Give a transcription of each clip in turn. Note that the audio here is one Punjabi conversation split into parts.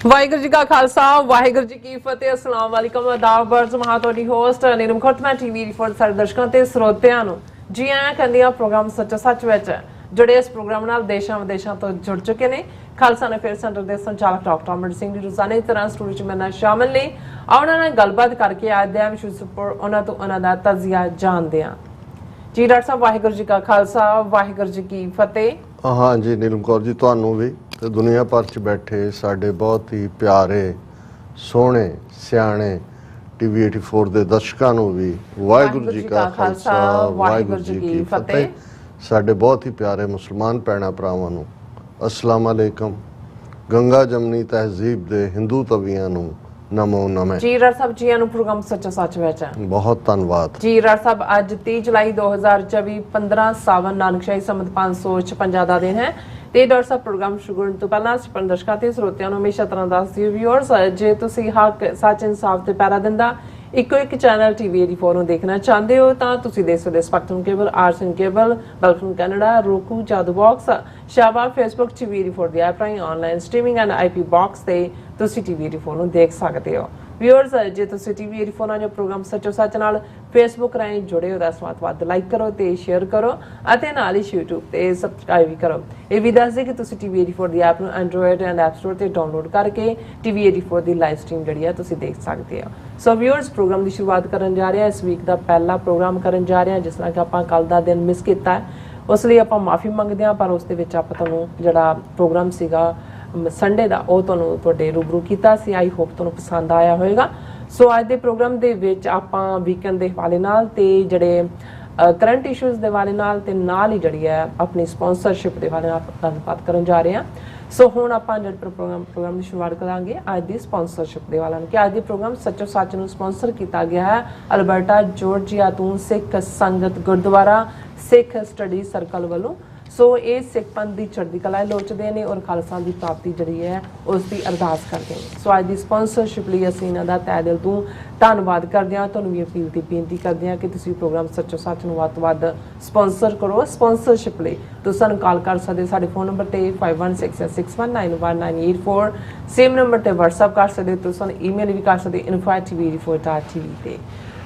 ਵਾਹਿਗੁਰੂ ਜੀ ਕਾ ਖਾਲਸਾ ਵਾਹਿਗੁਰੂ ਜੀ ਕੀ ਫਤਿਹ। अस्सलाम वालेकुम आदाब बर्ज महा ਤੁਹਾਡੀ ਹੋਸਟ ਨੀਲਮ ਖੁਰਤਮਾ ਟੀਵੀ ਰਿਪੋਰਟ ਸਾਰੇ ਦਰਸ਼ਕਾਂ ਤੇ ਸਰੋਤਿਆਂ ਨੂੰ ਜੀ ਆਇਆਂ ਕਹਿੰਦੀ ਆ ਪ੍ਰੋਗਰਾਮ ਸੱਚਾ ਸੱਚ ਵਿੱਚ ਜਿਹੜੇ ਇਸ ਪ੍ਰੋਗਰਾਮ ਨਾਲ ਦੇਸ਼ਾਂ ਵਿਦੇਸ਼ਾਂ ਤੋਂ ਜੁੜ ਚੁੱਕੇ ਨੇ। ਖਾਲਸਾ ਨੇ ਫਿਰ ਸੈਂਟਰ ਦੇ ਸੰਚਾਲਕ ਡਾਕਟਰ ਅਮਰ ਸਿੰਘ ਦੀ ਰੋਜ਼ਾਨਾ ਤਰ੍ਹਾਂ ਸਟੂਡੀਓ 'ਚ ਮੇਰੇ ਨਾਲ ਸ਼ਾਮਲ ਨੇ। ਉਹਨਾਂ ਨਾਲ ਗੱਲਬਾਤ ਕਰਕੇ ਅੱਜ ਦੇ ਵਿਸ਼ੇਸ਼ ਉੱਪਰ ਉਹਨਾਂ ਤੋਂ ਉਹਨਾਂ ਦਾ ਤਜਜ਼ੀਆ ਜਾਣਦੇ ਹਾਂ। ਜੀ ਡਾਕਟਰ ਸਾਹਿਬ ਵਾਹਿਗੁਰੂ ਜੀ ਕਾ ਖਾਲਸਾ ਵਾਹਿਗੁਰੂ ਜੀ ਕੀ ਫਤਿਹ। हाँ जी नीलम कौर जी ਤੁਹਾਨੂੰ ਵੀ ਤੇ ਦੁਨੀਆ ਭਰ 'ਚ ਬੈਠੇ ਸਾਡੇ ਬਹੁਤ ਹੀ ਪਿਆਰੇ ਸੋਹਣੇ ਸਿਆਣੇ ਟੀਵੀ 84 ਦੇ ਦਰਸ਼ਕਾਂ ਨੂੰ ਵੀ ਵਾਹਿਗੁਰੂ ਜੀ ਕਾ ਖਾਲਸਾ ਵਾਹਿਗੁਰੂ ਜੀ ਕੀ ਫਤਿਹ। ਸਾਡੇ ਬਹੁਤ ਹੀ ਪਿਆਰੇ ਮੁਸਲਮਾਨ ਭੈਣਾਂ ਭਰਾਵਾਂ ਨੂੰ ਅਸਲਾਮ ਅਲੈਕਮ। ਗੰਗਾ ਜਮਨੀ ਤਹਿਜ਼ੀਬ ਦੇ ਹਿੰਦੂ ਤਵੀਆਂ ਨੂੰ ਨਮੋ ਨਮः। ਜੀ ਰਾਜ ਸਾਹਿਬ ਜੀ ਨੂੰ ਪ੍ਰੋਗਰਾਮ ਸੱਚਾ ਸੱਚ ਵਿੱਚ ਬਹੁਤ ਧੰਨਵਾਦ। ਜੀ ਰਾਜ ਸਾਹਿਬ ਅੱਜ 30 ਜੁਲਾਈ 2024 15 ਸਾਵਨ ਨਾਨਕਸ਼ਾਹੀ ਸੰਮਤ 556 ਦਾ ਦਿਨ ਹੈ ਤੇ ਡਾਕਟਰ ਸਾਹਿਬ ਪ੍ਰੋਗਰਾਮ ਸ਼ੁਰੂ ਕਰਨ ਤੋਂ ਪਹਿਲਾਂ ਅਸੀਂ ਦਰਸ਼ਕਾਂ ਤੇ ਸਰੋਤਿਆਂ ਨੂੰ ਹਮੇਸ਼ਾ ਤਰ੍ਹਾਂ ਦੱਸਦੇ ਵਿਊਅਰਸ ਜੇ ਤੁਸੀਂ ਹੱਕ ਸੱਚ ਇਨਸਾਫ ਤੇ ਪੈਰਾ ਦਿੰਦਾ ਇੱਕੋ ਇੱਕ ਚੈਨਲ ਟੀਵੀ 84 ਨੂੰ ਦੇਖਣਾ ਚਾਹੁੰਦੇ ਹੋ ਤਾਂ ਤੁਸੀਂ ਦੇਖ ਸਕਦੇ ਸਪੈਕਟਰਮ ਕੇਬਲ ਆਰਸਨ ਕੇਬਲ ਬਲਫਨ ਕੈਨੇਡਾ ਰੋਕੂ ਜਾਦੂ ਬਾਕਸ ਸ਼ਾਬਾ ਫੇਸਬੁੱਕ ਟੀਵੀ 84 ਦੀ ਐਪ ਰਾਹੀਂ online streaming and IP box ਤੇ ਤੁਸੀਂ ਟੀਵੀ 84 ਨੂੰ ਦੇਖ ਸਕਦੇ ਹੋ। ਵਿਊਅਰਸ ਜੇ ਤੁਸੀਂ ਟੀਵੀ 84 ਨਾਲ ਜੋ ਪ੍ਰੋਗਰਾਮ ਸੱਚੋ ਸੱਚ ਨਾਲ ਫੇਸਬੁੱਕ ਰਾਹੀਂ ਜੁੜੇ ਹੋ ਤਾਂ ਵੱਧ ਲਾਈਕ ਕਰੋ ਤੇ ਸ਼ੇਅਰ ਕਰੋ ਅਤੇ ਨਾਲ ਹੀ YouTube ਤੇ ਸਬਸਕ੍ਰਾਈਬ ਵੀ ਕਰੋ। ਇਹ ਵੀ ਦੱਸ ਦੇ ਕਿ ਤੁਸੀਂ ਟੀਵੀ 84 ਦੀ ਐਪ ਨੂੰ ਐਂਡਰੋਇਡ ਐਂਡ ਐਪ ਸਟੋਰ ਤੇ ਡਾਊਨਲੋਡ ਕਰਕੇ ਟੀਵੀ 84 ਦੀ ਲਾਈਵ ਸਟ੍ਰੀਮ ਜਿਹੜੀ ਹੈ ਤੁਸੀਂ ਦੇਖ ਸਕਦੇ ਹੋ। ਸੋ ਵਿਊਅਰਸ ਪ੍ਰੋਗਰਾਮ ਦੀ ਸ਼ੁਰੂਆਤ ਕਰਨ ਜਾ ਰਹੇ ਹਾਂ। ਇਸ ਵੀਕ ਦਾ ਪਹਿਲਾ ਪ੍ਰੋਗਰਾਮ ਕਰਨ ਜਾ ਰਹੇ ਹਾਂ ਜਿਸ ਤਰ੍ਹਾਂ ਕਿ ਆਪਾਂ ਕੱਲ ਦਾ ਦਿਨ ਮਿਸ ਕੀਤਾ ਉਸ ਲਈ ਆਪਾਂ ਮਾਫੀ ਮੰਗਦੇ ਹਾਂ ਪਰ ਉਸ ਦੇ ਵਿੱਚ ਆਪਾਂ ਤੁਹਾਨੂੰ ਜਿਹੜਾ ਪ੍ਰੋਗਰਾਮ ਸੀਗਾ ਸੰਡੇ ਦਾ ਉਹ ਤੁਹਾਨੂੰ ਤੁਹਾਡੇ ਰੂਬਰੂ ਕੀਤਾ ਸੀ। ਆਈ ਹੋਪ ਤੁਹਾਨੂੰ ਪਸੰਦ ਆਇਆ ਹੋਵੇਗਾ। ਸੋ ਅੱਜ ਦੇ ਪ੍ਰੋਗਰਾਮ ਦੇ ਵਿੱਚ ਆਪਾਂ ਵੀਕਐਂਡ ਦੇ ਹਵਾਲੇ ਨਾਲ ਤੇ ਜਿਹੜੇ ਕਰੰਟ ਇਸ਼ੂਜ਼ ਦੇ ਹਵਾਲੇ ਨਾਲ ਤੇ ਨਾਲ ਹੀ ਜਿਹੜੀ ਹੈ ਆਪਣੀ ਸਪਾਂਸਰਸ਼ਿਪ ਦੇ ਹਵਾਲੇ ਨਾਲ ਗੱਲਬਾਤ ਕਰਨ ਜਾ ਰਹੇ ਹਾਂ। ਸੋ ਹੁਣ ਆਪਾਂ ਜਿਹੜਾ ਪ੍ਰੋਗਰਾਮ ਦੀ ਸ਼ੁਰੂਆਤ ਕਰਾਂਗੇ ਅੱਜ ਦੀ ਸਪਾਂਸਰਸ਼ਿਪ ਦੇ ਹਵਾਲੇ ਨਾਲ ਕਿ ਅੱਜ ਦੇ ਪ੍ਰੋਗਰਾਮ ਸੱਚੋ ਸੱਚ ਨੂੰ ਸਪਾਂਸਰ ਕੀਤਾ ਗਿਆ ਹੈ ਅਲਬਰਟਾ ਜਾਰਜੀਆ ਤੋਂ ਸਿੱਖ ਸੰਗਤ ਗੁਰਦੁਆਰਾ ਸਿੱਖ ਸਟੱਡੀ ਸਰਕਲ ਵੱਲੋਂ। ਸੋ ਇਹ ਸਿੱਖ ਪੰਥ ਦੀ ਚੜ੍ਹਦੀ ਕਲਾ ਲੋਚਦੇ ਨੇ ਔਰ ਖਾਲਸਾ ਦੀ ਪ੍ਰਾਪਤੀ ਜਿਹੜੀ ਹੈ ਉਸ ਦੀ ਅਰਦਾਸ ਕਰਦੇ ਨੇ। ਸੋ ਅੱਜ ਦੀ ਸਪਾਂਸਰਸ਼ਿਪ ਲਈ ਅਸੀਂ ਇਹਨਾਂ ਦਾ ਤਹਿ ਦਿਲ ਤੋਂ ਧੰਨਵਾਦ ਕਰਦੇ ਹਾਂ। ਤੁਹਾਨੂੰ ਵੀ ਅਪੀਲ ਤੇ ਬੇਨਤੀ ਕਰਦੇ ਹਾਂ ਕਿ ਤੁਸੀਂ ਪ੍ਰੋਗਰਾਮ ਸੱਚੋ ਸੱਚ ਨੂੰ ਵੱਧ ਤੋਂ ਵੱਧ ਸਪਾਂਸਰ ਕਰੋ। ਸਪਾਂਸਰਸ਼ਿਪ ਲਈ ਤੁਸੀਂ ਸਾਨੂੰ ਕਾਲ ਕਰ ਸਕਦੇ ਸਾਡੇ ਫੋਨ ਨੰਬਰ ਤੇ 5166619194 ਸੇਮ ਨੰਬਰ ਤੇ WhatsApp ਕਰ ਸਕਦੇ ਹੋ। ਤੁਸੀਂ ਸਾਨੂੰ ਈਮੇਲ ਵੀ ਕਰ ਸਕਦੇ info@tv84.tv ਤੇ।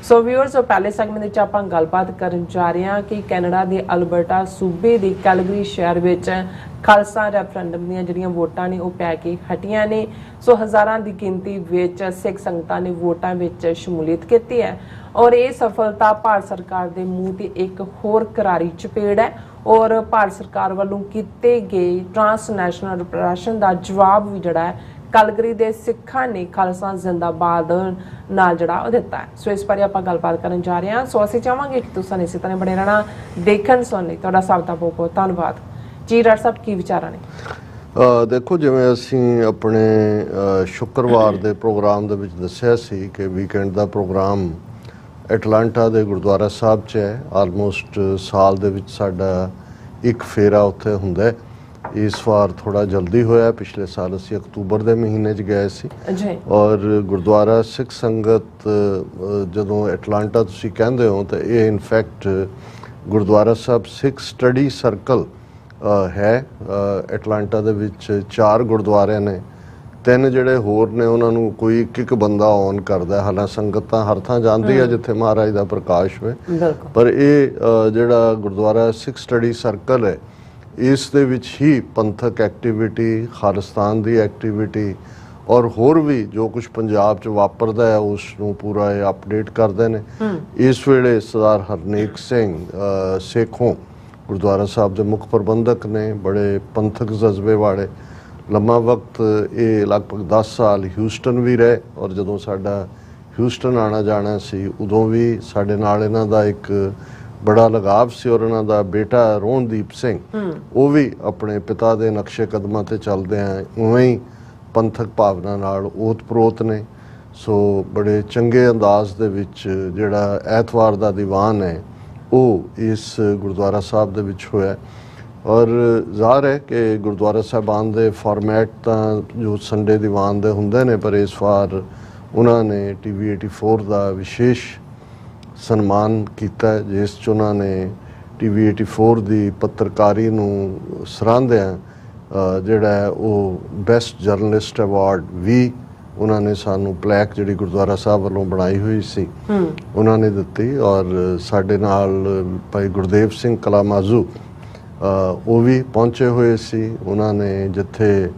ਸੋ ਵਿਊਅਰਸ ਪਹਿਲੇ ਸੈਗਮੈਂਟ ਵਿੱਚ ਆਪਾਂ ਗੱਲਬਾਤ ਕਰਨ ਜਾ ਰਹੇ ਹਾਂ ਕਿ ਕੈਨੇਡਾ ਦੇ ਅਲਬਰਟਾ ਸੂਬੇ ਦੇ ਕੈਲਗਰੀ ਸ਼ਹਿਰ ਵਿੱਚ ਖਾਲਸਾ ਰੈਫਰੈਂਡਮ ਦੀਆਂ ਜਿਹੜੀਆਂ ਵੋਟਾਂ ਨੇ ਉਹ ਪੈ ਕੇ ਹਟੀਆਂ ਨੇ। ਸੋ ਹਜ਼ਾਰਾਂ ਦੀ ਗਿਣਤੀ ਵਿੱਚ ਸਿੱਖ ਸੰਗਤਾਂ ਨੇ ਵੋਟਾਂ ਵਿੱਚ ਸ਼ਮੂਲੀਅਤ ਕੀਤੀ ਹੈ ਔਰ ਇਹ ਸਫਲਤਾ ਭਾਰਤ ਸਰਕਾਰ ਦੇ ਮੂੰਹ ਤੇ ਇੱਕ ਹੋਰ ਕਰਾਰੀ ਚਪੇੜ ਹੈ ਔਰ ਭਾਰਤ ਸਰਕਾਰ ਵੱਲੋਂ ਕੀਤੇ ਗਏ ਟ੍ਰਾਂਸਨੈਸ਼ਨਲ ਰਿਪਰੈਸ਼ਨ ਦਾ ਜਵਾਬ ਵੀ ਜਿਹੜਾ ਹੈ ਕਲਗਰੀ ਦੇ ਸਿੱਖਾਂ ਨੇ ਖਾਲਸਾ ਜ਼ਿੰਦਾਬਾਦ ਨਾਲ ਜਿਹੜਾ ਉਹ ਦਿੱਤਾ ਹੈ। ਸੋ ਇਸ ਬਾਰੇ ਆਪਾਂ ਗੱਲਬਾਤ ਕਰਨ ਜਾ ਰਹੇ ਹਾਂ। ਸੋ ਅਸੀਂ ਚਾਹਾਂਗੇ ਕਿ ਤੁਸੀਂ ਇਸੇ ਤਰ੍ਹਾਂ ਬਣੇ ਰਹਿਣਾ ਦੇਖਣ ਸੁਣਨ ਲਈ। ਤੁਹਾਡਾ ਸਭ ਦਾ ਬਹੁਤ ਬਹੁਤ ਧੰਨਵਾਦ। ਜੀ ਡਾਕਟਰ ਸਾਹਿਬ ਕੀ ਵਿਚਾਰਾਂ ਨੇ? ਦੇਖੋ ਜਿਵੇਂ ਅਸੀਂ ਆਪਣੇ ਸ਼ੁੱਕਰਵਾਰ ਦੇ ਪ੍ਰੋਗਰਾਮ ਦੇ ਵਿੱਚ ਦੱਸਿਆ ਸੀ ਕਿ ਵੀਕਐਂਡ ਦਾ ਪ੍ਰੋਗਰਾਮ ਐਟਲਾਂਟਾ ਦੇ ਗੁਰਦੁਆਰਾ ਸਾਹਿਬ 'ਚ ਹੈ। ਆਲਮੋਸਟ ਸਾਲ ਦੇ ਵਿੱਚ ਸਾਡਾ ਇੱਕ ਫੇਰਾ ਉੱਥੇ ਹੁੰਦਾ ਹੈ। ਇਸ ਵਾਰ ਥੋੜਾ ਜਲਦੀ ਹੋਇਆ। ਪਿਛਲੇ ਸਾਲ ਅਸੀਂ ਅਕਤੂਬਰ ਦੇ ਮਹੀਨੇ 'ਚ ਗਏ ਸੀ ਔਰ ਗੁਰਦੁਆਰਾ ਸਿੱਖ ਸੰਗਤ ਜਦੋਂ ਐਟਲਾਂਟਾ ਤੁਸੀਂ ਕਹਿੰਦੇ ਹੋ ਤਾਂ ਇਹ ਇਨਫੈਕਟ ਗੁਰਦੁਆਰਾ ਸਾਹਿਬ ਸਿੱਖ ਸਟੱਡੀ ਸਰਕਲ ਹੈ। ਐਟਲਾਂਟਾ ਦੇ ਵਿੱਚ 4 ਗੁਰਦੁਆਰੇ ਨੇ, 3 ਜਿਹੜੇ ਹੋਰ ਨੇ ਉਹਨਾਂ ਨੂੰ ਕੋਈ ਇੱਕ ਬੰਦਾ ਔਨ ਕਰਦਾ। ਹਾਲਾਂਕਿ ਸੰਗਤ ਤਾਂ ਹਰ ਥਾਂ ਜਾਂਦੀ ਹੈ ਜਿੱਥੇ ਮਹਾਰਾਜ ਦਾ ਪ੍ਰਕਾਸ਼ ਹੋਵੇ ਪਰ ਇਹ ਜਿਹੜਾ ਗੁਰਦੁਆਰਾ ਸਿੱਖ ਸਟੱਡੀ ਸਰਕਲ ਹੈ ਇਸ ਦੇ ਵਿੱਚ ਹੀ ਪੰਥਕ ਐਕਟੀਵਿਟੀ ਖਾਲਿਸਤਾਨ ਦੀ ਐਕਟੀਵਿਟੀ ਔਰ ਹੋਰ ਵੀ ਜੋ ਕੁਝ ਪੰਜਾਬ 'ਚ ਵਾਪਰਦਾ ਹੈ ਉਸ ਨੂੰ ਪੂਰਾ ਇਹ ਅਪਡੇਟ ਕਰਦੇ ਨੇ। ਇਸ ਵੇਲੇ ਸਰਦਾਰ ਹਰਨੇਕ ਸਿੰਘ ਸੇਖੋਂ ਗੁਰਦੁਆਰਾ ਸਾਹਿਬ ਦੇ ਮੁੱਖ ਪ੍ਰਬੰਧਕ ਨੇ, ਬੜੇ ਪੰਥਕ ਜਜ਼ਬੇ ਵਾਲੇ। ਲੰਮਾ ਵਕਤ ਇਹ ਲਗਭਗ 10 ਸਾਲ ਹਿਊਸਟਨ ਵੀ ਰਹੇ ਔਰ ਜਦੋਂ ਸਾਡਾ ਹਿਊਸਟਨ ਆਉਣਾ ਜਾਣਾ ਸੀ ਉਦੋਂ ਵੀ ਸਾਡੇ ਨਾਲ ਇਹਨਾਂ ਦਾ ਇੱਕ ਬੜਾ ਲਗਾਵ ਸੀ ਔਰ ਉਹਨਾਂ ਦਾ ਬੇਟਾ ਰੋਹਨਦੀਪ ਸਿੰਘ ਉਹ ਵੀ ਆਪਣੇ ਪਿਤਾ ਦੇ ਨਕਸ਼ੇ ਕਦਮਾਂ ਤੇ ਚੱਲਦੇ ਆ ਉਵੇਂ ਹੀ ਪੰਥਕ ਭਾਵਨਾ ਨਾਲ ਓਤ-ਪ੍ਰੋਤ ਨੇ। ਸੋ ਬੜੇ ਚੰਗੇ ਅੰਦਾਜ਼ ਦੇ ਵਿੱਚ ਜਿਹੜਾ ਐਤਵਾਰ ਦਾ ਦੀਵਾਨ ਹੈ ਉਹ ਇਸ ਗੁਰਦੁਆਰਾ ਸਾਹਿਬ ਦੇ ਵਿੱਚ ਹੋਇਆ ਔਰ ਜ਼ਾਹਰ ਹੈ ਕਿ ਗੁਰਦੁਆਰਾ ਸਾਹਿਬਾਨ ਦੇ ਫਾਰਮੈਟ ਤਾਂ ਜੋ ਸੰਡੇ ਦੀਵਾਨ ਦੇ ਹੁੰਦੇ ਨੇ ਪਰ ਇਸ ਵਾਰ ਉਹਨਾਂ ਨੇ ਟੀਵੀ 84 ਦਾ ਵਿਸ਼ੇਸ਼ ਸਨਮਾਨ ਕੀਤਾ ਜਿਸ 'ਚ ਉਹਨਾਂ ਨੇ ਟੀਵੀ 84 ਦੀ ਪੱਤਰਕਾਰੀ ਨੂੰ ਸਰਾਹੁੰਦਿਆਂ ਜਿਹੜਾ ਹੈ ਉਹ ਬੈਸਟ ਜਰਨਲਿਸਟ ਅਵਾਰਡ ਵੀ ਉਹਨਾਂ ਨੇ ਸਾਨੂੰ ਪਲੈਕ ਜਿਹੜੀ ਗੁਰਦੁਆਰਾ ਸਾਹਿਬ ਵੱਲੋਂ ਬਣਾਈ ਹੋਈ ਸੀ ਉਹਨਾਂ ਨੇ ਦਿੱਤੀ। ਔਰ ਸਾਡੇ ਨਾਲ ਭਾਈ ਗੁਰਦੇਵ ਸਿੰਘ ਕਲਾਮਾਜ਼ੂ ਉਹ ਵੀ ਪਹੁੰਚੇ ਹੋਏ ਸੀ। ਉਹਨਾਂ ਨੇ ਜਿੱਥੇ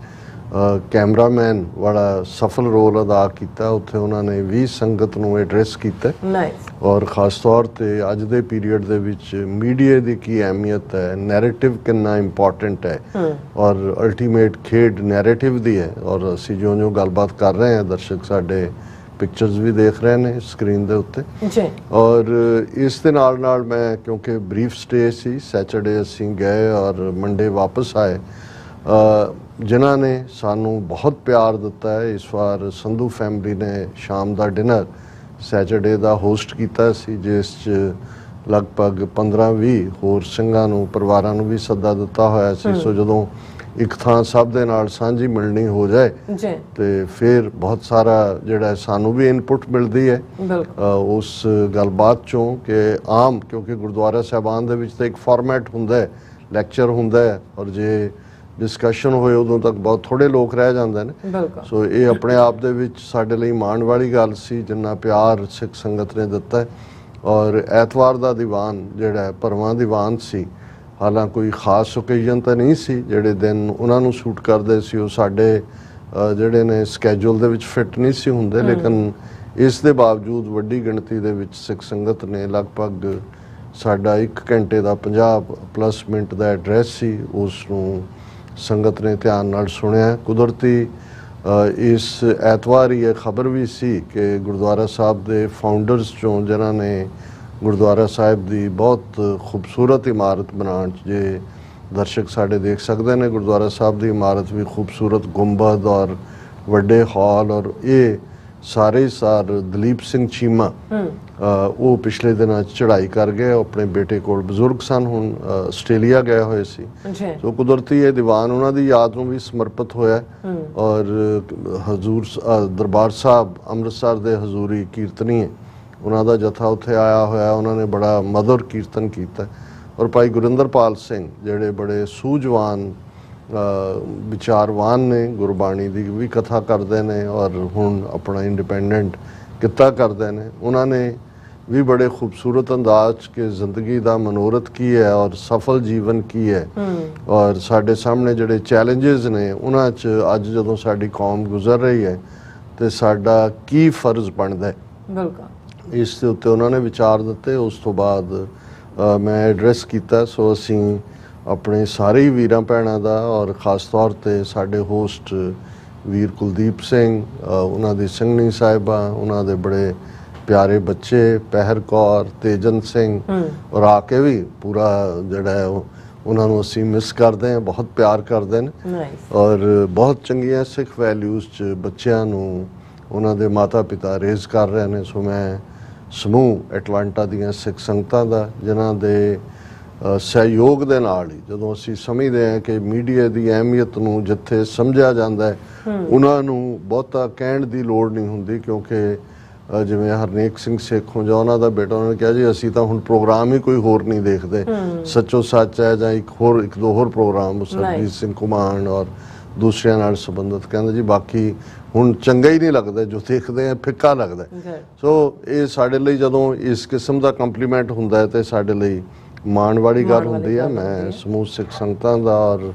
ਕੈਮਰਾਮੈਨ ਵਾਲਾ ਸਫਲ ਰੋਲ ਅਦਾ ਕੀਤਾ, ਉੱਥੇ ਉਹਨਾਂ ਨੇ ਵੀ ਸੰਗਤ ਨੂੰ ਐਡਰੈਸ ਕੀਤਾ। ਔਰ ਖਾਸ ਤੌਰ ਤੇ ਅੱਜ ਦੇ ਪੀਰੀਅਡ ਦੇ ਵਿੱਚ ਮੀਡੀਆ ਦੀ ਕੀ ਅਹਿਮੀਅਤ ਹੈ, ਨੈਰੇਟਿਵ ਕਿੰਨਾ ਇੰਪੋਰਟੈਂਟ ਹੈ ਔਰ ਅਲਟੀਮੇਟ ਖੇਡ ਨੈਰੇਟਿਵ ਦੀ ਹੈ। ਔਰ ਅਸੀਂ ਜਿਉਂ ਗੱਲਬਾਤ ਕਰ ਰਹੇ ਹਾਂ, ਦਰਸ਼ਕ ਸਾਡੇ ਪਿਕਚਰਸ ਵੀ ਦੇਖ ਰਹੇ ਨੇ ਸਕਰੀਨ ਦੇ ਉੱਤੇ ਜੀ। ਔਰ ਇਸ ਦੇ ਨਾਲ ਨਾਲ ਮੈਂ ਕਿਉਂਕਿ ਬਰੀਫ ਸਟੇ ਸੀ, ਸੈਟਰਡੇ ਅਸੀਂ ਗਏ ਔਰ ਮੰਡੇ ਵਾਪਸ ਆਏ। ਜਿਨ੍ਹਾਂ ਨੇ ਸਾਨੂੰ ਬਹੁਤ ਪਿਆਰ ਦਿੱਤਾ ਹੈ। ਇਸ ਵਾਰ ਸੰਧੂ ਫੈਮਿਲੀ ਨੇ ਸ਼ਾਮ ਦਾ ਡਿਨਰ ਸੈਟਰਡੇ ਦਾ ਹੋਸਟ ਕੀਤਾ ਸੀ, ਜਿਸ 'ਚ ਲਗਭਗ 15-20 ਹੋਰ ਸਿੰਘਾਂ ਨੂੰ, ਪਰਿਵਾਰਾਂ ਨੂੰ ਵੀ ਸੱਦਾ ਦਿੱਤਾ ਹੋਇਆ ਸੀ। ਸੋ ਜਦੋਂ ਇੱਕ ਥਾਂ ਸਭ ਦੇ ਨਾਲ ਸਾਂਝੀ ਮਿਲਣੀ ਹੋ ਜਾਏ ਤੇ ਫਿਰ ਬਹੁਤ ਸਾਰਾ ਜਿਹੜਾ ਸਾਨੂੰ ਵੀ ਇਨਪੁਟ ਮਿਲਦੀ ਹੈ ਉਸ ਗੱਲਬਾਤ ਚੋਂ ਕਿ ਆਮ, ਕਿਉਂਕਿ ਗੁਰਦੁਆਰਾ ਸਾਹਿਬਾਨ ਦੇ ਵਿੱਚ ਤਾਂ ਇੱਕ ਫਾਰਮੈਟ ਹੁੰਦਾ ਹੈ, ਲੈਕਚਰ ਹੁੰਦਾ ਹੈ ਔਰ ਜੇ ਡਿਸਕਸ਼ਨ ਹੋਏ ਉਦੋਂ ਤੱਕ ਬਹੁਤ ਥੋੜੇ ਲੋਕ ਰਹਿ ਜਾਂਦੇ ਨੇ। ਸੋ ਇਹ ਆਪਣੇ ਆਪ ਦੇ ਵਿੱਚ ਸਾਡੇ ਲਈ ਮਾਣ ਵਾਲੀ ਗੱਲ ਸੀ, ਜਿੰਨਾ ਪਿਆਰ ਸਿੱਖ ਸੰਗਤ ਨੇ ਦਿੱਤਾ। ਔਰ ਐਤਵਾਰ ਦਾ ਦੀਵਾਨ ਜਿਹੜਾ ਭਰਵਾਂ ਦੀਵਾਨ ਸੀ, ਹਾਲਾਂਕਿ ਕੋਈ ਖਾਸ ਓਕੇਜ਼ਨ ਤਾਂ ਨਹੀਂ ਸੀ ਜਿਹੜੇ ਦਿਨ ਉਹਨਾਂ ਨੂੰ ਸੂਟ ਕਰਦੇ ਸੀ, ਉਹ ਸਾਡੇ ਜਿਹੜੇ ਨੇ ਸਕੈਜੂਲ ਦੇ ਵਿੱਚ ਫਿੱਟ ਨਹੀਂ ਸੀ ਹੁੰਦੇ। ਲੇਕਿਨ ਇਸ ਦੇ ਬਾਵਜੂਦ ਵੱਡੀ ਗਿਣਤੀ ਦੇ ਵਿੱਚ ਸਿੱਖ ਸੰਗਤ ਨੇ ਲਗਭਗ ਸਾਡਾ 1 ਘੰਟੇ ਦਾ 50+ ਮਿੰਟ ਦਾ ਐਡਰੈਸ ਸੀ, ਉਸ ਨੂੰ ਸੰਗਤ ਨੇ ਧਿਆਨ ਨਾਲ ਸੁਣਿਆ। ਕੁਦਰਤੀ ਇਸ ਐਤਵਾਰ ਹੀ ਇਹ ਖਬਰ ਵੀ ਸੀ ਕਿ ਗੁਰਦੁਆਰਾ ਸਾਹਿਬ ਦੇ ਫਾਊਂਡਰਸ ਚੋਂ ਜਿਨ੍ਹਾਂ ਨੇ ਗੁਰਦੁਆਰਾ ਸਾਹਿਬ ਦੀ ਬਹੁਤ ਖੂਬਸੂਰਤ ਇਮਾਰਤ ਬਣਾਉਣ 'ਚ, ਜੇ ਦਰਸ਼ਕ ਸਾਡੇ ਦੇਖ ਸਕਦੇ ਨੇ, ਗੁਰਦੁਆਰਾ ਸਾਹਿਬ ਦੀ ਇਮਾਰਤ ਵੀ ਖੂਬਸੂਰਤ ਗੁੰਬਦ ਔਰ ਵੱਡੇ ਹਾਲ, ਔਰ ਇਹ ਸਾਰੇ ਸਾਰ ਦਲੀਪ ਸਿੰਘ ਚੀਮਾ ਉਹ ਪਿਛਲੇ ਦਿਨਾਂ 'ਚ ਚੜ੍ਹਾਈ ਕਰ ਗਏ। ਆਪਣੇ ਬੇਟੇ ਕੋਲ ਬਜ਼ੁਰਗ ਸਨ, ਹੁਣ ਆਸਟ੍ਰੇਲੀਆ ਗਏ ਹੋਏ ਸੀ। ਸੋ ਕੁਦਰਤੀ ਇਹ ਦੀਵਾਨ ਉਹਨਾਂ ਦੀ ਯਾਦ ਨੂੰ ਵੀ ਸਮਰਪਿਤ ਹੋਇਆ। ਔਰ ਹਜ਼ੂਰ ਦਰਬਾਰ ਸਾਹਿਬ ਅੰਮ੍ਰਿਤਸਰ ਦੇ ਹਜ਼ੂਰੀ ਕੀਰਤਨੀਏ ਉਹਨਾਂ ਦਾ ਜਥਾ ਉੱਥੇ ਆਇਆ ਹੋਇਆ, ਉਹਨਾਂ ਨੇ ਬੜਾ ਮਧੁਰ ਕੀਰਤਨ ਕੀਤਾ। ਔਰ ਭਾਈ ਗੁਰਿੰਦਰਪਾਲ ਸਿੰਘ ਜਿਹੜੇ ਬੜੇ ਸੂਝਵਾਨ ਵਿਚਾਰਵਾਨ ਨੇ, ਗੁਰਬਾਣੀ ਦੀ ਵੀ ਕਥਾ ਕਰਦੇ ਨੇ ਔਰ ਹੁਣ ਆਪਣਾ ਇੰਡੀਪੈਂਡੈਂਟ ਕਿੱਤਾ ਕਰਦੇ ਨੇ, ਉਹਨਾਂ ਨੇ ਵੀ ਬੜੇ ਖੂਬਸੂਰਤ ਅੰਦਾਜ਼ 'ਚ ਕਿ ਜ਼ਿੰਦਗੀ ਦਾ ਮਨੋਰਥ ਕੀ ਹੈ ਔਰ ਸਫਲ ਜੀਵਨ ਕੀ ਹੈ ਔਰ ਸਾਡੇ ਸਾਹਮਣੇ ਜਿਹੜੇ ਚੈਲੰਜਸ ਨੇ ਉਹਨਾਂ 'ਚ ਅੱਜ ਜਦੋਂ ਸਾਡੀ ਕੌਮ ਗੁਜ਼ਰ ਰਹੀ ਹੈ ਤੇ ਸਾਡਾ ਕੀ ਫਰਜ਼ ਬਣਦਾ ਹੈ, ਇਸ ਦੇ ਉੱਤੇ ਉਹਨਾਂ ਨੇ ਵਿਚਾਰ ਦਿੱਤੇ। ਉਸ ਤੋਂ ਬਾਅਦ ਮੈਂ ਐਡਰੈਸ ਕੀਤਾ। ਸੋ ਅਸੀਂ ਆਪਣੇ ਸਾਰੇ ਵੀਰਾਂ ਭੈਣਾਂ ਦਾ ਔਰ ਖਾਸ ਤੌਰ ਤੇ ਸਾਡੇ ਹੋਸਟ ਵੀਰ ਕੁਲਦੀਪ ਸਿੰਘ, ਉਹਨਾਂ ਦੀ ਸਿੰਘਣੀ ਸਾਹਿਬਾਂ, ਉਹਨਾਂ ਦੇ ਬੜੇ ਪਿਆਰੇ ਬੱਚੇ ਪਹਿਰ ਕੌਰ, ਤੇਜਨ ਸਿੰਘ, ਔਰ ਆ ਕੇ ਵੀ ਪੂਰਾ ਜਿਹੜਾ ਹੈ ਉਹਨਾਂ ਨੂੰ ਅਸੀਂ ਮਿਸ ਕਰਦੇ ਹਾਂ, ਬਹੁਤ ਪਿਆਰ ਕਰਦੇ ਨੇ ਔਰ ਬਹੁਤ ਚੰਗੀਆਂ ਸਿੱਖ ਵੈਲਿਊਜ਼ 'ਚ ਬੱਚਿਆਂ ਨੂੰ ਉਹਨਾਂ ਦੇ ਮਾਤਾ ਪਿਤਾ ਰੇਜ਼ ਕਰ ਰਹੇ ਨੇ। ਸੋ ਮੈਂ ਸਮੂਹ ਐਟਲਾਂਟਾ ਦੀਆਂ ਸਿੱਖ ਸੰਗਤਾਂ ਦਾ, ਜਿਨ੍ਹਾਂ ਦੇ ਸਹਿਯੋਗ ਦੇ ਨਾਲ ਹੀ ਜਦੋਂ ਅਸੀਂ ਸਮਝਦੇ ਹਾਂ ਕਿ ਮੀਡੀਆ ਦੀ ਅਹਿਮੀਅਤ ਨੂੰ ਜਿੱਥੇ ਸਮਝਿਆ ਜਾਂਦਾ ਹੈ ਉਹਨਾਂ ਨੂੰ ਬਹੁਤਾ ਕਹਿਣ ਦੀ ਲੋੜ ਨਹੀਂ ਹੁੰਦੀ, ਕਿਉਂਕਿ ਜਿਵੇਂ ਹਰਨੇਕ ਸਿੰਘ ਸੇਖੋਂ ਜਾਂ ਉਹਨਾਂ ਦਾ ਬੇਟਾ, ਉਹਨਾਂ ਨੇ ਕਿਹਾ ਜੀ ਅਸੀਂ ਤਾਂ ਹੁਣ ਪ੍ਰੋਗਰਾਮ ਹੀ ਕੋਈ ਹੋਰ ਨਹੀਂ ਦੇਖਦੇ, ਸੱਚੋ ਸੱਚ ਹੈ ਜਾਂ ਇੱਕ ਦੋ ਹੋਰ ਪ੍ਰੋਗਰਾਮ ਸਰਜੀਤ ਸਿੰਘ ਘੁਮਾਣ ਔਰ ਦੂਸਰਿਆਂ ਨਾਲ ਸੰਬੰਧਿਤ, ਕਹਿੰਦੇ ਜੀ ਬਾਕੀ ਹੁਣ ਚੰਗਾ ਹੀ ਨਹੀਂ ਲੱਗਦਾ, ਜੋ ਦੇਖਦੇ ਆ ਫਿੱਕਾ ਲੱਗਦਾ। ਸੋ ਇਹ ਸਾਡੇ ਲਈ ਜਦੋਂ ਇਸ ਕਿਸਮ ਦਾ ਕੰਪਲੀਮੈਂਟ ਹੁੰਦਾ ਹੈ ਤੇ ਸਾਡੇ ਲਈ ਮਾਣ ਵਾਲੀ ਗੱਲ ਹੁੰਦੀ ਹੈ। ਮੈਂ ਸਮੂਹ ਸਿੱਖ ਸੰਗਤਾਂ ਦਾ ਔਰ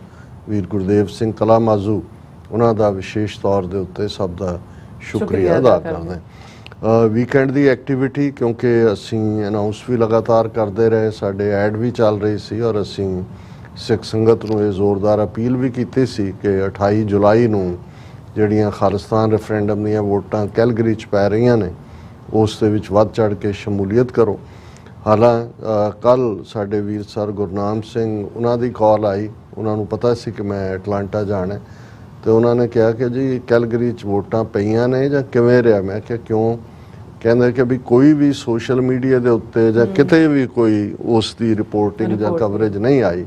ਵੀਰ ਗੁਰਦੇਵ ਸਿੰਘ ਕਲਾਮਾਜ਼ੂ ਉਹਨਾਂ ਦਾ ਵਿਸ਼ੇਸ਼ ਤੌਰ ਦੇ ਉੱਤੇ ਸਭ ਦਾ ਸ਼ੁਕਰੀਆ ਅਦਾ ਕਰਦਾ। ਵੀਕਐਂਡ ਦੀ ਐਕਟੀਵਿਟੀ ਕਿਉਂਕਿ ਅਸੀਂ ਅਨਾਉਂਸ ਵੀ ਲਗਾਤਾਰ ਕਰਦੇ ਰਹੇ, ਸਾਡੇ ਐਡ ਵੀ ਚੱਲ ਰਹੀ ਸੀ ਔਰ ਅਸੀਂ ਸਿੱਖ ਸੰਗਤ ਨੂੰ ਇਹ ਜ਼ੋਰਦਾਰ ਅਪੀਲ ਵੀ ਕੀਤੀ ਸੀ ਕਿ 28 ਜੁਲਾਈ ਨੂੰ ਜਿਹੜੀਆਂ ਖਾਲਿਸਤਾਨ ਰੈਫਰੈਂਡਮ ਦੀਆਂ ਵੋਟਾਂ ਕੈਲਗਰੀ 'ਚ ਪੈ ਰਹੀਆਂ ਨੇ ਉਸ ਦੇ ਵਿੱਚ ਵੱਧ ਚੜ੍ਹ ਕੇ ਸ਼ਮੂਲੀਅਤ ਕਰੋ। ਕੱਲ੍ਹ ਸਾਡੇ ਵੀਰ ਸਰ ਗੁਰਨਾਮ ਸਿੰਘ, ਉਹਨਾਂ ਦੀ ਕਾਲ ਆਈ, ਉਹਨਾਂ ਨੂੰ ਪਤਾ ਸੀ ਕਿ ਮੈਂ ਐਟਲਾਂਟਾ ਜਾਣਾ ਤੇ ਉਹਨਾਂ ਨੇ ਕਿਹਾ ਕਿ ਜੀ ਕੈਲਗਰੀ 'ਚ ਵੋਟਾਂ ਪਈਆਂ ਨੇ ਜਾਂ ਕਿਵੇਂ ਰਿਹਾ। ਮੈਂ ਕਿਹਾ ਕਿਉਂ? ਕਹਿੰਦੇ ਕਿ ਵੀ ਕੋਈ ਵੀ ਸੋਸ਼ਲ ਮੀਡੀਆ ਦੇ ਉੱਤੇ ਜਾਂ ਕਿਤੇ ਵੀ ਕੋਈ ਉਸ ਦੀ ਰਿਪੋਰਟਿੰਗ ਜਾਂ ਕਵਰੇਜ ਨਹੀਂ ਆਈ।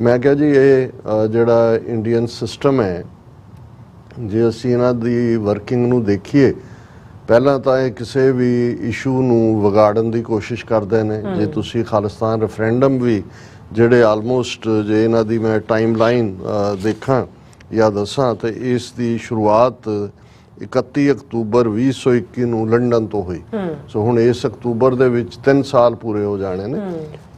ਮੈਂ ਕਿਹਾ ਜੀ ਇਹ ਜਿਹੜਾ ਇੰਡੀਅਨ ਸਿਸਟਮ ਹੈ, ਜੇ ਅਸੀਂ ਇਹਨਾਂ ਦੀ ਵਰਕਿੰਗ ਨੂੰ ਦੇਖੀਏ, ਪਹਿਲਾਂ ਤਾਂ ਇਹ ਕਿਸੇ ਵੀ ਇਸ਼ੂ ਨੂੰ ਵਿਗਾੜਨ ਦੀ ਕੋਸ਼ਿਸ਼ ਕਰਦੇ ਨੇ। ਜੇ ਤੁਸੀਂ ਖਾਲਿਸਤਾਨ ਰੈਫਰੈਂਡਮ ਵੀ ਜਿਹੜੇ ਆਲਮੋਸਟ ਜੇ ਇਹਨਾਂ ਦੀ ਮੈਂ ਟਾਈਮ ਲਾਈਨ ਦੇਖਾਂ ਜਾਂ ਦੱਸਾਂ ਤੇ ਇਸ ਦੀ ਸ਼ੁਰੂਆਤ 31 ਅਕਤੂਬਰ 2021 ਨੂੰ ਲੰਡਨ ਤੋਂ ਹੋਈ। ਸੋ ਹੁਣ ਇਸ ਅਕਤੂਬਰ ਦੇ ਵਿੱਚ 3 ਸਾਲ ਪੂਰੇ ਹੋ ਜਾਣੇ ਨੇ।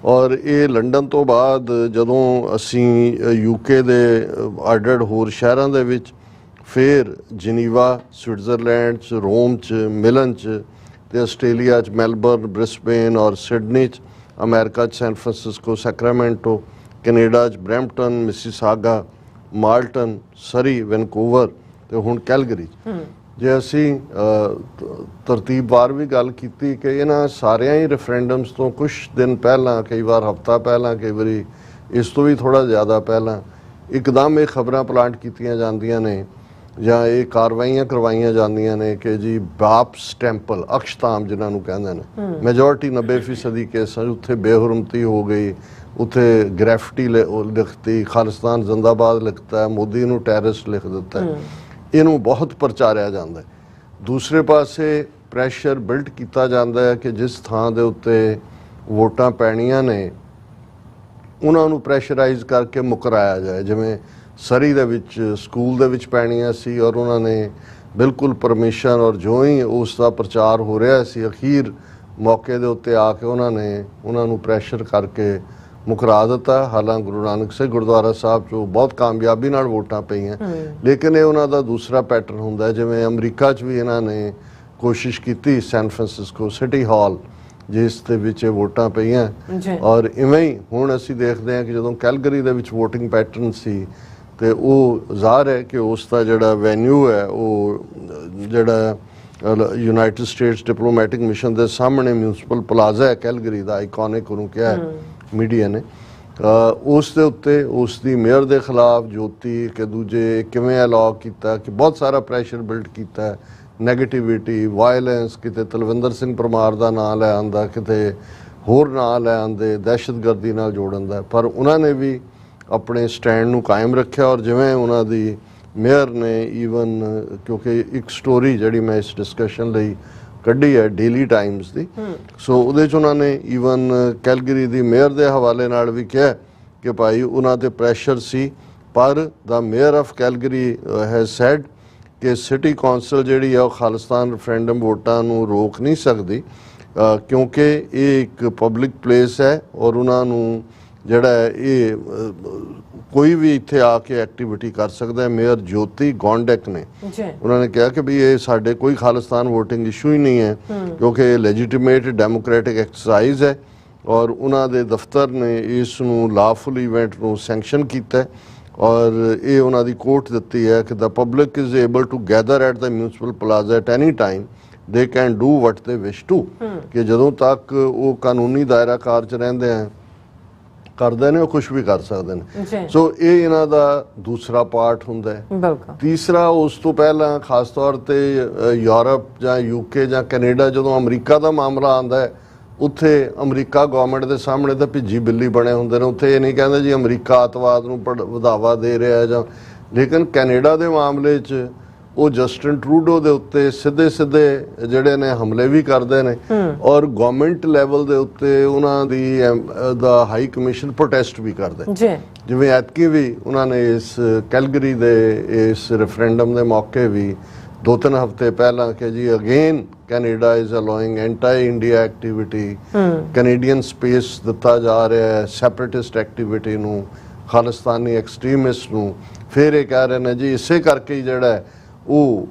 ਔਰ ਇਹ ਲੰਡਨ ਤੋਂ ਬਾਅਦ ਜਦੋਂ ਅਸੀਂ UK ਦੇ ਅੱਡ-ਅੱਡ ਹੋਰ ਸ਼ਹਿਰਾਂ ਦੇ ਵਿੱਚ, ਫਿਰ ਜਨੀਵਾ, ਸਵਿਟਜ਼ਰਲੈਂਡ 'ਚ, ਰੋਮ 'ਚ, ਮਿਲਨ 'ਚ, ਤੇ ਆਸਟ੍ਰੇਲੀਆ 'ਚ ਮੈਲਬਰਨ, ਬ੍ਰਿਸਬੇਨ ਔਰ ਸਿਡਨੀ 'ਚ, ਅਮਰੀਕਾ 'ਚ ਸੈਨ ਫਰਾਂਸਿਸਕੋ, ਸੈਕਰਾਮੈਂਟੋ, ਕੈਨੇਡਾ 'ਚ ਬਰੈਂਪਟਨ, ਮਿਸੀਸਾਗਾ, ਮਾਲਟਨ, ਸਰੀ, ਵੈਨਕੂਵਰ ਤੇ ਹੁਣ ਕੈਲਗਰੀ। ਜੇ ਅਸੀਂ ਤਰਤੀਬਵਾਰ ਵੀ ਗੱਲ ਕੀਤੀ ਕਿ ਇਹਨਾਂ ਸਾਰਿਆਂ ਹੀ ਰੈਫਰੈਂਡਮਸ ਤੋਂ ਕੁਝ ਦਿਨ ਪਹਿਲਾਂ, ਕਈ ਵਾਰ ਹਫ਼ਤਾ ਪਹਿਲਾਂ, ਕਈ ਵਾਰੀ ਇਸ ਤੋਂ ਵੀ ਥੋੜ੍ਹਾ ਜ਼ਿਆਦਾ ਪਹਿਲਾਂ ਇੱਕਦਮ ਇਹ ਖਬਰਾਂ ਪਲਾਂਟ ਕੀਤੀਆਂ ਜਾਂਦੀਆਂ ਨੇ ਜਾਂ ਇਹ ਕਾਰਵਾਈਆਂ ਕਰਵਾਈਆਂ ਜਾਂਦੀਆਂ ਨੇ ਕਿ ਜੀ ਬਾਪਸ ਟੈਂਪਲ, ਅਕਸ਼ਤਾਮ ਜਿਨ੍ਹਾਂ ਨੂੰ ਕਹਿੰਦੇ ਨੇ, ਮੈਜੋਰਟੀ 90% ਕੇਸਾਂ ਉੱਥੇ ਬੇਹੁਰਮਤੀ ਹੋ ਗਈ, ਉੱਥੇ ਗ੍ਰੈਫਿਟੀ ਲਿਖਤੀ, ਖਾਲਿਸਤਾਨ ਜ਼ਿੰਦਾਬਾਦ ਲਿਖਤਾ ਹੈ, ਮੋਦੀ ਨੂੰ ਟੈਰਰਿਸਟ ਲਿਖ ਦਿੱਤਾ ਹੈ। ਇਹਨੂੰ ਬਹੁਤ ਪ੍ਰਚਾਰਿਆ ਜਾਂਦਾ ਹੈ। ਦੂਸਰੇ ਪਾਸੇ ਪ੍ਰੈਸ਼ਰ ਬਿਲਡ ਕੀਤਾ ਜਾਂਦਾ ਹੈ ਕਿ ਜਿਸ ਥਾਂ ਦੇ ਉੱਤੇ ਵੋਟਾਂ ਪੈਣੀਆਂ ਨੇ ਉਹਨਾਂ ਨੂੰ ਪ੍ਰੈਸ਼ਰਾਈਜ਼ ਕਰਕੇ ਮੁਕਰਾਇਆ ਜਾਏ। ਜਿਵੇਂ ਸਰੀ ਦੇ ਵਿੱਚ ਸਕੂਲ ਦੇ ਵਿੱਚ ਪੈਣੀਆਂ ਸੀ ਔਰ ਉਹਨਾਂ ਨੇ ਬਿਲਕੁਲ ਪਰਮਿਸ਼ਨ, ਔਰ ਜੋ ਹੀ ਉਸ ਦਾ ਪ੍ਰਚਾਰ ਹੋ ਰਿਹਾ ਸੀ ਅਖੀਰ ਮੌਕੇ ਦੇ ਉੱਤੇ ਆ ਕੇ ਉਹਨਾਂ ਨੂੰ ਪ੍ਰੈਸ਼ਰ ਕਰਕੇ ਮੁਕਰਾ ਦਿੱਤਾ। ਹਾਲਾਂਕਿ ਗੁਰੂ ਨਾਨਕ ਸਾਹਿਬ ਗੁਰਦੁਆਰਾ ਸਾਹਿਬ 'ਚੋਂ ਬਹੁਤ ਕਾਮਯਾਬੀ ਨਾਲ ਵੋਟਾਂ ਪਈਆਂ, ਲੇਕਿਨ ਇਹ ਉਹਨਾਂ ਦਾ ਦੂਸਰਾ ਪੈਟਰਨ ਹੁੰਦਾ। ਜਿਵੇਂ ਅਮਰੀਕਾ 'ਚ ਵੀ ਇਹਨਾਂ ਨੇ ਕੋਸ਼ਿਸ਼ ਕੀਤੀ, ਸੈਨ ਫਰਾਂਸਿਸਕੋ ਸਿਟੀ ਹਾਲ ਜਿਸ ਦੇ ਵਿੱਚ ਵੋਟਾਂ ਪਈਆਂ। ਔਰ ਇਵੇਂ ਹੀ ਹੁਣ ਅਸੀਂ ਦੇਖਦੇ ਹਾਂ ਕਿ ਜਦੋਂ ਕੈਲਗਰੀ ਦੇ ਵਿੱਚ ਵੋਟਿੰਗ ਪੈਟਰਨ ਸੀ ਤੇ ਉਹ ਜ਼ਾਹਰ ਹੈ ਕਿ ਉਸ ਦਾ ਜਿਹੜਾ ਵੈਨਿਊ ਹੈ ਉਹ ਜਿਹੜਾ ਯੂਨਾਈਟਿਡ ਸਟੇਟਸ ਡਿਪਲੋਮੈਟਿਕ ਮਿਸ਼ਨ ਦੇ ਸਾਹਮਣੇ ਮਿਊਨਿਸਪਲ ਪਲਾਜ਼ਾ ਹੈ ਕੈਲਗਰੀ ਦਾ, ਆਈਕੋਨਿਕ ਉਹਨੂੰ ਕਿਹਾ ਹੈ ਮੀਡੀਆ ਨੇ। ਉਸ ਦੇ ਉੱਤੇ ਉਸ ਦੀ ਮੇਅਰ ਦੇ ਖਿਲਾਫ ਜੋਤੀ ਕਿ ਦੂਜੇ ਕਿਵੇਂ ਅਲਾਉ ਕੀਤਾ, ਕਿ ਬਹੁਤ ਸਾਰਾ ਪ੍ਰੈਸ਼ਰ ਬਿਲਡ ਕੀਤਾ, ਨੈਗੇਟਿਵਿਟੀ, ਵਾਇਲੈਂਸ, ਕਿਤੇ ਤਲਵਿੰਦਰ ਸਿੰਘ ਪਰਮਾਰ ਦਾ ਨਾਂ ਲੈ ਆਉਂਦਾ, ਕਿਤੇ ਹੋਰ ਨਾਂ ਲੈ ਆਉਂਦੇ, ਦਹਿਸ਼ਤਗਰਦੀ ਨਾਲ ਜੋੜਨ ਦਾ। ਪਰ ਉਹਨਾਂ ਨੇ ਵੀ ਆਪਣੇ ਸਟੈਂਡ ਨੂੰ ਕਾਇਮ ਰੱਖਿਆ। ਔਰ ਜਿਵੇਂ ਉਹਨਾਂ ਦੀ ਮੇਅਰ ਨੇ ਈਵਨ, ਕਿਉਂਕਿ ਇੱਕ ਸਟੋਰੀ ਜਿਹੜੀ ਮੈਂ ਇਸ ਡਿਸਕਸ਼ਨ ਲਈ ਕੱਢੀ ਹੈ ਡੇਲੀ ਟਾਈਮਸ ਦੀ, ਸੋ ਉਹਦੇ 'ਚ ਉਹਨਾਂ ਨੇ ਈਵਨ ਕੈਲਗਰੀ ਦੀ ਮੇਅਰ ਦੇ ਹਵਾਲੇ ਨਾਲ ਵੀ ਕਿਹਾ ਕਿ ਭਾਈ ਉਹਨਾਂ 'ਤੇ ਪ੍ਰੈਸ਼ਰ ਸੀ, ਪਰ the mayor of Calgary has said ਕਿ ਸਿਟੀ ਕੌਂਸਲ ਜਿਹੜੀ ਹੈ ਉਹ ਖਾਲਿਸਤਾਨ ਰੈਫਰੈਂਡਮ ਵੋਟਾਂ ਨੂੰ ਰੋਕ ਨਹੀਂ ਸਕਦੀ ਕਿਉਂਕਿ ਇਹ ਇੱਕ ਪਬਲਿਕ ਪਲੇਸ ਹੈ ਔਰ ਉਹਨਾਂ ਨੂੰ ਜਿਹੜਾ ਇਹ ਕੋਈ ਵੀ ਇੱਥੇ ਆ ਕੇ ਐਕਟੀਵਿਟੀ ਕਰ ਸਕਦਾ ਹੈ। ਮੇਅਰ ਜੋਤੀ ਗੌਂਡੈਕ ਨੇ ਉਹਨਾਂ ਨੇ ਕਿਹਾ ਕਿ ਵੀ ਇਹ ਸਾਡੇ ਕੋਈ ਖਾਲਿਸਤਾਨ ਵੋਟਿੰਗ ਇਸ਼ੂ ਹੀ ਨਹੀਂ ਹੈ ਕਿਉਂਕਿ ਇਹ ਲੈਜੀਟੀਮੇਟ ਡੈਮੋਕ੍ਰੈਟਿਕ ਐਕਸਰਸਾਈਜ਼ ਹੈ ਔਰ ਉਹਨਾਂ ਦੇ ਦਫ਼ਤਰ ਨੇ ਇਸ ਨੂੰ ਲਾਫੁਲ ਇਵੈਂਟ ਨੂੰ ਸੈਂਕਸ਼ਨ ਕੀਤਾ ਔਰ ਇਹ ਉਹਨਾਂ ਦੀ ਕੋਟ ਦਿੱਤੀ ਹੈ ਕਿ the public is able to gather at the municipal plaza at any time they can do what they wish to, ਕਿ ਜਦੋਂ ਤੱਕ ਉਹ ਕਾਨੂੰਨੀ ਦਾਇਰਾ ਕਾਰ 'ਚ ਰਹਿੰਦੇ ਆ ਕਰਦੇ ਨੇ ਉਹ ਕੁਝ ਵੀ ਕਰ ਸਕਦੇ ਨੇ। ਸੋ ਇਹ ਇਹਨਾਂ ਦਾ ਦੂਸਰਾ ਪਾਰਟ ਹੁੰਦਾ ਹੈ। ਤੀਸਰਾ, ਉਸ ਤੋਂ ਪਹਿਲਾਂ ਖਾਸ ਤੌਰ ਤੇ ਯੂਰਪ ਜਾਂ UK ਜਾਂ ਕੈਨੇਡਾ ਜਦੋਂ ਅਮਰੀਕਾ ਦਾ ਮਾਮਲਾ ਆਉਂਦਾ ਹੈ ਉੱਥੇ ਅਮਰੀਕਾ ਗਵਰਨਮੈਂਟ ਦੇ ਸਾਹਮਣੇ ਤਾਂ ਭਿੱਜੀ ਬਿੱਲੀ ਬਣੇ ਹੁੰਦੇ ਨੇ। ਉੱਥੇ ਇਹ ਨਹੀਂ ਕਹਿੰਦੇ ਜੀ ਅਮਰੀਕਾ ਅੱਤਵਾਦ ਨੂੰ ਵਧਾਵਾ ਦੇ ਰਿਹਾ ਜਾਂ, ਲੇਕਿਨ ਕੈਨੇਡਾ ਦੇ ਮਾਮਲੇ 'ਚ ਉਹ ਜਸਟਿਨ ਟਰੂਡੋ ਦੇ ਉੱਤੇ ਸਿੱਧੇ ਜਿਹੜੇ ਨੇ ਹਮਲੇ ਵੀ ਕਰਦੇ ਨੇ ਔਰ ਗਵਰਨਮੈਂਟ ਲੈਵਲ ਦੇ ਉੱਤੇ ਉਹਨਾਂ ਦੀ ਦਾ ਹਾਈ ਕਮਿਸ਼ਨ ਪ੍ਰੋਟੈਸਟ ਵੀ ਕਰਦਾ। ਜਿਵੇਂ ਐਤਕੀ ਵੀ ਉਹਨਾਂ ਨੇ ਇਸ ਕੈਲਗਰੀ ਦੇ ਇਸ ਰੈਫਰੈਂਡਮ ਦੇ ਮੌਕੇ ਵੀ 2-3 ਹਫ਼ਤੇ ਪਹਿਲਾਂ ਕਿ ਜੀ again Canada is allowing anti India activity, Canadian space ਦਿੱਤਾ ਜਾ ਰਿਹਾ ਹੈ ਸੈਪਰੇਟਿਸਟ ਐਕਟੀਵਿਟੀ ਨੂੰ, ਖਾਲਿਸਤਾਨੀ ਐਕਸਟ੍ਰੀਮਿਸਟ ਨੂੰ। ਫਿਰ ਇਹ ਕਹਿ ਰਹੇ ਨੇ ਜੀ ਇਸੇ ਕਰਕੇ ਹੀ ਜਿਹੜਾ ਉਹ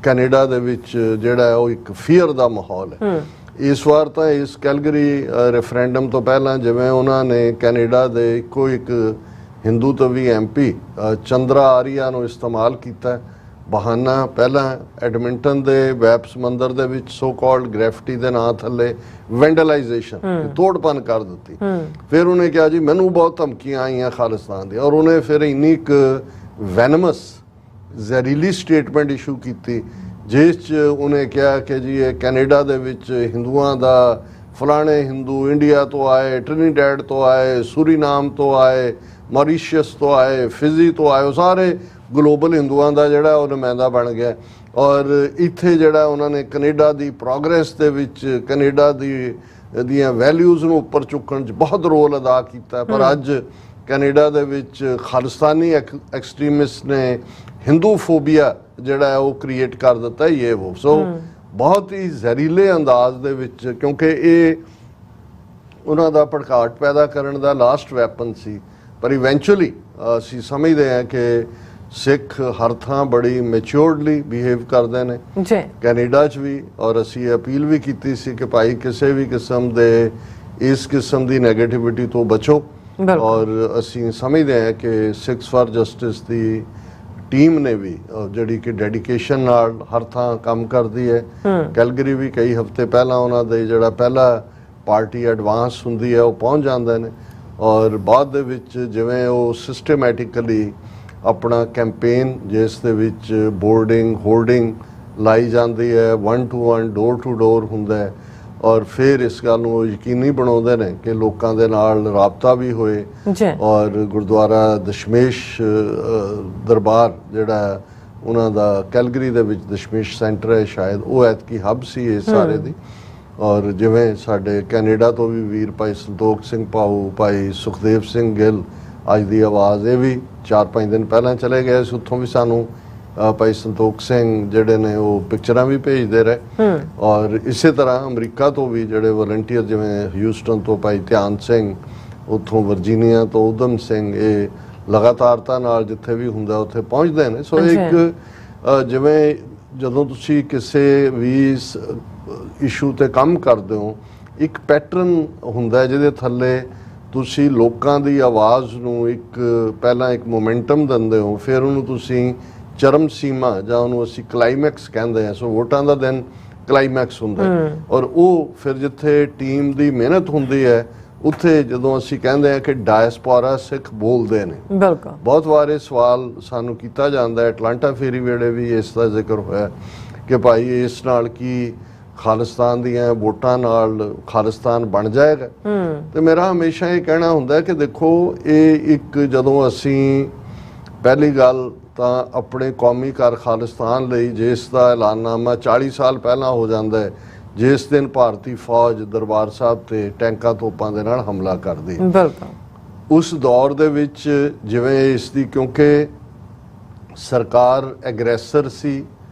ਕੈਨੇਡਾ ਦੇ ਵਿੱਚ ਜਿਹੜਾ ਉਹ ਇੱਕ ਫੀਅਰ ਦਾ ਮਾਹੌਲ ਹੈ। ਇਸ ਵਾਰ ਤਾਂ ਇਸ ਕੈਲਗਰੀ ਰੈਫਰੈਂਡਮ ਤੋਂ ਪਹਿਲਾਂ ਜਿਵੇਂ ਉਹਨਾਂ ਨੇ ਕੈਨੇਡਾ ਦੇ ਇੱਕੋ ਇੱਕ ਹਿੰਦੂ ਤਵੀ MP ਚੰਦਰਾ ਆਰੀਆ ਨੂੰ ਇਸਤੇਮਾਲ ਕੀਤਾ ਬਹਾਨਾ। ਪਹਿਲਾਂ ਐਡਮਿੰਟਨ ਦੇ ਵੈਪਸ ਮੰਦਰ ਦੇ ਵਿੱਚ ਸੋ ਕਾਲਡ ਗ੍ਰੈਫਿਟੀ ਦੇ ਨਾਂ ਥੱਲੇ ਵੈਂਡਲਾਈਜੇਸ਼ਨ, ਤੋੜਪਨ ਕਰ ਦਿੱਤੀ। ਫਿਰ ਉਹਨੇ ਕਿਹਾ ਜੀ ਮੈਨੂੰ ਬਹੁਤ ਧਮਕੀਆਂ ਆਈਆਂ ਖਾਲਿਸਤਾਨ ਦੀਆਂ ਔਰ ਉਹਨੇ ਫਿਰ ਇੰਨੀ ਇੱਕ ਵੈਨਮਸ ਜ਼ਹਿਰੀਲੀ ਸਟੇਟਮੈਂਟ ਇਸ਼ੂ ਕੀਤੀ ਜਿਸ 'ਚ ਉਹਨੇ ਕਿਹਾ ਕਿ ਜੀ ਇਹ ਕੈਨੇਡਾ ਦੇ ਵਿੱਚ ਹਿੰਦੂਆਂ ਦਾ ਫਲਾਣੇ ਹਿੰਦੂ ਇੰਡੀਆ ਤੋਂ ਆਏ, ਟ੍ਰਿਨੀਡੈਡ ਤੋਂ ਆਏ, ਸੂਰੀਨਾਮ ਤੋਂ ਆਏ, ਮੌਰੀਸ਼ੀਅਸ ਤੋਂ ਆਏ, ਫਿਜੀ ਤੋਂ ਆਏ, ਉਹ ਸਾਰੇ ਗਲੋਬਲ ਹਿੰਦੂਆਂ ਦਾ ਜਿਹੜਾ ਉਹ ਨੁਮਾਇੰਦਾ ਬਣ ਗਿਆ ਔਰ ਇੱਥੇ ਜਿਹੜਾ ਉਹਨਾਂ ਨੇ ਕੈਨੇਡਾ ਦੀ ਪ੍ਰੋਗਰੈਸ ਦੇ ਵਿੱਚ, ਕੈਨੇਡਾ ਦੀ ਦੀਆਂ ਵੈਲਿਊਜ਼ ਨੂੰ ਉੱਪਰ ਚੁੱਕਣ 'ਚ ਬਹੁਤ ਰੋਲ ਅਦਾ ਕੀਤਾ। ਪਰ ਅੱਜ ਕੈਨੇਡਾ ਦੇ ਵਿੱਚ ਖਾਲਿਸਤਾਨੀ ਐਕਸਟ੍ਰੀਮਿਸਟ ਨੇ ਹਿੰਦੂ ਫੋਬੀਆ ਜਿਹੜਾ ਹੈ ਉਹ ਕ੍ਰੀਏਟ ਕਰ ਦਿੱਤਾ ਇਹ ਉਹ। ਸੋ ਬਹੁਤ ਹੀ ਜ਼ਹਿਰੀਲੇ ਅੰਦਾਜ਼ ਦੇ ਵਿੱਚ, ਕਿਉਂਕਿ ਇਹ ਉਹਨਾਂ ਦਾ ਭੜਕਾਟ ਪੈਦਾ ਕਰਨ ਦਾ ਲਾਸਟ ਵੈਪਨ ਸੀ। ਪਰ ਇਵੈਂਚੁਅਲੀ ਅਸੀਂ ਸਮਝਦੇ ਹਾਂ ਕਿ ਸਿੱਖ ਹਰ ਥਾਂ ਬੜੀ ਮੈਚਿਓਰਡਲੀ ਬਿਹੇਵ ਕਰਦੇ ਨੇ ਜੀ, ਕੈਨੇਡਾ 'ਚ ਵੀ। ਔਰ ਅਸੀਂ ਅਪੀਲ ਵੀ ਕੀਤੀ ਸੀ ਕਿ ਭਾਈ ਕਿਸੇ ਵੀ ਕਿਸਮ ਦੇ ਇਸ ਕਿਸਮ ਦੀ ਨੈਗੇਟਿਵਿਟੀ ਤੋਂ ਬਚੋ। ਔਰ ਅਸੀਂ ਸਮਝਦੇ ਹਾਂ ਕਿ Sikhs for justice the team ਨੇ ਵੀ ਜਿਹੜੀ ਕਿ ਡੈਡੀਕੇਸ਼ਨ ਨਾਲ ਹਰ ਥਾਂ ਕੰਮ ਕਰਦੀ ਹੈ। ਕੈਲਗਰੀ ਵੀ ਕਈ ਹਫ਼ਤੇ ਪਹਿਲਾਂ ਉਹਨਾਂ ਦੇ ਜਿਹੜਾ ਪਹਿਲਾ ਪਾਰਟੀ ਐਡਵਾਂਸ ਹੁੰਦੀ ਹੈ ਉਹ ਪਹੁੰਚ ਜਾਂਦੇ ਨੇ। ਔਰ ਬਾਅਦ ਦੇ ਵਿੱਚ ਜਿਵੇਂ ਉਹ ਸਿਸਟਮੈਟਿਕਲੀ ਆਪਣਾ ਕੈਂਪੇਨ ਜਿਸ ਦੇ ਵਿੱਚ ਬੋਰਡਿੰਗ ਹੋਰਡਿੰਗ ਲਾਈ ਜਾਂਦੀ ਹੈ, 1 to 1 ਡੋਰ ਟੂ ਡੋਰ ਹੁੰਦਾ ਹੈ। ਔਰ ਫਿਰ ਇਸ ਗੱਲ ਨੂੰ ਉਹ ਯਕੀਨੀ ਬਣਾਉਂਦੇ ਨੇ ਕਿ ਲੋਕਾਂ ਦੇ ਨਾਲ ਰਾਬਤਾ ਵੀ ਹੋਏ। ਔਰ ਗੁਰਦੁਆਰਾ ਦਸ਼ਮੇਸ਼ ਦਰਬਾਰ ਜਿਹੜਾ ਉਹਨਾਂ ਦਾ ਕੈਲਗਰੀ ਦੇ ਵਿੱਚ ਦਸ਼ਮੇਸ਼ ਸੈਂਟਰ ਹੈ ਸ਼ਾਇਦ, ਉਹ ਐਤਕੀ ਹੱਬ ਸੀ ਇਸ ਸਾਰੇ ਦੀ। ਔਰ ਜਿਵੇਂ ਸਾਡੇ ਕੈਨੇਡਾ ਤੋਂ ਵੀ ਵੀਰ ਭਾਈ ਸੰਤੋਖ ਸਿੰਘ ਭਾਊ, ਭਾਈ ਸੁਖਦੇਵ ਸਿੰਘ ਗਿੱਲ, ਅੱਜ ਦੀ ਆਵਾਜ਼, ਇਹ ਵੀ 4-5 ਦਿਨ ਪਹਿਲਾਂ ਚਲੇ ਗਏ ਸੀ। ਉੱਥੋਂ ਵੀ ਸਾਨੂੰ ਭਾਈ ਸੰਤੋਖ ਸਿੰਘ ਜਿਹੜੇ ਨੇ ਉਹ ਪਿਕਚਰਾਂ ਵੀ ਭੇਜਦੇ ਰਹੇ। ਔਰ ਇਸੇ ਤਰ੍ਹਾਂ ਅਮਰੀਕਾ ਤੋਂ ਵੀ ਜਿਹੜੇ ਵਲੰਟੀਅਰ, ਜਿਵੇਂ ਹਿਊਸਟਨ ਤੋਂ ਭਾਈ ਧਿਆਨ ਸਿੰਘ, ਉੱਥੋਂ ਵਰਜੀਨੀਆ ਤੋਂ ਉਦਮ ਸਿੰਘ, ਇਹ ਲਗਾਤਾਰਤਾ ਨਾਲ ਜਿੱਥੇ ਵੀ ਹੁੰਦਾ ਉੱਥੇ ਪਹੁੰਚਦੇ ਨੇ। ਸੋ ਇੱਕ ਜਿਵੇਂ ਜਦੋਂ ਤੁਸੀਂ ਕਿਸੇ ਵੀ ਇਸ਼ੂ ਤੇ ਕੰਮ ਕਰਦੇ ਹੋ, ਇੱਕ ਪੈਟਰਨ ਹੁੰਦਾ ਜਿਹਦੇ ਥੱਲੇ ਤੁਸੀਂ ਲੋਕਾਂ ਦੀ ਆਵਾਜ਼ ਨੂੰ ਪਹਿਲਾਂ ਇੱਕ ਮੋਮੈਂਟਮ ਦਿੰਦੇ ਹੋ, ਫਿਰ ਉਹਨੂੰ ਤੁਸੀਂ ਚਰਮ ਸੀਮਾ ਜਾਂ ਉਹਨੂੰ ਅਸੀਂ ਕਲਾਈਮੈਕਸ ਕਹਿੰਦੇ ਹਾਂ। ਸੋ ਵੋਟਾਂ ਦਾ ਦਿਨ ਕਲਾਈਮੈਕਸ ਹੁੰਦਾ ਔਰ ਉਹ ਫਿਰ ਜਿੱਥੇ ਟੀਮ ਦੀ ਮਿਹਨਤ ਹੁੰਦੀ ਹੈ ਉੱਥੇ ਜਦੋਂ ਅਸੀਂ ਕਹਿੰਦੇ ਹਾਂ ਕਿ ਡਾਇਸਪੋਰਾ ਸਿੱਖ ਬੋਲਦੇ ਨੇ। ਬਿਲਕੁਲ, ਬਹੁਤ ਵਾਰ ਇਹ ਸਵਾਲ ਸਾਨੂੰ ਕੀਤਾ ਜਾਂਦਾ ਹੈ, ਐਟਲਾਂਟਾ ਫੇਰੀ ਵੇਲੇ ਵੀ ਇਸ ਦਾ ਜ਼ਿਕਰ ਹੋਇਆ ਕਿ ਭਾਈ ਇਸ ਨਾਲ ਕੀ ਖਾਲਿਸਤਾਨ ਦੀਆਂ ਵੋਟਾਂ ਨਾਲ ਖਾਲਿਸਤਾਨ ਬਣ ਜਾਏਗਾ। ਤੇ ਮੇਰਾ ਹਮੇਸ਼ਾ ਇਹ ਕਹਿਣਾ ਹੁੰਦਾ ਕਿ ਦੇਖੋ, ਇਹ ਇੱਕ ਜਦੋਂ ਅਸੀਂ ਪਹਿਲੀ ਗੱਲ ਤਾਂ ਆਪਣੇ ਕੌਮੀ ਘਰ ਖਾਲਿਸਤਾਨ ਲਈ ਜਿਸ ਦਾ ਐਲਾਨਨਾਮਾ 40 ਸਾਲ ਪਹਿਲਾਂ ਹੋ ਜਾਂਦਾ ਹੈ, ਜਿਸ ਦਿਨ ਭਾਰਤੀ ਫੌਜ ਦਰਬਾਰ ਸਾਹਿਬ ਤੇ ਟੈਂਕਾਂ ਤੋਪਾਂ ਦੇ ਨਾਲ ਹਮਲਾ ਕਰਦੀ, ਉਸ ਦੌਰ ਦੇ ਵਿੱਚ ਜਿਵੇਂ ਇਸ ਦੀ, ਕਿਉਂਕਿ ਸਰਕਾਰ ਐਗਰੈਸਰ ਸੀ,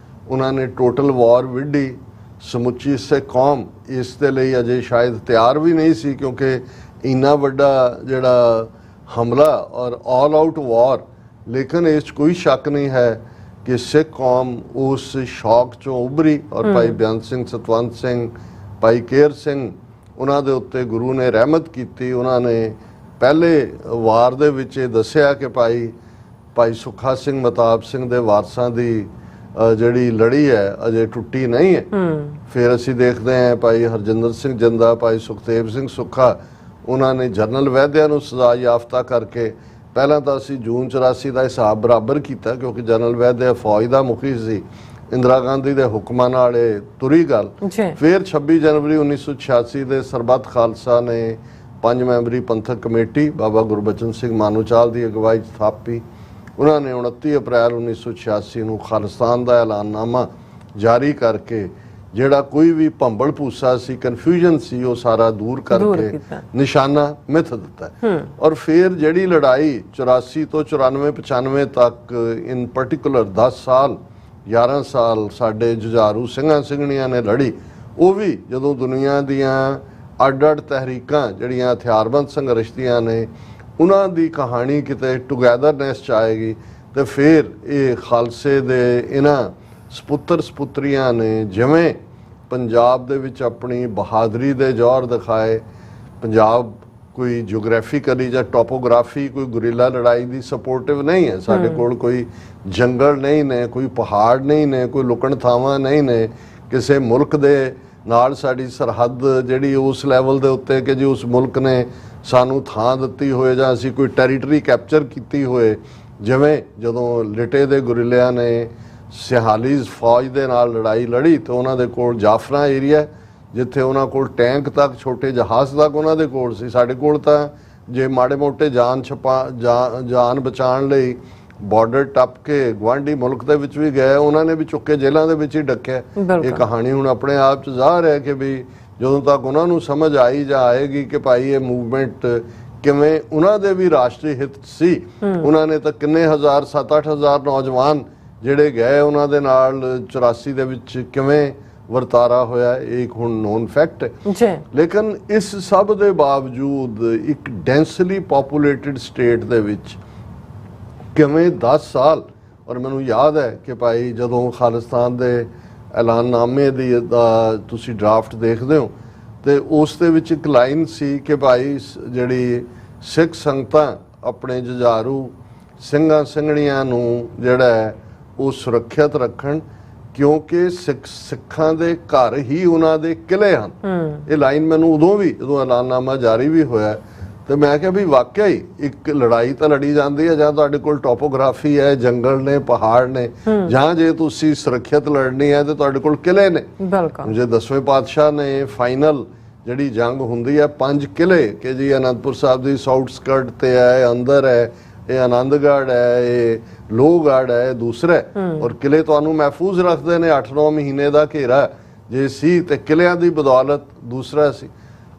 ਉਹਨਾਂ ਨੇ ਟੋਟਲ ਵਾਰ ਵਿੱਢੀ, ਸਮੁੱਚੀ ਸਿੱਖ ਕੌਮ ਇਸ ਦੇ ਲਈ ਅਜੇ ਸ਼ਾਇਦ ਤਿਆਰ ਵੀ ਨਹੀਂ ਸੀ, ਕਿਉਂਕਿ ਇੰਨਾ ਵੱਡਾ ਜਿਹੜਾ ਹਮਲਾ ਔਰ ਆਲ ਆਊਟ ਵਾਰ। ਲੇਕਿਨ ਇਸ 'ਚ ਕੋਈ ਸ਼ੱਕ ਨਹੀਂ ਹੈ ਕਿ ਸਿੱਖ ਕੌਮ ਉਸ ਸ਼ੌਕ 'ਚੋਂ ਉਭਰੀ ਔਰ ਭਾਈ ਬੇਅੰਤ ਸਿੰਘ, ਸਤਵੰਤ ਸਿੰਘ, ਭਾਈ ਕੇਰ ਸਿੰਘ, ਉਹਨਾਂ ਦੇ ਉੱਤੇ ਗੁਰੂ ਨੇ ਰਹਿਮਤ ਕੀਤੀ। ਉਹਨਾਂ ਨੇ ਪਹਿਲੇ ਵਾਰ ਦੇ ਵਿੱਚ ਇਹ ਦੱਸਿਆ ਕਿ ਭਾਈ ਸੁੱਖਾ ਸਿੰਘ, ਮਤਾਬ ਸਿੰਘ ਦੇ ਵਾਰਸਾਂ ਦੀ ਜਿਹੜੀ ਲੜੀ ਹੈ ਅਜੇ ਟੁੱਟੀ ਨਹੀਂ ਹੈ। ਫਿਰ ਅਸੀਂ ਦੇਖਦੇ ਹਾਂ ਭਾਈ ਹਰਜਿੰਦਰ ਸਿੰਘ ਜਿੰਦਾ, ਭਾਈ ਸੁਖਦੇਵ ਸਿੰਘ ਸੁੱਖਾ, ਉਹਨਾਂ ਨੇ ਜਨਰਲ ਵੈਦਿਆ ਨੂੰ ਸਜ਼ਾ ਯਾਫਤਾ ਕਰਕੇ ਪਹਿਲਾਂ ਤਾਂ ਅਸੀਂ ਜੂਨ 84 ਦਾ ਹਿਸਾਬ ਬਰਾਬਰ ਕੀਤਾ, ਕਿਉਂਕਿ ਜਨਰਲ ਵੈਦਿਆ ਫੌਜ ਦਾ ਮੁਖੀ ਸੀ, ਇੰਦਰਾ ਗਾਂਧੀ ਦੇ ਹੁਕਮਾਂ ਨਾਲ ਇਹ ਤੁਰੀ ਗੱਲ। ਫਿਰ 26 ਜਨਵਰੀ 1986 ਦੇ ਸਰਬੱਤ ਖਾਲਸਾ ਨੇ 5 ਮੈਂਬਰੀ ਪੰਥਕ ਕਮੇਟੀ ਬਾਬਾ ਗੁਰਬਚਨ ਸਿੰਘ ਮਾਨੂਚਾਲ ਦੀ ਅਗਵਾਈ 'ਚ ਥਾਪੀ। ਉਹਨਾਂ ਨੇ 29 ਅਪ੍ਰੈਲ 1986 ਨੂੰ ਖਾਲਿਸਤਾਨ ਦਾ ਐਲਾਨਨਾਮਾ ਜਾਰੀ ਕਰਕੇ ਜਿਹੜਾ ਕੋਈ ਵੀ ਭੰਬਲ ਭੂਸਾ ਸੀ, ਕਨਫਿਊਜ਼ਨ ਸੀ, ਉਹ ਸਾਰਾ ਦੂਰ ਕਰਕੇ ਨਿਸ਼ਾਨਾ ਮਿਥ ਦਿੱਤਾ। ਔਰ ਫਿਰ ਜਿਹੜੀ ਲੜਾਈ 84 ਤੋਂ 94 95 ਤੱਕ ਇਨ ਪਾਰਟਿਕੂਲਰ 10 ਸਾਲ 11 ਸਾਲ ਸਾਡੇ ਜੁਝਾਰੂ ਸਿੰਘਾਂ ਸਿੰਘਣੀਆਂ ਨੇ ਲੜੀ, ਉਹ ਵੀ ਜਦੋਂ ਦੁਨੀਆ ਦੀਆਂ ਅੱਡ-ਅੱਡ ਤਹਿਰੀਕਾਂ ਜਿਹੜੀਆਂ ਹਥਿਆਰਬੰਦ ਸੰਘਰਸ਼ ਦੀਆਂ ਨੇ ਉਹਨਾਂ ਦੀ ਕਹਾਣੀ ਕਿਤੇ ਟੁਗੈਦਰਨੈਸ 'ਚ ਆਏਗੀ। ਤੇ ਫਿਰ ਇਹ ਖਾਲਸੇ ਦੇ ਇਹਨਾਂ ਸਪੁੱਤਰ ਸਪੁੱਤਰੀਆਂ ਨੇ ਜਿਵੇਂ ਪੰਜਾਬ ਦੇ ਵਿੱਚ ਆਪਣੀ ਬਹਾਦਰੀ ਦੇ ਜੌਹਰ ਦਿਖਾਏ। ਪੰਜਾਬ ਕੋਈ ਜਿਓਗ੍ਰਾਫੀਕਲੀ ਜਾਂ ਟੋਪੋਗ੍ਰਾਫੀ ਕੋਈ ਗੁਰੀਲਾ ਲੜਾਈ ਦੀ ਸਪੋਰਟਿਵ ਨਹੀਂ ਹੈ। ਸਾਡੇ ਕੋਲ ਕੋਈ ਜੰਗਲ ਨਹੀਂ ਨੇ, ਕੋਈ ਪਹਾੜ ਨਹੀਂ ਨੇ, ਕੋਈ ਲੁਕਣ ਥਾਵਾਂ ਨਹੀਂ ਨੇ, ਕਿਸੇ ਮੁਲਕ ਦੇ ਨਾਲ ਸਾਡੀ ਸਰਹੱਦ ਜਿਹੜੀ ਉਸ ਲੈਵਲ ਦੇ ਉੱਤੇ ਕਿ ਜੀ ਉਸ ਮੁਲਕ ਨੇ ਸਾਨੂੰ ਥਾਂ ਦਿੱਤੀ ਹੋਏ ਜਾਂ ਅਸੀਂ ਕੋਈ ਟੈਰੀਟਰੀ ਕੈਪਚਰ ਕੀਤੀ ਹੋਏ। ਜਿਵੇਂ ਜਦੋਂ ਲਿਟੇ ਦੇ ਗੁਰੀਲਿਆਂ ਨੇ ਸਿਹਾਲੀਜ਼ ਫੌਜ ਦੇ ਨਾਲ ਲੜਾਈ ਲੜੀ ਤਾਂ ਉਹਨਾਂ ਦੇ ਕੋਲ ਜਾਫਰਾ ਏਰੀਆ, ਜਿੱਥੇ ਉਹਨਾਂ ਕੋਲ ਟੈਂਕ ਤੱਕ, ਛੋਟੇ ਜਹਾਜ਼ ਤੱਕ ਉਹਨਾਂ ਦੇ ਕੋਲ ਸੀ। ਸਾਡੇ ਕੋਲ ਤਾਂ ਜੇ ਮਾੜੇ ਮੋਟੇ ਜਾਨ ਬਚਾਉਣ ਲਈ ਬਾਰਡਰ ਟੱਪ ਕੇ ਗੁਆਂਢੀ ਮੁਲਕ ਦੇ ਵਿੱਚ ਵੀ ਗਏ, ਉਹਨਾਂ ਨੇ ਵੀ ਚੁੱਕ ਕੇ ਜੇਲ੍ਹਾਂ ਦੇ ਵਿੱਚ ਹੀ ਡੱਕਿਆ। ਇਹ ਕਹਾਣੀ ਹੁਣ ਆਪਣੇ ਆਪ 'ਚ ਜ਼ਾਹਰ ਹੈ ਕਿ ਵੀ ਜਦੋਂ ਤੱਕ ਉਹਨਾਂ ਨੂੰ ਸਮਝ ਆਈ ਜਾਂ ਆਏਗੀ ਕਿ ਭਾਈ ਇਹ ਮੂਵਮੈਂਟ ਕਿਵੇਂ, ਉਹਨਾਂ ਦੇ ਵੀ ਰਾਸ਼ਟਰੀ ਹਿੱਤ ਸੀ। ਉਹਨਾਂ ਨੇ ਤਾਂ ਕਿੰਨੇ ਹਜ਼ਾਰ 7-8 ਹਜ਼ਾਰ ਨੌਜਵਾਨ ਜਿਹੜੇ ਗਏ ਉਹਨਾਂ ਦੇ ਨਾਲ 84 ਦੇ ਵਿੱਚ ਕਿਵੇਂ ਵਰਤਾਰਾ ਹੋਇਆ, ਇਹ ਇੱਕ ਹੁਣ ਨੋਨ ਫੈਕਟ ਹੈ। ਲੇਕਿਨ ਇਸ ਸਭ ਦੇ ਬਾਵਜੂਦ ਇੱਕ ਡੈਂਸਲੀ ਪੋਪੂਲੇਟਿਡ ਸਟੇਟ ਦੇ ਵਿੱਚ ਕਿਵੇਂ 10 ਸਾਲ, ਔਰ ਮੈਨੂੰ ਯਾਦ ਹੈ ਕਿ ਭਾਈ ਜਦੋਂ ਖਾਲਿਸਤਾਨ ਦੇ ਐਲਾਨਨਾਮੇ ਦੀ ਤੁਸੀਂ ਡਰਾਫਟ ਦੇਖਦੇ ਹੋ ਤੇ ਉਸ ਦੇ ਵਿੱਚ ਇੱਕ ਲਾਈਨ ਸੀ ਕਿ ਭਾਈ ਜਿਹੜੀ ਸਿੱਖ ਸੰਗਤਾਂ ਆਪਣੇ ਜੁਝਾਰੂ ਸਿੰਘਾਂ ਸਿੰਘਣੀਆਂ ਨੂੰ ਜਿਹੜਾ ਹੈ ਉਹ ਸੁਰੱਖਿਅਤ ਰੱਖਣ, ਕਿਉਂਕਿ ਸਿੱਖਾਂ ਦੇ ਘਰ ਹੀ ਉਹਨਾਂ ਦੇ ਕਿਲੇ ਹਨ। ਇਹ ਲਾਈਨ ਮੈਨੂੰ ਉਦੋਂ ਵੀ, ਜਦੋਂ ਐਲਾਨਨਾਮਾ ਜਾਰੀ ਵੀ ਹੋਇਆ, ਤੇ ਮੈਂ ਕਿਹਾ ਵੀ ਵਾਕਿਆ ਹੀ ਇੱਕ ਲੜਾਈ ਤਾਂ ਲੜੀ ਜਾਂਦੀ ਹੈ, ਜਾਂ ਤੁਹਾਡੇ ਕੋਲ ਟੋਪੋਗ੍ਰਾਫੀ ਹੈ, ਜੰਗਲ ਨੇ, ਪਹਾੜ ਨੇ, ਜਾਂ ਜੇ ਤੁਸੀਂ ਸੁਰੱਖਿਅਤ ਲੜਨੀ ਹੈ ਤੇ ਤੁਹਾਡੇ ਕੋਲ ਕਿਲੇ ਨੇ। ਜੇ 10ਵੇਂ ਪਾਤਸ਼ਾਹ ਨੇ ਫਾਈਨਲ ਜਿਹੜੀ ਜੰਗ ਹੁੰਦੀ ਹੈ 5 ਕਿਲੇ ਕਿ ਜੀ ਅਨੰਦਪੁਰ ਸਾਹਿਬ ਦੀ ਸਾਊਥ ਸਕਰਟ ਤੇ ਹੈ, ਅੰਦਰ ਹੈ, ਇਹ ਆਨੰਦਗੜ੍ਹ ਹੈ, ਇਹ ਲੋਹਗੜ੍ਹ ਹੈ, ਇਹ ਦੂਸਰਾ, ਔਰ ਕਿਲੇ ਤੁਹਾਨੂੰ ਮਹਿਫੂਜ਼ ਰੱਖਦੇ ਨੇ। 8-9 ਮਹੀਨੇ ਦਾ ਘੇਰਾ ਜੇ ਸੀ ਤੇ ਕਿਲਿਆਂ ਦੀ ਬਦੌਲਤ ਦੂਸਰਾ ਸੀ।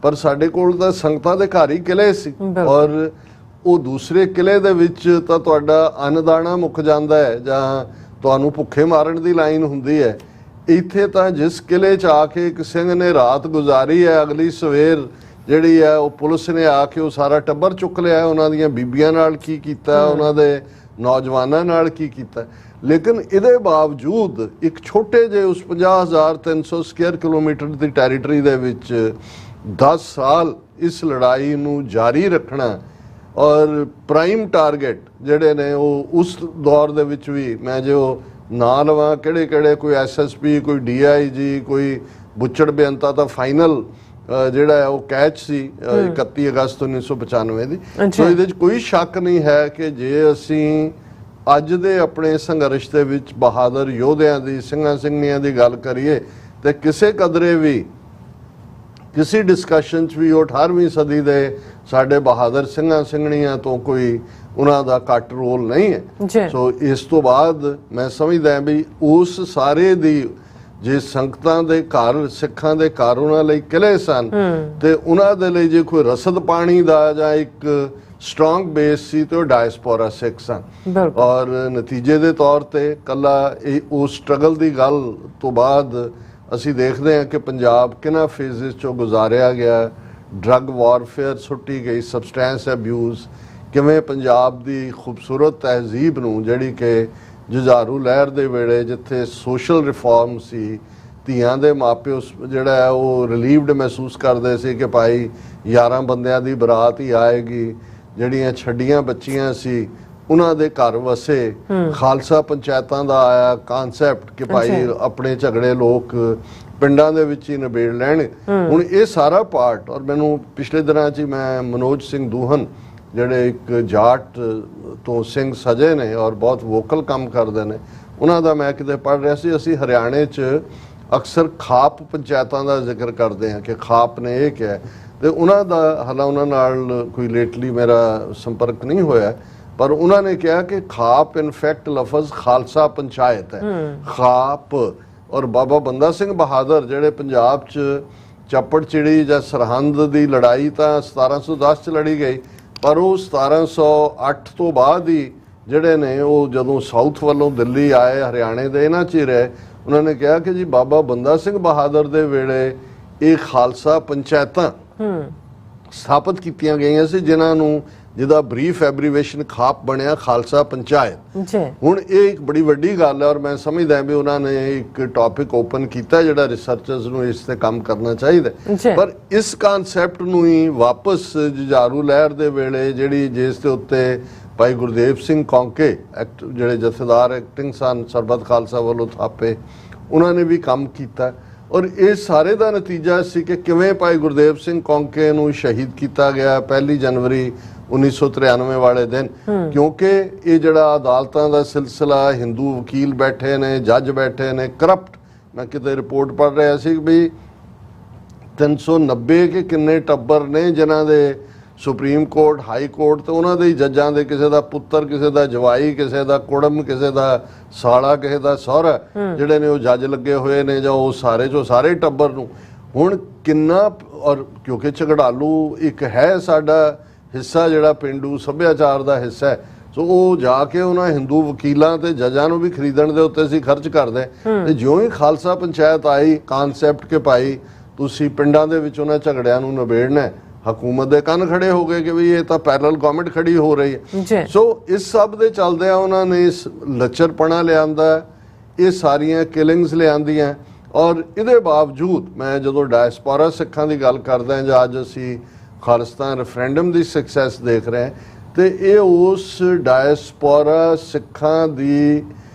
ਪਰ ਸਾਡੇ ਕੋਲ ਤਾਂ ਸੰਗਤਾਂ ਦੇ ਘਰ ਹੀ ਕਿਲੇ ਸੀ, ਔਰ ਉਹ ਦੂਸਰੇ ਕਿਲੇ ਦੇ ਵਿੱਚ ਤਾਂ ਤੁਹਾਡਾ ਅੰਨਦਾਣਾ ਮੁੱਕ ਜਾਂਦਾ ਹੈ ਜਾਂ ਤੁਹਾਨੂੰ ਭੁੱਖੇ ਮਾਰਨ ਦੀ ਲਾਈਨ ਹੁੰਦੀ ਹੈ। ਇੱਥੇ ਤਾਂ ਜਿਸ ਕਿਲੇ 'ਚ ਆ ਕੇ ਇੱਕ ਸਿੰਘ ਨੇ ਰਾਤ ਗੁਜ਼ਾਰੀ ਹੈ, ਅਗਲੀ ਸਵੇਰ ਜਿਹੜੀ ਹੈ ਉਹ ਪੁਲਿਸ ਨੇ ਆ ਕੇ ਉਹ ਸਾਰਾ ਟੱਬਰ ਚੁੱਕ ਲਿਆ। ਉਹਨਾਂ ਦੀਆਂ ਬੀਬੀਆਂ ਨਾਲ ਕੀ ਕੀਤਾ, ਉਹਨਾਂ ਦੇ ਨੌਜਵਾਨਾਂ ਨਾਲ ਕੀ ਕੀਤਾ। ਲੇਕਿਨ ਇਹਦੇ ਬਾਵਜੂਦ ਇੱਕ ਛੋਟੇ ਜਿਹੇ ਉਸ 50,300 ਸਕੁਅਰ ਕਿਲੋਮੀਟਰ ਦੀ ਟੈਰੀਟਰੀ ਦੇ ਵਿੱਚ 10 ਸਾਲ ਇਸ ਲੜਾਈ ਨੂੰ ਜਾਰੀ ਰੱਖਣਾ, ਔਰ ਪ੍ਰਾਈਮ ਟਾਰਗੇਟ ਜਿਹੜੇ ਨੇ ਉਹ ਉਸ ਦੌਰ ਦੇ ਵਿੱਚ ਵੀ, ਮੈਂ ਜੋ ਨਾਂ ਲਵਾਂ ਕਿਹੜੇ ਕੋਈ SSP, ਕੋਈ DIG, ਕੋਈ ਬੁੱਚੜ ਬੇਅੰਤਾ ਤਾਂ ਫਾਈਨਲ ਜਿਹੜਾ ਹੈ ਉਹ ਕੈਚ ਸੀ 31 ਅਗਸਤ 1995 ਦੀ। ਸੋ ਇਹਦੇ 'ਚ ਕੋਈ ਸ਼ੱਕ ਨਹੀਂ ਹੈ ਕਿ ਜੇ ਅਸੀਂ ਅੱਜ ਦੇ ਆਪਣੇ ਸੰਘਰਸ਼ ਦੇ ਵਿੱਚ ਬਹਾਦਰ ਯੋਧਿਆਂ ਦੀ, ਸਿੰਘਾਂ ਸਿੰਘਣੀਆਂ ਦੀ ਗੱਲ ਕਰੀਏ ਤੇ ਕਿਸੇ ਕਦਰੇ ਵੀ ਕਿਸੇ ਡਿਸਕਸ਼ਨ 'ਚ ਵੀ ਉਹ 18ਵੀਂ ਸਦੀ ਦੇ ਸਾਡੇ ਬਹਾਦਰ ਸਿੰਘਾਂ ਸਿੰਘਣੀਆਂ ਤੋਂ ਕੋਈ ਉਹਨਾਂ ਦਾ ਘੱਟ ਰੋਲ ਨਹੀਂ ਹੈ। ਸੋ ਇਸ ਤੋਂ ਬਾਅਦ ਮੈਂ ਸਮਝਦਾ ਵੀ ਉਸ ਸਾਰੇ ਦੀ ਜੇ ਸੰਗਤਾਂ ਦੇ ਘਰ, ਸਿੱਖਾਂ ਦੇ ਘਰ ਉਹਨਾਂ ਲਈ ਕਿਲੇ ਸਨ ਤੇ ਉਹਨਾਂ ਦੇ ਲਈ ਜੇ ਕੋਈ ਰਸਦ ਪਾਣੀ ਦਾ ਜਾਂ ਇੱਕ ਸਟਰੋਂਗ ਬੇਸ ਸੀ ਤੇ ਉਹ ਡਾਇਸਪੋਰਾ ਸਿੱਖ ਸਨ। ਔਰ ਨਤੀਜੇ ਦੇ ਤੌਰ ਤੇ ਕੱਲਾ ਇਹ ਉਸ ਸਟਰਗਲ ਦੀ ਗੱਲ ਤੋਂ ਬਾਅਦ ਅਸੀਂ ਦੇਖਦੇ ਹਾਂ ਕਿ ਪੰਜਾਬ ਕਿਹਨਾਂ ਫੇਜ਼ਸ 'ਚੋਂ ਗੁਜ਼ਾਰਿਆ ਗਿਆ। ਡਰੱਗ ਵਾਰਫੇਅਰ ਸੁੱਟੀ ਗਈ, ਸਬਸਟੈਂਸ ਅਬਿਊਜ਼, ਕਿਵੇਂ ਪੰਜਾਬ ਦੀ ਖੂਬਸੂਰਤ ਤਹਿਜ਼ੀਬ ਨੂੰ ਜਿਹੜੀ ਕਿ ਜੁਝਾਰੂ ਲਹਿਰ ਦੇ ਵੇਲੇ ਜਿੱਥੇ ਸੋਸ਼ਲ ਰਿਫਾਰਮ ਸੀ, ਧੀਆਂ ਦੇ ਮਾਪਿਓ ਜਿਹੜਾ ਹੈ ਉਹ ਰਿਲੀਵਡ ਮਹਿਸੂਸ ਕਰਦੇ ਸੀ ਕਿ ਭਾਈ 11 ਬੰਦਿਆਂ ਦੀ ਬਰਾਤ ਹੀ ਆਏਗੀ, ਜਿਹੜੀਆਂ ਛੱਡੀਆਂ ਬੱਚੀਆਂ ਸੀ ਉਹਨਾਂ ਦੇ ਘਰ ਵਸੇ, ਖਾਲਸਾ ਪੰਚਾਇਤਾਂ ਦਾ ਆਇਆ ਕਨਸੈਪਟ ਕਿ ਭਾਈ ਆਪਣੇ ਝਗੜੇ ਲੋਕ ਪਿੰਡਾਂ ਦੇ ਵਿੱਚ ਹੀ ਨਿਬੇੜ ਲੈਣ। ਹੁਣ ਇਹ ਸਾਰਾ ਪਾਰਟ, ਔਰ ਮੈਨੂੰ ਪਿਛਲੇ ਦਿਨਾਂ 'ਚ ਮੈਂ ਮਨੋਜ ਸਿੰਘ ਦੂਹਨ ਜਿਹੜੇ ਇੱਕ ਜਾਟ ਤੋਂ ਸਿੰਘ ਸਜੇ ਨੇ ਔਰ ਬਹੁਤ ਵੋਕਲ ਕੰਮ ਕਰਦੇ ਨੇ, ਉਹਨਾਂ ਦਾ ਮੈਂ ਕਿਤੇ ਪੜ੍ਹ ਰਿਹਾ ਸੀ। ਅਸੀਂ ਹਰਿਆਣੇ 'ਚ ਅਕਸਰ ਖਾਪ ਪੰਚਾਇਤਾਂ ਦਾ ਜ਼ਿਕਰ ਕਰਦੇ ਹਾਂ ਕਿ ਖਾਪ ਨੇ ਇਹ ਕਿਹਾ, ਤੇ ਉਹਨਾਂ ਦਾ ਹਾਲਾਂ ਉਹਨਾਂ ਨਾਲ ਕੋਈ ਲੇਟਲੀ ਮੇਰਾ ਸੰਪਰਕ ਨਹੀਂ ਹੋਇਆ, ਪਰ ਉਹਨਾਂ ਨੇ ਕਿਹਾ ਕਿ ਖਾਪ ਇਨਫੈਕਟ ਲਫ਼ਜ਼ ਖਾਲਸਾ ਪੰਚਾਇਤ ਹੈ। ਖਾਪ ਔਰ ਬਾਬਾ ਬੰਦਾ ਸਿੰਘ ਬਹਾਦਰ ਜਿਹੜੇ ਪੰਜਾਬ 'ਚ ਚੱਪੜ ਚਿੜੀ ਜਾਂ ਸਰਹੰਦ ਦੀ ਲੜਾਈ ਤਾਂ 1710 'ਚ ਲੜੀ ਗਈ, ਪਰ ਉਹ 1708 ਤੋਂ ਬਾਅਦ ਹੀ ਜਿਹੜੇ ਨੇ ਉਹ ਜਦੋਂ ਸਾਊਥ ਵੱਲੋਂ ਦਿੱਲੀ ਆਏ, ਹਰਿਆਣੇ ਦੇ ਇਹਨਾਂ 'ਚ ਹੀ ਰਹੇ। ਉਹਨਾਂ ਨੇ ਕਿਹਾ ਕਿ ਜੀ ਬਾਬਾ ਬੰਦਾ ਸਿੰਘ ਬਹਾਦਰ ਦੇ ਵੇਲੇ ਇਹ ਖਾਲਸਾ ਪੰਚਾਇਤਾਂ ਸਥਾਪਿਤ ਕੀਤੀਆਂ ਗਈਆਂ ਸੀ, ਜਿਨ੍ਹਾਂ ਨੂੰ ਜਿਹਦਾ ਬਰੀਫ ਐਬਰੀਵੇਸ਼ਨ ਖਾਪ ਬਣਿਆ ਖਾਲਸਾ ਪੰਚਾਇਤ। ਹੁਣ ਇਹ ਇੱਕ ਬੜੀ ਵੱਡੀ ਗੱਲ ਹੈ, ਔਰ ਮੈਂ ਸਮਝਦਾ ਵੀ ਉਹਨਾਂ ਨੇ ਇੱਕ ਟੌਪਿਕ ਓਪਨ ਕੀਤਾ ਜਿਹੜਾ ਰਿਸਰਚਰਸ ਨੂੰ ਇਸ ਤੇ ਕੰਮ ਕਰਨਾ ਚਾਹੀਦਾ। ਪਰ ਇਸ ਕਨਸੈਪਟ ਨੂੰ ਹੀ ਵਾਪਸ ਜੁਝਾਰੂ ਲਹਿਰ ਦੇ ਵੇਲੇ ਜਿਹੜੀ ਜਿਸ ਦੇ ਉੱਤੇ ਭਾਈ ਗੁਰਦੇਵ ਸਿੰਘ ਕੌਂਕੇ ਜਿਹੜੇ ਜਥੇਦਾਰ ਐਕਟਿੰਗ ਸਨ ਸਰਬੱਤ ਖਾਲਸਾ ਵੱਲੋਂ ਥਾਪੇ, ਉਹਨਾਂ ਨੇ ਵੀ ਕੰਮ ਕੀਤਾ। ਔਰ ਇਹ ਸਾਰੇ ਦਾ ਨਤੀਜਾ ਸੀ ਕਿ ਕਿਵੇਂ ਭਾਈ ਗੁਰਦੇਵ ਸਿੰਘ ਕੌਂਕੇ ਨੂੰ ਸ਼ਹੀਦ ਕੀਤਾ ਗਿਆ 1 ਜਨਵਰੀ 1993 ਵਾਲੇ ਦਿਨ, ਕਿਉਂਕਿ ਇਹ ਜਿਹੜਾ ਅਦਾਲਤਾਂ ਦਾ ਸਿਲਸਿਲਾ, ਹਿੰਦੂ ਵਕੀਲ ਬੈਠੇ ਨੇ, ਜੱਜ ਬੈਠੇ ਨੇ ਕਰਪਟ। ਮੈਂ ਕਿਤੇ ਰਿਪੋਰਟ ਪੜ੍ਹ ਰਿਹਾ ਸੀ ਵੀ 390 ਕੇ ਕਿੰਨੇ ਟੱਬਰ ਨੇ ਜਿਨ੍ਹਾਂ ਦੇ ਸੁਪਰੀਮ ਕੋਰਟ, ਹਾਈ ਕੋਰਟ ਤੇ ਉਹਨਾਂ ਦੇ ਹੀ ਜੱਜਾਂ ਦੇ ਕਿਸੇ ਦਾ ਪੁੱਤਰ, ਕਿਸੇ ਦਾ ਜਵਾਈ, ਕਿਸੇ ਦਾ ਕੁੜਮ, ਕਿਸੇ ਦਾ ਸਾਲਾ, ਕਿਸੇ ਦਾ ਸਹੁਰਾ ਜਿਹੜੇ ਨੇ ਉਹ ਜੱਜ ਲੱਗੇ ਹੋਏ ਨੇ, ਜਾਂ ਉਹ ਸਾਰੇ ਚੋਂ ਸਾਰੇ ਟੱਬਰ ਨੂੰ। ਹੁਣ ਕਿੰਨਾ ਔਰ ਕਿਉਂਕਿ ਝਗੜਾਲੂ ਇੱਕ ਹੈ ਸਾਡਾ ਹਿੱਸਾ ਜਿਹੜਾ ਪਿੰਡੂ ਸੱਭਿਆਚਾਰ ਦਾ ਹਿੱਸਾ ਹੈ, ਸੋ ਉਹ ਜਾ ਕੇ ਉਹਨਾਂ ਹਿੰਦੂ ਵਕੀਲਾਂ ਤੇ ਜੱਜਾਂ ਨੂੰ ਵੀ ਖਰੀਦਣ ਦੇ ਉੱਤੇ ਅਸੀਂ ਖਰਚ ਕਰਦੇ। ਤੇ ਜਿਉਂ ਹੀ ਖਾਲਸਾ ਪੰਚਾਇਤ ਆਈ, ਕਾਨਸੈਪਟ ਕਿ ਭਾਈ ਤੁਸੀਂ ਪਿੰਡਾਂ ਦੇ ਵਿੱਚ ਉਹਨਾਂ ਝਗੜਿਆਂ ਨੂੰ ਨਿਬੇੜਨਾ, ਹਕੂਮਤ ਦੇ ਕੰਨ ਖੜੇ ਹੋ ਗਏ ਕਿ ਵੀ ਇਹ ਤਾਂ ਪੈਰਲਲ ਗਵਰਨਮੈਂਟ ਖੜੀ ਹੋ ਰਹੀ ਹੈ। ਸੋ ਇਸ ਸਭ ਦੇ ਚੱਲਦਿਆਂ ਉਹਨਾਂ ਨੇ ਇਸ ਲੱਚਰਪਣਾ ਲਿਆਂਦਾ, ਇਹ ਸਾਰੀਆਂ ਕਿਲਿੰਗਸ ਲਿਆਂਦੀਆਂ। ਔਰ ਇਹਦੇ ਬਾਵਜੂਦ ਮੈਂ ਜਦੋਂ ਡਾਇਸਪੋਰਾ ਸਿੱਖਾਂ ਦੀ ਗੱਲ ਕਰਦਾ ਜਾਂ ਅੱਜ ਅਸੀਂ ਖਾਲਿਸਤਾਨ ਰੈਫਰੈਂਡਮ ਦੀ ਸਕਸੈਸ ਦੇਖ ਰਹੇ ਹਾਂ, ਤੇ ਇਹ ਉਸ ਡਾਇਸਪੋਰਾ ਸਿੱਖਾਂ ਦੀ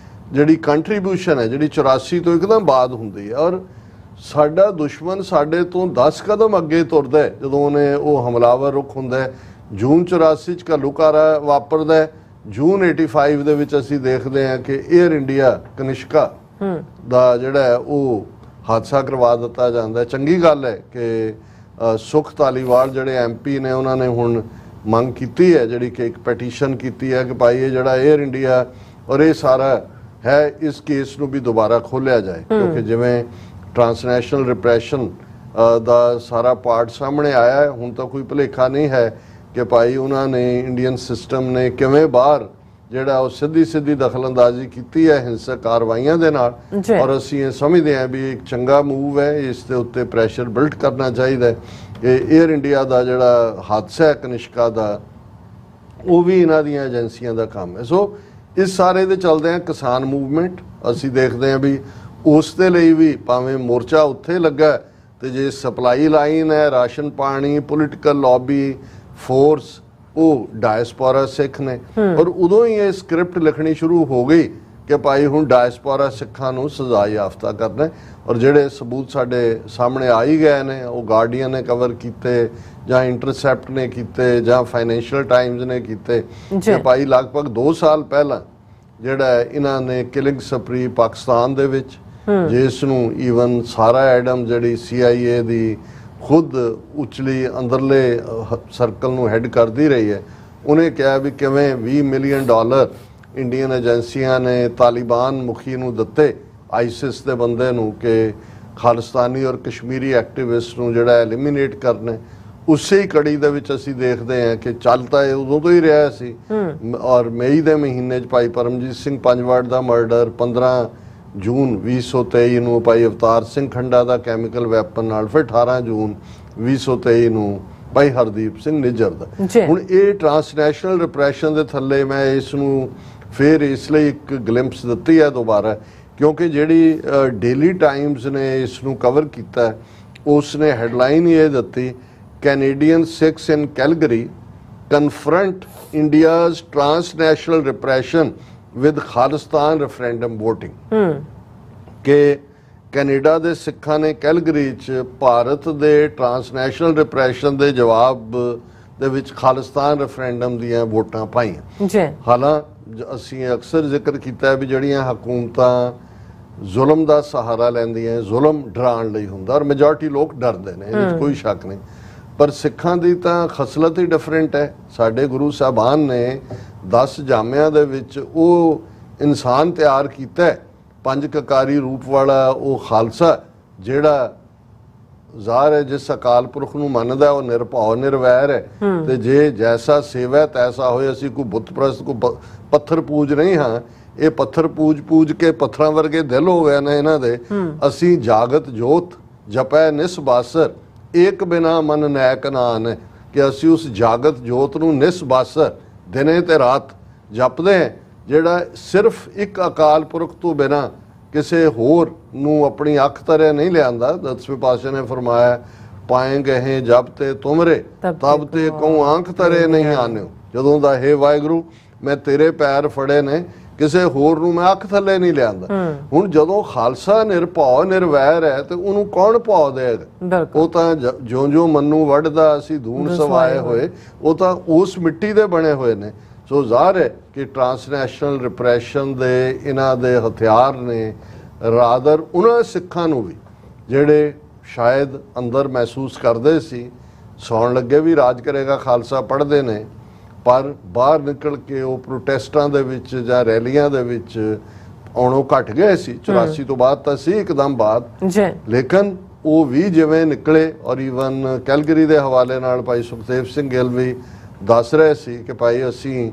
ਜਿਹੜੀ ਕੰਟਰੀਬਿਊਸ਼ਨ ਹੈ, ਜਿਹੜੀ 84 ਤੋਂ ਇੱਕਦਮ ਬਾਅਦ ਹੁੰਦੀ ਹੈ। ਔਰ ਸਾਡਾ ਦੁਸ਼ਮਣ ਸਾਡੇ ਤੋਂ 10 ਕਦਮ ਅੱਗੇ ਤੁਰਦਾ ਜਦੋਂ ਉਹਨੇ ਉਹ ਹਮਲਾਵਰ ਰੁਖ ਹੁੰਦਾ। ਜੂਨ 84 ਚ ਘੱਲੂਘਾਰਾ ਵਾਪਰਦਾ। ਜੂਨ 85 ਦੇ ਵਿੱਚ ਅਸੀਂ ਦੇਖਦੇ ਹਾਂ ਕਿ 에ਅਰ ਇੰਡੀਆ ਕਨਿਸ਼ਕਾ ਦਾ ਜਿਹੜਾ ਉਹ ਹਾਦਸਾ ਕਰਵਾ ਦਿੱਤਾ ਜਾਂਦਾ। ਚੰਗੀ ਗੱਲ ਹੈ ਕਿ ਸੁਖ ਧਾਲੀਵਾਲ ਜਿਹੜੇ MP ਨੇ ਉਹਨਾਂ ਨੇ ਹੁਣ ਮੰਗ ਕੀਤੀ ਹੈ, ਜਿਹੜੀ ਕਿ ਇੱਕ ਪੈਟੀਸ਼ਨ ਕੀਤੀ ਹੈ ਕਿ ਭਾਈ ਇਹ ਜਿਹੜਾ 에ਅਰ ਇੰਡੀਆ ਔਰ ਇਹ ਸਾਰਾ ਹੈ ਇਸ ਕੇਸ ਨੂੰ ਵੀ ਦੁਬਾਰਾ ਖੋਲ੍ਹਿਆ ਜਾਏ, ਕਿਉਂਕਿ ਜਿਵੇਂ ਟ੍ਰਾਂਸਨੈਸ਼ਨਲ ਰਿਪਰੈਸ਼ਨ ਦਾ ਸਾਰਾ ਪਾਰਟ ਸਾਹਮਣੇ ਆਇਆ ਹੈ, ਹੁਣ ਤਾਂ ਕੋਈ ਭੁਲੇਖਾ ਨਹੀਂ ਹੈ ਕਿ ਭਾਈ ਉਹਨਾਂ ਨੇ ਇੰਡੀਅਨ ਸਿਸਟਮ ਨੇ ਕਿਵੇਂ ਬਾਹਰ ਜਿਹੜਾ ਉਹ ਸਿੱਧੀ ਦਖਲਅੰਦਾਜ਼ੀ ਕੀਤੀ ਹੈ ਹਿੰਸਕ ਕਾਰਵਾਈਆਂ ਦੇ ਨਾਲ। ਔਰ ਅਸੀਂ ਇਹ ਸਮਝਦੇ ਹਾਂ ਵੀ ਇੱਕ ਚੰਗਾ ਮੂਵ ਹੈ, ਇਸ ਦੇ ਉੱਤੇ ਪ੍ਰੈਸ਼ਰ ਬਿਲਡ ਕਰਨਾ ਚਾਹੀਦਾ ਹੈ। ਇਹ 에ਅਰ ਇੰਡੀਆ ਦਾ ਜਿਹੜਾ ਹਾਦਸਾ ਹੈ ਕਨਿਸ਼ਕਾ ਦਾ, ਉਹ ਵੀ ਇਹਨਾਂ ਦੀਆਂ ਏਜੰਸੀਆਂ ਦਾ ਕੰਮ ਹੈ। ਸੋ ਇਸ ਸਾਰੇ ਦੇ ਚੱਲਦੇ ਆ ਕਿਸਾਨ ਮੂਵਮੈਂਟ ਅਸੀਂ ਦੇਖਦੇ ਹਾਂ ਵੀ ਉਸ ਦੇ ਲਈ ਵੀ ਭਾਵੇਂ ਮੋਰਚਾ ਉੱਥੇ ਲੱਗਾ, ਤੇ ਜੇ ਸਪਲਾਈ ਲਾਈਨ ਹੈ, ਰਾਸ਼ਨ ਪਾਣੀ, ਪੋਲੀਟੀਕਲ ਲੌਬੀ, ਫੋਰਸ, ਉਹ ਡਾਇਸਪੋਰਾ ਸਿੱਖ ਨੇ। ਔਰ ਉਦੋਂ ਹੀ ਇਹ ਸਕ੍ਰਿਪਟ ਲਿਖਣੀ ਸ਼ੁਰੂ ਹੋ ਗਈ ਕਿ ਭਾਈ ਹੁਣ ਡਾਇਸਪੋਰਾ ਸਿੱਖਾਂ ਨੂੰ ਸਜ਼ਾ ਯਾਫਤਾ ਕਰਨਾ। ਔਰ ਜਿਹੜੇ ਸਬੂਤ ਸਾਡੇ ਸਾਹਮਣੇ ਆ ਹੀ ਗਏ ਨੇ, ਉਹ ਗਾਰਡੀਅਨ ਨੇ ਕਵਰ ਕੀਤੇ ਜਾਂ ਇੰਟਰਸੈਪਟ ਨੇ ਕੀਤੇ ਜਾਂ ਫਾਈਨੈਂਸ਼ੀਅਲ ਟਾਈਮਜ਼ ਨੇ ਕੀਤੇ ਕਿ ਭਾਈ ਲਗਭਗ 2 ਸਾਲ ਪਹਿਲਾਂ ਜਿਹੜਾ ਇਹਨਾਂ ਨੇ ਕਿਲਿੰਗ ਸਪਰੀ ਪਾਕਿਸਤਾਨ ਦੇ ਵਿੱਚ, ਜਿਸ ਨੂੰ ਈਵਨ ਸਾਰਾ ਐਡਮ ਜਿਹੜੀ CIA ਦੀ ਖੁਦ ਉਚਲੀ ਅੰਦਰਲੇ ਸਰਕਲ ਨੂੰ ਹੈਡ ਕਰਦੀ ਰਹੀ ਹੈ, ਉਹਨੇ ਕਿਹਾ ਵੀ ਕਿਵੇਂ $20 ਮਿਲੀਅਨ ਇੰਡੀਅਨ ਏਜੰਸੀਆਂ ਨੇ ਤਾਲਿਬਾਨ ਮੁਖੀ ਨੂੰ ਦਿੱਤੇ, ਆਈਸਿਸ ਦੇ ਬੰਦੇ ਨੂੰ, ਕਿ ਖਾਲਿਸਤਾਨੀ ਔਰ ਕਸ਼ਮੀਰੀ ਐਕਟਿਵਿਸਟ ਨੂੰ ਜਿਹੜਾ ਐਲੀਮੀਨੇਟ ਕਰਨਾ। ਉਸੇ ਹੀ ਕੜੀ ਦੇ ਵਿੱਚ ਅਸੀਂ ਦੇਖਦੇ ਹਾਂ ਕਿ ਚੱਲ ਤਾਂ ਇਹ ਉਦੋਂ ਤੋਂ ਹੀ ਰਿਹਾ ਸੀ। ਔਰ ਮਈ ਦੇ ਮਹੀਨੇ 'ਚ ਭਾਈ ਪਰਮਜੀਤ ਸਿੰਘ ਪੰਜਵਾੜ ਦਾ ਮਰਡਰ, 15 ਜੂਨ 2023 ਨੂੰ ਭਾਈ ਅਵਤਾਰ ਸਿੰਘ ਖੰਡਾ ਦਾ ਕੈਮੀਕਲ ਵੈਪਨ ਨਾਲ, ਫਿਰ 18 ਜੂਨ 2023 ਨੂੰ ਭਾਈ ਹਰਦੀਪ ਸਿੰਘ ਨਿੱਜਰ ਦਾ। ਹੁਣ ਇਹ ਟ੍ਰਾਂਸਨੈਸ਼ਨਲ ਰਿਪਰੈਸ਼ਨ ਦੇ ਥੱਲੇ ਮੈਂ ਇਸ ਨੂੰ ਫਿਰ ਇਸ ਲਈ ਇੱਕ ਗਲਿੰਪਸ ਦਿੱਤੀ ਹੈ ਦੁਬਾਰਾ, ਕਿਉਂਕਿ ਜਿਹੜੀ ਡੇਲੀ ਟਾਈਮਜ਼ ਨੇ ਇਸ ਨੂੰ ਕਵਰ ਕੀਤਾ, ਉਸ ਨੇ ਹੈਡਲਾਈਨ ਇਹ ਦਿੱਤੀ, Canadian Sikhs in Calgary confront India's transnational repression with Khalistan referendum voting. ਕਿ ਕੈਨੇਡਾ ਦੇ ਸਿੱਖਾਂ ਨੇ ਕੈਲਗਰੀ 'ਚ ਭਾਰਤ ਦੇ ਟ੍ਰਾਂਸਨੈਸ਼ਨਲ ਰਿਪਰੈਸ਼ਨ ਦੇ ਜਵਾਬ ਦੇ ਵਿੱਚ ਖਾਲਿਸਤਾਨ ਰੈਫਰੈਂਡਮ ਦੀਆਂ ਵੋਟਾਂ ਪਾਈਆਂ। ਹਾਲਾਂਕਿ ਅਸੀਂ ਅਕਸਰ ਜ਼ਿਕਰ ਕੀਤਾ ਵੀ ਜਿਹੜੀਆਂ ਹਕੂਮਤਾਂ ਜ਼ੁਲਮ ਦਾ ਸਹਾਰਾ ਲੈਂਦੀਆਂ, ਜ਼ੁਲਮ ਡਰਾਉਣ ਲਈ ਹੁੰਦਾ ਔਰ ਮੈਜੋਰਟੀ ਲੋਕ ਡਰਦੇ ਨੇ, ਇਹਦੇ 'ਚ ਕੋਈ ਸ਼ੱਕ ਨਹੀਂ। ਪਰ ਸਿੱਖਾਂ ਦੀ ਤਾਂ ਖਸਲਤ ਹੀ ਡਿਫਰੈਂਟ ਹੈ। ਸਾਡੇ ਗੁਰੂ ਸਾਹਿਬਾਨ ਨੇ 10 ਜਾਮਿਆਂ ਦੇ ਵਿੱਚ ਉਹ ਇਨਸਾਨ ਤਿਆਰ ਕੀਤਾ, 5 ਕਕਾਰੀ ਰੂਪ ਵਾਲਾ ਉਹ ਖਾਲਸਾ ਜਿਹੜਾ ਜ਼ਾਹਰ ਹੈ ਜਿਸ ਅਕਾਲ ਪੁਰਖ ਨੂੰ ਮੰਨਦਾ ਉਹ ਨਿਰਭਉ ਨਿਰਵੈਰ ਹੈ। ਤੇ ਜੇ ਜੈਸਾ ਸੇਵਾ ਤੈਸਾ ਹੋਏ, ਅਸੀਂ ਕੋਈ ਬੁੱਤ ਪ੍ਰਸਤ ਕੋਈ ਪੱਥਰ ਪੂਜ ਨਹੀਂ ਹਾਂ। ਇਹ ਪੱਥਰ ਪੂਜ ਕੇ ਪੱਥਰਾਂ ਵਰਗੇ ਦਿਲ ਹੋ ਗਏ ਨੇ ਇਹਨਾਂ ਦੇ। ਅਸੀਂ ਜਾਗਤ ਜੋਤ ਜਪੈ ਨਿਸਬਾਸਰ, ਏਕ ਬਿਨਾ ਮਨ ਨੈਕ ਨਾਨ, ਕਿ ਅਸੀਂ ਉਸ ਜਾਗਤ ਜੋਤ ਨੂੰ ਨਿਸਬਾਸਰ ਦਿਨੇ ਤੇ ਰਾਤ ਜਪਦੇ ਹਾਂ, ਜਿਹੜਾ ਸਿਰਫ ਇੱਕ ਅਕਾਲ ਪੁਰਖ ਤੋਂ ਬਿਨਾ ਕਿਸੇ ਹੋਰ ਨੂੰ ਆਪਣੀ ਅੱਖ ਤਰੇ ਨਹੀਂ ਲਿਆਂਦਾ। 10ਵੇਂ ਪਾਤਸ਼ਾਹ ਨੇ ਫਰਮਾਇਆ, ਪਾਏ ਗਏ ਜਬ ਤੇ ਤੁਮਰੇ ਤਬ ਤੇ ਕਉ ਆਂਖ ਤਰੇ ਨਹੀਂ ਆਨਿਓ। ਜਦੋਂ ਦਾ ਹੈ ਵਾਹਿਗੁਰੂ ਮੈਂ ਤੇਰੇ ਪੈਰ ਫੜੇ ਨੇ, ਕਿਸੇ ਹੋਰ ਨੂੰ ਮੈਂ ਅੱਖ ਥੱਲੇ ਨਹੀਂ ਲਿਆਂਦਾ। ਹੁਣ ਜਦੋਂ ਖਾਲਸਾ ਨਿਰਭਉ ਨਿਰਵੈਰ ਹੈ ਤੇ ਉਹਨੂੰ ਕੌਣ ਭਉ ਦੇਗਾ? ਉਹ ਤਾਂ ਜਿਉਂ ਮੰਨੂ ਵੱਢਦਾ ਅਸੀਂ ਧੂਣ ਸਵਾਏ ਹੋਏ, ਉਹ ਤਾਂ ਉਸ ਮਿੱਟੀ ਦੇ ਬਣੇ ਹੋਏ ਨੇ। ਸੋ ਜ਼ਾਹਰ ਹੈ ਕਿ ਟ੍ਰਾਂਸਨੈਸ਼ਨਲ ਰਿਪਰੈਸ਼ਨ ਦੇ ਇਹਨਾਂ ਦੇ ਹਥਿਆਰ ਨੇ ਰਾਦਰ ਉਹਨਾਂ ਸਿੱਖਾਂ ਨੂੰ ਵੀ ਜਿਹੜੇ ਸ਼ਾਇਦ ਅੰਦਰ ਮਹਿਸੂਸ ਕਰਦੇ ਸੀ ਸੌਣ ਲੱਗੇ ਵੀ ਰਾਜ ਕਰੇਗਾ ਖਾਲਸਾ ਪੜ੍ਹਦੇ ਨੇ, ਪਰ ਬਾਹਰ ਨਿਕਲ ਕੇ ਉਹ ਪ੍ਰੋਟੈਸਟਾਂ ਦੇ ਵਿੱਚ ਜਾਂ ਰੈਲੀਆਂ ਦੇ ਵਿੱਚ ਆਉਣੋਂ ਘਟ ਗਏ ਸੀ। 84 ਤੋਂ ਬਾਅਦ ਤਾਂ ਸੀ ਇੱਕਦਮ ਬਾਅਦ, ਲੇਕਿਨ ਉਹ ਵੀ ਜਿਵੇਂ ਨਿਕਲੇ। ਔਰ ਈਵਨ ਕੈਲਗਰੀ ਦੇ ਹਵਾਲੇ ਨਾਲ ਭਾਈ ਸੁਖਦੇਵ ਸਿੰਘ ਗਿੱਲ ਵੀ ਦੱਸ ਰਹੇ ਸੀ ਕਿ ਭਾਈ ਅਸੀਂ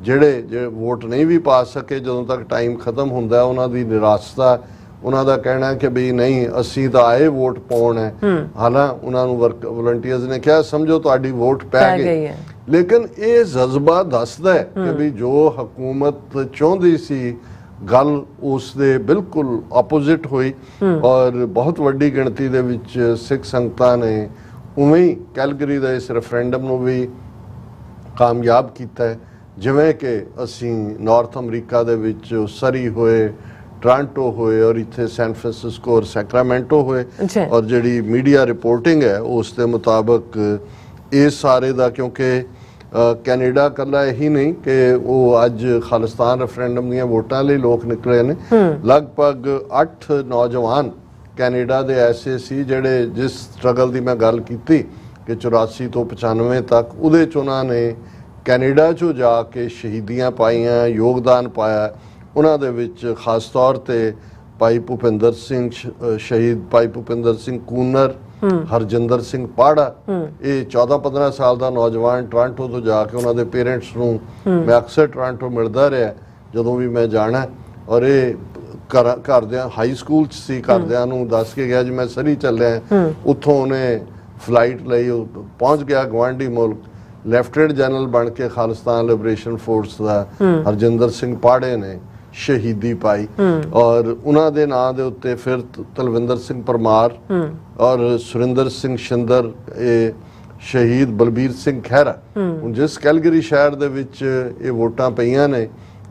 ਜਿਹੜੇ ਵੋਟ ਨਹੀਂ ਵੀ ਪਾ ਸਕੇ, ਜਦੋਂ ਤੱਕ ਟਾਈਮ ਖਤਮ ਹੁੰਦਾ ਉਹਨਾਂ ਦੀ ਨਿਰਾਸ਼ਤਾ, ਉਹਨਾਂ ਦਾ ਕਹਿਣਾ ਕਿ ਵੀ ਨਹੀਂ ਅਸੀਂ ਤਾਂ ਆਏ ਵੋਟ ਪਾਉਣ ਹੈ। ਹਾਲਾਂ ਉਹਨਾਂ ਨੂੰ ਵਲੰਟੀਅਰਸ ਨੇ ਕਿਹਾ ਸਮਝੋ ਤੁਹਾਡੀ ਵੋਟ ਪੈ ਗਈ ਹੈ। ਲੇਕਿਨ ਇਹ ਜਜ਼ਬਾ ਦੱਸਦਾ ਹੈ ਕਿ ਵੀ ਜੋ ਹਕੂਮਤ ਚਾਹੁੰਦੀ ਸੀ ਗੱਲ ਉਸ ਦੇ ਬਿਲਕੁਲ ਆਪੋਜ਼ਿਟ ਹੋਈ। ਔਰ ਬਹੁਤ ਵੱਡੀ ਗਿਣਤੀ ਦੇ ਵਿੱਚ ਸਿੱਖ ਸੰਗਤਾਂ ਨੇ ਉਵੇਂ ਹੀ ਕੈਲਗਰੀ ਦਾ ਇਸ ਰੈਫਰੈਂਡਮ ਨੂੰ ਵੀ ਕਾਮਯਾਬ ਕੀਤਾ ਹੈ। ਜਿਵੇਂ ਕਿ ਅਸੀਂ ਨਾਰਥ ਅਮਰੀਕਾ ਦੇ ਵਿੱਚ ਸਰੀ ਹੋਏ, ਟੋਰਾਂਟੋ ਹੋਏ ਔਰ ਇੱਥੇ ਸੈਨ ਫ੍ਰਾਂਸਿਸਕੋ ਔਰ ਸੈਕਰਾਮੈਂਟੋ ਹੋਏ। ਔਰ ਜਿਹੜੀ ਮੀਡੀਆ ਰਿਪੋਰਟਿੰਗ ਹੈ ਉਸ ਦੇ ਮੁਤਾਬਕ ਇਸ ਸਾਰੇ ਦਾ, ਕਿਉਂਕਿ ਕੈਨੇਡਾ ਇਕੱਲਾ ਇਹੀ ਨਹੀਂ ਕਿ ਉਹ ਅੱਜ ਖਾਲਿਸਤਾਨ ਰੈਫਰੈਂਡਮ ਦੀਆਂ ਵੋਟਾਂ ਲਈ ਲੋਕ ਨਿਕਲੇ ਨੇ। ਲਗਭਗ 8 ਨੌਜਵਾਨ ਕੈਨੇਡਾ ਦੇ ਐਸੇ ਸੀ ਜਿਹੜੇ ਜਿਸ ਸਟਰਗਲ ਦੀ ਮੈਂ ਗੱਲ ਕੀਤੀ ਕਿ 84 ਤੋਂ 95 ਤੱਕ, ਉਹਦੇ 'ਚ ਉਹਨਾਂ ਨੇ ਕੈਨੇਡਾ 'ਚੋਂ ਜਾ ਕੇ ਸ਼ਹੀਦੀਆਂ ਪਾਈਆਂ, ਯੋਗਦਾਨ ਪਾਇਆ। ਉਹਨਾਂ ਦੇ ਵਿੱਚ ਖਾਸ ਤੌਰ ਤੇ ਭਾਈ ਭੁਪਿੰਦਰ ਸਿੰਘ ਸ਼ਹੀਦ, ਭਾਈ ਭੁਪਿੰਦਰ ਸਿੰਘ ਕੂਨਰ, ਹਰਜਿੰਦਰ ਸਿੰਘ ਪਾੜਾ, ਇਹ 14-15 ਸਾਲ ਦਾ ਨੌਜਵਾਨ ਟੋਰਾਂਟੋ ਤੋਂ ਜਾ ਕੇ ਉਹਨਾਂ ਦੇ ਪੇਰੈਂਟਸ ਨੂੰ, ਮੈਂ ਅਕਸਰ ਟੋਰਾਂਟੋ ਮਿਲਦਾ ਰਿਹਾ ਜਦੋਂ ਵੀ ਮੈਂ ਜਾਣਾ, ਔਰ ਇਹ ਘਰਦਿਆਂ ਹਾਈ ਸਕੂਲ 'ਚ ਸੀ, ਘਰਦਿਆਂ ਨੂੰ ਦੱਸ ਕੇ ਗਿਆ ਜੀ ਮੈਂ ਸਰੀ ਚੱਲਿਆ। ਉੱਥੋਂ ਉਹਨੇ ਫਲਾਈਟ ਲਈ, ਉਹ ਪਹੁੰਚ ਗਿਆ ਗਵਾਂਢੀ ਮੁਲਕ, ਲੈਫਟੀਨੈਂਟ ਜਨਰਲ ਬਣ ਕੇ ਖਾਲਿਸਤਾਨ ਲਿਬਰੇਸ਼ਨ ਫੋਰਸ ਦਾ ਹਰਜਿੰਦਰ ਸਿੰਘ ਪਾੜੇ ਨੇ ਸ਼ਹੀਦੀ ਪਾਈ। ਔਰ ਉਹਨਾਂ ਦੇ ਨਾਂ ਦੇ ਉੱਤੇ ਫਿਰ ਤਲਵਿੰਦਰ ਸਿੰਘ ਪਰਮਾਰ ਔਰ ਸੁਰਿੰਦਰ ਸਿੰਘ ਸ਼ਿੰਦਰ, ਇਹ ਸ਼ਹੀਦ ਬਲਬੀਰ ਸਿੰਘ ਖਹਿਰਾ। ਹੁਣ ਜਿਸ ਕੈਲਗਰੀ ਸ਼ਹਿਰ ਦੇ ਵਿੱਚ ਇਹ ਵੋਟਾਂ ਪਈਆਂ ਨੇ,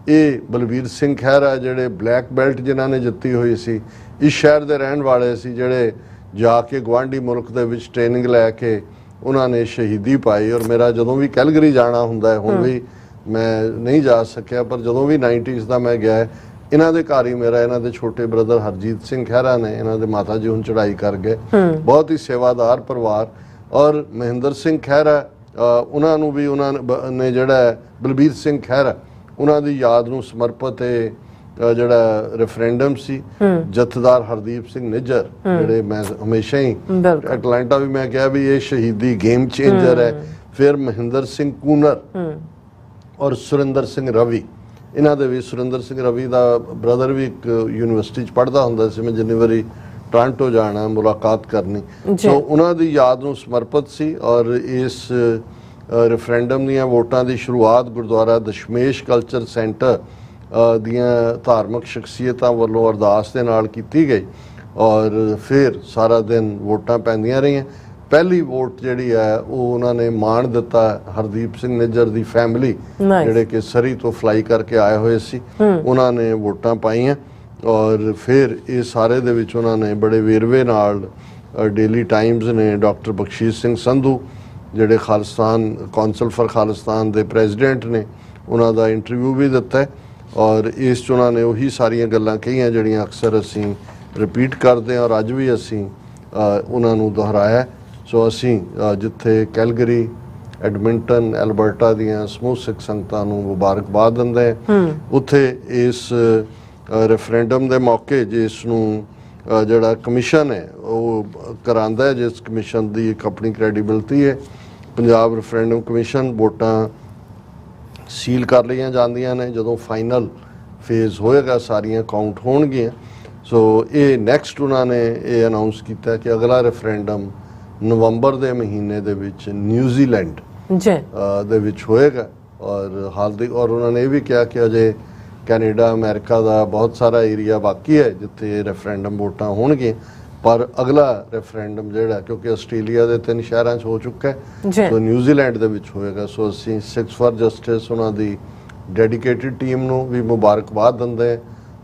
ਇਹ ਬਲਬੀਰ ਸਿੰਘ ਖਹਿਰਾ ਜਿਹੜੇ ਬਲੈਕ ਬੈਲਟ ਜਿਨ੍ਹਾਂ ਨੇ ਜਿੱਤੀ ਹੋਈ ਸੀ, ਇਸ ਸ਼ਹਿਰ ਦੇ ਰਹਿਣ ਵਾਲੇ ਸੀ, ਜਿਹੜੇ ਜਾ ਕੇ ਗੁਆਂਢੀ ਮੁਲਕ ਦੇ ਵਿੱਚ ਟ੍ਰੇਨਿੰਗ ਲੈ ਕੇ ਉਹਨਾਂ ਨੇ ਸ਼ਹੀਦੀ ਪਾਈ। ਔਰ ਮੇਰਾ ਜਦੋਂ ਵੀ ਕੈਲਗਰੀ ਜਾਣਾ ਹੁੰਦਾ ਹੈ, ਹੁਣ ਵੀ ਮੈਂ ਨਹੀਂ ਜਾ ਸਕਿਆ, ਪਰ ਜਦੋਂ ਵੀ 90s ਦਾ ਮੈਂ ਗਿਆ, ਇਹਨਾਂ ਦੇ ਘਰ ਹੀ ਮੇਰਾ, ਇਹਨਾਂ ਦੇ ਛੋਟੇ ਬ੍ਰਦਰ ਹਰਜੀਤ ਸਿੰਘ ਖਹਿਰਾ ਨੇ, ਇਹਨਾਂ ਦੇ ਮਾਤਾ ਜੀ ਹੁਣ ਚੜ੍ਹਾਈ ਕਰ ਗਏ, ਬਹੁਤ ਹੀ ਸੇਵਾਦਾਰ ਪਰਿਵਾਰ। ਔਰ ਮਹਿੰਦਰ ਸਿੰਘ ਖਹਿਰਾ, ਉਹਨਾਂ ਨੂੰ ਵੀ ਉਹਨਾਂ ਨੇ ਜਿਹੜਾ ਬਲਬੀਰ ਸਿੰਘ ਖਹਿਰਾ, ਉਹਨਾਂ ਦੀ ਯਾਦ ਨੂੰ ਸਮਰਪਿਤ ਇਹ ਜਿਹੜਾ ਰੈਫਰੈਂਡਮ ਸੀ। ਜਥੇਦਾਰ ਹਰਦੀਪ ਸਿੰਘ ਨਿੱਜਰ, ਜਿਹੜੇ ਮੈਂ ਹਮੇਸ਼ਾ ਹੀ ਐਟਲਾਂਟਾ ਵੀ ਮੈਂ ਕਿਹਾ ਵੀ ਇਹ ਸ਼ਹੀਦੀ ਗੇਮ ਚੇਂਜਰ ਹੈ। ਫਿਰ ਮਹਿੰਦਰ ਸਿੰਘ ਕੂਨਰ ਔਰ ਸੁਰਿੰਦਰ ਸਿੰਘ ਰਵੀ, ਇਹਨਾਂ ਦੇ ਵੀ, ਸੁਰਿੰਦਰ ਸਿੰਘ ਰਵੀ ਦਾ ਬ੍ਰਦਰ ਵੀ ਇੱਕ ਯੂਨੀਵਰਸਿਟੀ 'ਚ ਪੜ੍ਹਦਾ ਹੁੰਦਾ ਸੀ, ਮੈਂ ਜਿੰਨੀ ਵਾਰੀ ਟੋਰਾਂਟੋ ਜਾਣਾ ਮੁਲਾਕਾਤ ਕਰਨੀ, ਸੋ ਉਹਨਾਂ ਦੀ ਯਾਦ ਨੂੰ ਸਮਰਪਿਤ ਸੀ। ਔਰ ਇਸ ਰੈਫਰੈਂਡਮ ਦੀਆਂ ਵੋਟਾਂ ਦੀ ਸ਼ੁਰੂਆਤ ਗੁਰਦੁਆਰਾ ਦਸ਼ਮੇਸ਼ ਕਲਚਰ ਸੈਂਟਰ ਦੀਆਂ ਧਾਰਮਿਕ ਸ਼ਖਸੀਅਤਾਂ ਵੱਲੋਂ ਅਰਦਾਸ ਦੇ ਨਾਲ ਕੀਤੀ ਗਈ। ਔਰ ਫਿਰ ਸਾਰਾ ਦਿਨ ਵੋਟਾਂ ਪੈਂਦੀਆਂ ਰਹੀਆਂ। ਪਹਿਲੀ ਵੋਟ ਜਿਹੜੀ ਹੈ ਉਹ ਉਹਨਾਂ ਨੇ ਮਾਣ ਦਿੱਤਾ ਹਰਦੀਪ ਸਿੰਘ ਨਿੱਜਰ ਦੀ ਫੈਮਿਲੀ, ਜਿਹੜੇ ਕਿ ਸਰੀ ਤੋਂ ਫਲਾਈ ਕਰਕੇ ਆਏ ਹੋਏ ਸੀ, ਉਹਨਾਂ ਨੇ ਵੋਟਾਂ ਪਾਈਆਂ। ਔਰ ਫਿਰ ਇਹ ਸਾਰੇ ਦੇ ਵਿੱਚ ਉਹਨਾਂ ਨੇ ਬੜੇ ਵੇਰਵੇ ਨਾਲ, ਡੇਲੀ ਟਾਈਮਜ਼ ਨੇ ਡਾਕਟਰ ਬਖਸ਼ੀਸ਼ ਸਿੰਘ ਸੰਧੂ ਜਿਹੜੇ ਖਾਲਿਸਤਾਨ ਕੌਂਸਲ ਫਾਰ ਖਾਲਿਸਤਾਨ ਦੇ ਪ੍ਰੈਜ਼ੀਡੈਂਟ ਨੇ, ਉਹਨਾਂ ਦਾ ਇੰਟਰਵਿਊ ਵੀ ਦਿੱਤਾ। ਔਰ ਇਸ 'ਚ ਉਹਨਾਂ ਨੇ ਉਹੀ ਸਾਰੀਆਂ ਗੱਲਾਂ ਕਹੀਆਂ ਜਿਹੜੀਆਂ ਅਕਸਰ ਅਸੀਂ ਰਿਪੀਟ ਕਰਦੇ ਹਾਂ, ਔਰ ਅੱਜ ਵੀ ਅਸੀਂ ਉਹਨਾਂ ਨੂੰ ਦੁਹਰਾਇਆ। ਸੋ ਅਸੀਂ ਜਿੱਥੇ ਕੈਲਗਰੀ, ਐਡਮਿੰਟਨ, ਐਲਬਰਟਾ ਦੀਆਂ ਸਮੂਹ ਸਿੱਖ ਸੰਗਤਾਂ ਨੂੰ ਮੁਬਾਰਕਬਾਦ ਦਿੰਦੇ ਹਾਂ, ਉੱਥੇ ਇਸ ਰੈਫਰੈਂਡਮ ਦੇ ਮੌਕੇ ਜਿਸ ਨੂੰ ਜਿਹੜਾ ਕਮਿਸ਼ਨ ਹੈ ਉਹ ਕਰਾਂਦਾ ਹੈ, ਜਿਸ ਕਮਿਸ਼ਨ ਦੀ ਇੱਕ ਆਪਣੀ ਕ੍ਰੈਡੀਬਿਲਿਟੀ ਹੈ, ਪੰਜਾਬ ਰੈਫਰੈਂਡਮ ਕਮਿਸ਼ਨ, ਵੋਟਾਂ ਸੀਲ ਕਰ ਲਈਆਂ ਜਾਂਦੀਆਂ ਨੇ। ਜਦੋਂ ਫਾਈਨਲ ਫੇਜ਼ ਹੋਏਗਾ ਸਾਰੀਆਂ ਕਾਊਂਟ ਹੋਣਗੀਆਂ। ਸੋ ਇਹ ਨੈਕਸਟ ਉਹਨਾਂ ਨੇ ਇਹ ਅਨਾਉਂਸ ਕੀਤਾ ਕਿ ਅਗਲਾ ਰੈਫਰੈਂਡਮ ਨਵੰਬਰ ਦੇ ਮਹੀਨੇ ਦੇ ਵਿੱਚ ਨਿਊਜ਼ੀਲੈਂਡ ਦੇ ਵਿੱਚ ਹੋਏਗਾ। ਔਰ ਉਹਨਾਂ ਨੇ ਇਹ ਵੀ ਕਿਹਾ ਕਿ ਅਜੇ ਕੈਨੇਡਾ, ਅਮਰੀਕਾ ਦਾ ਬਹੁਤ ਸਾਰਾ ਏਰੀਆ ਬਾਕੀ ਹੈ ਜਿੱਥੇ ਰੈਫਰੈਂਡਮ ਵੋਟਾਂ ਹੋਣਗੀਆਂ, ਪਰ ਅਗਲਾ ਰੈਫਰੈਂਡਮ ਜਿਹੜਾ, ਕਿਉਂਕਿ ਆਸਟ੍ਰੇਲੀਆ ਦੇ 3 ਸ਼ਹਿਰਾਂ 'ਚ ਹੋ ਚੁੱਕਾ ਹੈ, ਸੋ ਨਿਊਜ਼ੀਲੈਂਡ ਦੇ ਵਿੱਚ ਹੋਏਗਾ। ਸੋ ਅਸੀਂ ਸਿੱਖਸ ਫਾਰ ਜਸਟਿਸ, ਉਹਨਾਂ ਦੀ ਡੈਡੀਕੇਟਿਡ ਟੀਮ ਨੂੰ ਵੀ ਮੁਬਾਰਕਬਾਦ ਦਿੰਦੇ ਹਾਂ।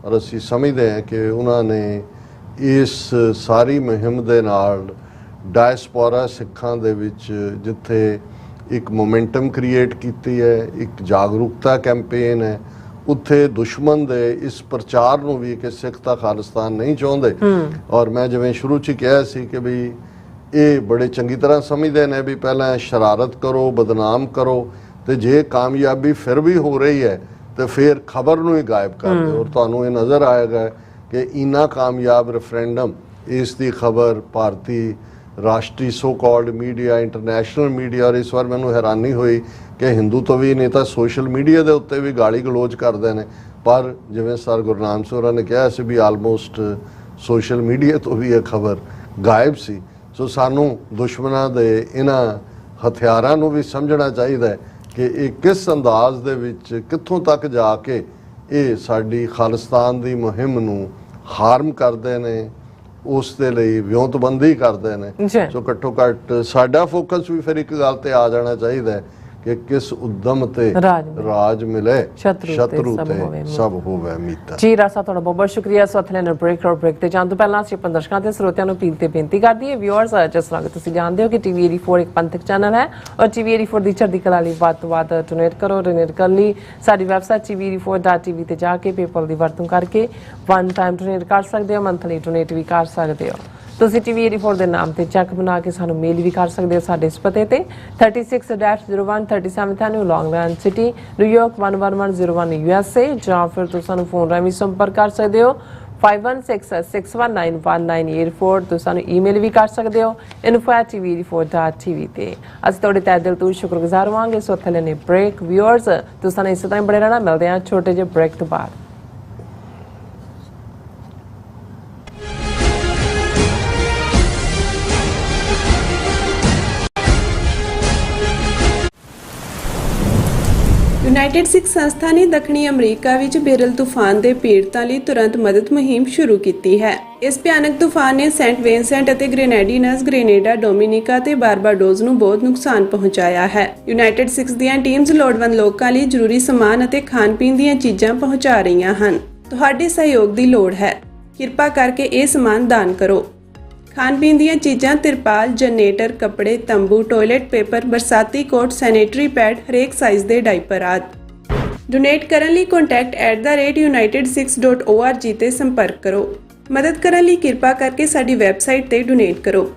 ਔਰ ਅਸੀਂ ਸਮਝਦੇ ਹਾਂ ਕਿ ਉਹਨਾਂ ਨੇ ਇਸ ਸਾਰੀ ਮੁਹਿੰਮ ਦੇ ਨਾਲ ਡਾਇਸਪੋਰਾ ਸਿੱਖਾਂ ਦੇ ਵਿੱਚ ਜਿੱਥੇ ਇੱਕ ਮੋਮੈਂਟਮ ਕ੍ਰੀਏਟ ਕੀਤੀ ਹੈ, ਇੱਕ ਜਾਗਰੂਕਤਾ ਕੈਂਪੇਨ ਹੈ, ਉੱਥੇ ਦੁਸ਼ਮਣ ਦੇ ਇਸ ਪ੍ਰਚਾਰ ਨੂੰ ਵੀ ਕਿ ਸਿੱਖ ਤਾਂ ਖਾਲਿਸਤਾਨ ਨਹੀਂ ਚਾਹੁੰਦੇ। ਔਰ ਮੈਂ ਜਿਵੇਂ ਸ਼ੁਰੂ 'ਚ ਕਿਹਾ ਸੀ ਕਿ ਵੀ ਇਹ ਬੜੇ ਚੰਗੀ ਤਰ੍ਹਾਂ ਸਮਝਦੇ ਨੇ ਵੀ ਪਹਿਲਾਂ ਸ਼ਰਾਰਤ ਕਰੋ, ਬਦਨਾਮ ਕਰੋ, ਤੇ ਜੇ ਕਾਮਯਾਬੀ ਫਿਰ ਵੀ ਹੋ ਰਹੀ ਹੈ ਤੇ ਫਿਰ ਖਬਰ ਨੂੰ ਹੀ ਗਾਇਬ ਕਰ ਦਿਓ। ਔਰ ਤੁਹਾਨੂੰ ਇਹ ਨਜ਼ਰ ਆਏਗਾ ਕਿ ਇੰਨਾ ਕਾਮਯਾਬ ਰੈਫਰੈਂਡਮ ਇਸ ਦੀ ਖਬਰ ਭਾਰਤੀ ਰਾਸ਼ਟਰੀ so called media, international media, ਔਰ ਇਸ ਵਾਰ ਮੈਨੂੰ ਹੈਰਾਨੀ ਹੋਈ ਕਿ ਹਿੰਦੂ ਤੋਂ ਵੀ ਨਹੀਂ ਤਾਂ ਸੋਸ਼ਲ ਮੀਡੀਆ ਦੇ ਉੱਤੇ ਵੀ ਗਾਲੀ ਗਲੋਚ ਕਰਦੇ ਨੇ। ਪਰ ਜਿਵੇਂ ਸਰ ਗੁਰਨਾਮ ਸਿੰਘ ਹੋਰਾਂ ਨੇ ਕਿਹਾ ਸੀ ਵੀ ਆਲਮੋਸਟ ਸੋਸ਼ਲ ਮੀਡੀਆ ਤੋਂ ਵੀ ਇਹ ਖਬਰ ਗਾਇਬ ਸੀ। ਸੋ ਸਾਨੂੰ ਦੁਸ਼ਮਣਾਂ ਦੇ ਇਹਨਾਂ ਹਥਿਆਰਾਂ ਨੂੰ ਵੀ ਸਮਝਣਾ ਚਾਹੀਦਾ ਹੈ ਕਿ ਇਹ ਕਿਸ ਅੰਦਾਜ਼ ਦੇ ਵਿੱਚ ਕਿੱਥੋਂ ਤੱਕ ਜਾ ਕੇ ਇਹ ਸਾਡੀ ਖਾਲਿਸਤਾਨ ਦੀ ਮੁਹਿੰਮ ਨੂੰ ਹਾਰਮ ਕਰਦੇ ਨੇ, ਉਸ ਦੇ ਲਈ ਵਿਉਂਤਬੰਦੀ ਕਰਦੇ ਨੇ। ਸੋ ਘੱਟੋ ਘੱਟ ਸਾਡਾ ਫੋਕਸ ਵੀ ਫਿਰ ਇੱਕ ਗੱਲ ਤੇ ਆ ਜਾਣਾ ਚਾਹੀਦਾ ਹੈ ਕਿ ਕਿਸ ਉਦਮ ਤੇ ਰਾਜ ਮਿਲੇ, ਸ਼ਤਰੂ ਤੇ ਸਭ ਹੋਵੇ ਮੀਤਾ। ਜੀ ਰਾਸਾ ਤੁਹਾਡਾ ਬਹੁਤ ਬਹੁਤ ਸ਼ੁਕਰੀਆ। ਸੋ ਅਥਲੇ ਨੇ ਬ੍ਰੇਕ ਤੇ ਜਾਣ ਤੋਂ ਪਹਿਲਾਂ ਅਸੀਂ ਆਪਣੇ ਦਰਸ਼ਕਾਂ ਤੇ ਸਰੋਤਿਆਂ ਨੂੰ ਅਪੀਲ ਤੇ ਬੇਨਤੀ ਕਰਦੀ ਹੈ ਵਿਊਅਰਸ, ਜਿਸ ਤਰ੍ਹਾਂ ਕਿ ਤੁਸੀਂ ਜਾਣਦੇ ਹੋ ਕਿ ਟੀਵੀ 84 ਇੱਕ ਪੰਥਕ ਚੈਨਲ ਹੈ ਔਰ ਟੀਵੀ 84 ਦੀ ਚੜ੍ਹਦੀ ਕਲਾ ਲਈ ਵੱਧ ਤੋਂ ਵੱਧ ਡੋਨੇਟ ਕਰੋ। ਡੋਨੇਟ ਕਰਨ ਲਈ ਸਾਡੀ ਵੈਬਸਾਈਟ tv84.tv ਤੇ ਜਾ ਕੇ ਪੇਪਲ ਦੀ ਵਰਤੋਂ ਕਰਕੇ ਵਨ ਟਾਈਮ ਡੋਨੇਟ ਕਰ ਸਕਦੇ ਹੋ, ਮੰਥਲੀ ਡੋਨੇਟ ਵੀ ਕਰ ਸਕਦੇ ਹੋ। ਤੁਸੀਂ ਟੀਵੀ 84 ਦੇ ਨਾਮ ਤੇ ਚੈੱਕ ਬਣਾ ਕੇ ਸਾਨੂੰ ਮੇਲ ਵੀ ਕਰ ਸਕਦੇ ਹੋ ਸਾਡੇ ਇਸ ਪਤੇ ਤੇ 36-01 37th Avenue Long Island City New York 11101 USA, ਜਾਂ ਫਿਰ ਤੁਸੀਂ ਸਾਨੂੰ ਫੋਨ ਰਾਹੀਂ ਸੰਪਰਕ ਕਰ ਸਕਦੇ ਹੋ 5166191984। ਤੁਸੀਂ ਸਾਨੂੰ ਈਮੇਲ ਵੀ ਕਰ ਸਕਦੇ ਹੋ info@tv84.tv ਤੇ। ਅਸੀਂ ਤੁਹਾਡੇ ਤਹਿ ਦਿਲ ਤੋਂ ਸ਼ੁਕਰਗੁਜ਼ਾਰ ਹੋਵਾਂਗੇ। ਸੋ ਥੱਲੇ ਨੇ ਬ੍ਰੇਕ ਵਿਊਅਰਸ, ਤੁਸੀਂ ਸਾਨੂੰ ਇਸੇ ਤਰ੍ਹਾਂ ਬੜੇ ਰਹਿਣਾ। ਮਿਲਦੇ ਹਾਂ ਛੋਟੇ ਜਿਹੇ ਬ੍ਰੇਕ ਤੋਂ ਬਾਅਦ। ਯੂਨਾਈਟਿਡ ਸਿੱਖ ਸੰਸਥਾ ਨੇ ਦੱਖਣੀ ਅਮਰੀਕਾ ਵਿੱਚ ਬੇਰਲ ਤੂਫਾਨ ਦੇ ਪੀੜਤਾਂ ਲਈ ਤੁਰੰਤ ਮਦਦ ਮੁਹਿੰਮ ਸ਼ੁਰੂ ਕੀਤੀ ਹੈ। ਇਸ ਭਿਆਨਕ ਤੂਫਾਨ ਨੇ ਸੈਂਟ ਵਿੰਸੈਂਟ ਅਤੇ ਗ੍ਰੇਨੇਡੀਨਸ, ਗ੍ਰੇਨੇਡਾ, ਡੋਮਿਨਿਕਾ ਤੇ ਬਾਰਬਾਡੋਸ ਨੂੰ ਬਹੁਤ ਨੁਕਸਾਨ ਪਹੁੰਚਾਇਆ ਹੈ। ਯੂਨਾਈਟਿਡ ਸਿੱਖ ਦੀਆਂ ਟੀਮਸ ਲੋੜਵੰਦ ਲੋਕਾਂ ਲਈ ਜ਼ਰੂਰੀ ਸਮਾਨ ਅਤੇ ਖਾਣ-ਪੀਣ ਦੀਆਂ ਚੀਜ਼ਾਂ ਪਹੁੰਚਾ ਰਹੀਆਂ ਹਨ। ਤੁਹਾਡੇ ਸਹਿਯੋਗ ਦੀ ਲੋੜ ਹੈ। ਕਿਰਪਾ ਕਰਕੇ ਇਹ ਸਮਾਨ ਦਾਨ ਕਰੋ। ਖਾਣ-ਪੀਣ ਦੀਆਂ ਚੀਜ਼ਾਂ, ਤਿਰਪਾਲ, ਜਨਰੇਟਰ, ਕੱਪੜੇ, ਤੰਬੂ, ਟਾਇਲਟ ਪੇਪਰ, ਬਰਸਾਤੀ ਕੋਟ, ਸੈਨੇਟਰੀ ਪੈਡ, ਹਰੇਕ ਸਾਈਜ਼ ਦੇ ਡਾਈਪਰ ਆਦਿ। ਡੋਨੇਟ ਕਰਨ ਲਈ contact@unitedsikhs.org ਤੇ ਸੰਪਰਕ ਕਰੋ। ਮਦਦ ਕਰਨ ਲਈ ਕਿਰਪਾ ਕਰਕੇ ਸਾਡੀ ਵੈਬਸਾਈਟ ਤੇ ਡੋਨੇਟ ਕਰੋ।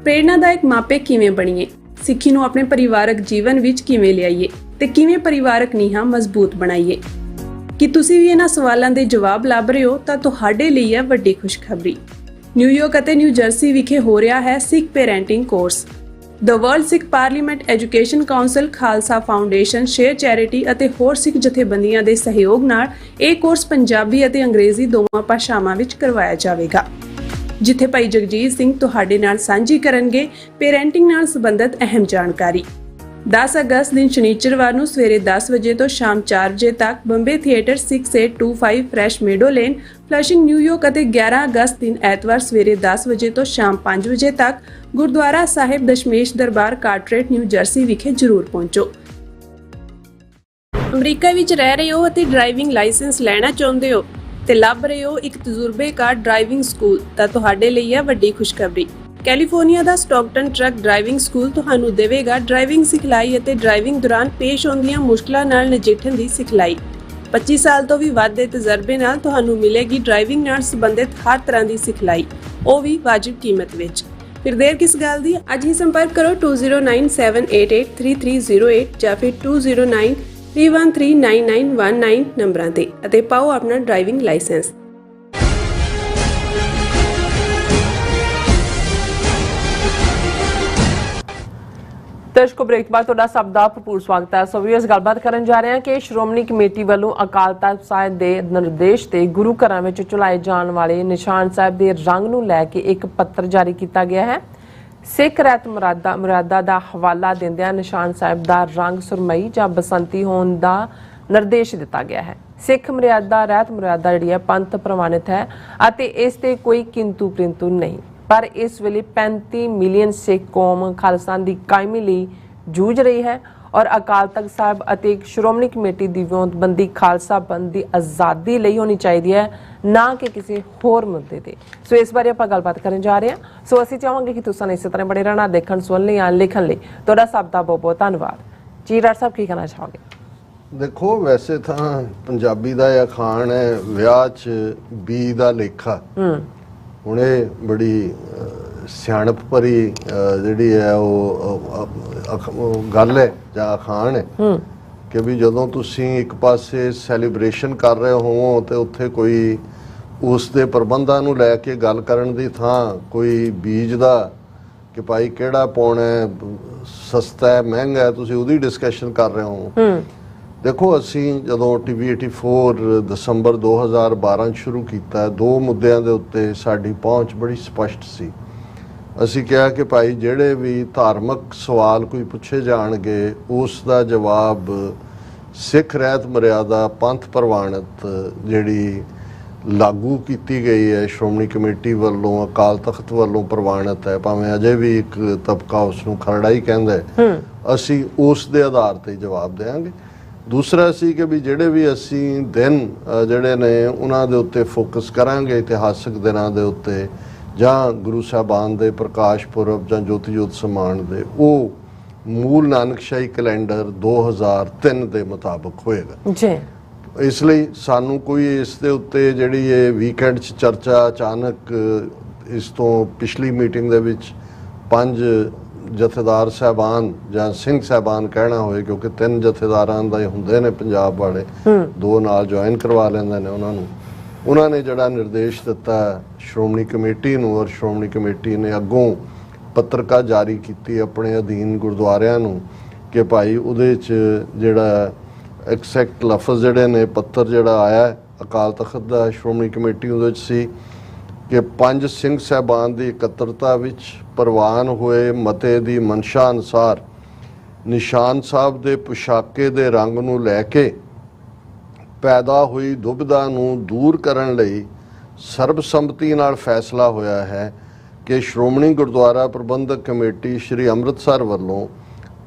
ਪ੍ਰੇਰਨਾਦਾਇਕ ਮਾਪੇ ਕਿਵੇਂ ਬਣੀਏ? ਸਿੱਖੀ ਨੂੰ ਆਪਣੇ ਪਰਿਵਾਰਕ ਜੀਵਨ ਵਿੱਚ ਕਿਵੇਂ ਲਿਆਈਏ ਤੇ ਕਿਵੇਂ ਪਰਿਵਾਰਕ ਨੀਹਾਂ ਮਜ਼ਬੂਤ ਬਣਾਈਏ? ਕਿ ਤੁਸੀਂ ਵੀ ਇਹਨਾਂ ਸਵਾਲਾਂ ਦੇ ਜਵਾਬ ਲੱਭ ਰਹੇ ਹੋ ਤਾਂ ਤੁਹਾਡੇ ਲਈ ਹੈ ਵੱਡੀ ਖੁਸ਼ਖਬਰੀ। ਨਿਊਯਾਰਕ ਅਤੇ ਨਿਊ ਜਰਸੀ ਵਿਖੇ ਹੋ ਰਿਹਾ ਹੈ Sikh parenting course. The world Sikh parliament education council, Khalsa foundation, share charity ਅਤੇ ਹੋਰ ਸਿੱਖ ਜਥੇਬੰਦੀਆਂ ਦੇ ਸਹਿਯੋਗ ਨਾਲ ਇਹ ਕੋਰਸ ਪੰਜਾਬੀ ਅਤੇ ਅੰਗਰੇਜ਼ੀ ਦੋਵਾਂ ਭਾਸ਼ਾਵਾਂ ਵਿੱਚ ਕਰਵਾਇਆ ਜਾਵੇਗਾ, ਜਿੱਥੇ ਭਾਈ ਜਗਜੀਤ ਸਿੰਘ ਤੁਹਾਡੇ ਨਾਲ ਸਾਂਝੀ ਕਰਨਗੇ ਪੇਰੈਂਟਿੰਗ ਨਾਲ ਸੰਬੰਧਿਤ ਅਹਿਮ ਜਾਣਕਾਰੀ। 10 ਅਗਸਤ ਦਿਨ ਸ਼ਨੀਚਰਵਾਰ ਨੂੰ ਸਵੇਰੇ 10 ਵਜੇ ਤੋਂ ਸ਼ਾਮ 4 ਵਜੇ ਤੱਕ Bombay theatre 6825 fresh ਮੇਡੋ lane, Flushing, New York ਅਤੇ 11 ਅਗਸਤ ਦਿਨ ਐਤਵਾਰ ਸਵੇਰੇ 10 ਵਜੇ ਤੋਂ ਸ਼ਾਮ 5 ਵਜੇ ਤੱਕ ਗੁਰਦੁਆਰਾ ਸਾਹਿਬ ਦਸ਼ਮੇਸ਼ ਦਰਬਾਰ, ਕਾਰਟਰੇਟ, ਨਿਊ ਜਰਸੀ ਵਿਖੇ ਜ਼ਰੂਰ ਪਹੁੰਚੋ। ਅਮਰੀਕਾ ਵਿੱਚ ਰਹਿ ਰਹੇ ਹੋ ਅਤੇ ਡਰਾਈਵਿੰਗ ਲਾਇਸੈਂਸ ਲੈਣਾ ਚਾਹੁੰਦੇ ਹੋ ਤੇ ਲੱਭ ਰਹੇ ਹੋ ਇੱਕ ਤਜਰਬੇਕਾਰ ਡਰਾਈਵਿੰਗ ਸਕੂਲ ਤਾਂ ਤੁਹਾਡੇ ਲਈ ਹੈ ਵੱਡੀ ਖੁਸ਼ਖਬਰੀ। ਕੈਲੀਫੋਰਨੀਆ ਦਾ ਸਟਾਕਟਨ ਟਰੱਕ ਡਰਾਈਵਿੰਗ ਸਕੂਲ ਤੁਹਾਨੂੰ ਦੇਵੇਗਾ ਡਰਾਈਵਿੰਗ ਸਿਖਲਾਈ ਅਤੇ ਡਰਾਈਵਿੰਗ ਦੌਰਾਨ ਪੇਸ਼ ਆਉਂਦੀਆਂ ਮੁਸ਼ਕਲਾਂ ਨਾਲ ਨਜਿੱਠਣ ਦੀ ਸਿਖਲਾਈ। 25 ਸਾਲ ਤੋਂ ਵੀ ਵੱਧ ਦੇ ਤਜਰਬੇ ਨਾਲ ਤੁਹਾਨੂੰ ਮਿਲੇਗੀ ਡਰਾਈਵਿੰਗ ਨਾਲ ਸੰਬੰਧਿਤ ਹਰ ਤਰ੍ਹਾਂ ਦੀ ਸਿਖਲਾਈ, ਉਹ ਵੀ ਵਾਜਿਬ ਕੀਮਤ ਵਿੱਚ। ਫਿਰ ਦੇਰ ਕਿਸ ਗੱਲ ਦੀ? ਅੱਜ ਹੀ ਸੰਪਰਕ ਕਰੋ 209788330308 ਜਾਂ ਫਿਰ 2093139919 ਨੰਬਰਾਂ ਤੇ ਅਤੇ ਪਾਓ ਆਪਣਾ ਡਰਾਈਵਿੰਗ ਲਾਇਸੈਂਸ। ਦਰਸ਼ਕੋ, ਬ੍ਰੇਕ ਬਾਅਦ ਤੁਹਾਡਾ ਸਭ ਦਾ ਭਰਪੂਰ ਸਵਾਗਤ ਹੈ। ਸੋ ਵੀਅਰਸ, ਗੱਲਬਾਤ ਕਰਨ ਜਾ ਰਹੇ ਹਾਂ ਕਿ ਸ਼੍ਰੋਮਣੀ ਕਮੇਟੀ ਵੱਲੋਂ ਅਕਾਲ ਤਖ਼ਤ ਸਾਹਿਬ ਦੇ ਨਿਰਦੇਸ਼ ਤੇ ਗੁਰੂ ਘਰਾਂ ਵਿੱਚ ਚੁਲਾਏ ਜਾਣ ਵਾਲੇ ਨਿਸ਼ਾਨ ਸਾਹਿਬ ਦੇ ਰੰਗ ਨੂੰ ਲੈ ਕੇ ਇੱਕ ਪੱਤਰ ਜਾਰੀ ਕੀਤਾ ਗਿਆ ਹੈ। ਸਿੱਖ ਰਹਿਤ ਮੁਰਾਦਾ ਦਾ ਹਵਾਲਾ ਦਿੰਦਿਆਂ ਨਿਸ਼ਾਨ ਸਾਹਿਬ ਦਾ ਰੰਗ ਸੁਰਮਈ ਜਾਂ ਬਸੰਤੀ ਹੋਣ ਦਾ ਨਿਰਦੇਸ਼ ਦਿੱਤਾ ਗਿਆ ਹੈ। ਸਿੱਖ ਰਹਿਤ ਮੁਰਾਦਾ ਜਿਹੜੀ ਹੈ ਪੰਥ ਪ੍ਰਵਾਨਿਤ ਹੈ ਅਤੇ ਇਸ ਤੇ ਕੋਈ ਕਿੰਤੂ ਪ੍ਰਿੰਤੂ ਨਹੀਂ, ਪਰ ਇਸ ਵੇਲੇ 35 ਮਿਲੀਅਨ ਸਿੱਖ ਕੌਮ ਖਾਲਿਸਤਾਨ ਦੀ ਕਾਇਮੀ ਲਈ ਜੂਝ ਰਹੀ ਹੈ ਔਰ ਅਕਾਲ ਤਖ਼ਤ ਸਾਹਿਬ ਅਤੇ ਸ਼੍ਰੋਮਣੀ ਕਮੇਟੀ ਦੀ ਵਿਉਂਤਬੰਦੀ ਖਾਲਸਾ ਪੰਥ ਦੀ ਆਜ਼ਾਦੀ ਲਈ ਹੋਣੀ ਚਾਹੀਦੀ ਹੈ, ਨਾ ਕਿ ਕਿਸੇ ਹੋਰ ਮੁੱਦੇ ਤੇ। ਸੋ ਇਸ ਬਾਰੇ ਆਪਾਂ ਗੱਲਬਾਤ ਕਰਨ ਜਾ ਰਹੇ ਹਾਂ। ਸੋ ਅਸੀਂ ਚਾਹਾਂਗੇ ਕਿ ਤੁਸੀਂ ਇਸੇ ਤਰ੍ਹਾਂ ਬੜੇ ਰਹਿਣਾ, ਦੇਖਣ, ਸੁਣਨ ਲਈ, ਲਿਖਣ ਲਈ। ਤੁਹਾਡਾ ਸਭ ਦਾ ਬਹੁਤ ਬਹੁਤ ਧੰਨਵਾਦ। ਜੀ ਡਾਕਟਰ ਸਾਹਿਬ, ਕੀ ਕਹਿਣਾ ਚਾਹੋਗੇ? ਦੇਖੋ, ਵੈਸੇ ਤਾਂ ਪੰਜਾਬੀ ਦਾ ਇਹ ਅਖਾਣ ਹੈ, ਵਿਆਹ 'ਚ ਬੀ ਦਾ ਲੇਖਾ। ਹੁਣ ਇਹ ਬੜੀ ਸਿਆਣਪ ਭਰੀ ਜਿਹੜੀ ਹੈ ਉਹ ਗੱਲ ਹੈ ਜਾਂ ਅਖਾਣ ਹੈ ਕਿ ਵੀ ਜਦੋਂ ਤੁਸੀਂ ਇੱਕ ਪਾਸੇ ਸੈਲੀਬ੍ਰੇਸ਼ਨ ਕਰ ਰਹੇ ਹੋਵੋ ਤੇ ਉੱਥੇ ਕੋਈ ਉਸ ਦੇ ਪ੍ਰਬੰਧਾਂ ਨੂੰ ਲੈ ਕੇ ਗੱਲ ਕਰਨ ਦੀ ਥਾਂ ਕੋਈ ਬੀਜ ਦਾ ਕਿ ਭਾਈ ਕਿਹੜਾ ਪਾਉਣਾ ਹੈ, ਸਸਤਾ ਹੈ ਮਹਿੰਗਾ ਹੈ, ਤੁਸੀਂ ਉਹਦੀ ਡਿਸਕਸ਼ਨ ਕਰ ਰਹੇ ਹੋ। ਦੇਖੋ ਅਸੀਂ ਜਦੋਂ TV 84 ਦਸੰਬਰ 2012 ਸ਼ੁਰੂ ਕੀਤਾ, ਦੋ ਮੁੱਦਿਆਂ ਦੇ ਉੱਤੇ ਸਾਡੀ ਪਹੁੰਚ ਬੜੀ ਸਪਸ਼ਟ ਸੀ। ਅਸੀਂ ਕਿਹਾ ਕਿ ਭਾਈ ਜਿਹੜੇ ਵੀ ਧਾਰਮਿਕ ਸਵਾਲ ਕੋਈ ਪੁੱਛੇ ਜਾਣਗੇ ਉਸ ਦਾ ਜਵਾਬ ਸਿੱਖ ਰਹਿਤ ਮਰਿਆਦਾ ਪੰਥ ਪ੍ਰਵਾਨਿਤ ਜਿਹੜੀ ਲਾਗੂ ਕੀਤੀ ਗਈ ਹੈ ਸ਼੍ਰੋਮਣੀ ਕਮੇਟੀ ਵੱਲੋਂ, ਅਕਾਲ ਤਖਤ ਵੱਲੋਂ ਪ੍ਰਵਾਨਿਤ ਹੈ, ਭਾਵੇਂ ਅਜੇ ਵੀ ਇੱਕ ਤਬਕਾ ਉਸ ਨੂੰ ਖਰੜਾ ਹੀ ਕਹਿੰਦਾ ਹੈ, ਅਸੀਂ ਉਸ ਦੇ ਆਧਾਰ ਤੇ ਜਵਾਬ ਦੇਵਾਂਗੇ। ਦੂਸਰਾ ਸੀ ਕਿ ਵੀ ਜਿਹੜੇ ਵੀ ਅਸੀਂ ਦਿਨ ਜਿਹੜੇ ਨੇ ਉਹਨਾਂ ਦੇ ਉੱਤੇ ਫੋਕਸ ਕਰਾਂਗੇ, ਇਤਿਹਾਸਕ ਦਿਨਾਂ ਦੇ ਉੱਤੇ ਜਾਂ ਗੁਰੂ ਸਾਹਿਬਾਨ ਦੇ ਪ੍ਰਕਾਸ਼ ਪੁਰਬ ਜਾਂ ਜੋਤੀ ਜੋਤ ਸਮਾਨ ਦੇ, ਉਹ ਮੂਲ ਨਾਨਕਸ਼ਾਹੀ ਕੈਲੰਡਰ 2003 ਦੇ ਮੁਤਾਬਕ ਹੋਏਗਾ ਜੀ। ਇਸ ਲਈ ਸਾਨੂੰ ਕੋਈ ਇਸ ਦੇ ਉੱਤੇ ਜਿਹੜੀ ਇਹ ਵੀਕਐਂਡ 'ਚ ਚਰਚਾ ਅਚਾਨਕ ਇਸ ਤੋਂ ਪਿਛਲੀ ਮੀਟਿੰਗ ਦੇ ਵਿੱਚ 5 ਜਥੇਦਾਰ ਸਾਹਿਬਾਨ ਜਾਂ ਸਿੰਘ ਸਾਹਿਬਾਨ ਕਹਿਣਾ ਹੋਏ, ਕਿਉਂਕਿ 3 ਜਥੇਦਾਰਾਂ ਦਾ ਹੀ ਹੁੰਦੇ ਨੇ ਪੰਜਾਬ ਵਾਲੇ, 2 ਨਾਲ ਜੁਆਇਨ ਕਰਵਾ ਲੈਂਦੇ ਨੇ ਉਹਨਾਂ ਨੂੰ। ਉਹਨਾਂ ਨੇ ਜਿਹੜਾ ਨਿਰਦੇਸ਼ ਦਿੱਤਾ ਸ਼੍ਰੋਮਣੀ ਕਮੇਟੀ ਨੂੰ, ਔਰ ਸ਼੍ਰੋਮਣੀ ਕਮੇਟੀ ਨੇ ਅੱਗੋਂ ਪੱਤਰਕਾ ਜਾਰੀ ਕੀਤੀ ਆਪਣੇ ਅਧੀਨ ਗੁਰਦੁਆਰਿਆਂ ਨੂੰ ਕਿ ਭਾਈ ਉਹਦੇ 'ਚ ਜਿਹੜਾ ਐਕਸੈਕਟ ਲਫ਼ਜ਼ ਜਿਹੜੇ ਨੇ, ਪੱਤਰ ਜਿਹੜਾ ਆਇਆ ਅਕਾਲ ਤਖਤ ਦਾ ਸ਼੍ਰੋਮਣੀ ਕਮੇਟੀ ਉਹਦੇ 'ਚ ਸੀ ਕਿ 5 ਸਿੰਘ ਸਾਹਿਬਾਨ ਦੀ ਇਕੱਤਰਤਾ ਵਿੱਚ ਪ੍ਰਵਾਨ ਹੋਏ ਮਤੇ ਦੀ ਮਨਸ਼ਾ ਅਨੁਸਾਰ ਨਿਸ਼ਾਨ ਸਾਹਿਬ ਦੇ ਪੁਸ਼ਾਕੇ ਦੇ ਰੰਗ ਨੂੰ ਲੈ ਕੇ ਪੈਦਾ ਹੋਈ ਦੁਬਿਧਾ ਨੂੰ ਦੂਰ ਕਰਨ ਲਈ ਸਰਬਸੰਮਤੀ ਨਾਲ ਫੈਸਲਾ ਹੋਇਆ ਹੈ ਕਿ ਸ਼੍ਰੋਮਣੀ ਗੁਰਦੁਆਰਾ ਪ੍ਰਬੰਧਕ ਕਮੇਟੀ ਸ਼੍ਰੀ ਅੰਮ੍ਰਿਤਸਰ ਵੱਲੋਂ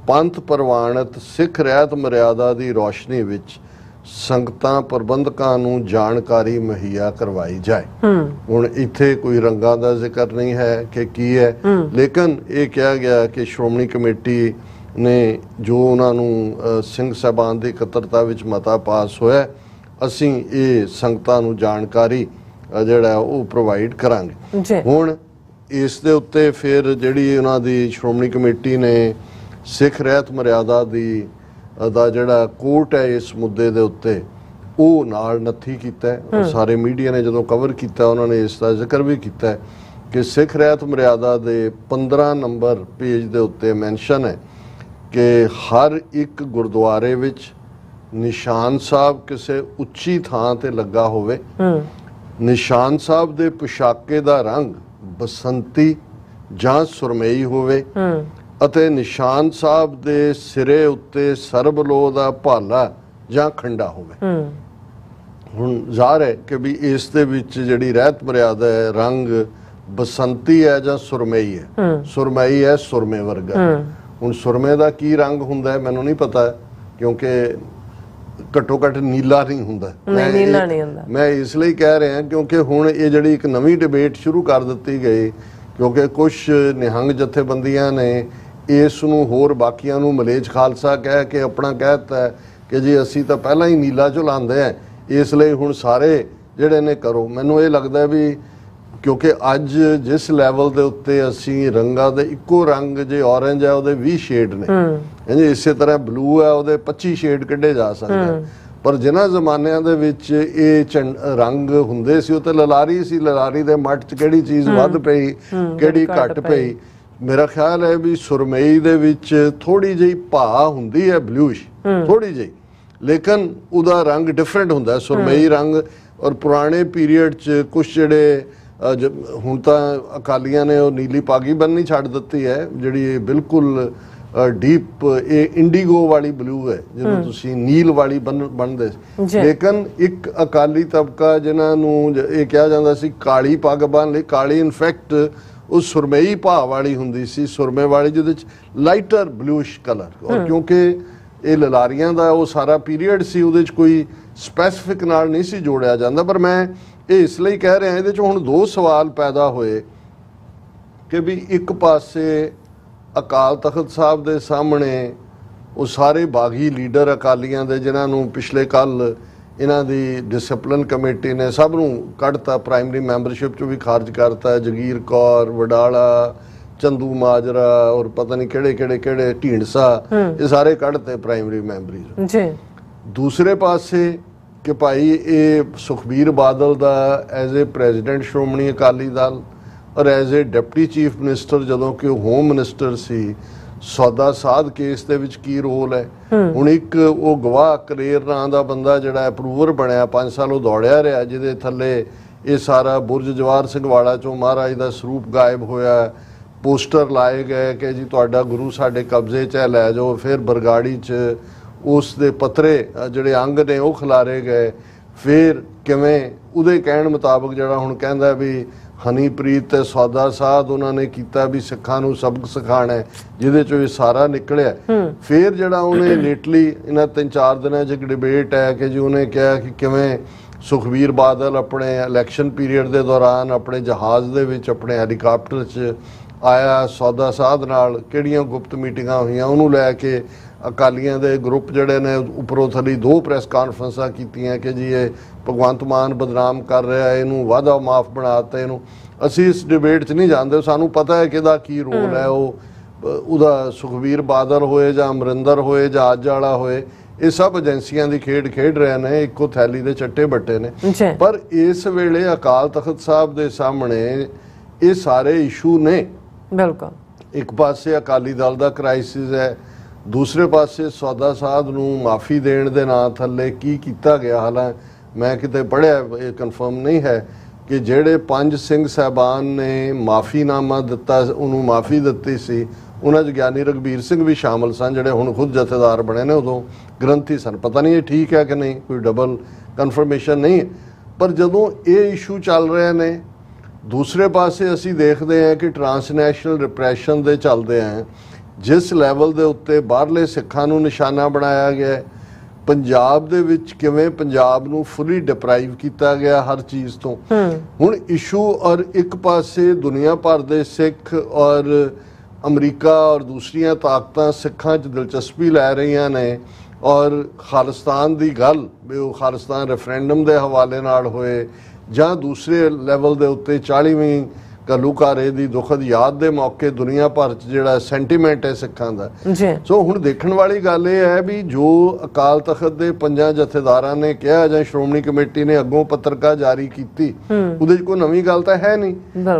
ਪੰਥ ਪ੍ਰਵਾਨਿਤ ਸਿੱਖ ਰਹਿਤ ਮਰਿਆਦਾ ਦੀ ਰੋਸ਼ਨੀ ਵਿੱਚ ਸੰਗਤਾਂ ਪ੍ਰਬੰਧਕਾਂ ਨੂੰ ਜਾਣਕਾਰੀ ਮੁਹੱਈਆ ਕਰਵਾਈ ਜਾਏ। ਹੁਣ ਇੱਥੇ ਕੋਈ ਰੰਗਾਂ ਦਾ ਜ਼ਿਕਰ ਨਹੀਂ ਹੈ ਕਿ ਕੀ ਹੈ, ਲੇਕਿਨ ਇਹ ਕਿਹਾ ਗਿਆ ਕਿ ਸ਼੍ਰੋਮਣੀ ਕਮੇਟੀ ਨੇ ਜੋ ਉਹਨਾਂ ਨੂੰ ਸਿੰਘ ਸਾਹਿਬਾਨ ਦੀ ਇਕੱਤਰਤਾ ਵਿੱਚ ਮਤਾ ਪਾਸ ਹੋਇਆ, ਅਸੀਂ ਇਹ ਸੰਗਤਾਂ ਨੂੰ ਜਾਣਕਾਰੀ ਜਿਹੜਾ ਉਹ ਪ੍ਰੋਵਾਈਡ ਕਰਾਂਗੇ। ਹੁਣ ਇਸ ਦੇ ਉੱਤੇ ਫਿਰ ਜਿਹੜੀ ਉਹਨਾਂ ਦੀ ਸ਼੍ਰੋਮਣੀ ਕਮੇਟੀ ਨੇ ਸਿੱਖ ਰਹਿਤ ਮਰਿਆਦਾ ਦਾ ਜਿਹੜਾ ਕੋਰਟ ਹੈ ਇਸ ਮੁੱਦੇ ਦੇ ਉੱਤੇ, ਉਹ ਨਾਲ ਨੱਥੀ ਕੀਤਾ। ਸਾਰੇ ਮੀਡੀਆ ਨੇ ਜਦੋਂ ਕਵਰ ਕੀਤਾ ਉਹਨਾਂ ਨੇ ਇਸ ਦਾ ਜ਼ਿਕਰ ਵੀ ਕੀਤਾ ਕਿ ਸਿੱਖ ਰਹਿਤ ਮਰਿਆਦਾ ਦੇ 15 ਨੰਬਰ ਪੇਜ ਦੇ ਉੱਤੇ ਮੈਂਸ਼ਨ ਹੈ ਕਿ ਹਰ ਇੱਕ ਗੁਰਦੁਆਰੇ ਵਿੱਚ ਨਿਸ਼ਾਨ ਸਾਹਿਬ ਕਿਸੇ ਉੱਚੀ ਥਾਂ ਤੇ ਲੱਗਾ ਹੋਵੇ, ਨਿਸ਼ਾਨ ਸਾਹਿਬ ਦੇ ਪੁਸ਼ਾਕੇ ਦਾ ਰੰਗ ਬਸੰਤੀ ਜਾਂ ਸੁਰਮਈ ਹੋਵੇ ਅਤੇ ਨਿਸ਼ਾਨ ਸਾਹਿਬ ਦੇ ਸਿਰੇ ਉੱਤੇ ਸਰਬਲੋ ਦਾ ਭਾਲਾ ਜਾਂ ਖੰਡਾ ਹੋਵੇ। ਹੁਣ ਜ਼ਾਹਰ ਹੈ ਕਿ ਵੀ ਇਸ ਦੇ ਵਿੱਚ ਜਿਹੜੀ ਰਹਿਤ ਮਰਿਆਦਾ ਹੈ ਰੰਗ ਬਸੰਤੀ ਹੈ ਜਾਂ ਸੁਰਮਈ ਹੈ। ਸੁਰਮਈ ਹੈ ਸੁਰਮੇ ਵਰਗਾ। ਹੁਣ ਸੁਰਮੇ ਦਾ ਕੀ ਰੰਗ ਹੁੰਦਾ ਹੈ ਮੈਨੂੰ ਨਹੀਂ ਪਤਾ, ਕਿਉਂਕਿ ਘੱਟੋ ਘੱਟ ਨੀਲਾ ਨਹੀਂ ਹੁੰਦਾ। ਮੈਂ ਇਸ ਲਈ ਕਹਿ ਰਿਹਾ ਕਿਉਂਕਿ ਹੁਣ ਇਹ ਜਿਹੜੀ ਇੱਕ ਨਵੀਂ ਡਿਬੇਟ ਸ਼ੁਰੂ ਕਰ ਦਿੱਤੀ ਗਈ, ਕਿਉਂਕਿ ਕੁਝ ਨਿਹੰਗ ਜਥੇਬੰਦੀਆਂ ਨੇ ਇਸ ਨੂੰ ਹੋਰ ਬਾਕੀਆਂ ਨੂੰ ਮਲੇਛ ਖਾਲਸਾ ਕਹਿ ਕੇ ਆਪਣਾ ਕਹਿਤਾ ਕਿ ਜੀ ਅਸੀਂ ਤਾਂ ਪਹਿਲਾਂ ਹੀ ਨੀਲਾ ਝੁਲਾਉਂਦੇ ਆ, ਇਸ ਲਈ ਹੁਣ ਸਾਰੇ ਜਿਹੜੇ ਨੇ ਕਰੋ। ਮੈਨੂੰ ਇਹ ਲੱਗਦਾ ਵੀ ਕਿਉਂਕਿ ਅੱਜ ਜਿਸ ਲੈਵਲ ਦੇ ਉੱਤੇ ਅਸੀਂ ਰੰਗਾਂ ਦੇ ਇੱਕੋ ਰੰਗ ਜੇ ਔਰੇਂਜ ਹੈ ਉਹਦੇ 20 ਸ਼ੇਡ ਨੇ, ਇਸੇ ਤਰ੍ਹਾਂ ਬਲੂ ਹੈ ਉਹਦੇ 25 ਸ਼ੇਡ ਕੱਢੇ ਜਾ ਸਕਦੇ, ਪਰ ਜਿਨ੍ਹਾਂ ਜ਼ਮਾਨਿਆਂ ਦੇ ਵਿੱਚ ਇਹ ਰੰਗ ਹੁੰਦੇ ਸੀ ਉਹ ਤੇ ਲਲਾਰੀ ਸੀ, ਲਲਾਰੀ ਦੇ ਮੱਟ 'ਚ ਕਿਹੜੀ ਚੀਜ਼ ਵੱਧ ਪਈ ਕਿਹੜੀ ਘੱਟ ਪਈ। ਮੇਰਾ ਖਿਆਲ ਹੈ ਵੀ ਸੁਰਮਈ ਦੇ ਵਿੱਚ ਥੋੜੀ ਜਿਹੀ ਭਾ ਹੁੰਦੀ ਹੈ ਬਲੂਇਸ਼ ਥੋੜੀ ਜਿਹੀ, ਲੇਕਿਨ ਉਹਦਾ ਰੰਗ ਡਿਫਰੈਂਟ ਹੁੰਦਾ ਸੁਰਮਈ ਰੰਗ। ਔਰ ਪੁਰਾਣੇ ਪੀਰੀਅਡ 'ਚ ਕੁਛ ਜਿਹੜੇ ਹੁਣ ਤਾਂ ਅਕਾਲੀਆਂ ਨੇ ਉਹ ਨੀਲੀ ਪਾਗੀ ਬੰਨ੍ਹਣੀ ਛੱਡ ਦਿੱਤੀ ਹੈ, ਜਿਹੜੀ ਬਿਲਕੁਲ ਡੀਪ ਇਹ ਇੰਡੀਗੋ ਵਾਲੀ ਬਲੂ ਹੈ ਜਿਹਨੂੰ ਤੁਸੀਂ ਨੀਲ ਵਾਲੀ ਬੰਨਦੇ ਸੀ। ਲੇਕਿਨ ਇੱਕ ਅਕਾਲੀ ਤਬਕਾ ਜਿਨ੍ਹਾਂ ਨੂੰ ਇਹ ਕਿਹਾ ਜਾਂਦਾ ਸੀ ਕਾਲੀ ਪੱਗ ਬੰਨ੍ਹ ਲਈ, ਕਾਲੀ ਇਨਫੈਕਟ ਉਹ ਸੁਰਮਈ ਭਾਅ ਵਾਲੀ ਹੁੰਦੀ ਸੀ, ਸੁਰਮੇ ਵਾਲੀ ਜਿਹਦੇ 'ਚ ਲਾਈਟਰ ਬਲੂਇਸ਼ ਕਲਰ। ਔਰ ਕਿਉਂਕਿ ਇਹ ਲਲਾਰੀਆਂ ਦਾ ਉਹ ਸਾਰਾ ਪੀਰੀਅਡ ਸੀ, ਉਹਦੇ 'ਚ ਕੋਈ ਸਪੈਸੀਫਿਕ ਨਾਲ ਨਹੀਂ ਸੀ ਜੋੜਿਆ ਜਾਂਦਾ। ਪਰ ਮੈਂ ਇਹ ਇਸ ਲਈ ਕਹਿ ਰਿਹਾ ਇਹਦੇ 'ਚ ਹੁਣ ਦੋ ਸਵਾਲ ਪੈਦਾ ਹੋਏ ਕਿ ਵੀ ਇੱਕ ਪਾਸੇ ਅਕਾਲ ਤਖਤ ਸਾਹਿਬ ਦੇ ਸਾਹਮਣੇ ਉਹ ਸਾਰੇ ਬਾਗੀ ਲੀਡਰ ਅਕਾਲੀਆਂ ਦੇ ਜਿਨ੍ਹਾਂ ਨੂੰ ਪਿਛਲੇ ਕੱਲ ਇਹਨਾਂ ਦੀ ਡਿਸਪਲਿਨ ਕਮੇਟੀ ਨੇ ਸਭ ਨੂੰ ਕੱਢਤਾ, ਪ੍ਰਾਇਮਰੀ ਮੈਂਬਰਸ਼ਿਪ 'ਚੋਂ ਵੀ ਖਾਰਜ ਕਰਤਾ, ਜਗੀਰ ਕੌਰ, ਵਡਾਲਾ, ਚੰਦੂ ਮਾਜਰਾ ਔਰ ਪਤਾ ਨਹੀਂ ਕਿਹੜੇ ਢੀਂਡਸਾ, ਇਹ ਸਾਰੇ ਕੱਢਤੇ ਪ੍ਰਾਇਮਰੀ ਮੈਂਬਰੀ। ਦੂਸਰੇ ਪਾਸੇ ਕਿ ਭਾਈ ਇਹ ਸੁਖਬੀਰ ਬਾਦਲ ਦਾ as a president Shiromani Akali Dal ਔਰ as a deputy chief minister ਜਦੋਂ ਕਿ ਉਹ ਹੋਮ ਮਿਨਿਸਟਰ ਸੀ, ਸੌਦਾ ਸਾਧ ਕੇਸ ਦੇ ਵਿੱਚ ਕੀ ਰੋਲ ਹੈ। ਹੁਣ ਇੱਕ ਉਹ ਗਵਾਹ ਕਲੇਰ ਨਾਂ ਦਾ ਬੰਦਾ ਜਿਹੜਾ ਅਪਰੂਵਰ ਬਣਿਆ, 5 ਸਾਲ ਉਹ ਦੌੜਿਆ ਰਿਹਾ, ਜਿਹਦੇ ਥੱਲੇ ਇਹ ਸਾਰਾ ਬੁਰਜ ਜਵਾਹਰ ਸਿੰਘ ਵਾਲਾ ਚੋਂ ਮਹਾਰਾਜ ਦਾ ਸਰੂਪ ਗਾਇਬ ਹੋਇਆ, ਪੋਸਟਰ ਲਾਏ ਗਏ ਕਿ ਜੀ ਤੁਹਾਡਾ ਗੁਰੂ ਸਾਡੇ ਕਬਜ਼ੇ 'ਚ ਹੈ, ਲੈ ਜਾਓ। ਫਿਰ ਬਰਗਾੜੀ 'ਚ ਉਸ ਦੇ ਪੱਤਰੇ ਜਿਹੜੇ ਅੰਗ ਨੇ ਉਹ ਖਿਲਾਰੇ ਗਏ। ਫਿਰ ਕਿਵੇਂ ਉਹਦੇ ਕਹਿਣ ਮੁਤਾਬਕ ਜਿਹੜਾ ਹੁਣ ਕਹਿੰਦਾ ਵੀ ਹਨੀਪ੍ਰੀਤ ਤੇ ਸੌਦਾ ਸਾਧ ਉਹਨਾਂ ਨੇ ਕੀਤਾ ਵੀ ਸਿੱਖਾਂ ਨੂੰ ਸਬਕ ਸਿਖਾਉਣਾ ਹੈ, ਜਿਹਦੇ 'ਚੋਂ ਇਹ ਸਾਰਾ ਨਿਕਲਿਆ। ਫਿਰ ਜਿਹੜਾ ਉਹਨੇ ਲੇਟਲੀ ਇਹਨਾਂ 3-4 ਦਿਨਾਂ 'ਚ ਇੱਕ ਡਿਬੇਟ ਹੈ ਕਿ ਜੀ ਉਹਨੇ ਕਿਹਾ ਕਿ ਕਿਵੇਂ ਸੁਖਬੀਰ ਬਾਦਲ ਆਪਣੇ ਇਲੈਕਸ਼ਨ ਪੀਰੀਅਡ ਦੇ ਦੌਰਾਨ ਆਪਣੇ ਜਹਾਜ਼ ਦੇ ਵਿੱਚ ਆਪਣੇ ਹੈਲੀਕਾਪਟਰ 'ਚ ਆਇਆ, ਸੌਦਾ ਸਾਧ ਨਾਲ ਕਿਹੜੀਆਂ ਗੁਪਤ ਮੀਟਿੰਗਾਂ ਹੋਈਆਂ, ਉਹਨੂੰ ਲੈ ਕੇ ਅਕਾਲੀਆਂ ਦੇ ਗਰੁੱਪ ਜਿਹੜੇ ਨੇ ਉੱਪਰੋਂ ਥੱਲੇ 2 ਪ੍ਰੈਸ ਕਾਨਫਰੰਸਾਂ ਕੀਤੀਆਂ ਕਿ ਜੀ ਇਹ ਭਗਵੰਤ ਮਾਨ ਬਦਨਾਮ ਕਰ ਰਿਹਾ, ਇਹਨੂੰ ਵਾਅਦਾ ਮਾਫ ਬਣਾ ਦਿੱਤਾ। ਇਹਨੂੰ ਅਸੀਂ ਇਸ ਡਿਬੇਟ 'ਚ ਨਹੀਂ ਜਾਂਦੇ, ਸਾਨੂੰ ਪਤਾ ਹੈ ਕਿ ਇਹਦਾ ਕੀ ਰੋਲ ਹੈ। ਉਹਦਾ ਸੁਖਬੀਰ ਬਾਦਲ ਹੋਏ ਜਾਂ ਅਮਰਿੰਦਰ ਹੋਏ ਜਾਂ ਅੱਜ ਵਾਲਾ ਹੋਏ, ਇਹ ਸਭ ਏਜੰਸੀਆਂ ਦੀ ਖੇਡ ਰਹੇ ਨੇ, ਇੱਕੋ ਥੈਲੀ ਦੇ ਚੱਟੇ ਬੱਟੇ ਨੇ। ਪਰ ਇਸ ਵੇਲੇ ਅਕਾਲ ਤਖਤ ਸਾਹਿਬ ਦੇ ਸਾਹਮਣੇ ਇਹ ਸਾਰੇ ਇਸ਼ੂ ਨੇ। ਬਿਲਕੁਲ, ਇੱਕ ਪਾਸੇ ਅਕਾਲੀ ਦਲ ਦਾ ਕ੍ਰਾਈਸਿਸ ਹੈ, ਦੂਸਰੇ ਪਾਸੇ ਸੌਦਾ ਸਾਧ ਨੂੰ ਮਾਫੀ ਦੇਣ ਦੇ ਨਾਂ ਥੱਲੇ ਕੀ ਕੀਤਾ ਗਿਆ। ਹਾਲਾਂਕਿ ਮੈਂ ਕਿਤੇ ਪੜ੍ਹਿਆ, ਇਹ ਕਨਫਰਮ ਨਹੀਂ ਹੈ, ਕਿ ਜਿਹੜੇ 5 ਸਿੰਘ ਸਾਹਿਬਾਨ ਨੇ ਮਾਫੀਨਾਮਾ ਦਿੱਤਾ, ਉਹਨੂੰ ਮਾਫੀ ਦਿੱਤੀ ਸੀ, ਉਹਨਾਂ 'ਚ ਗਿਆਨੀ ਰਘਬੀਰ ਸਿੰਘ ਵੀ ਸ਼ਾਮਲ ਸਨ, ਜਿਹੜੇ ਹੁਣ ਖੁਦ ਜਥੇਦਾਰ ਬਣੇ ਨੇ, ਉਦੋਂ ਗ੍ਰੰਥੀ ਸਨ। ਪਤਾ ਨਹੀਂ ਇਹ ਠੀਕ ਹੈ ਕਿ ਨਹੀਂ, ਕੋਈ ਡਬਲ ਕਨਫਰਮੇਸ਼ਨ ਨਹੀਂ ਹੈ। ਪਰ ਜਦੋਂ ਇਹ ਇਸ਼ੂ ਚੱਲ ਰਹੇ ਨੇ, ਦੂਸਰੇ ਪਾਸੇ ਅਸੀਂ ਦੇਖਦੇ ਹਾਂ ਕਿ ਟਰਾਂਸਨੈਸ਼ਨਲ ਰਿਪਰੈਸ਼ਨ ਦੇ ਚੱਲਦੇ ਆ, ਜਿਸ ਲੈਵਲ ਦੇ ਉੱਤੇ ਬਾਹਰਲੇ ਸਿੱਖਾਂ ਨੂੰ ਨਿਸ਼ਾਨਾ ਬਣਾਇਆ ਗਿਆ, ਪੰਜਾਬ ਦੇ ਵਿੱਚ ਕਿਵੇਂ ਪੰਜਾਬ ਨੂੰ ਫੁੱਲੀ ਡਿਪਰਾਈਵ ਕੀਤਾ ਗਿਆ ਹਰ ਚੀਜ਼ ਤੋਂ। ਹੁਣ ਇਸ਼ੂ ਔਰ ਇੱਕ ਪਾਸੇ ਦੁਨੀਆ ਭਰ ਦੇ ਸਿੱਖ ਔਰ ਅਮਰੀਕਾ ਔਰ ਦੂਸਰੀਆਂ ਤਾਕਤਾਂ ਸਿੱਖਾਂ 'ਚ ਦਿਲਚਸਪੀ ਲੈ ਰਹੀਆਂ ਨੇ, ਔਰ ਖਾਲਿਸਤਾਨ ਦੀ ਗੱਲ ਵੀ ਉਹ ਖਾਲਿਸਤਾਨ ਰੈਫਰੈਂਡਮ ਦੇ ਹਵਾਲੇ ਨਾਲ ਹੋਏ ਜਾਂ ਦੂਸਰੇ ਲੈਵਲ ਦੇ ਉੱਤੇ 40ਵੀਂ ਘੱਲੂਘਾਰੇ ਦੀ ਦੁਖਦ ਯਾਦ ਦੇ ਮੌਕੇ ਦੁਨੀਆ ਭਰ 'ਚ ਜਿਹੜਾ ਸੈਂਟੀਮੈਂਟ ਹੈ ਸਿੱਖਾਂ ਦਾ। ਸੋ ਹੁਣ ਦੇਖਣ ਵਾਲੀ ਗੱਲ ਇਹ ਹੈ ਵੀ ਜੋ ਅਕਾਲ ਤਖਤ ਦੇ 5 ਜਥੇਦਾਰਾਂ ਨੇ ਕਿਹਾ ਜਾਂ ਸ਼੍ਰੋਮਣੀ ਕਮੇਟੀ ਨੇ ਅੱਗੋਂ ਪੱਤਰਕਾ ਜਾਰੀ ਕੀਤੀ, ਉਹਦੇ 'ਚ ਕੋਈ ਨਵੀਂ ਗੱਲ ਤਾਂ ਹੈ ਨਹੀਂ,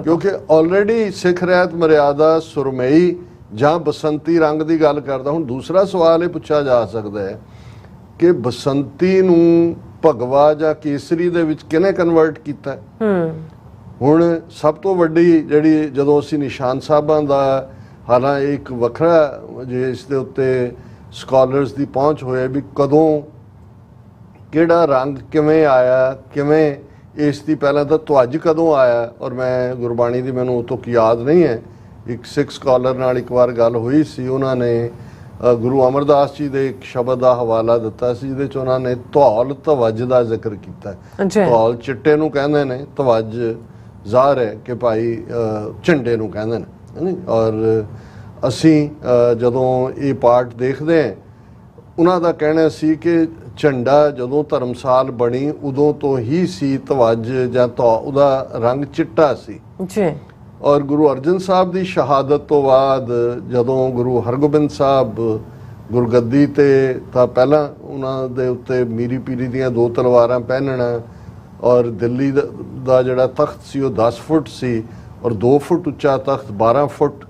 ਕਿਉਂਕਿ ਆਲਰੇਡੀ ਸਿੱਖ ਰਹਿਤ ਮਰਿਆਦਾ ਸੁਰਮਈ ਜਾਂ ਬਸੰਤੀ ਰੰਗ ਦੀ ਗੱਲ ਕਰਦਾ। ਹੁਣ ਦੂਸਰਾ ਸਵਾਲ ਇਹ ਪੁੱਛਿਆ ਜਾ ਸਕਦਾ ਹੈ ਕਿ ਬਸੰਤੀ ਨੂੰ ਭਗਵਾ ਜਾਂ ਕੇਸਰੀ ਦੇ ਵਿੱਚ ਕਿਹਨੇ ਕਨਵਰਟ ਕੀਤਾ। ਹੁਣ ਸਭ ਤੋਂ ਵੱਡੀ ਜਿਹੜੀ ਜਦੋਂ ਅਸੀਂ ਨਿਸ਼ਾਨ ਸਾਹਿਬਾਂ ਦਾ, ਹਾਲਾਂਕਿ ਇੱਕ ਵੱਖਰਾ ਜੇ ਇਸ ਦੇ ਉੱਤੇ ਸਕਾਲਰਸ ਦੀ ਪਹੁੰਚ ਹੋਏ ਵੀ ਕਦੋਂ ਕਿਹੜਾ ਰੰਗ ਕਿਵੇਂ ਆਇਆ, ਕਿਵੇਂ ਇਸ ਦੀ ਪਹਿਲਾਂ ਤਾਂ ਧਵਜ ਕਦੋਂ ਆਇਆ, ਔਰ ਮੈਂ ਗੁਰਬਾਣੀ ਦੀ ਮੈਨੂੰ ਉਤੋਂ ਯਾਦ ਨਹੀਂ ਹੈ, ਇੱਕ ਸਿੱਖ ਸਕਾਲਰ ਨਾਲ ਇੱਕ ਵਾਰ ਗੱਲ ਹੋਈ ਸੀ, ਉਹਨਾਂ ਨੇ ਗੁਰੂ ਅਮਰਦਾਸ ਜੀ ਦੇ ਇੱਕ ਸ਼ਬਦ ਦਾ ਹਵਾਲਾ ਦਿੱਤਾ ਸੀ, ਜਿਹਦੇ 'ਚ ਉਹਨਾਂ ਨੇ ਧੌਲ ਧਵਜ ਦਾ ਜ਼ਿਕਰ ਕੀਤਾ। ਧੌਲ ਚਿੱਟੇ ਨੂੰ ਕਹਿੰਦੇ ਨੇ, ਧਵਜ ਜ਼ਾਹਰ ਹੈ ਕਿ ਭਾਈ ਝੰਡੇ ਨੂੰ ਕਹਿੰਦੇ ਨੇ। ਔਰ ਅਸੀਂ ਜਦੋਂ ਇਹ ਪਾਠ ਦੇਖਦੇ ਹਾਂ, ਉਹਨਾਂ ਦਾ ਕਹਿਣਾ ਸੀ ਕਿ ਝੰਡਾ ਜਦੋਂ ਧਰਮਸਾਲ ਬਣੀ ਉਦੋਂ ਤੋਂ ਹੀ ਸੀ ਧਵਜ ਜਾਂ ਉਹਦਾ ਰੰਗ ਚਿੱਟਾ ਸੀ। ਔਰ ਗੁਰੂ ਅਰਜਨ ਸਾਹਿਬ ਦੀ ਸ਼ਹਾਦਤ ਤੋਂ ਬਾਅਦ ਜਦੋਂ ਗੁਰੂ ਹਰਗੋਬਿੰਦ ਸਾਹਿਬ ਗੁਰਗੱਦੀ ਤੇ ਤਾਂ ਪਹਿਲਾਂ ਉਹਨਾਂ ਦੇ ਉੱਤੇ ਮੀਰੀ ਪੀਰੀ ਦੀਆਂ 2 ਤਲਵਾਰਾਂ ਪਹਿਨਣਾ, ਔਰ ਦਿੱਲੀ ਦਾ ਜਿਹੜਾ ਤਖਤ ਸੀ ਉਹ 10 ਫੁੱਟ ਸੀ, ਔਰ 2 ਫੁੱਟ ਉੱਚਾ ਤਖਤ 12 ਫੁੱਟ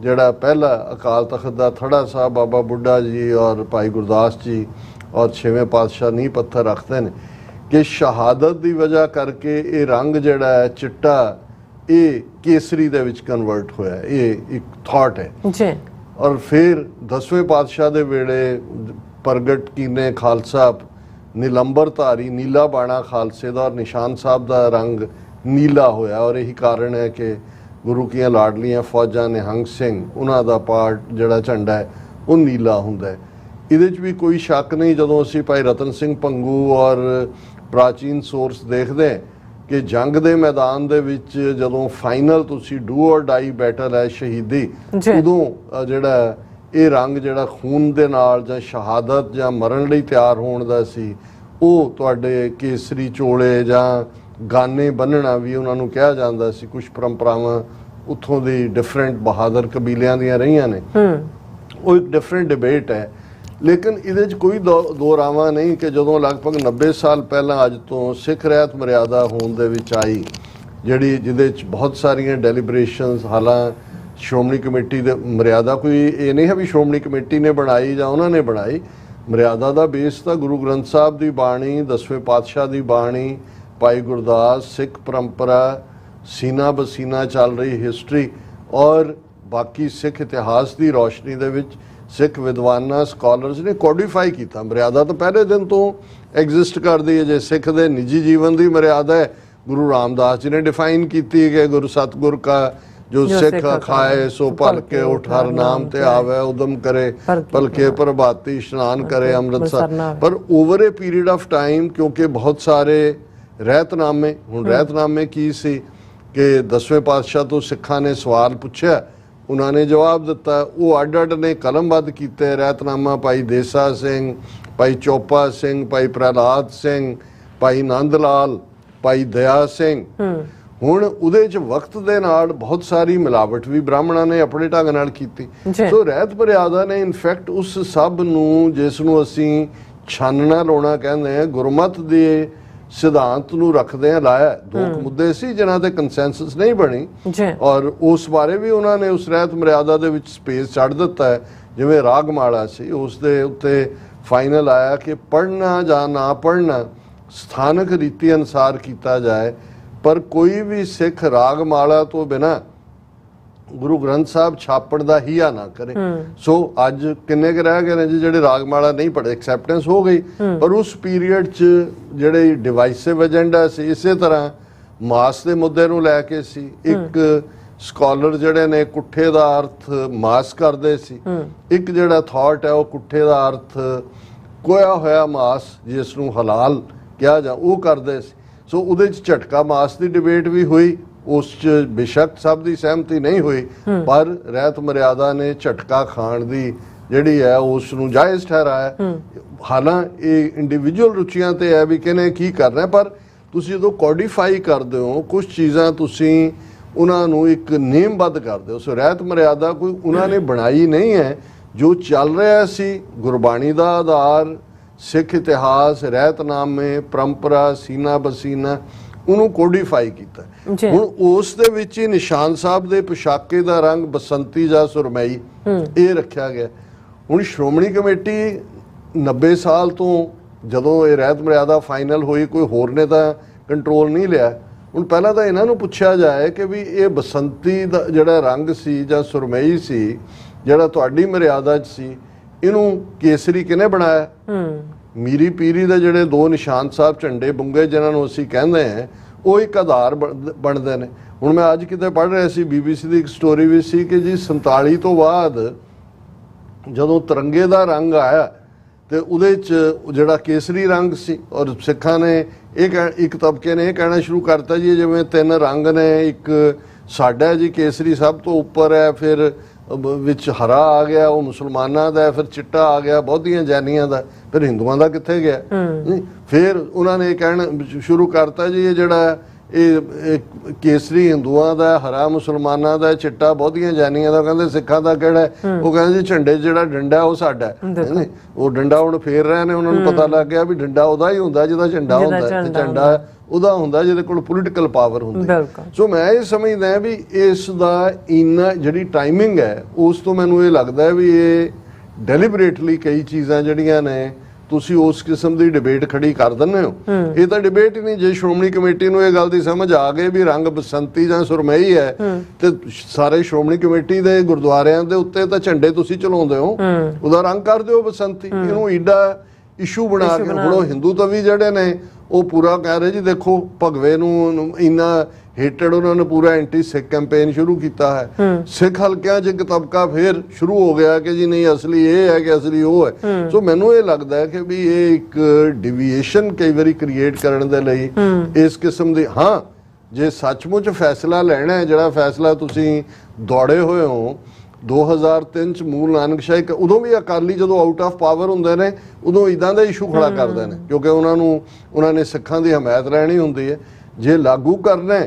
ਜਿਹੜਾ ਪਹਿਲਾ ਅਕਾਲ ਤਖਤ ਦਾ ਥੜਾ ਸਾਹਿਬ ਬਾਬਾ ਬੁੱਢਾ ਜੀ ਔਰ ਭਾਈ ਗੁਰਦਾਸ ਜੀ ਔਰ 6ਵੇਂ ਪਾਤਸ਼ਾਹ ਨੀਂਹ ਪੱਥਰ ਰੱਖਦੇ ਨੇ ਕਿ ਸ਼ਹਾਦਤ ਦੀ ਵਜ੍ਹਾ ਕਰਕੇ ਇਹ ਰੰਗ ਜਿਹੜਾ ਹੈ ਚਿੱਟਾ, ਇਹ ਕੇਸਰੀ ਦੇ ਵਿੱਚ ਕਨਵਰਟ ਹੋਇਆ। ਇਹ ਇੱਕ ਥਾਟ ਹੈ ਜੀ। ਔਰ ਫਿਰ 10ਵੇਂ ਪਾਤਸ਼ਾਹ ਦੇ ਵੇਲੇ ਪ੍ਰਗਟ ਕੀਨੇ ਖਾਲਸਾ ਨੀਲੰਬਰ ਧਾਰੀ ਨੀਲਾ ਬਾਣਾ ਖਾਲਸੇ ਦਾ, ਔਰ ਨਿਸ਼ਾਨ ਸਾਹਿਬ ਦਾ ਰੰਗ ਨੀਲਾ ਹੋਇਆ। ਔਰ ਇਹੀ ਕਾਰਨ ਹੈ ਕਿ ਗੁਰੂ ਕੀਆਂ ਲਾਡਲੀਆਂ ਫੌਜਾਂ ਨਿਹੰਗ ਸਿੰਘ, ਉਹਨਾਂ ਦਾ ਪਾਰਟ ਜਿਹੜਾ ਝੰਡਾ ਹੈ ਉਹ ਨੀਲਾ ਹੁੰਦਾ ਹੈ। ਇਹਦੇ 'ਚ ਵੀ ਕੋਈ ਸ਼ੱਕ ਨਹੀਂ। ਜਦੋਂ ਅਸੀਂ ਭਾਈ ਰਤਨ ਸਿੰਘ ਭੰਗੂ ਔਰ ਪ੍ਰਾਚੀਨ ਸੋਰਸ ਦੇਖਦੇ ਹਾਂ ਕਿ ਜੰਗ ਦੇ ਮੈਦਾਨ ਦੇ ਵਿੱਚ ਜਦੋਂ ਫਾਈਨਲ ਤੁਸੀਂ ਡੂ ਔਰ ਡਾਈ ਬੈਟਲ ਹੈ, ਸ਼ਹੀਦੀ, ਉਦੋਂ ਜਿਹੜਾ ਇਹ ਰੰਗ ਜਿਹੜਾ ਖੂਨ ਦੇ ਨਾਲ ਜਾਂ ਸ਼ਹਾਦਤ ਜਾਂ ਮਰਨ ਲਈ ਤਿਆਰ ਹੋਣ ਦਾ ਸੀ, ਉਹ ਤੁਹਾਡੇ ਕੇਸਰੀ ਚੋਲੇ ਜਾਂ ਗਾਨੇ ਬੰਨਣਾ ਵੀ ਉਹਨਾਂ ਨੂੰ ਕਿਹਾ ਜਾਂਦਾ ਸੀ। ਕੁਝ ਪਰੰਪਰਾਵਾਂ ਉੱਥੋਂ ਦੀ ਡਿਫਰੈਂਟ ਬਹਾਦਰ ਕਬੀਲਿਆਂ ਦੀਆਂ ਰਹੀਆਂ ਨੇ, ਉਹ ਇੱਕ ਡਿਫਰੈਂਟ ਡਿਬੇਟ ਹੈ। ਲੇਕਿਨ ਇਹਦੇ 'ਚ ਕੋਈ ਦੋ ਰਾਵਾਂ ਨਹੀਂ ਕਿ ਜਦੋਂ ਲਗਭਗ 90 ਸਾਲ ਪਹਿਲਾਂ ਅੱਜ ਤੋਂ ਸਿੱਖ ਰਹਿਤ ਮਰਿਆਦਾ ਹੋਂਦ ਦੇ ਵਿੱਚ ਆਈ, ਜਿਹਦੇ 'ਚ ਬਹੁਤ ਸਾਰੀਆਂ ਡੈਲੀਬਰੇਸ਼ਨਸ, ਹਾਲਾਂ ਸ਼੍ਰੋਮਣੀ ਕਮੇਟੀ ਦੇ ਮਰਿਆਦਾ ਕੋਈ ਇਹ ਨਹੀਂ ਹੈ ਵੀ ਸ਼੍ਰੋਮਣੀ ਕਮੇਟੀ ਨੇ ਬਣਾਈ ਜਾਂ ਉਹਨਾਂ ਨੇ ਬਣਾਈ। ਮਰਿਆਦਾ ਦਾ ਬੇਸ ਤਾਂ ਗੁਰੂ ਗ੍ਰੰਥ ਸਾਹਿਬ ਦੀ ਬਾਣੀ, 10ਵੇਂ ਪਾਤਸ਼ਾਹ ਦੀ ਬਾਣੀ, ਭਾਈ ਗੁਰਦਾਸ, ਸਿੱਖ ਪਰੰਪਰਾ, ਸੀਨਾ ਬਸੀਨਾ ਚੱਲ ਰਹੀ ਹਿਸਟਰੀ ਔਰ ਬਾਕੀ ਸਿੱਖ ਇਤਿਹਾਸ ਦੀ ਰੋਸ਼ਨੀ ਦੇ ਵਿੱਚ ਸਿੱਖ ਵਿਦਵਾਨਾਂ, ਸਕਾਲਰਸ ਨੇ ਕੋਡੀਫਾਈ ਕੀਤਾ। ਮਰਿਆਦਾ ਤਾਂ ਪਹਿਲੇ ਦਿਨ ਤੋਂ ਐਗਜ਼ਿਸਟ ਕਰਦੀ ਹੈ। ਜੇ ਸਿੱਖ ਦੇ ਨਿੱਜੀ ਜੀਵਨ ਦੀ ਮਰਿਆਦਾ ਹੈ, ਗੁਰੂ ਰਾਮਦਾਸ ਜੀ ਨੇ ਡਿਫਾਈਨ ਕੀਤੀ ਕਿ ਗੁਰੂ ਸਤਿਗੁਰ ਕਾ ਜੋ ਸਿੱਖ ਖਾਏ ਸੋ ਭਲ ਕੇ ਉਠ ਹਰ ਨਾਮ ਤੇ ਆਵੇ, ਉਦਮ ਕਰੇ ਭਲਕੇ ਪ੍ਰਭਾਤੀ, ਇਸ਼ਨਾਨ ਕਰੇ ਅੰਮ੍ਰਿਤਸਰ। ਪਰ over A period of time, ਕਿਉਂਕਿ ਬਹੁਤ ਸਾਰੇ ਰਹਿਤਨਾਮੇ, ਹੁਣ ਰਹਿਤਨਾਮੇ ਕੀ ਸੀ ਕਿ 10ਵੇਂ ਪਾਤਸ਼ਾਹ ਤੋਂ ਸਿੱਖਾਂ ਨੇ ਸਵਾਲ ਪੁੱਛਿਆ, ਉਹਨਾਂ ਨੇ ਜਵਾਬ ਦਿੱਤਾ, ਉਹ ਅੱਡ ਨੇ ਕਲਮਬੱਧ ਕੀਤੇ ਰਹਿਤਨਾਮਾ। ਭਾਈ ਦੇਸਾ ਸਿੰਘ, ਭਾਈ ਚੋਪਾ ਸਿੰਘ, ਭਾਈ ਪ੍ਰਹਲਾਦ ਸਿੰਘ, ਭਾਈ ਨੰਦ ਲਾਲ, ਭਾਈ ਦਇਆ ਸਿੰਘ। ਹੁਣ ਉਹਦੇ 'ਚ ਵਕਤ ਦੇ ਨਾਲ ਬਹੁਤ ਸਾਰੀ ਮਿਲਾਵਟ ਵੀ ਬ੍ਰਾਹਮਣਾਂ ਨੇ ਆਪਣੇ ਢੰਗ ਨਾਲ ਕੀਤੀ। ਸੋ ਰਹਿਤ ਮਰਿਆਦਾ ਨੇ ਇਨਫੈਕਟ ਉਸ ਸਭ ਨੂੰ, ਜਿਸ ਨੂੰ ਅਸੀਂ ਛਾਨਣਾ ਲਾਉਣਾ ਕਹਿੰਦੇ ਆ, ਗੁਰਮਤ ਦੇ ਸਿਧਾਂਤ ਨੂੰ ਰੱਖਦੇ ਆ ਲਾਇਆ। ਦੋ ਮੁੱਦੇ ਸੀ ਜਿਨ੍ਹਾਂ ਤੇ ਕੰਸੈਂਸਸ ਨਹੀਂ ਬਣੀ ਔਰ ਉਸ ਬਾਰੇ ਵੀ ਉਹਨਾਂ ਨੇ ਉਸ ਰਹਿਤ ਮਰਿਆਦਾ ਦੇ ਵਿੱਚ ਸਪੇਸ ਛੱਡ ਦਿੱਤਾ ਹੈ। ਜਿਵੇਂ ਰਾਗਮਾਲਾ ਸੀ, ਉਸ ਦੇ ਉੱਤੇ ਫਾਈਨਲ ਆਇਆ ਕਿ ਪੜ੍ਹਨਾ ਜਾਂ ਨਾ ਪੜ੍ਹਨਾ ਸਥਾਨਕ ਰੀਤੀ ਅਨੁਸਾਰ ਕੀਤਾ ਜਾਏ, ਪਰ ਕੋਈ ਵੀ ਸਿੱਖ ਰਾਗਮਾਲਾ ਤੋਂ ਬਿਨਾਂ ਗੁਰੂ ਗ੍ਰੰਥ ਸਾਹਿਬ ਛਾਪਣ ਦਾ ਹੀਆ ਨਾ ਕਰੇ। ਸੋ ਅੱਜ ਕਿੰਨੇ ਕੁ ਰਹਿ ਗਏ ਨੇ ਜੀ ਜਿਹੜੇ ਰਾਗਮਾਲਾ ਨਹੀਂ ਪੜ੍ਹੇ, ਐਕਸੈਪਟੈਂਸ ਹੋ ਗਈ। ਪਰ ਉਸ ਪੀਰੀਅਡ 'ਚ ਜਿਹੜੇ ਡਿਵਾਈਸਿਵ ਏਜੰਡਾ ਸੀ, ਇਸੇ ਤਰ੍ਹਾਂ ਮਾਸ ਦੇ ਮੁੱਦੇ ਨੂੰ ਲੈ ਕੇ ਸੀ। ਇੱਕ ਸਕਾਲਰ ਜਿਹੜੇ ਨੇ ਕੁੱਠੇ ਦਾ ਅਰਥ ਮਾਸ ਕਰਦੇ ਸੀ, ਇੱਕ ਜਿਹੜਾ ਥਾਟ ਹੈ ਉਹ ਕੁੱਠੇ ਦਾ ਅਰਥ ਕੋਇਆ ਹੋਇਆ ਮਾਸ, ਜਿਸ ਨੂੰ ਹਲਾਲ ਕਿਹਾ ਜਾ, ਉਹ ਕਰਦੇ ਸੀ। ਸੋ ਉਹਦੇ 'ਚ ਝਟਕਾ ਮਾਸ ਦੀ ਡਿਬੇਟ ਵੀ ਹੋਈ, ਉਸ 'ਚ ਬੇਸ਼ੱਕ ਸਭ ਦੀ ਸਹਿਮਤੀ ਨਹੀਂ ਹੋਈ, ਪਰ ਰਹਿਤ ਮਰਿਆਦਾ ਨੇ ਝਟਕਾ ਖਾਣ ਦੀ ਜਿਹੜੀ ਹੈ ਉਸ ਨੂੰ ਜਾਇਜ਼ ਠਹਿਰਾਇਆ। ਹਾਲਾਂ ਇਹ ਇੰਡੀਵਿਜੂਅਲ ਰੁਚੀਆਂ ਤੇ ਹੈ ਵੀ ਕਿਹਨੇ ਕੀ ਕਰਨਾ, ਪਰ ਤੁਸੀਂ ਜਦੋਂ ਕੋਡੀਫਾਈ ਕਰਦੇ ਹੋ ਕੁਝ ਚੀਜ਼ਾਂ, ਤੁਸੀਂ ਉਹਨਾਂ ਨੂੰ ਇੱਕ ਨੇਮਬੱਧ ਕਰਦੇ ਹੋ। ਸੋ ਰਹਿਤ ਮਰਿਆਦਾ ਕੋਈ ਉਹਨਾਂ ਨੇ ਬਣਾਈ ਨਹੀਂ ਹੈ, ਜੋ ਚੱਲ ਰਿਹਾ ਸੀ ਗੁਰਬਾਣੀ ਦਾ ਆਧਾਰ, ਸਿੱਖ ਇਤਿਹਾਸ, ਰਹਿਤਨਾਮੇ, ਪਰੰਪਰਾ, ਸੀਨਾ ਬਸੀਨਾ, ਉਹਨੂੰ ਕੋਡੀਫਾਈ ਕੀਤਾ। ਹੁਣ ਉਸ ਦੇ ਵਿੱਚ ਹੀ ਨਿਸ਼ਾਨ ਸਾਹਿਬ ਦੇ ਪੁਸ਼ਾਕੇ ਦਾ ਰੰਗ ਬਸੰਤੀ ਜਾਂ ਸੁਰਮਈ ਇਹ ਰੱਖਿਆ ਗਿਆ। ਹੁਣ ਸ਼੍ਰੋਮਣੀ ਕਮੇਟੀ 90 ਸਾਲ ਤੋਂ ਜਦੋਂ ਇਹ ਰਹਿਤ ਮਰਿਆਦਾ ਫਾਈਨਲ ਹੋਈ, ਕੋਈ ਹੋਰ ਨੇ ਤਾਂ ਕੰਟਰੋਲ ਨਹੀਂ ਲਿਆ। ਹੁਣ ਪਹਿਲਾਂ ਤਾਂ ਇਹਨਾਂ ਨੂੰ ਪੁੱਛਿਆ ਜਾਏ ਕਿ ਵੀ ਇਹ ਬਸੰਤੀ ਦਾ ਜਿਹੜਾ ਰੰਗ ਸੀ ਜਾਂ ਸੁਰਮਈ ਸੀ ਜਿਹੜਾ ਤੁਹਾਡੀ ਮਰਿਆਦਾ 'ਚ ਸੀ, ਇਹਨੂੰ ਕੇਸਰੀ ਕਿਹਨੇ ਬਣਾਇਆ? ਮੀਰੀ ਪੀਰੀ ਦੇ ਜਿਹੜੇ ਦੋ ਨਿਸ਼ਾਨ ਸਾਹਿਬ ਝੰਡੇ ਬੁੰਗੇ ਜਿਹਨਾਂ ਨੂੰ ਅਸੀਂ ਕਹਿੰਦੇ ਹਾਂ, ਉਹ ਇੱਕ ਆਧਾਰ ਬਣਦੇ ਨੇ। ਹੁਣ ਮੈਂ ਅੱਜ ਕਿਤੇ ਪੜ੍ਹ ਰਿਹਾ ਸੀ, BBC ਦੀ ਇੱਕ ਸਟੋਰੀ ਵੀ ਸੀ ਕਿ ਜੀ 47 ਤੋਂ ਬਾਅਦ ਜਦੋਂ ਤਿਰੰਗੇ ਦਾ ਰੰਗ ਆਇਆ ਤੇ ਉਹਦੇ 'ਚ ਜਿਹੜਾ ਕੇਸਰੀ ਰੰਗ ਸੀ, ਔਰ ਸਿੱਖਾਂ ਨੇ ਇੱਕ ਤਬਕੇ ਨੇ ਇਹ ਕਹਿਣਾ ਸ਼ੁਰੂ ਕਰਤਾ ਜੀ ਜਿਵੇਂ ਤਿੰਨ ਰੰਗ ਨੇ, ਇੱਕ ਸਾਡਾ ਜੀ ਕੇਸਰੀ ਸਭ ਤੋਂ ਉੱਪਰ ਹੈ, ਫਿਰ ਵਿੱਚ ਹਰਾ ਆ ਗਿਆ ਉਹ ਮੁਸਲਮਾਨਾਂ ਦਾ, ਫਿਰ ਚਿੱਟਾ ਆ ਗਿਆ ਬਹੁਤੀਆਂ ਜੈਨੀਆਂ ਦਾ, ਫਿਰ ਹਿੰਦੂਆਂ ਦਾ ਕਿੱਥੇ ਗਿਆ? ਫਿਰ ਉਹਨਾਂ ਨੇ ਇਹ ਕਹਿਣਾ ਸ਼ੁਰੂ ਕਰਤਾ ਜੀ ਇਹ ਜਿਹੜਾ ਇਹ ਕੇਸਰੀ ਹਿੰਦੂਆਂ ਦਾ, ਹਰਾ ਮੁਸਲਮਾਨਾਂ ਦਾ, ਚਿੱਟਾ ਬਹੁਤੀਆਂ ਜੈਨੀਆਂ ਦਾ। ਕਹਿੰਦੇ ਸਿੱਖਾਂ ਦਾ ਕਿਹੜਾ? ਉਹ ਕਹਿੰਦੇ ਜੀ ਝੰਡੇ ਜਿਹੜਾ ਡੰਡਾ ਉਹ ਸਾਡਾ। ਉਹ ਡੰਡਾ ਹੁਣ ਫੇਰ ਰਹੇ ਨੇ, ਉਹਨਾਂ ਨੂੰ ਪਤਾ ਲੱਗ ਗਿਆ ਵੀ ਡੰਡਾ ਉਹਦਾ ਹੀ ਹੁੰਦਾ ਜਿਹਦਾ ਝੰਡਾ ਹੁੰਦਾ, ਤੇ ਝੰਡਾ ਉਹਦਾ ਹੁੰਦਾ ਜਿਹਦੇ ਕੋਲ ਪੋਲੀਟੀਕਲ ਪਾਵਰ ਹੁੰਦੀ। ਸੋ ਮੈਂ ਇਹ ਸਮਝਦਾ ਵੀ ਇਸ ਦਾ ਇੰਨਾ ਜਿਹੜੀ ਟਾਈਮਿੰਗ ਹੈ ਉਸ ਤੋਂ ਮੈਨੂੰ ਇਹ ਲੱਗਦਾ ਵੀ ਇਹ ਡੈਲੀਬਰੇਟਲੀ ਕਈ ਚੀਜ਼ਾਂ ਜਿਹੜੀਆਂ ਨੇ ਤੁਸੀਂ ਉਸ ਕਿਸਮ ਦੀ ਡਿਬੇਟ ਖੜੀ ਕਰ ਦਿੰਦੇ ਹੋ। ਇਹ ਤਾਂ ਡਿਬੇਟ ਹੀ ਨਹੀਂ। ਜੇ ਸ਼੍ਰੋਮਣੀ ਕਮੇਟੀ ਨੂੰ ਇਹ ਗੱਲ ਦੀ ਸਮਝ ਆ ਗਈ ਵੀ ਰੰਗ ਬਸੰਤੀ ਜਾਂ ਸੁਰਮਈ ਹੈ, ਤੇ ਸਾਰੇ ਸ਼੍ਰੋਮਣੀ ਕਮੇਟੀ ਦੇ ਗੁਰਦੁਆਰਿਆਂ ਦੇ ਉੱਤੇ ਤਾਂ ਝੰਡੇ ਤੁਸੀਂ ਚਲਾਉਂਦੇ ਹੋ, ਉਹਦਾ ਰੰਗ ਕਰ ਦਿਓ ਬਸੰਤੀ। ਇਹਨੂੰ ਏਡਾ ਇਸ਼ੂ ਬਣਾ ਕੇ ਹੁਣ ਉਹ ਹਿੰਦੂ ਤਵੀ ਜਿਹੜੇ ਨੇ ਉਹ ਪੂਰਾ ਕਹਿ ਰਹੇ ਜੀ ਦੇਖੋ ਭਗਵੇ ਨੂੰ ਇੰਨਾ ਹੇਟਡ, ਉਹਨਾਂ ਨੇ ਪੂਰਾ ਐਂਟੀ ਸਿੱਖ ਕੈਂਪੇਨ ਸ਼ੁਰੂ ਕੀਤਾ ਹੈ। ਸਿੱਖ ਹਲਕਿਆਂ 'ਚ ਇੱਕ ਤਬਕਾ ਫੇਰ ਸ਼ੁਰੂ ਹੋ ਗਿਆ ਕਿ ਜੀ ਨਹੀਂ ਅਸਲੀ ਇਹ ਹੈ ਕਿ ਅਸਲੀ ਉਹ ਹੈ। ਸੋ ਮੈਨੂੰ ਇਹ ਲੱਗਦਾ ਹੈ ਕਿ ਵੀ ਇਹ ਇੱਕ ਡਿਵੀਏਸ਼ਨ ਕਈ ਵਾਰੀ ਕ੍ਰੀਏਟ ਕਰਨ ਦੇ ਲਈ ਇਸ ਕਿਸਮ ਦੀ, ਹਾਂ ਜੇ ਸੱਚਮੁੱਚ ਫੈਸਲਾ ਲੈਣਾ ਹੈ, ਜਿਹੜਾ ਫੈਸਲਾ ਤੁਸੀਂ ਦੌੜੇ ਹੋਏ ਹੋ 2003 ਚ ਮੂਲ ਨਾਨਕਸ਼ਾਹੀ, ਉਦੋਂ ਵੀ ਅਕਾਲੀ ਜਦੋਂ ਆਊਟ ਆਫ ਪਾਵਰ ਹੁੰਦੇ ਨੇ ਉਦੋਂ ਇਦਾਂ ਦਾ ਇਸ਼ੂ ਖੜਾ ਕਰਦੇ ਨੇ, ਕਿਉਂਕਿ ਉਹਨਾਂ ਨੇ ਸਿੱਖਾਂ ਦੀ ਹਮਾਇਤ ਲੈਣੀ ਹੁੰਦੀ ਹੈ। ਜੇ ਲਾਗੂ ਕਰਨਾ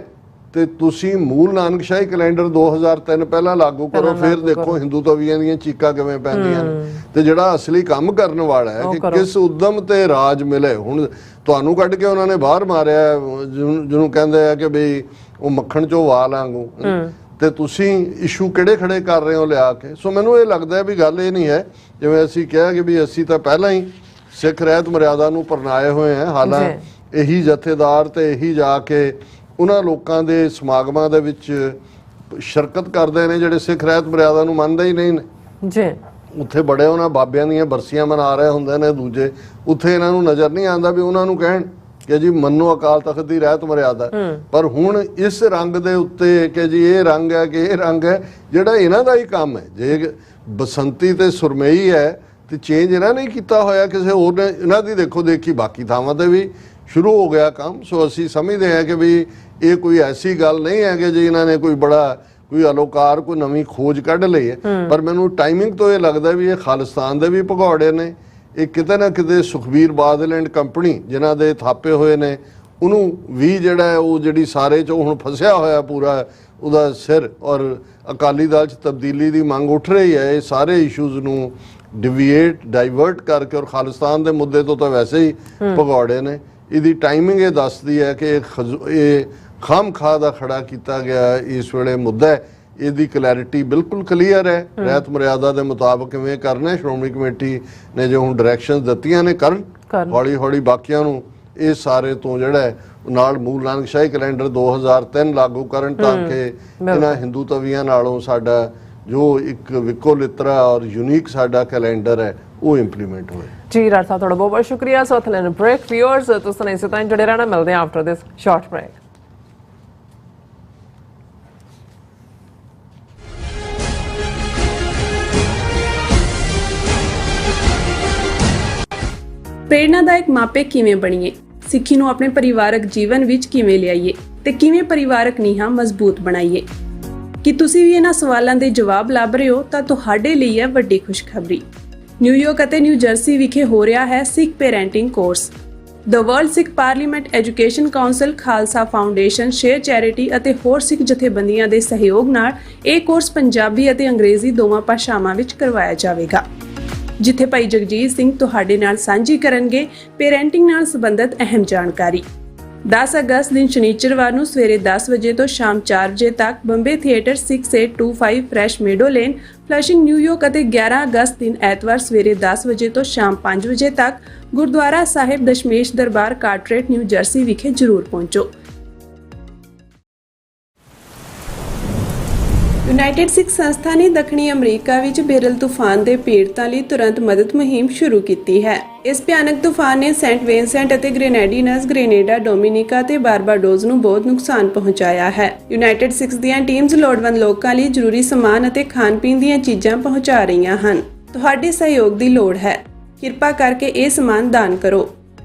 ਤੇ ਤੁਸੀਂ ਮੂਲ ਨਾਨਕਸ਼ਾਹੀ ਕੈਲੰਡਰ 2003 ਪਹਿਲਾਂ ਲਾਗੂ ਕਰੋ, ਫਿਰ ਦੇਖੋ ਹਿੰਦੂਤਵੀਆਂ ਦੀਆਂ ਚੀਕਾਂ ਕਿਵੇਂ ਪੈਂਦੀਆਂ ਨੇ। ਤੇ ਜਿਹੜਾ ਅਸਲੀ ਕੰਮ ਕਰਨ ਵਾਲਾ ਹੈ ਕਿ ਕਿਸ ਉਦਮ ਤੇ ਰਾਜ ਮਿਲੇ। ਹੁਣ ਤੁਹਾਨੂੰ ਕੱਢ ਕੇ ਉਹਨਾਂ ਨੇ ਬਾਹਰ ਮਾਰਿਆ, ਜਿਹਨੂੰ ਕਹਿੰਦੇ ਆ ਕਿ ਬਈ ਉਹ ਮੱਖਣ ਚੋਂ ਵਾਲ ਵਾਂਗੂ, ਤੇ ਤੁਸੀਂ ਇਸ਼ੂ ਕਿਹੜੇ ਖੜੇ ਕਰ ਰਹੇ ਹੋ ਲਿਆ ਕੇ। ਸੋ ਮੈਨੂੰ ਇਹ ਲੱਗਦਾ ਵੀ ਗੱਲ ਇਹ ਨਹੀਂ ਹੈ ਜਿਵੇਂ ਅਸੀਂ ਕਿਹਾ ਕਿ ਵੀ ਅਸੀਂ ਤਾਂ ਪਹਿਲਾਂ ਹੀ ਸਿੱਖ ਰਹਿਤ ਮਰਿਆਦਾ ਨੂੰ ਪਰਨਾਏ ਹੋਏ ਹਾਂ। ਹਾਲਾਂਕਿ ਇਹੀ ਜਥੇਦਾਰ ਤੇ ਇਹੀ ਜਾ ਕੇ ਉਹਨਾਂ ਲੋਕਾਂ ਦੇ ਸਮਾਗਮਾਂ ਦੇ ਵਿੱਚ ਸ਼ਿਰਕਤ ਕਰਦੇ ਨੇ ਜਿਹੜੇ ਸਿੱਖ ਰਹਿਤ ਮਰਿਆਦਾ ਨੂੰ ਮੰਨਦੇ ਹੀ ਨਹੀਂ ਨੇ ਜੀ। ਉੱਥੇ ਬੜੇ ਉਹਨਾਂ ਬਾਬਿਆਂ ਦੀਆਂ ਬਰਸੀਆਂ ਮਨਾ ਰਹੇ ਹੁੰਦੇ ਨੇ ਦੂਜੇ, ਉੱਥੇ ਇਹਨਾਂ ਨੂੰ ਨਜ਼ਰ ਨਹੀਂ ਆਉਂਦਾ ਵੀ ਉਹਨਾਂ ਨੂੰ ਕਹਿਣ ਕਿ ਜੀ ਮੰਨੋ ਅਕਾਲ ਤਖਤ ਦੀ ਰਹਿਤ ਮਰਿਆਦਾ। ਪਰ ਹੁਣ ਇਸ ਰੰਗ ਦੇ ਉੱਤੇ ਕਿ ਜੀ ਇਹ ਰੰਗ ਹੈ ਕਿ ਇਹ ਰੰਗ ਹੈ, ਜਿਹੜਾ ਇਹਨਾਂ ਦਾ ਹੀ ਕੰਮ ਹੈ। ਜੇ ਬਸੰਤੀ ਤੇ ਸੁਰਮਈ ਹੈ ਤੇ ਚੇਂਜ ਇਹਨਾਂ ਨੇ ਕੀਤਾ ਹੋਇਆ ਕਿਸੇ ਹੋਰ ਨੇ। ਇਹਨਾਂ ਦੀ ਦੇਖੋ ਦੇਖੀ ਬਾਕੀ ਥਾਵਾਂ ਤੇ ਵੀ ਸ਼ੁਰੂ ਹੋ ਗਿਆ ਕੰਮ। ਸੋ ਅਸੀਂ ਸਮਝਦੇ ਹਾਂ ਕਿ ਵੀ ਇਹ ਕੋਈ ਐਸੀ ਗੱਲ ਨਹੀਂ ਹੈ ਕਿ ਜੀ ਇਹਨਾਂ ਨੇ ਕੋਈ ਅਲੋਕਾਰ ਕੋਈ ਨਵੀਂ ਖੋਜ ਕੱਢ ਲਈ ਹੈ। ਪਰ ਮੈਨੂੰ ਟਾਈਮਿੰਗ ਤੋਂ ਇਹ ਲੱਗਦਾ ਵੀ ਇਹ ਖਾਲਿਸਤਾਨ ਦੇ ਵੀ ਭਗੌੜੇ ਨੇ। ਇਹ ਕਿਤੇ ਨਾ ਕਿਤੇ ਸੁਖਬੀਰ ਬਾਦਲ ਐਂਡ ਕੰਪਨੀ ਜਿਨ੍ਹਾਂ ਦੇ ਥਾਪੇ ਹੋਏ ਨੇ ਉਹਨੂੰ ਵੀ ਜਿਹੜਾ ਉਹ ਜਿਹੜੀ ਸਾਰੇ 'ਚੋਂ ਹੁਣ ਫਸਿਆ ਹੋਇਆ ਪੂਰਾ ਉਹਦਾ ਸਿਰ, ਔਰ ਅਕਾਲੀ ਦਲ 'ਚ ਤਬਦੀਲੀ ਦੀ ਮੰਗ ਉੱਠ ਰਹੀ ਹੈ। ਇਹ ਸਾਰੇ ਇਸ਼ੂਜ਼ ਨੂੰ ਡਾਈਵਰਟ ਕਰਕੇ, ਔਰ ਖਾਲਿਸਤਾਨ ਦੇ ਮੁੱਦੇ ਤੋਂ ਤਾਂ ਵੈਸੇ ਹੀ ਭਗੌੜੇ ਨੇ। ਇਹਦੀ ਟਾਈਮਿੰਗ ਇਹ ਦੱਸਦੀ ਹੈ ਕਿ ਇਹ ਖਾਮਖਾਹ ਦਾ ਖੜਾ ਕੀਤਾ ਗਿਆ ਇਸ ਵੇਲੇ ਮੁੱਦਾ ਹੈ। ਇਹਦੀ ਕਲੈਰਿਟੀ ਬਿਲਕੁਲ ਕਲੀਅਰ ਹੈ। ਰਹਿਤ ਮਰਿਆਦਾ ਦੇ ਮੁਤਾਬਕ ਕਿਵੇਂ ਕਰਨਾ। ਸ਼੍ਰੋਮਣੀ ਕਮੇਟੀ ਨੇ ਜੋ ਹੁਣ ਡਾਇਰੈਕਸ਼ਨਸ ਦਿੱਤੀਆਂ ਨੇ ਕਰਨ ਹੌਲੀ ਹੌਲੀ ਬਾਕੀਆਂ ਨੂੰ ਇਹ ਸਾਰੇ ਤੋਂ ਜਿਹੜਾ ਹੈ ਨਾਲ ਮੂਲ ਨਾਨਕਸ਼ਾਹੀ ਕੈਲੰਡਰ 2003 ਲਾਗੂ ਕਰਨ ਤਾਂ ਕਿ ਇਹਨਾਂ ਹਿੰਦੂਤਵੀਆਂ ਨਾਲੋਂ ਸਾਡਾ ਜੋ ਇੱਕ ਵਿਕੋ ਲਿਤਰਾ ਔਰ ਯੂਨੀਕ ਸਾਡਾ ਕੈਲੰਡਰ ਹੈ ਉਹ ਇੰਪਲੀਮੈਂਟ ਹੋਏ। ਜੀ ਰਾਜ ਸਾਹਿਬ, ਤੁਹਾਡਾ ਬਹੁਤ ਬਹੁਤ ਸ਼ੁਕਰੀਆ। ਸੋ ਥਲੈਨ ਬ੍ਰੇਕ ਵਿਊਅਰਸ, ਤੁਸੀਂ ਇਸੇ ਤਰ੍ਹਾਂ ਜੁੜੇ ਰਹਿਣਾ। ਮਿਲਦੇ ਹਾਂ ਆਫਟਰ ਦਿਸ ਸ਼ਾਰਟ ਬ੍ਰੇਕ। ਪ੍ਰੇਰਨਾਦਾਇਕ ਮਾਪੇ ਕਿਵੇਂ ਬਣੀਏ, ਸਿੱਖੀ ਨੂੰ ਆਪਣੇ ਪਰਿਵਾਰਕ ਜੀਵਨ ਵਿੱਚ ਕਿਵੇਂ ਲਿਆਈਏ ਤੇ ਕਿਵੇਂ ਪਰਿਵਾਰਕ ਨੀਹਾਂ ਮਜ਼ਬੂਤ ਬਣਾਈਏ। ਕੀ ਤੁਸੀਂ ਵੀ ਇਹਨਾਂ ਸਵਾਲਾਂ ਦੇ ਜਵਾਬ ਲੱਭ ਰਹੇ ਹੋ ਤਾਂ ਤੁਹਾਡੇ ਲਈ ਹੈ ਵੱਡੀ ਖੁਸ਼ਖਬਰੀ। ਨਿਊਯਾਰਕ ਅਤੇ ਨਿਊ ਜਰਸੀ ਵਿਖੇ ਹੋ ਰਿਹਾ ਹੈ Sikh parenting course. The world Sikh parliament education council, Khalsa foundation, share charity ਅਤੇ ਹੋਰ ਸਿੱਖ ਜਥੇਬੰਦੀਆਂ ਦੇ ਸਹਿਯੋਗ ਨਾਲ ਇਹ ਕੋਰਸ ਪੰਜਾਬੀ ਅਤੇ ਅੰਗਰੇਜ਼ੀ ਦੋਵਾਂ ਭਾਸ਼ਾਵਾਂ ਵਿੱਚ ਕਰਵਾਇਆ ਜਾਵੇਗਾ, ਜਿੱਥੇ ਭਾਈ ਜਗਜੀਤ ਸਿੰਘ ਤੁਹਾਡੇ ਨਾਲ ਸਾਂਝੀ ਕਰਨਗੇ ਪੇਰੈਂਟਿੰਗ ਨਾਲ ਸੰਬੰਧਿਤ ਅਹਿਮ ਜਾਣਕਾਰੀ। 10 ਅਗਸਤ ਦਿਨ ਸ਼ਨੀਚਰਵਾਰ ਨੂੰ ਸਵੇਰੇ 10 ਵਜੇ ਤੋਂ ਸ਼ਾਮ 4 ਵਜੇ ਤੱਕ Bombay theatre 6825 fresh ਮੇਡੋ lane, Flushing, New York ਅਤੇ 11 ਅਗਸਤ ਦਿਨ ਐਤਵਾਰ ਸਵੇਰੇ 10 ਵਜੇ ਤੋਂ ਸ਼ਾਮ 5 ਵਜੇ ਤੱਕ ਗੁਰਦੁਆਰਾ ਸਾਹਿਬ ਦਸ਼ਮੇਸ਼ ਦਰਬਾਰ, ਕਾਰਟਰੇਟ, ਨਿਊ ਜਰਸੀ ਵਿਖੇ ਜ਼ਰੂਰ ਪਹੁੰਚੋ। ਯੂਨਾਈਟਿਡ ਸਿੱਖ ਸੰਸਥਾ ਨੇ ਦੱਖਣੀ ਅਮਰੀਕਾ ਵਿੱਚ ਬੇਰਲ ਤੂਫਾਨ ਦੇ ਪੀੜਤਾਂ ਲਈ ਤੁਰੰਤ ਮਦਦ ਮੁਹਿੰਮ ਸ਼ੁਰੂ ਕੀਤੀ ਹੈ। ਇਸ ਭਿਆਨਕ ਤੂਫਾਨ ਨੇ ਸੈਂਟ ਵਿੰਸੈਂਟ ਅਤੇ ਗ੍ਰੇਨੇਡੀਨਸ, ਗ੍ਰੇਨੇਡਾ, ਡੋਮਿਨਿਕਾ ਅਤੇ ਬਾਰਬਾਡੋਸ ਨੂੰ ਬਹੁਤ ਨੁਕਸਾਨ ਪਹੁੰਚਾਇਆ ਹੈ। ਯੂਨਾਈਟਿਡ ਸਿੱਖ ਦੀਆਂ ਟੀਮਜ਼ ਲੋੜਵੰਦ ਲੋਕਾਂ ਲਈ ਜ਼ਰੂਰੀ ਸਮਾਨ ਅਤੇ ਖਾਣ-ਪੀਣ ਦੀਆਂ ਚੀਜ਼ਾਂ ਪਹੁੰਚਾ ਰਹੀਆਂ ਹਨ। ਤੁਹਾਡੇ ਸਹਿਯੋਗ ਦੀ ਲੋੜ ਹੈ। ਕਿਰਪਾ ਕਰਕੇ ਇਹ ਸਮਾਨ ਦਾਨ ਕਰੋ।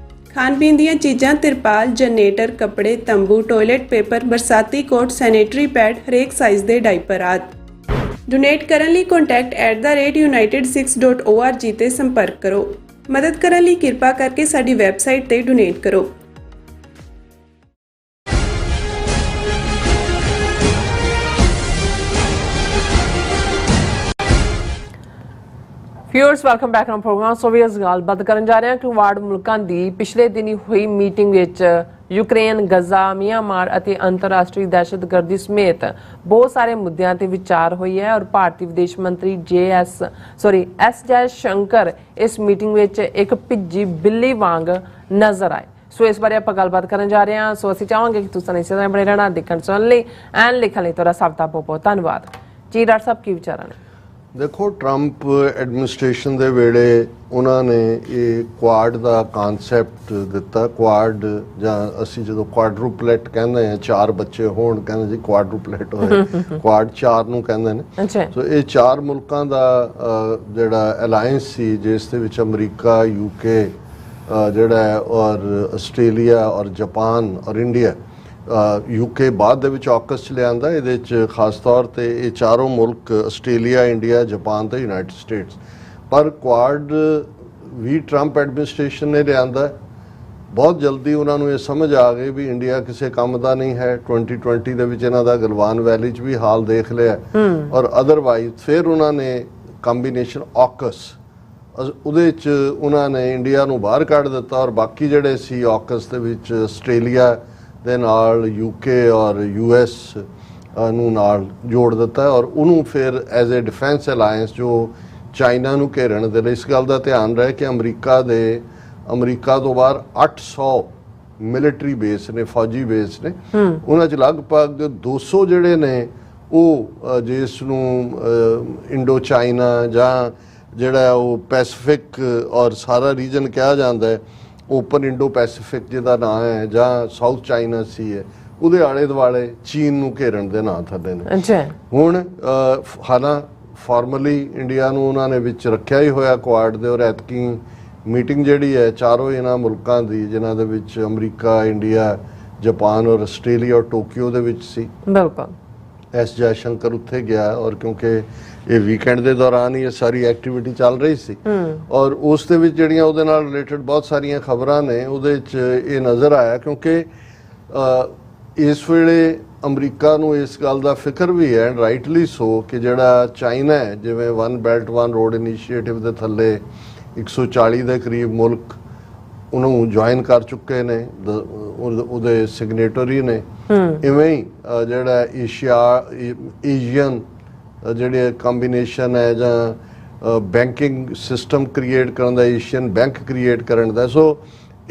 ਖਾਣ-ਪੀਣ ਦੀਆਂ ਚੀਜ਼ਾਂ, ਤਿਰਪਾਲ, ਜਨਰੇਟਰ, ਕੱਪੜੇ, ਤੰਬੂ, ਟਾਇਲਟ ਪੇਪਰ, ਬਰਸਾਤੀ ਕੋਟ, ਸੈਨੇਟਰੀ ਪੈਡ, ਹਰੇਕ ਸਾਈਜ਼ ਦੇ ਡਾਈਪਰ ਆਦਿ। ਡੋਨੇਟ ਕਰਨ ਲਈ contact@united6.org ਤੇ ਸੰਪਰਕ ਕਰੋ। ਮਦਦ ਕਰਨ ਲਈ ਕਿਰਪਾ ਕਰਕੇ ਸਾਡੀ ਵੈਬਸਾਈਟ ਤੇ ਡੋਨੇਟ ਕਰੋ। Viewers, welcome back on program. So we ਅਸੀਂ ਗੱਲਬਾਤ ਕਰਨ ਜਾ ਰਹੇ ਹਾਂ ਕਿ ਕੁਆਡ ਮੁਲਕਾਂ ਦੀ ਪਿਛਲੇ ਦਿਨੀ ਹੋਈ ਮੀਟਿੰਗ ਵਿੱਚ ਯੂਕਰੇਨ, ਗਜ਼ਾ, ਮਿਆਂਮਾਰ ਅਤੇ ਅੰਤਰਰਾਸ਼ਟਰੀ ਦਹਿਸ਼ਤਗਰਦੀ ਸਮੇਤ ਬਹੁਤ ਸਾਰੇ ਮੁੱਦਿਆਂ ਤੇ ਵਿਚਾਰ ਹੋਈ ਹੈ ਔਰ ਭਾਰਤੀ ਵਿਦੇਸ਼ ਮੰਤਰੀ ਐਸ ਜੈ ਸ਼ੰਕਰ ਇਸ ਮੀਟਿੰਗ ਵਿੱਚ ਇੱਕ ਭਿੱਜੀ ਬਿੱਲੀ ਵਾਂਗ ਨਜ਼ਰ ਆਏ। ਸੋ ਇਸ ਬਾਰੇ ਆਪਾਂ ਗੱਲਬਾਤ ਕਰਨ ਜਾ ਰਹੇ ਹਾਂ। ਸੋ ਅਸੀਂ ਚਾਹਾਂਗੇ ਕਿ ਤੁਸੀਂ ਇਸੇ ਤਰ੍ਹਾਂ ਬਣੇ ਰਹਿਣਾ, ਦੇਖਣ ਸੁਣਨ ਲਈ ਐਂਡ ਲਿਖਣ ਲਈ ਤੁਹਾਡਾ ਸਭ ਦਾ ਬਹੁਤ ਬਹੁਤ ਧੰਨਵਾਦ। ਜੀ ਡਾਕਟਰ ਸਾਹਿਬ, ਕੀ ਵਿਚਾਰਾਂ ਨੇ? ਦੇਖੋ, ਟਰੰਪ ਐਡਮਿਨਿਸਟ੍ਰੇਸ਼ਨ ਦੇ ਵੇਲੇ ਉਹਨਾਂ ਨੇ ਇਹ ਕੁਆਡ ਦਾ ਕਨਸੈਪਟ ਦਿੱਤਾ। ਕੁਆਡ ਜਾਂ ਅਸੀਂ ਜਦੋਂ ਕੁਆਡਰੂਪਲੇਟ ਕਹਿੰਦੇ ਹਾਂ, 4 ਬੱਚੇ ਹੋਣ ਕਹਿੰਦੇ ਜੀ ਕੁਆਡਰੂਪਲੇਟ ਹੋਏ, ਕੁਆਡ 4 ਨੂੰ ਕਹਿੰਦੇ ਨੇ। ਸੋ ਇਹ 4 ਮੁਲਕਾਂ ਦਾ ਜਿਹੜਾ ਅਲਾਈਅੰਸ ਸੀ ਜਿਸ ਦੇ ਵਿੱਚ ਅਮਰੀਕਾ, ਯੂਕੇ ਜਿਹੜਾ ਹੈ ਔਰ ਆਸਟ੍ਰੇਲੀਆ ਔਰ ਜਾਪਾਨ ਔਰ ਇੰਡੀਆ, ਯੂਕੇ ਬਾਅਦ ਦੇ ਵਿੱਚ ਆਕਸ 'ਚ ਲਿਆਂਦਾ। ਇਹਦੇ 'ਚ ਖਾਸ ਤੌਰ 'ਤੇ ਇਹ ਚਾਰੋਂ ਮੁਲਕ ਆਸਟ੍ਰੇਲੀਆ, ਇੰਡੀਆ, ਜਾਪਾਨ ਤੇ ਯੂਨਾਈਟਿਡ ਸਟੇਟਸ। ਪਰ ਕੁਆਡ ਵੀ ਟਰੰਪ ਐਡਮਿਨਿਸਟ੍ਰੇਸ਼ਨ ਨੇ ਲਿਆਂਦਾ। ਬਹੁਤ ਜਲਦੀ ਉਹਨਾਂ ਨੂੰ ਇਹ ਸਮਝ ਆ ਗਈ ਵੀ ਇੰਡੀਆ ਕਿਸੇ ਕੰਮ ਦਾ ਨਹੀਂ ਹੈ। 2020 ਦੇ ਵਿੱਚ ਇਹਨਾਂ ਦਾ ਗਲਵਾਨ ਵੈਲੀ 'ਚ ਵੀ ਹਾਲ ਦੇਖ ਲਿਆ ਔਰ ਅਦਰਵਾਈਜ਼ ਫਿਰ ਉਹਨਾਂ ਨੇ ਕੰਬੀਨੇਸ਼ਨ ਆਕਸ ਉਹਦੇ 'ਚ ਉਹਨਾਂ ਨੇ ਇੰਡੀਆ ਨੂੰ ਬਾਹਰ ਕੱਢ ਦਿੱਤਾ ਔਰ ਬਾਕੀ ਜਿਹੜੇ ਸੀ ਆਕਸ ਦੇ ਵਿੱਚ ਆਸਟ੍ਰੇਲੀਆ ਦੇ ਨਾਲ UK ਔਰ US ਨੂੰ ਨਾਲ ਜੋੜ ਦਿੱਤਾ ਔਰ ਉਹਨੂੰ ਫਿਰ ਐਜ਼ ਅ ਡਿਫੈਂਸ ਅਲਾਈਅੰਸ ਜੋ ਚਾਈਨਾ ਨੂੰ ਘੇਰਨ ਦੇ ਲਈ। ਇਸ ਗੱਲ ਦਾ ਧਿਆਨ ਰਹੇ ਕਿ ਅਮਰੀਕਾ ਤੋਂ ਬਾਹਰ 800 ਮਿਲਟਰੀ ਬੇਸ ਨੇ, ਫੌਜੀ ਬੇਸ ਨੇ। ਉਹਨਾਂ 'ਚ ਲਗਭਗ 200 ਜਿਹੜੇ ਨੇ ਉਹ ਜਿਸ ਨੂੰ ਇੰਡੋ ਚਾਈਨਾ ਜਾਂ ਜਿਹੜਾ ਉਹ ਪੈਸੀਫਿਕ ਔਰ ਸਾਰਾ ਰੀਜਨ ਕਿਹਾ ਜਾਂਦਾ ਹੈ, ਓਪਨ ਇੰਡੋ ਪੈਸੀਫਿਕ ਜਿਹਦਾ ਨਾਂ ਹੈ, ਜਾਂ ਸਾਊਥ ਚਾਈਨਾ ਸੀ ਹੈ, ਉਹਦੇ ਆਲੇ ਦੁਆਲੇ ਚੀਨ ਨੂੰ ਘੇਰਨ ਦੇ ਨਾਂ ਥੱਲੇ ਨੇ। ਹੁਣ ਹਾਲਾਂ ਫਾਰਮਲੀ ਇੰਡੀਆ ਨੂੰ ਉਹਨਾਂ ਨੇ ਵਿੱਚ ਰੱਖਿਆ ਹੀ ਹੋਇਆ ਕੁਆਡ ਦੇ ਔਰ ਐਤਕੀ ਮੀਟਿੰਗ ਜਿਹੜੀ ਹੈ ਚਾਰੋਂ ਇਹਨਾਂ ਮੁਲਕਾਂ ਦੀ, ਜਿਨ੍ਹਾਂ ਦੇ ਵਿੱਚ ਅਮਰੀਕਾ, ਇੰਡੀਆ, ਜਾਪਾਨ ਔਰ ਆਸਟ੍ਰੇਲੀਆ ਔਰ ਟੋਕੀਓ ਦੇ ਵਿੱਚ ਸੀ। ਬਿਲਕੁਲ ਐਸ ਜੈਸ਼ੰਕਰ ਉੱਥੇ ਗਿਆ ਔਰ ਕਿਉਂਕਿ ਇਹ ਵੀਕਐਂਡ ਦੇ ਦੌਰਾਨ ਹੀ ਇਹ ਸਾਰੀ ਐਕਟੀਵਿਟੀ ਚੱਲ ਰਹੀ ਸੀ ਔਰ ਉਸ ਦੇ ਵਿੱਚ ਜਿਹੜੀਆਂ ਉਹਦੇ ਨਾਲ ਰਿਲੇਟਡ ਬਹੁਤ ਸਾਰੀਆਂ ਖਬਰਾਂ ਨੇ ਉਹਦੇ 'ਚ ਇਹ ਨਜ਼ਰ ਆਇਆ ਕਿਉਂਕਿ ਇਸ ਵੇਲੇ ਅਮਰੀਕਾ ਨੂੰ ਇਸ ਗੱਲ ਦਾ ਫਿਕਰ ਵੀ ਹੈ, ਰਾਈਟਲੀ ਸੋ, ਕਿ ਜਿਹੜਾ ਚਾਈਨਾ ਹੈ, ਜਿਵੇਂ one belt one road initiative ਦੇ ਥੱਲੇ 140 ਦੇ ਕਰੀਬ ਮੁਲਕ ਉਹਨੂੰ ਜੁਆਇਨ ਕਰ ਚੁੱਕੇ ਨੇ, ਉਹਦੇ ਸਿਗਨੇਟਰੀ ਨੇ। ਇਵੇਂ ਹੀ ਜਿਹੜਾ ਏਸ਼ੀਅਨ ਜਿਹੜੇ ਕੰਬੀਨੇਸ਼ਨ ਹੈ ਜਾਂ ਬੈਂਕਿੰਗ ਸਿਸਟਮ ਕ੍ਰੀਏਟ ਕਰਨ ਦਾ, ਏਸ਼ੀਅਨ ਬੈਂਕ ਕ੍ਰੀਏਟ ਕਰਨ ਦਾ। ਸੋ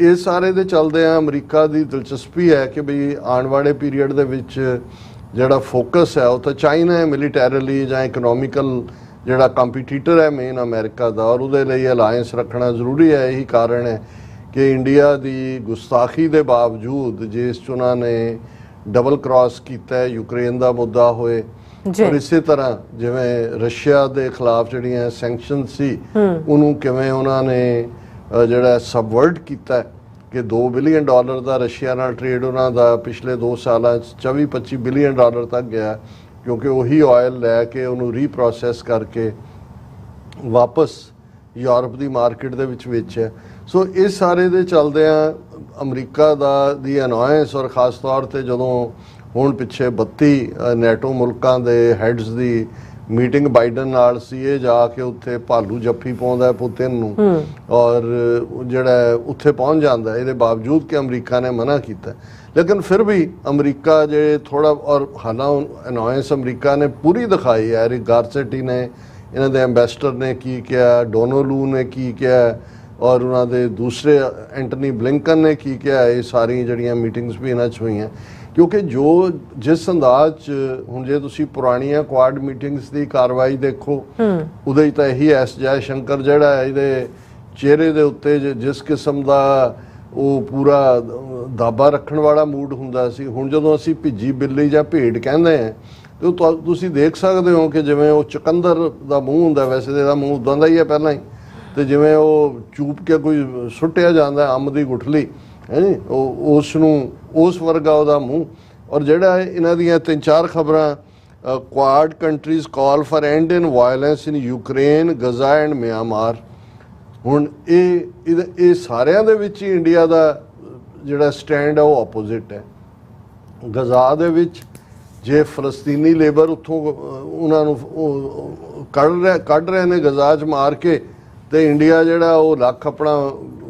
ਇਹ ਸਾਰੇ ਦੇ ਚੱਲਦੇ ਆ ਅਮਰੀਕਾ ਦੀ ਦਿਲਚਸਪੀ ਹੈ ਕਿ ਬਈ ਆਉਣ ਵਾਲੇ ਪੀਰੀਅਡ ਦੇ ਵਿੱਚ ਜਿਹੜਾ ਫੋਕਸ ਹੈ ਉਹ ਤਾਂ ਚਾਈਨਾ ਹੈ, ਮਿਲੀਟੈਰਲੀ ਜਾਂ ਇਕਨੋਮਿਕਲ ਜਿਹੜਾ ਕੰਪੀਟੀਟਰ ਹੈ ਮੇਨ ਅਮਰੀਕਾ ਦਾ, ਔਰ ਉਹਦੇ ਲਈ ਅਲਾਇੰਸ ਰੱਖਣਾ ਜ਼ਰੂਰੀ ਹੈ। ਇਹੀ ਕਾਰਨ ਹੈ ਕਿ ਇੰਡੀਆ ਦੀ ਗੁਸਤਾਖੀ ਦੇ ਬਾਵਜੂਦ ਜਿਸ 'ਚ ਉਹਨਾਂ ਨੇ ਡਬਲ ਕ੍ਰਾਸ ਕੀਤਾ ਹੈ, ਯੂਕਰੇਨ ਦਾ ਮੁੱਦਾ ਹੋਏ ਔਰ ਇਸੇ ਤਰ੍ਹਾਂ ਜਿਵੇਂ ਰਸ਼ੀਆ ਦੇ ਖਿਲਾਫ ਜਿਹੜੀਆਂ ਸੈਂਕਸ਼ਨ ਸੀ ਉਹਨੂੰ ਕਿਵੇਂ ਉਹਨਾਂ ਨੇ ਜਿਹੜਾ ਸਬਵਰਟ ਕੀਤਾ ਕਿ $2 ਬਿਲੀਅਨ ਦਾ ਰਸ਼ੀਆ ਨਾਲ ਟ੍ਰੇਡ ਉਹਨਾਂ ਦਾ ਪਿਛਲੇ 2 ਸਾਲਾਂ 'ਚ 24-25 ਬਿਲੀਅਨ ਡਾਲਰ ਤੱਕ ਗਿਆ, ਕਿਉਂਕਿ ਉਹੀ ਆਇਲ ਲੈ ਕੇ ਉਹਨੂੰ ਰੀਪ੍ਰੋਸੈਸ ਕਰਕੇ ਵਾਪਸ ਯੂਰਪ ਦੀ ਮਾਰਕੀਟ ਦੇ ਵਿੱਚ ਵੇਚਿਆ। ਸੋ ਇਹ ਸਾਰੇ ਦੇ ਚੱਲਦਿਆਂ ਅਮਰੀਕਾ ਦੀ ਅਨਾਇੰਸ ਔਰ ਖਾਸ ਤੌਰ ਤੇ ਜਦੋਂ ਹੁਣ ਪਿੱਛੇ 32 ਨੈਟੋ ਮੁਲਕਾਂ ਦੇ ਹੈਡਸ ਦੀ ਮੀਟਿੰਗ ਬਾਈਡਨ ਨਾਲ ਸੀ, ਇਹ ਜਾ ਕੇ ਉੱਥੇ ਭਾਲੂ ਜੱਫੀ ਪਾਉਂਦਾ ਪੁਤਿਨ ਨੂੰ ਔਰ ਜਿਹੜਾ ਉੱਥੇ ਪਹੁੰਚ ਜਾਂਦਾ, ਇਹਦੇ ਬਾਵਜੂਦ ਕਿ ਅਮਰੀਕਾ ਨੇ ਮਨਾ ਕੀਤਾ। ਲੇਕਿਨ ਫਿਰ ਵੀ ਅਮਰੀਕਾ ਜੇ ਥੋੜਾ ਔਰ ਹਾਲਾਂ ਅਨਾਇੰਸ ਅਮਰੀਕਾ ਨੇ ਪੂਰੀ ਦਿਖਾਈ ਹੈ। ਐਰਿਕ ਗਾਰਸੈਟੀ ਨੇ, ਇਹਨਾਂ ਦੇ ਐਂਬੈਸਡਰ ਨੇ ਕੀ ਕਿਹਾ, ਡੋਨੋਲੂ ਨੇ ਕੀ ਕਿਹਾ ਔਰ ਉਹਨਾਂ ਦੇ ਦੂਸਰੇ ਐਂਟਨੀ ਬਲਿੰਕਨ ਨੇ ਕੀ ਕਿਹਾ, ਇਹ ਸਾਰੀਆਂ ਜਿਹੜੀਆਂ ਮੀਟਿੰਗਸ ਵੀ ਇਹਨਾਂ 'ਚ ਹੋਈਆਂ। ਕਿਉਂਕਿ ਜਿਸ ਅੰਦਾਜ਼ 'ਚ ਹੁਣ ਜੇ ਤੁਸੀਂ ਪੁਰਾਣੀਆਂ ਕੁਆਡ ਮੀਟਿੰਗਸ ਦੀ ਕਾਰਵਾਈ ਦੇਖੋ, ਉਹਦੇ 'ਚ ਤਾਂ ਇਹੀ ਐਸ ਜੈ ਸ਼ੰਕਰ ਜਿਹੜਾ ਇਹਦੇ ਚਿਹਰੇ ਦੇ ਉੱਤੇ ਜਿਸ ਕਿਸਮ ਦਾ ਉਹ ਪੂਰਾ ਦਾਬਾ ਰੱਖਣ ਵਾਲਾ ਮੂਡ ਹੁੰਦਾ ਸੀ। ਹੁਣ ਜਦੋਂ ਅਸੀਂ ਭਿੱਜੀ ਬਿੱਲੀ ਜਾਂ ਭੇਡ ਕਹਿੰਦੇ ਹਾਂ ਤੇ ਤੁਸੀਂ ਦੇਖ ਸਕਦੇ ਹੋ ਕਿ ਜਿਵੇਂ ਉਹ ਚੁਕੰਦਰ ਦਾ ਮੂੰਹ ਹੁੰਦਾ, ਵੈਸੇ ਤਾਂ ਇਹਦਾ ਮੂੰਹ ਉਦਾਂ ਦਾ ਹੀ ਹੈ ਪਹਿਲਾਂ ਹੀ, ਤੇ ਜਿਵੇਂ ਉਹ ਚੂਪ ਕੇ ਕੋਈ ਸੁੱਟਿਆ ਜਾਂਦਾ ਅੰਬ ਦੀ ਗੁਠਲੀ ਹੈ ਜੀ, ਉਹ ਉਸ ਨੂੰ ਉਸ ਵਰਗਾ ਉਹਦਾ ਮੂੰਹ। ਔਰ ਜਿਹੜਾ ਇਹਨਾਂ ਦੀਆਂ 3-4 ਖਬਰਾਂ, Quad countries call for end in violence in Ukraine, Gaza and Myanmar. ਹੁਣ ਇਹ ਸਾਰਿਆਂ ਦੇ ਵਿੱਚ ਹੀ ਇੰਡੀਆ ਦਾ ਜਿਹੜਾ ਸਟੈਂਡ ਹੈ ਉਹ ਆਪੋਜ਼ਿਟ ਹੈ। ਗਜ਼ਾ ਦੇ ਵਿੱਚ ਜੇ ਫਲਸਤੀਨੀ ਲੇਬਰ ਉੱਥੋਂ ਉਹਨਾਂ ਨੂੰ ਕੱਢ ਰਹੇ ਨੇ ਗਜ਼ਾ 'ਚ ਮਾਰ ਕੇ, ਤੇ ਇੰਡੀਆ ਜਿਹੜਾ ਉਹ ਲੱਖ ਆਪਣਾ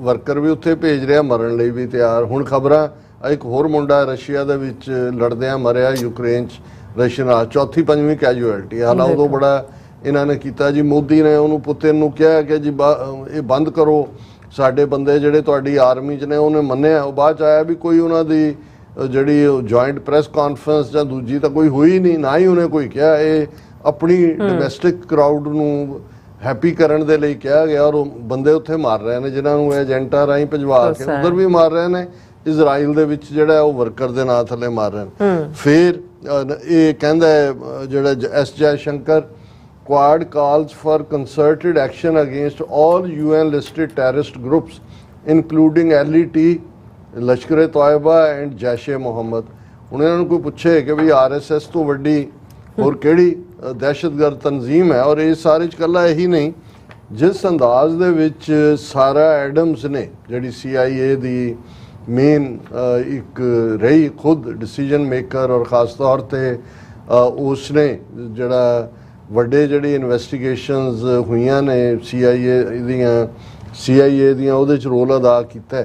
ਵਰਕਰ ਵੀ ਉੱਥੇ ਭੇਜ ਰਿਹਾ, ਮਰਨ ਲਈ ਵੀ ਤਿਆਰ। ਹੁਣ ਖਬਰਾਂ ਇੱਕ ਹੋਰ ਮੁੰਡਾ ਰਸ਼ੀਆ ਦੇ ਵਿੱਚ ਲੜਦਿਆਂ ਮਰਿਆ ਯੂਕਰੇਨ 'ਚ, ਰਸ਼ੀਅਨ ਨਾਲ 4-5ਵੀਂ ਕੈਜੂਅਲਟੀ। ਹਾਲਾਂ ਉਦੋਂ ਬੜਾ ਇਹਨਾਂ ਨੇ ਕੀਤਾ ਜੀ, ਮੋਦੀ ਨੇ ਉਹਨੂੰ ਪੁਤਿਨ ਨੂੰ ਕਿਹਾ ਕਿ ਜੀ ਇਹ ਬੰਦ ਕਰੋ, ਸਾਡੇ ਬੰਦੇ ਜਿਹੜੇ ਤੁਹਾਡੀ ਆਰਮੀ 'ਚ ਨੇ। ਉਹਨੇ ਮੰਨਿਆ। ਉਹ ਬਾਅਦ 'ਚ ਆਇਆ ਵੀ ਕੋਈ ਉਹਨਾਂ ਦੀ ਜਿਹੜੀ ਜੁਆਇੰਟ ਪ੍ਰੈਸ ਕਾਨਫਰੰਸ ਜਾਂ ਦੂਜੀ ਤਾਂ ਕੋਈ ਹੋਈ ਨਹੀਂ, ਨਾ ਹੀ ਉਹਨੇ ਕੋਈ ਕਿਹਾ। ਇਹ ਆਪਣੀ ਡੋਮੈਸਟਿਕ ਕਰਾਊਡ ਨੂੰ ਹੈਪੀ ਕਰਨ ਦੇ ਲਈ ਕਿਹਾ ਗਿਆ ਔਰ ਉਹ ਬੰਦੇ ਉੱਥੇ ਮਾਰ ਰਹੇ ਨੇ ਜਿਨ੍ਹਾਂ ਨੂੰ ਏਜੰਟਾਂ ਰਾਹੀਂ ਭਜਵਾ ਕੇ ਉਧਰ ਵੀ ਮਾਰ ਰਹੇ ਨੇ। ਇਜ਼ਰਾਈਲ ਦੇ ਵਿੱਚ ਜਿਹੜਾ ਉਹ ਵਰਕਰ ਦੇ ਨਾਂ ਥੱਲੇ ਮਾਰ ਰਹੇ ਨੇ। ਫਿਰ ਇਹ ਕਹਿੰਦਾ ਜਿਹੜਾ S Jai Shankar, Quad calls for concerted action against all UN listed terrorist groups including LET, Lashkar-e-Taiba and Jaish-e-Mohammed. ਹੁਣ ਇਹਨਾਂ ਨੂੰ ਕੋਈ ਪੁੱਛੇ ਕਿ ਵੀ RSS ਤੋਂ ਵੱਡੀ ਹੋਰ ਕਿਹੜੀ ਦਹਿਸ਼ਤਗਰਦ ਤਨਜ਼ੀਮ ਹੈ? ਔਰ ਇਹ ਸਾਰੇ 'ਚ ਇਕੱਲਾ ਇਹੀ ਨਹੀਂ, ਜਿਸ ਅੰਦਾਜ਼ ਦੇ ਵਿੱਚ ਸਾਰਾ ਐਡਮਸ ਨੇ ਜਿਹੜੀ CIA ਦੀ ਮੇਨ ਇੱਕ ਰਹੀ ਖੁਦ ਡਿਸੀਜਨ ਮੇਕਰ, ਔਰ ਖ਼ਾਸ ਤੌਰ 'ਤੇ ਉਸਨੇ ਜਿਹੜਾ ਵੱਡੇ ਜਿਹੜੀ ਇਨਵੈਸਟੀਗੇਸ਼ਨਸ ਹੋਈਆਂ ਨੇ CIA ਦੀਆਂ ਉਹਦੇ 'ਚ ਰੋਲ ਅਦਾ ਕੀਤਾ।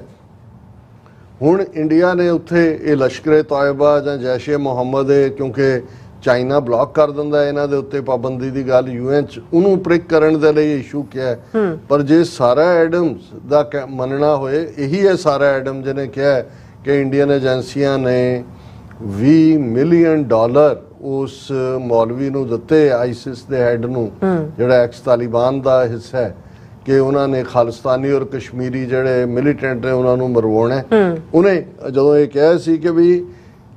ਹੁਣ ਇੰਡੀਆ ਨੇ ਉੱਥੇ ਇਹ ਲਸ਼ਕਰ-ਏ-ਤੌਇਬਾ ਜਾਂ ਜੈਸ਼-ਏ-ਮੁਹੰਮਦ ਕਿਉਂਕਿ ਚਾਈਨਾ ਬਲੌਕ ਕਰ ਦਿੰਦਾ ਇਹਨਾਂ ਦੇ ਉੱਤੇ ਪਾਬੰਦੀ ਦੀ ਗੱਲ, UN 'ਚ ਉਹਨੂੰ ਪ੍ਰਿਕ ਕਰਨ ਦੇ ਲਈ ਇਸ਼ੂ ਕਿਹਾ। ਪਰ ਜੇ ਸਾਰਾ ਐਡਮਸ ਦਾ ਮੰਨਣਾ ਹੋਏ, ਇਹੀ ਹੈ ਸਾਰਾ ਐਡਮ ਜਿਹਨੇ ਕਿਹਾ ਕਿ ਇੰਡੀਅਨ ਏਜੰਸੀਆਂ ਨੇ $20 ਮਿਲੀਅਨ ਉਸ ਮੌਲਵੀ ਨੂੰ ਦਿੱਤੇ, ਆਈਸਿਸ ਦੇ ਹੈਡ ਨੂੰ, ਜਿਹੜਾ ਐਕਸ ਤਾਲਿਬਾਨ ਦਾ ਹਿੱਸਾ ਹੈ, ਕਿ ਉਹਨਾਂ ਨੇ ਖਾਲਿਸਤਾਨੀ ਔਰ ਕਸ਼ਮੀਰੀ ਜਿਹੜੇ ਮਿਲੀਟੈਂਟ ਨੇ ਉਹਨਾਂ ਨੂੰ ਮਰਵਾਉਣਾ। ਉਹਨੇ ਜਦੋਂ ਇਹ ਕਿਹਾ ਸੀ ਕਿ ਵੀ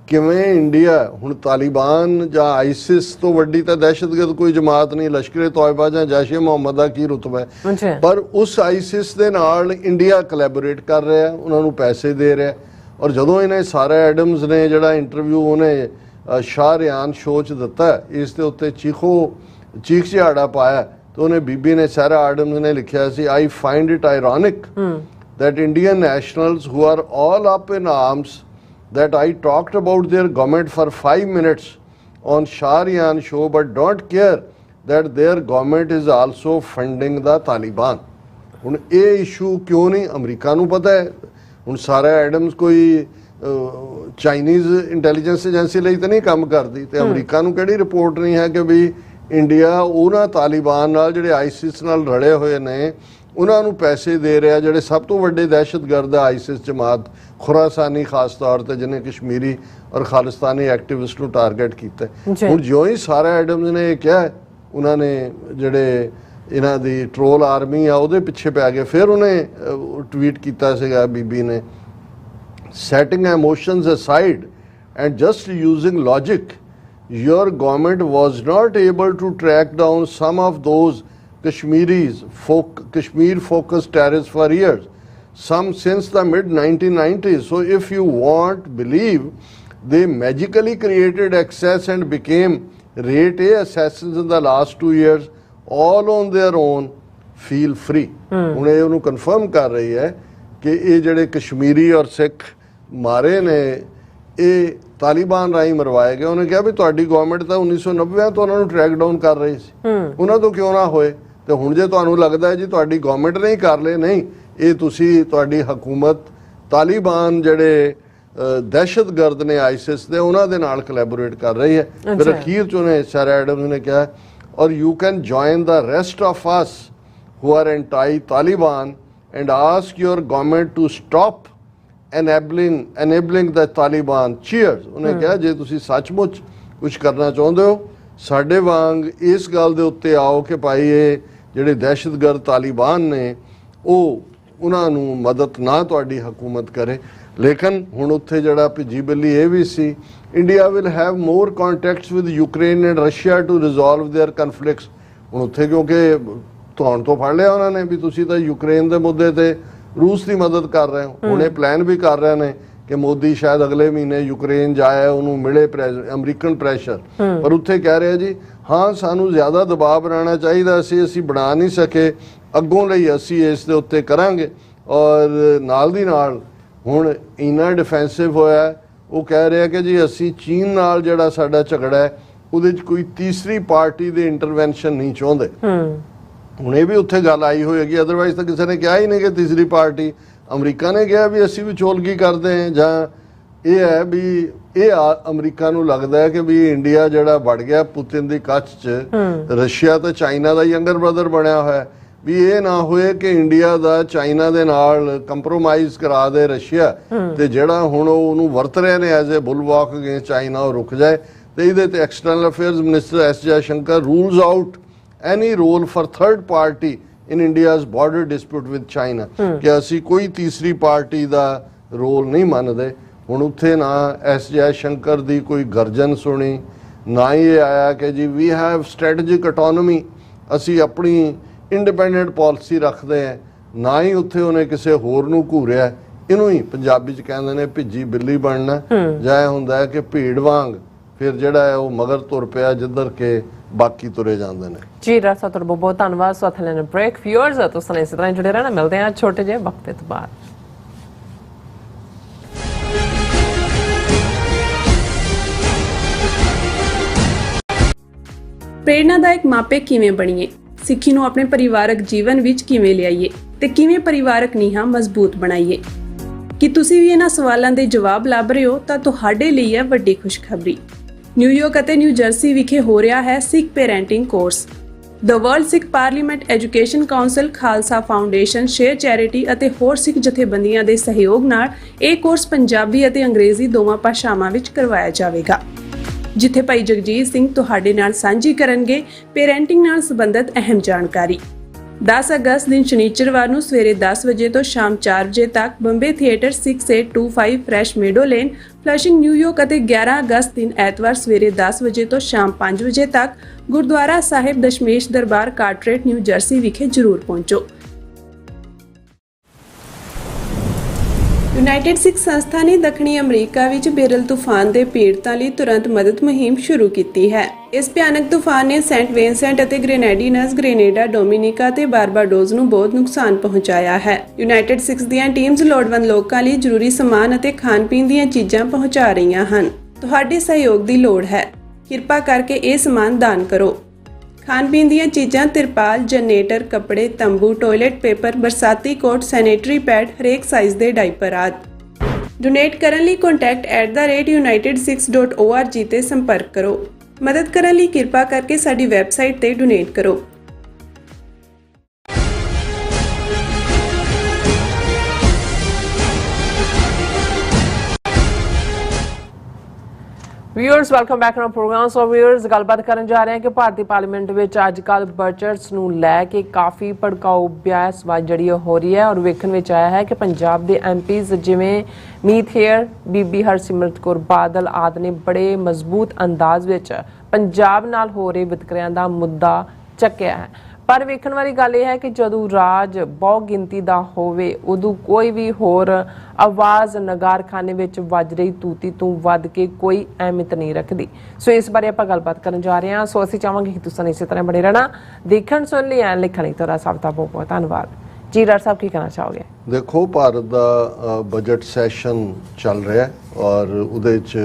ਕਿਵੇਂ ਇੰਡੀਆ ਹੁਣ ਤਾਲਿਬਾਨ ਜਾਂ ਆਈਸਿਸ ਤੋਂ ਵੱਡੀ ਤਾਂ ਦਹਿਸ਼ਤਗਰਦ ਕੋਈ ਜਮਾਤ ਨਹੀਂ, ਲਸ਼ਕਰ-ਏ-ਤੌਇਬਾ ਜਾਂ ਜੈਸ਼-ਏ-ਮੁਹੰਮਦ ਦਾ ਕੀ ਰੁਤਬਾ ਹੈ, ਪਰ ਉਸ ਆਈਸਿਸ ਦੇ ਨਾਲ ਇੰਡੀਆ ਕੋਲੈਬੋਰੇਟ ਕਰ ਰਿਹਾ, ਉਹਨਾਂ ਨੂੰ ਪੈਸੇ ਦੇ ਰਿਹਾ। ਔਰ ਜਦੋਂ ਇਹਨੇ ਸਾਰਾ ਐਡਮਸ ਨੇ ਜਿਹੜਾ ਇੰਟਰਵਿਊ ਉਹਨੇ ਸ਼ਾਹ ਰਿਆਨ ਸ਼ੋਅ 'ਚ ਦਿੱਤਾ, ਇਸ ਦੇ ਉੱਤੇ ਚੀਖ ਝਾੜਾ ਪਾਇਆ, ਤਾਂ ਉਹਨੇ ਬੀਬੀ ਨੇ ਸਾਰਾ ਆਡਮਸ ਨੇ ਲਿਖਿਆ ਸੀ, I find it ironic that Indian nationals who are all up in arms that I talked about their government for 5 minutes on Shahriyan show but don't care that their government is also funding the Taliban। ਹੁਣ ਇਹ ਇਸ਼ੂ ਕਿਉਂ ਨਹੀਂ ਅਮਰੀਕਾ ਨੂੰ ਪਤਾ ਹੈ। ਹੁਣ ਸਾਰਾ ਐਡਮਸ ਕੋਈ ਚਾਈਨੀਜ਼ ਇੰਟੈਲੀਜੈਂਸ ਏਜੰਸੀ ਲਈ ਤਾਂ ਨਹੀਂ ਕੰਮ ਕਰਦੀ, ਤੇ ਅਮਰੀਕਾ ਨੂੰ ਕਿਹੜੀ ਰਿਪੋਰਟ ਨਹੀਂ ਹੈ ਕਿ ਵੀ ਇੰਡੀਆ ਉਹਨਾਂ ਤਾਲਿਬਾਨ ਨਾਲ ਜਿਹੜੇ ਆਈਸਿਸ ਨਾਲ ਰਲੇ ਹੋਏ ਨੇ ਉਹਨਾਂ ਨੂੰ ਪੈਸੇ ਦੇ ਰਿਹਾ, ਜਿਹੜੇ ਸਭ ਤੋਂ ਵੱਡੇ ਦਹਿਸ਼ਤਗਰਦ ਆਈਸਿਸ ਜਮਾਤ ਖੁਰਾਸਾਨੀ ਖਾਸ ਤੌਰ ਤੇ ਜਿਹਨੇ ਕਸ਼ਮੀਰੀ ਔਰ ਖਾਲਿਸਤਾਨੀ ਐਕਟਿਵਿਸਟ ਨੂੰ ਟਾਰਗੇਟ ਕੀਤਾ। ਹੁਣ ਜਿਉਂ ਹੀ ਸਾਰਾ ਐਡਮਸ ਨੇ ਇਹ ਕਿਹਾ, ਉਹਨਾਂ ਨੇ ਜਿਹੜੇ ਇਹਨਾਂ ਦੀ ਟਰੋਲ ਆਰਮੀ ਆ ਉਹਦੇ ਪਿੱਛੇ ਪੈ ਗਏ। ਫਿਰ ਉਹਨੇ ਟਵੀਟ ਕੀਤਾ ਸੀਗਾ ਬੀਬੀ ਨੇ, setting emotions aside and just using logic, your government was not able to track down some of those Kashmir focused terrorists for years, some since the mid-1990s. So if you want believe they magically created access and became rate A assassins in the last 2 years all on their own, feel free। ਹੁਣ ਇਹ ਉਹਨੂੰ ਕਨਫਰਮ ਕਰ ਰਹੀ ਹੈ ਕਿ ਇਹ ਜਿਹੜੇ ਕਸ਼ਮੀਰੀ ਔਰ ਸਿੱਖ ਮਾਰੇ ਨੇ ਇਹ ਤਾਲਿਬਾਨ ਰਾਹੀਂ ਮਰਵਾਏ ਗਏ। ਉਹਨੇ ਕਿਹਾ ਵੀ ਤੁਹਾਡੀ ਗਵਰਨਮੈਂਟ ਤਾਂ 1990 ਤੋਂ ਉਹਨਾਂ ਨੂੰ ਟਰੈਕ ਡਾਊਨ ਕਰ ਰਹੀ ਸੀ, ਉਹਨਾਂ ਤੋਂ ਕਿਉਂ ਨਾ ਹੋਏ। ਤੇ ਹੁਣ ਜੇ ਤੁਹਾਨੂੰ ਲੱਗਦਾ ਹੈ ਜੀ ਤੁਹਾਡੀ ਗਵਰਨਮੈਂਟ ਨਹੀਂ ਕਰ ਲਏ, ਨਹੀਂ, ਇਹ ਤੁਸੀਂ ਤੁਹਾਡੀ ਹਕੂਮਤ ਤਾਲਿਬਾਨ ਜਿਹੜੇ ਦਹਿਸ਼ਤਗਰਦ ਨੇ ਆਈਸਿਸ ਦੇ ਉਹਨਾਂ ਦੇ ਨਾਲ ਕੋਲੈਬੋਰੇਟ ਕਰ ਰਹੀ ਹੈ। ਫਿਰ ਅਖੀਰ 'ਚ ਉਹਨੇ ਸਾਰਾ ਐਡਮਸ ਨੇ ਕਿਹਾ, or you can join the rest of us who are anti Taliban and ask your government to stop enabling the Taliban। cheers। ਉਹਨੇ ਕਿਹਾ ਜੇ ਤੁਸੀਂ ਸੱਚਮੁੱਚ ਕੁਝ ਕਰਨਾ ਚਾਹੁੰਦੇ ਹੋ ਸਾਡੇ ਵਾਂਗ ਇਸ ਗੱਲ ਦੇ ਉੱਤੇ ਆਓ ਕਿ ਭਾਈ ਇਹ ਜਿਹੜੇ ਦਹਿਸ਼ਤਗਰਦ ਤਾਲਿਬਾਨ ਨੇ ਉਹਨਾਂ ਨੂੰ ਮਦਦ ਨਾ ਤੁਹਾਡੀ ਹਕੂਮਤ ਕਰੇ। ਲੇਕਿਨ ਹੁਣ ਉੱਥੇ ਜਿਹੜਾ ਭਿੱਜੀ ਬਿੱਲੀ ਇਹ ਵੀ ਸੀ, India will have more contacts with Ukraine and Russia to resolve their conflicts. ਹੁਣ ਉੱਥੇ ਕਿਉਂਕਿ ਤੁਹਾਨੂੰ ਤੋਂ ਫੜ ਲਿਆ ਉਹਨਾਂ ਨੇ ਵੀ ਤੁਸੀਂ ਤਾਂ ਯੂਕਰੇਨ ਦੇ ਮੁੱਦੇ ਤੇ रूस की मदद कर रहे हो। हुणे प्लान भी कर रहे हैं कि मोदी शायद अगले महीने यूक्रेन जाए, उन्होंने मिले अमरीकन प्रैशर, पर उत्थे कह रहे जी हाँ सानू ज़्यादा दबाव बनाना चाहिए, असी बना नहीं सके, अगों ਲਈ ਅਸੀਂ ਇਸ ਦੇ ਉੱਤੇ ਕਰਾਂਗੇ। ਔਰ ਨਾਲ ਦੀ ਨਾਲ ਹੁਣ ਇੰਨਾ ਡਿਫੈਂਸਿਵ ਹੋਇਆ, ਉਹ ਕਹਿ ਰਿਹਾ ਕਿ ਜੀ ਅਸੀਂ ਚੀਨ ਨਾਲ ਜਿਹੜਾ ਸਾਡਾ ਝਗੜਾ ਹੈ ਉਹਦੇ 'ਚ ਕੋਈ ਤੀਸਰੀ ਪਾਰਟੀ ਦੇ ਇੰਟਰਵੈਂਸ਼ਨ ਨਹੀਂ ਚਾਹੁੰਦੇ। ਹੁਣ ਇਹ ਵੀ ਉੱਥੇ ਗੱਲ ਆਈ ਹੋਏਗੀ, ਅਦਰਵਾਈਜ਼ ਤਾਂ ਕਿਸੇ ਨੇ ਕਿਹਾ ਹੀ ਨਹੀਂ ਕਿ ਤੀਸਰੀ ਪਾਰਟੀ। ਅਮਰੀਕਾ ਨੇ ਕਿਹਾ ਵੀ ਅਸੀਂ ਵਿਚੋਲਗੀ ਕਰਦੇ ਹਾਂ, ਜਾਂ ਇਹ ਹੈ ਵੀ ਇਹ ਅਮਰੀਕਾ ਨੂੰ ਲੱਗਦਾ ਹੈ ਕਿ ਵੀ ਇੰਡੀਆ ਜਿਹੜਾ ਵੜ ਗਿਆ ਪੁਤਿਨ ਦੀ ਕੱਛ 'ਚ, ਰਸ਼ੀਆ ਤੇ ਚਾਈਨਾ ਦਾ ਯੰਗਰ ਬ੍ਰਦਰ ਬਣਿਆ ਹੋਇਆ, ਵੀ ਇਹ ਨਾ ਹੋਏ ਕਿ ਇੰਡੀਆ ਦਾ ਚਾਈਨਾ ਦੇ ਨਾਲ ਕੰਪਰੋਮਾਈਜ਼ ਕਰਾ ਦੇ ਰਸ਼ੀਆ, ਤੇ ਜਿਹੜਾ ਹੁਣ ਉਹਨੂੰ ਵਰਤ ਰਹੇ ਨੇ ਐਜ਼ ਏ ਬੁਲਵਾਕ ਅਗੇਂਸਟ ਚਾਈਨਾ ਉਹ ਰੁਕ ਜਾਏ। ਤੇ ਇਹਦੇ ਤੇ external affairs minister S Jaishankar rules out any role for third party in India's border dispute with China, ਕਿ ਅਸੀਂ ਕੋਈ ਤੀਸਰੀ ਪਾਰਟੀ ਦਾ ਰੋਲ ਨਹੀਂ ਮੰਨਦੇ। ਹੁਣ ਉੱਥੇ ਨਾ S ਜੈਸ਼ੰਕਰ ਦੀ ਕੋਈ ਗਰਜਨ ਸੁਣੀ, ਨਾ ਹੀ ਇਹ ਆਇਆ ਕਿ ਜੀ ਵੀ ਹੈਵ ਸਟ੍ਰੈਟੇਜਿਕ ਆਟੋਨੋਮੀ, ਅਸੀਂ ਆਪਣੀ ਇੰਡੀਪੈਂਡੈਂਟ ਪਾਲਿਸੀ ਰੱਖਦੇ ਹਾਂ, ਨਾ ਹੀ ਉੱਥੇ ਉਹਨੇ ਕਿਸੇ ਹੋਰ ਨੂੰ ਘੂਰਿਆ। ਇਹਨੂੰ ਹੀ ਪੰਜਾਬੀ 'ਚ ਕਹਿੰਦੇ ਨੇ ਭਿੱਜੀ ਬਿੱਲੀ ਬਣਨਾ, ਜਾਂ ਹੁੰਦਾ ਹੈ ਕਿ ਭੀੜ ਵਾਂਗ ਫਿਰ ਜਿਹੜਾ ਹੈ ਉਹ ਮਗਰ ਤੁਰ ਪਿਆ ਜਿੱਧਰ ਕੇ ਬਾਕੀ ਤੁਰੇ ਜਾਂਦੇ ਨੇ। ਜੀ ਡਾਕਟਰ ਸਾਹਿਬ ਤੁਹਾਡਾ ਬਹੁਤ ਧੰਨਵਾਦ। ਸੋ ਹੱਥ ਲੈਣ ਬ੍ਰੇਕ। ਵਿਊਅਰਸ ਤੁਸੀਂ ਇਸੇ ਤਰ੍ਹਾਂ ਜੁੜੇ ਰਹਿਣਾ, ਮਿਲਦੇ ਹਾਂ ਛੋਟੇ ਜਿਹੇ ਵਕਤ ਤੋਂ ਬਾਅਦ। ਪ੍ਰੇਰਨਾਦਾਇਕ ਮਾਪੇ ਕਿਵੇਂ ਬਣੀਏ, ਸਿੱਖੀ ਨੂੰ ਆਪਣੇ ਪਰਿਵਾਰਕ ਜੀਵਨ ਵਿੱਚ ਕਿਵੇਂ ਲਿਆਈਏ ਤੇ ਕਿਵੇਂ ਪਰਿਵਾਰਕ ਨੀਹਾਂ ਮਜ਼ਬੂਤ ਬਣਾਈਏ। ਕੀ ਤੁਸੀਂ ਵੀ ਇਹਨਾਂ ਸਵਾਲਾਂ ਦੇ ਜਵਾਬ ਲੱਭ ਰਹੇ ਹੋ ਤਾਂ ਤੁਹਾਡੇ ਲਈ ਹੈ ਵੱਡੀ ਖੁਸ਼ਖਬਰੀ। ਨਿਊਯਾਰਕ ਅਤੇ ਨਿਊ ਜਰਸੀ ਵਿਖੇ ਹੋ ਰਿਹਾ ਹੈ Sikh parenting course. The world Sikh parliament education council, Khalsa foundation, share charity ਅਤੇ ਹੋਰ ਸਿੱਖ ਜਥੇਬੰਦੀਆਂ ਦੇ ਸਹਿਯੋਗ ਨਾਲ ਇਹ ਕੋਰਸ ਪੰਜਾਬੀ ਅਤੇ ਅੰਗਰੇਜ਼ੀ ਦੋਵਾਂ ਭਾਸ਼ਾਵਾਂ ਵਿੱਚ ਕਰਵਾਇਆ ਜਾਵੇਗਾ, ਜਿੱਥੇ ਭਾਈ ਜਗਜੀਤ ਸਿੰਘ ਤੁਹਾਡੇ ਨਾਲ ਸਾਂਝੀ ਕਰਨਗੇ ਪੇਰੈਂਟਿੰਗ ਨਾਲ ਸੰਬੰਧਿਤ ਅਹਿਮ ਜਾਣਕਾਰੀ। 10 ਅਗਸਤ ਦਿਨ ਸ਼ਨੀਚਰਵਾਰ ਨੂੰ ਸਵੇਰੇ 10 ਵਜੇ ਤੋਂ ਸ਼ਾਮ 4 ਵਜੇ ਤੱਕ Bombay theatre 6825 fresh ਮੇਡੋ lane, Flushing, New York ਅਤੇ 11 ਅਗਸਤ ਦਿਨ ਐਤਵਾਰ ਸਵੇਰੇ 10 ਵਜੇ ਤੋਂ ਸ਼ਾਮ 5 ਵਜੇ ਤੱਕ ਗੁਰਦੁਆਰਾ ਸਾਹਿਬ ਦਸ਼ਮੇਸ਼ ਦਰਬਾਰ, ਕਾਰਟਰੇਟ, ਨਿਊ ਜਰਸੀ ਵਿਖੇ ਜ਼ਰੂਰ ਪਹੁੰਚੋ। ਯੂਨਾਈਟਿਡ ਸਿੱਖ ਸੰਸਥਾ ਨੇ ਦੱਖਣੀ ਅਮਰੀਕਾ ਵਿੱਚ ਬੇਰਲ ਤੂਫਾਨ ਦੇ ਪੀੜਤਾਂ ਲਈ ਤੁਰੰਤ ਮਦਦ ਮੁਹਿੰਮ ਸ਼ੁਰੂ ਕੀਤੀ ਹੈ। ਇਸ ਭਿਆਨਕ ਤੂਫਾਨ ਨੇ ਸੈਂਟ ਵਿੰਸੈਂਟ ਅਤੇ ਗ੍ਰੇਨੇਡੀਨਸ, ਗ੍ਰੇਨੇਡਾ, ਡੋਮਿਨਿਕਾ ਅਤੇ ਬਾਰਬਾਡੋਸ ਨੂੰ ਬਹੁਤ ਨੁਕਸਾਨ ਪਹੁੰਚਾਇਆ ਹੈ। ਯੂਨਾਈਟਿਡ ਸਿੱਖਸ ਦੀਆਂ ਟੀਮਸ ਲੋੜਵੰਦ ਲੋਕਾਂ ਲਈ ਜ਼ਰੂਰੀ ਸਮਾਨ ਅਤੇ ਖਾਣ-ਪੀਣ ਦੀਆਂ ਚੀਜ਼ਾਂ ਪਹੁੰਚਾ ਰਹੀਆਂ ਹਨ। ਤੁਹਾਡੇ ਸਹਿਯੋਗ ਦੀ ਲੋੜ ਹੈ। ਕਿਰਪਾ ਕਰਕੇ ਇਹ ਸਮਾਨ ਦਾਨ ਕਰੋ। ਖਾਣ-ਪੀਣ ਦੀਆਂ ਚੀਜ਼ਾਂ, ਤਿਰਪਾਲ, ਜਨਰੇਟਰ, ਕੱਪੜੇ, ਤੰਬੂ, ਟਾਇਲਟ ਪੇਪਰ, ਬਰਸਾਤੀ ਕੋਟ, ਸੈਨੇਟਰੀ ਪੈਡ, ਹਰੇਕ ਸਾਈਜ਼ ਦੇ ਡਾਈਪਰ ਆਦਿ। ਡੋਨੇਟ ਕਰਨ ਲਈ contact@unitedsikhs.org ਤੇ ਸੰਪਰਕ ਕਰੋ। ਮਦਦ ਕਰਨ ਲਈ ਕਿਰਪਾ ਕਰਕੇ ਸਾਡੀ ਵੈਬਸਾਈਟ ਤੇ ਡੋਨੇਟ ਕਰੋ। Viewers, welcome back to programme. So viewers, ਗੱਲਬਾਤ ਕਰਨ ਜਾ ਰਹੇ ਹਾਂ ਕਿ ਭਾਰਤੀ ਪਾਰਲੀਮੈਂਟ ਵਿੱਚ ਅੱਜ ਕੱਲ੍ਹ ਬਜਟਸ ਨੂੰ ਲੈ ਕੇ ਕਾਫੀ ਭੜਕਾਊ ਬਹਿਸਬਾਜ਼ੀ ਜਿਹੜੀ ਹੋ ਰਹੀ ਹੈ ਔਰ ਵੇਖਣ ਵਿੱਚ ਆਇਆ ਹੈ ਕਿ ਪੰਜਾਬ ਦੇ ਐਮਪੀਜ਼ ਜਿਵੇਂ ਮੀਤ ਹੇਅਰ, ਬੀਬੀ ਹਰਸਿਮਰਤ ਕੌਰ ਬਾਦਲ ਆਦਿ ਨੇ ਬੜੇ ਮਜ਼ਬੂਤ ਅੰਦਾਜ਼ ਵਿੱਚ ਪੰਜਾਬ ਨਾਲ ਹੋ ਰਹੇ ਵਿਤਕਰਿਆਂ ਦਾ ਮੁੱਦਾ ਚੱਕਿਆ ਹੈ। ਪਰ ਵੇਖਣ ਵਾਲੀ ਗੱਲ ਇਹ ਹੈ ਕਿ ਜਦੋਂ ਰਾਜ ਬਹੁ ਗਿਣਤੀ ਦਾ ਹੋਵੇ ਉਦੋਂ ਕੋਈ ਵੀ ਹੋਰ ਆਵਾਜ਼ ਨਗਾਰਖਾਨੇ ਵਿੱਚ ਵੱਜ ਰਹੀ ਤੂਤੀ ਤੋਂ ਵੱਧ ਕੇ ਕੋਈ ਅਹਿਮੀਅਤ ਨਹੀਂ ਰੱਖਦੀ। ਸੋ ਇਸ ਬਾਰੇ ਆਪਾਂ ਗੱਲਬਾਤ ਕਰਨ ਜਾ ਰਹੇ ਹਾਂ। ਸੋ ਅਸੀਂ ਚਾਹਾਂਗੇ ਕਿ ਤੁਸੀਂ ਇਸੇ ਤਰ੍ਹਾਂ ਬਣੇ ਰਹਿਣਾ। ਦੇਖਣ ਸੁਣ ਲਈ ਐਂ ਲਿਖਣ ਲਈ ਤੁਹਾਡਾ ਸਭ ਦਾ ਬਹੁਤ ਬਹੁਤ ਧੰਨਵਾਦ ਜੀ। ਡਾਕਟਰ ਸਾਹਿਬ, ਕੀ ਕਹਿਣਾ ਚਾਹੋਗੇ? ਦੇਖੋ, ਭਾਰਤ ਦਾ ਬਜਟ ਸੈਸ਼ਨ ਚੱਲ ਰਿਹਾ ਔਰ ਉਹਦੇ 'ਚ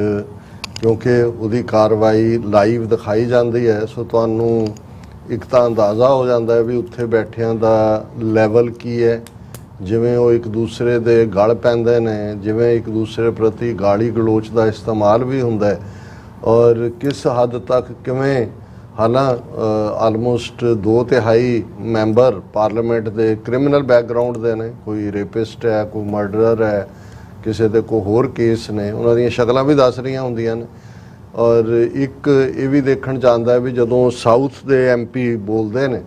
ਕਿਉਂਕਿ ਉਹਦੀ ਕਾਰਵਾਈ ਲਾਈਵ ਦਿਖਾਈ ਜਾਂਦੀ ਹੈ, ਸੋ ਤੁਹਾਨੂੰ ਇੱਕ ਤਾਂ ਅੰਦਾਜ਼ਾ ਹੋ ਜਾਂਦਾ ਹੈ ਵੀ ਉੱਥੇ ਬੈਠਿਆਂ ਦਾ ਲੈਵਲ ਕੀ ਹੈ। ਜਿਵੇਂ ਉਹ ਇੱਕ ਦੂਸਰੇ ਦੇ ਗਲ ਪੈਂਦੇ ਨੇ, ਜਿਵੇਂ ਇੱਕ ਦੂਸਰੇ ਪ੍ਰਤੀ ਗਾਲੀ ਗਲੋਚ ਦਾ ਇਸਤੇਮਾਲ ਵੀ ਹੁੰਦਾ ਹੈ ਔਰ ਕਿਸ ਹੱਦ ਤੱਕ ਕਿਵੇਂ ਆਲਮੋਸਟ 2/3 ਮੈਂਬਰ ਪਾਰਲੀਮੈਂਟ ਦੇ ਕ੍ਰਿਮੀਨਲ ਬੈਕਗਰਾਊਂਡ ਦੇ ਨੇ। ਕੋਈ ਰੇਪਿਸਟ ਹੈ, ਕੋਈ ਮਰਡਰਰ ਹੈ, ਕਿਸੇ ਦੇ ਕੋਈ ਹੋਰ ਕੇਸ ਨੇ, ਉਹਨਾਂ ਦੀਆਂ ਸ਼ਕਲਾਂ ਵੀ ਦੱਸ ਰਹੀਆਂ ਹੁੰਦੀਆਂ ਨੇ। ਔਰ ਇੱਕ ਇਹ ਵੀ ਦੇਖਣ 'ਚ ਆਉਂਦਾ ਹੈ ਵੀ ਜਦੋਂ ਸਾਊਥ ਦੇ ਐਮਪੀ ਬੋਲਦੇ ਨੇ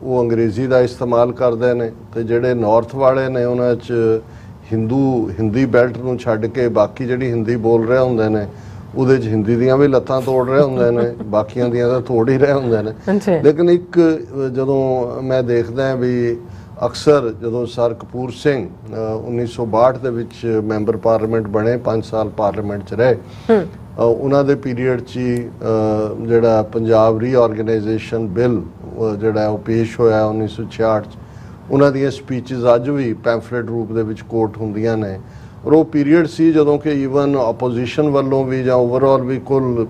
ਉਹ ਅੰਗਰੇਜ਼ੀ ਦਾ ਇਸਤੇਮਾਲ ਕਰਦੇ ਨੇ ਤੇ ਜਿਹੜੇ ਨਾਰਥ ਵਾਲੇ ਨੇ ਉਹਨਾਂ 'ਚ ਹਿੰਦੀ ਬੈਲਟ ਨੂੰ ਛੱਡ ਕੇ ਬਾਕੀ ਜਿਹੜੀ ਹਿੰਦੀ ਬੋਲ ਰਹੇ ਹੁੰਦੇ ਨੇ ਉਹਦੇ 'ਚ ਹਿੰਦੀ ਦੀਆਂ ਵੀ ਲੱਤਾਂ ਤੋੜ ਰਹੇ ਹੁੰਦੇ ਨੇ, ਬਾਕੀਆਂ ਦੀਆਂ ਤਾਂ ਤੋੜ ਹੀ ਰਹੇ ਹੁੰਦੇ ਨੇ। ਲੇਕਿਨ ਇੱਕ ਜਦੋਂ ਮੈਂ ਦੇਖਦਾ ਵੀ ਅਕਸਰ ਜਦੋਂ ਸਰ ਕਪੂਰ ਸਿੰਘ 1962 ਦੇ ਵਿੱਚ ਮੈਂਬਰ ਪਾਰਲੀਮੈਂਟ ਬਣੇ, 5 ਸਾਲ ਪਾਰਲੀਮੈਂਟ 'ਚ ਰਹੇ, ਉਹਨਾਂ ਦੇ ਪੀਰੀਅਡ 'ਚ ਜਿਹੜਾ ਪੰਜਾਬ ਰੀਆਰਗੇਨਾਈਜੇਸ਼ਨ ਬਿੱਲ ਜਿਹੜਾ ਉਹ ਪੇਸ਼ ਹੋਇਆ 1966 'ਚ, ਉਹਨਾਂ ਦੀਆਂ ਸਪੀਚਸ ਅੱਜ ਵੀ ਪੈਂਫਲੇਟ ਰੂਪ ਦੇ ਵਿੱਚ ਕੋਟ ਹੁੰਦੀਆਂ ਨੇ। ਔਰ ਉਹ ਪੀਰੀਅਡ ਸੀ ਜਦੋਂ ਕਿ ਈਵਨ ਆਪੋਜੀਸ਼ਨ ਵੱਲੋਂ ਵੀ ਜਾਂ ਓਵਰਆਲ ਵੀ ਕੁੱਲ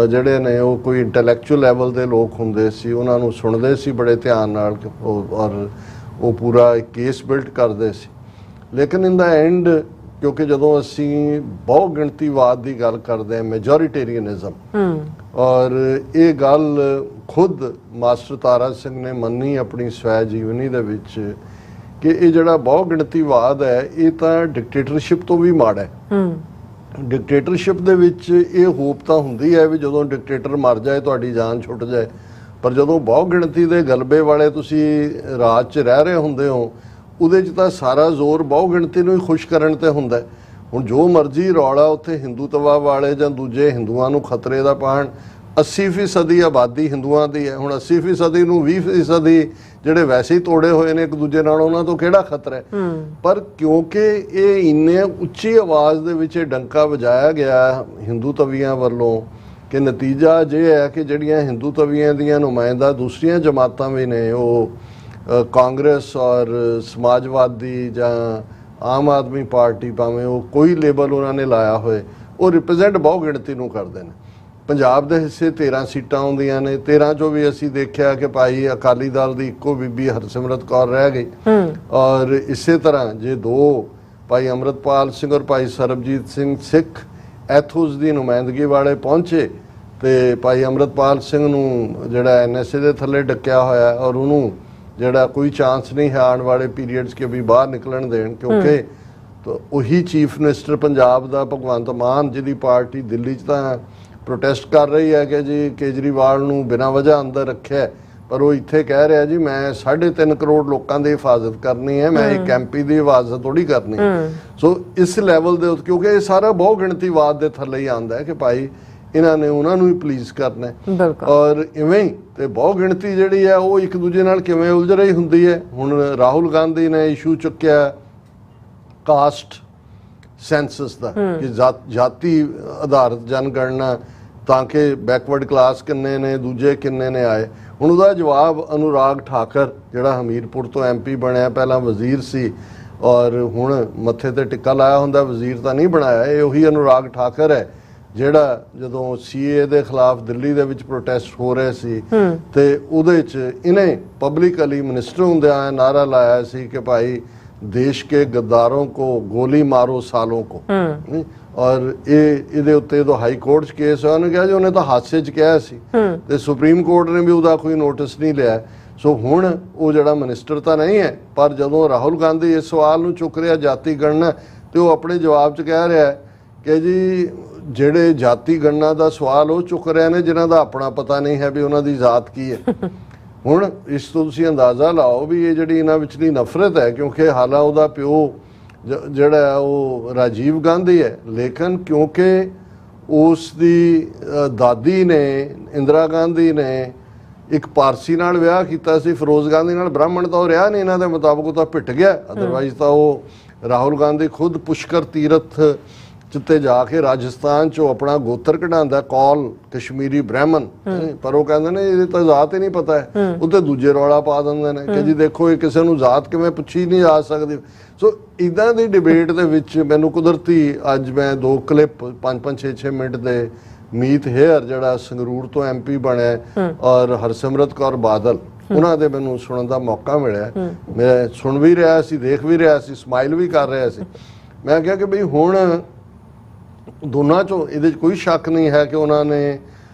ਜਿਹੜੇ ਨੇ ਉਹ ਕੋਈ ਇੰਟੈਲੈਕਚੁਅਲ ਲੈਵਲ ਦੇ ਲੋਕ ਹੁੰਦੇ ਸੀ, ਉਹਨਾਂ ਨੂੰ ਸੁਣਦੇ ਸੀ ਬੜੇ ਧਿਆਨ ਨਾਲ ਔਰ ਉਹ ਪੂਰਾ ਇੱਕ ਕੇਸ ਬਿਲਡ ਕਰਦੇ ਸੀ। ਲੇਕਿਨ ਇਨ ਦਾ ਐਂਡ, ਕਿਉਂਕਿ ਜਦੋਂ ਅਸੀਂ ਬਹੁ ਗਿਣਤੀਵਾਦ ਦੀ ਗੱਲ ਕਰਦੇ ਹਾਂ, ਮੈਜੋਰਿਟੇਰੀਅਨਿਜ਼ਮ, ਔਰ ਇਹ ਗੱਲ ਖੁਦ ਮਾਸਟਰ ਤਾਰਾ ਸਿੰਘ ਨੇ ਮੰਨੀ ਆਪਣੀ ਸਵੈ ਜੀਵਨੀ ਦੇ ਵਿੱਚ ਕਿ ਇਹ ਜਿਹੜਾ ਬਹੁ ਗਿਣਤੀਵਾਦ ਹੈ ਇਹ ਤਾਂ ਡਿਕਟੇਟਰਸ਼ਿਪ ਤੋਂ ਵੀ ਮਾੜਾ ਹੈ। ਡਿਕਟੇਟਰਸ਼ਿਪ ਦੇ ਵਿੱਚ ਇਹ ਹੋਪ ਤਾਂ ਹੁੰਦੀ ਹੈ ਵੀ ਜਦੋਂ ਡਿਕਟੇਟਰ ਮਰ ਜਾਏ ਤੁਹਾਡੀ ਜਾਨ ਛੁੱਟ ਜਾਏ, ਪਰ ਜਦੋਂ ਬਹੁ ਗਿਣਤੀ ਦੇ ਗਲਬੇ ਵਾਲੇ ਤੁਸੀਂ ਰਾਜ 'ਚ ਰਹਿ ਰਹੇ ਹੁੰਦੇ ਹੋ ਉਹਦੇ 'ਚ ਤਾਂ ਸਾਰਾ ਜ਼ੋਰ ਬਹੁ ਗਿਣਤੀ ਨੂੰ ਹੀ ਖੁਸ਼ ਕਰਨ ਤੇ ਹੁੰਦਾ। ਹੁਣ ਜੋ ਮਰਜ਼ੀ ਰੌਲਾ ਉੱਥੇ ਹਿੰਦੂਤਵਾ ਵਾਲੇ ਜਾਂ ਦੂਜੇ ਹਿੰਦੂਆਂ ਨੂੰ ਖਤਰੇ ਦਾ ਪਾਣ, 80% ਆਬਾਦੀ ਹਿੰਦੂਆਂ ਦੀ ਹੈ। ਹੁਣ 80% ਨੂੰ 20% ਜਿਹੜੇ ਵੈਸੇ ਹੀ ਤੋੜੇ ਹੋਏ ਨੇ ਇੱਕ ਦੂਜੇ ਨਾਲ, ਉਹਨਾਂ ਤੋਂ ਕਿਹੜਾ ਖਤਰਾ ਹੈ? ਪਰ ਕਿਉਂਕਿ ਇਹ ਇੰਨੇ ਉੱਚੀ ਆਵਾਜ਼ ਦੇ ਵਿੱਚ ਡੰਕਾ ਵਜਾਇਆ ਗਿਆ ਹਿੰਦੂ ਤਵੀਆਂ ਵੱਲੋਂ ਕਿ ਨਤੀਜਾ ਜੇ ਹੈ ਕਿ ਜਿਹੜੀਆਂ ਹਿੰਦੂ ਤਵੀਆਂ ਦੀਆਂ ਨੁਮਾਇੰਦਾ ਦੂਸਰੀਆਂ ਜਮਾਤਾਂ ਵੀ ਨੇ, ਉਹ ਕਾਂਗਰਸ ਔਰ ਸਮਾਜਵਾਦੀ ਜਾਂ ਆਮ ਆਦਮੀ ਪਾਰਟੀ, ਭਾਵੇਂ ਉਹ ਕੋਈ ਲੇਬਲ ਉਹਨਾਂ ਨੇ ਲਾਇਆ ਹੋਏ, ਉਹ ਰਿਪਰੈਜ਼ੈਂਟ ਬਹੁ ਗਿਣਤੀ ਨੂੰ ਕਰਦੇ ਨੇ। ਪੰਜਾਬ ਦੇ ਹਿੱਸੇ 13 ਸੀਟਾਂ ਆਉਂਦੀਆਂ ਨੇ। 13 ਚੋਂ ਵੀ ਅਸੀਂ ਦੇਖਿਆ ਕਿ ਭਾਈ ਅਕਾਲੀ ਦਲ ਦੀ ਇੱਕੋ ਬੀਬੀ ਹਰਸਿਮਰਤ ਕੌਰ ਰਹਿ ਗਈ। ਔਰ ਇਸੇ ਤਰ੍ਹਾਂ ਜੇ 2 ਭਾਈ ਅੰਮ੍ਰਿਤਪਾਲ ਸਿੰਘ ਔਰ ਭਾਈ ਸਰਬਜੀਤ ਸਿੰਘ ਸਿੱਖ ਐਥੋਸ ਦੀ ਨੁਮਾਇੰਦਗੀ ਵਾਲੇ ਪਹੁੰਚੇ ਤੇ ਭਾਈ ਅੰਮ੍ਰਿਤਪਾਲ ਸਿੰਘ ਨੂੰ ਜਿਹੜਾ NSA ਦੇ ਥੱਲੇ ਡੱਕਿਆ ਹੋਇਆ ਔਰ ਉਹਨੂੰ ਜਿਹੜਾ ਕੋਈ ਚਾਂਸ ਨਹੀਂ ਹੈ ਆਉਣ ਵਾਲੇ ਪੀਰੀਅਡਸ ਕੇ ਵੀ ਬਾਹਰ ਨਿਕਲਣ ਦੇਣ, ਕਿਉਂਕਿ ਉਹੀ ਚੀਫ ਮਿਨਿਸਟਰ ਪੰਜਾਬ ਦਾ ਭਗਵੰਤ ਮਾਨ ਜਿਹਦੀ ਪਾਰਟੀ ਦਿੱਲੀ 'ਚ ਤਾਂ ਪ੍ਰੋਟੈਸਟ ਕਰ ਰਹੀ ਹੈ ਕਿ ਜੀ ਕੇਜਰੀਵਾਲ ਨੂੰ ਬਿਨਾਂ ਵਜ੍ਹਾ ਅੰਦਰ ਰੱਖਿਆ, ਪਰ ਉਹ ਇੱਥੇ ਕਹਿ ਰਿਹਾ ਜੀ ਮੈਂ 3.5 ਕਰੋੜ ਲੋਕਾਂ ਦੀ ਹਿਫਾਜ਼ਤ ਕਰਨੀ ਹੈ, ਮੈਂ ਇੱਕ MP ਦੀ ਹਿਫਾਜ਼ਤ ਥੋੜੀ ਕਰਨੀ। ਸੋ ਇਸ ਲੈਵਲ ਦੇ ਉੱਤੇ, ਕਿਉਂਕਿ ਇਹ ਸਾਰਾ ਬਹੁ ਗਿਣਤੀਵਾਦ ਦੇ ਥੱਲੇ ਹੀ ਆਉਂਦਾ ਹੈ ਕਿ ਭਾਈ ਇਹਨਾਂ ਨੇ ਉਹਨਾਂ ਨੂੰ ਹੀ ਪਲੀਜ਼ ਕਰਨਾ ਹੈ। ਔਰ ਇਵੇਂ ਹੀ ਤੇ ਬਹੁ ਗਿਣਤੀ ਜਿਹੜੀ ਹੈ ਉਹ ਇੱਕ ਦੂਜੇ ਨਾਲ ਕਿਵੇਂ ਉਲਝ ਰਹੀ ਹੁੰਦੀ ਹੈ। ਹੁਣ ਰਾਹੁਲ ਗਾਂਧੀ ਨੇ ਇਸ਼ੂ ਚੁੱਕਿਆ ਕਾਸਟ ਸੈਂਸਸ ਦਾ ਕਿ ਜਾਤੀ ਆਧਾਰਿਤ ਜਨਗਣਨਾ, ਤਾਂ ਕਿ ਬੈਕਵਰਡ ਕਲਾਸ ਕਿੰਨੇ ਨੇ, ਦੂਜੇ ਕਿੰਨੇ ਨੇ ਆਏ। ਹੁਣ ਉਹਦਾ ਜਵਾਬ ਅਨੁਰਾਗ ਠਾਕਰ ਜਿਹੜਾ ਹਮੀਰਪੁਰ ਤੋਂ MP ਬਣਿਆ, ਪਹਿਲਾਂ ਵਜ਼ੀਰ ਸੀ ਔਰ ਹੁਣ ਮੱਥੇ ਤੇ ਟਿੱਕਾ ਲਾਇਆ ਹੁੰਦਾ, ਵਜ਼ੀਰ ਤਾਂ ਨਹੀਂ ਬਣਾਇਆ। ਇਹ ਉਹੀ ਅਨੁਰਾਗ ਠਾਕਰ ਹੈ ਜਿਹੜਾ ਜਦੋਂ CAA ਦੇ ਖਿਲਾਫ ਦਿੱਲੀ ਦੇ ਵਿੱਚ ਪ੍ਰੋਟੈਸਟ ਹੋ ਰਹੇ ਸੀ ਤੇ ਉਹਦੇ 'ਚ ਇਹਨੇ ਪਬਲਿਕਲੀ ਮਿਨਿਸਟਰ ਹੁੰਦਿਆਂ ਨਾਰਾ ਲਾਇਆ ਸੀ ਕਿ ਭਾਈ देश के गद्दारों को गोली मारो सालों को। और ਇਹਦੇ ਉੱਤੇ ਜਦੋਂ ਹਾਈ ਕੋਰਟ 'ਚ ਕੇਸ ਹੋਇਆ ਉਹਨੇ ਕਿਹਾ ਜੀ ਉਹਨੇ ਤਾਂ ਹਾਦਸੇ 'ਚ ਕਿਹਾ ਸੀ ਤੇ ਸੁਪਰੀਮ ਕੋਰਟ ਨੇ ਵੀ ਉਹਦਾ ਕੋਈ ਨੋਟਿਸ ਨਹੀਂ ਲਿਆ। ਸੋ ਹੁਣ ਉਹ ਜਿਹੜਾ ਮਿਨਿਸਟਰ ਤਾਂ ਨਹੀਂ ਹੈ, ਪਰ ਜਦੋਂ ਰਾਹੁਲ ਗਾਂਧੀ ਇਸ ਸਵਾਲ ਨੂੰ ਚੁੱਕ ਰਿਹਾ ਜਾਤੀ ਗਣਨਾ, ਤੇ ਉਹ ਆਪਣੇ ਜਵਾਬ 'ਚ ਕਹਿ ਰਿਹਾ ਕਿ ਜੀ ਜਿਹੜੇ ਜਾਤੀ ਗਣਨਾ ਦਾ ਸਵਾਲ ਉਹ ਚੁੱਕ ਰਹੇ ਨੇ ਜਿਨ੍ਹਾਂ ਦਾ ਆਪਣਾ ਪਤਾ ਨਹੀਂ ਹੈ ਵੀ ਉਹਨਾਂ ਦੀ ਜ਼ਾਤ ਕੀ ਹੈ। ਹੁਣ ਇਸ ਤੋਂ ਤੁਸੀਂ ਅੰਦਾਜ਼ਾ ਲਾਓ ਵੀ ਇਹ ਜਿਹੜੀ ਇਹਨਾਂ ਵਿਚਲੀ ਨਫ਼ਰਤ ਹੈ, ਕਿਉਂਕਿ ਹਾਲਾ ਉਹਦਾ ਪਿਓ ਜਿਹੜਾ ਉਹ ਰਾਜੀਵ ਗਾਂਧੀ ਹੈ, ਲੇਕਿਨ ਕਿਉਂਕਿ ਉਸ ਦੀ ਦਾਦੀ ਨੇ ਇੰਦਰਾ ਗਾਂਧੀ ਨੇ ਇੱਕ ਪਾਰਸੀ ਨਾਲ ਵਿਆਹ ਕੀਤਾ ਸੀ, ਫਿਰੋਜ਼ ਗਾਂਧੀ ਨਾਲ, ਬ੍ਰਾਹਮਣ ਤਾਂ ਉਹ ਰਿਹਾ ਨਹੀਂ ਇਹਨਾਂ ਦੇ ਮੁਤਾਬਕ, ਉਹ ਤਾਂ ਭਿੱਟ ਗਿਆ। ਅਦਰਵਾਈਜ਼ ਤਾਂ ਉਹ ਰਾਹੁਲ ਗਾਂਧੀ ਖੁਦ ਪੁਸ਼ਕਰ ਤੀਰਥ ਜਿੱਤੇ ਜਾ ਕੇ ਰਾਜਸਥਾਨ 'ਚੋਂ ਆਪਣਾ ਗੋਤਰ ਕਢਾਉਂਦਾ, ਕੌਲ ਕਸ਼ਮੀਰੀ ਬ੍ਰਾਹਮਣ, ਪਰ ਉਹ ਕਹਿੰਦੇ ਨੇ ਇਹਦੀ ਤਾਂ ਜ਼ਾਤ ਹੀ ਨਹੀਂ ਪਤਾ ਹੈ। ਉੱਤੇ ਦੂਜੇ ਰੌਲਾ ਪਾ ਦਿੰਦੇ ਨੇ ਕਿ ਜੀ ਦੇਖੋ ਇਹ ਕਿਸੇ ਨੂੰ ਜ਼ਾਤ ਕਿਵੇਂ ਪੁੱਛੀ ਨਹੀਂ ਜਾ ਸਕਦੀ। ਸੋ ਇੱਦਾਂ ਦੀ ਡਿਬੇਟ ਦੇ ਵਿੱਚ ਮੈਨੂੰ ਕੁਦਰਤੀ ਅੱਜ ਮੈਂ 2 ਕਲਿੱਪ 5-5 6-6 ਮਿੰਟ ਦੇ ਮੀਤ ਹੇਅਰ ਜਿਹੜਾ ਸੰਗਰੂਰ ਤੋਂ MP ਬਣਿਆ ਔਰ ਹਰਸਿਮਰਤ ਕੌਰ ਬਾਦਲ, ਉਹਨਾਂ ਦੇ ਮੈਨੂੰ ਸੁਣਨ ਦਾ ਮੌਕਾ ਮਿਲਿਆ। ਮੈਂ ਸੁਣ ਵੀ ਰਿਹਾ ਸੀ, ਦੇਖ ਵੀ ਰਿਹਾ ਸੀ, ਸਮਾਈਲ ਵੀ ਕਰ ਰਿਹਾ ਸੀ। ਮੈਂ ਕਿਹਾ ਕਿ ਬਈ ਹੁਣ ਦੋਨਾਂ ਚੋਂ ਇਹਦੇ 'ਚ ਕੋਈ ਸ਼ੱਕ ਨਹੀਂ ਹੈ ਕਿ ਉਹਨਾਂ ਨੇ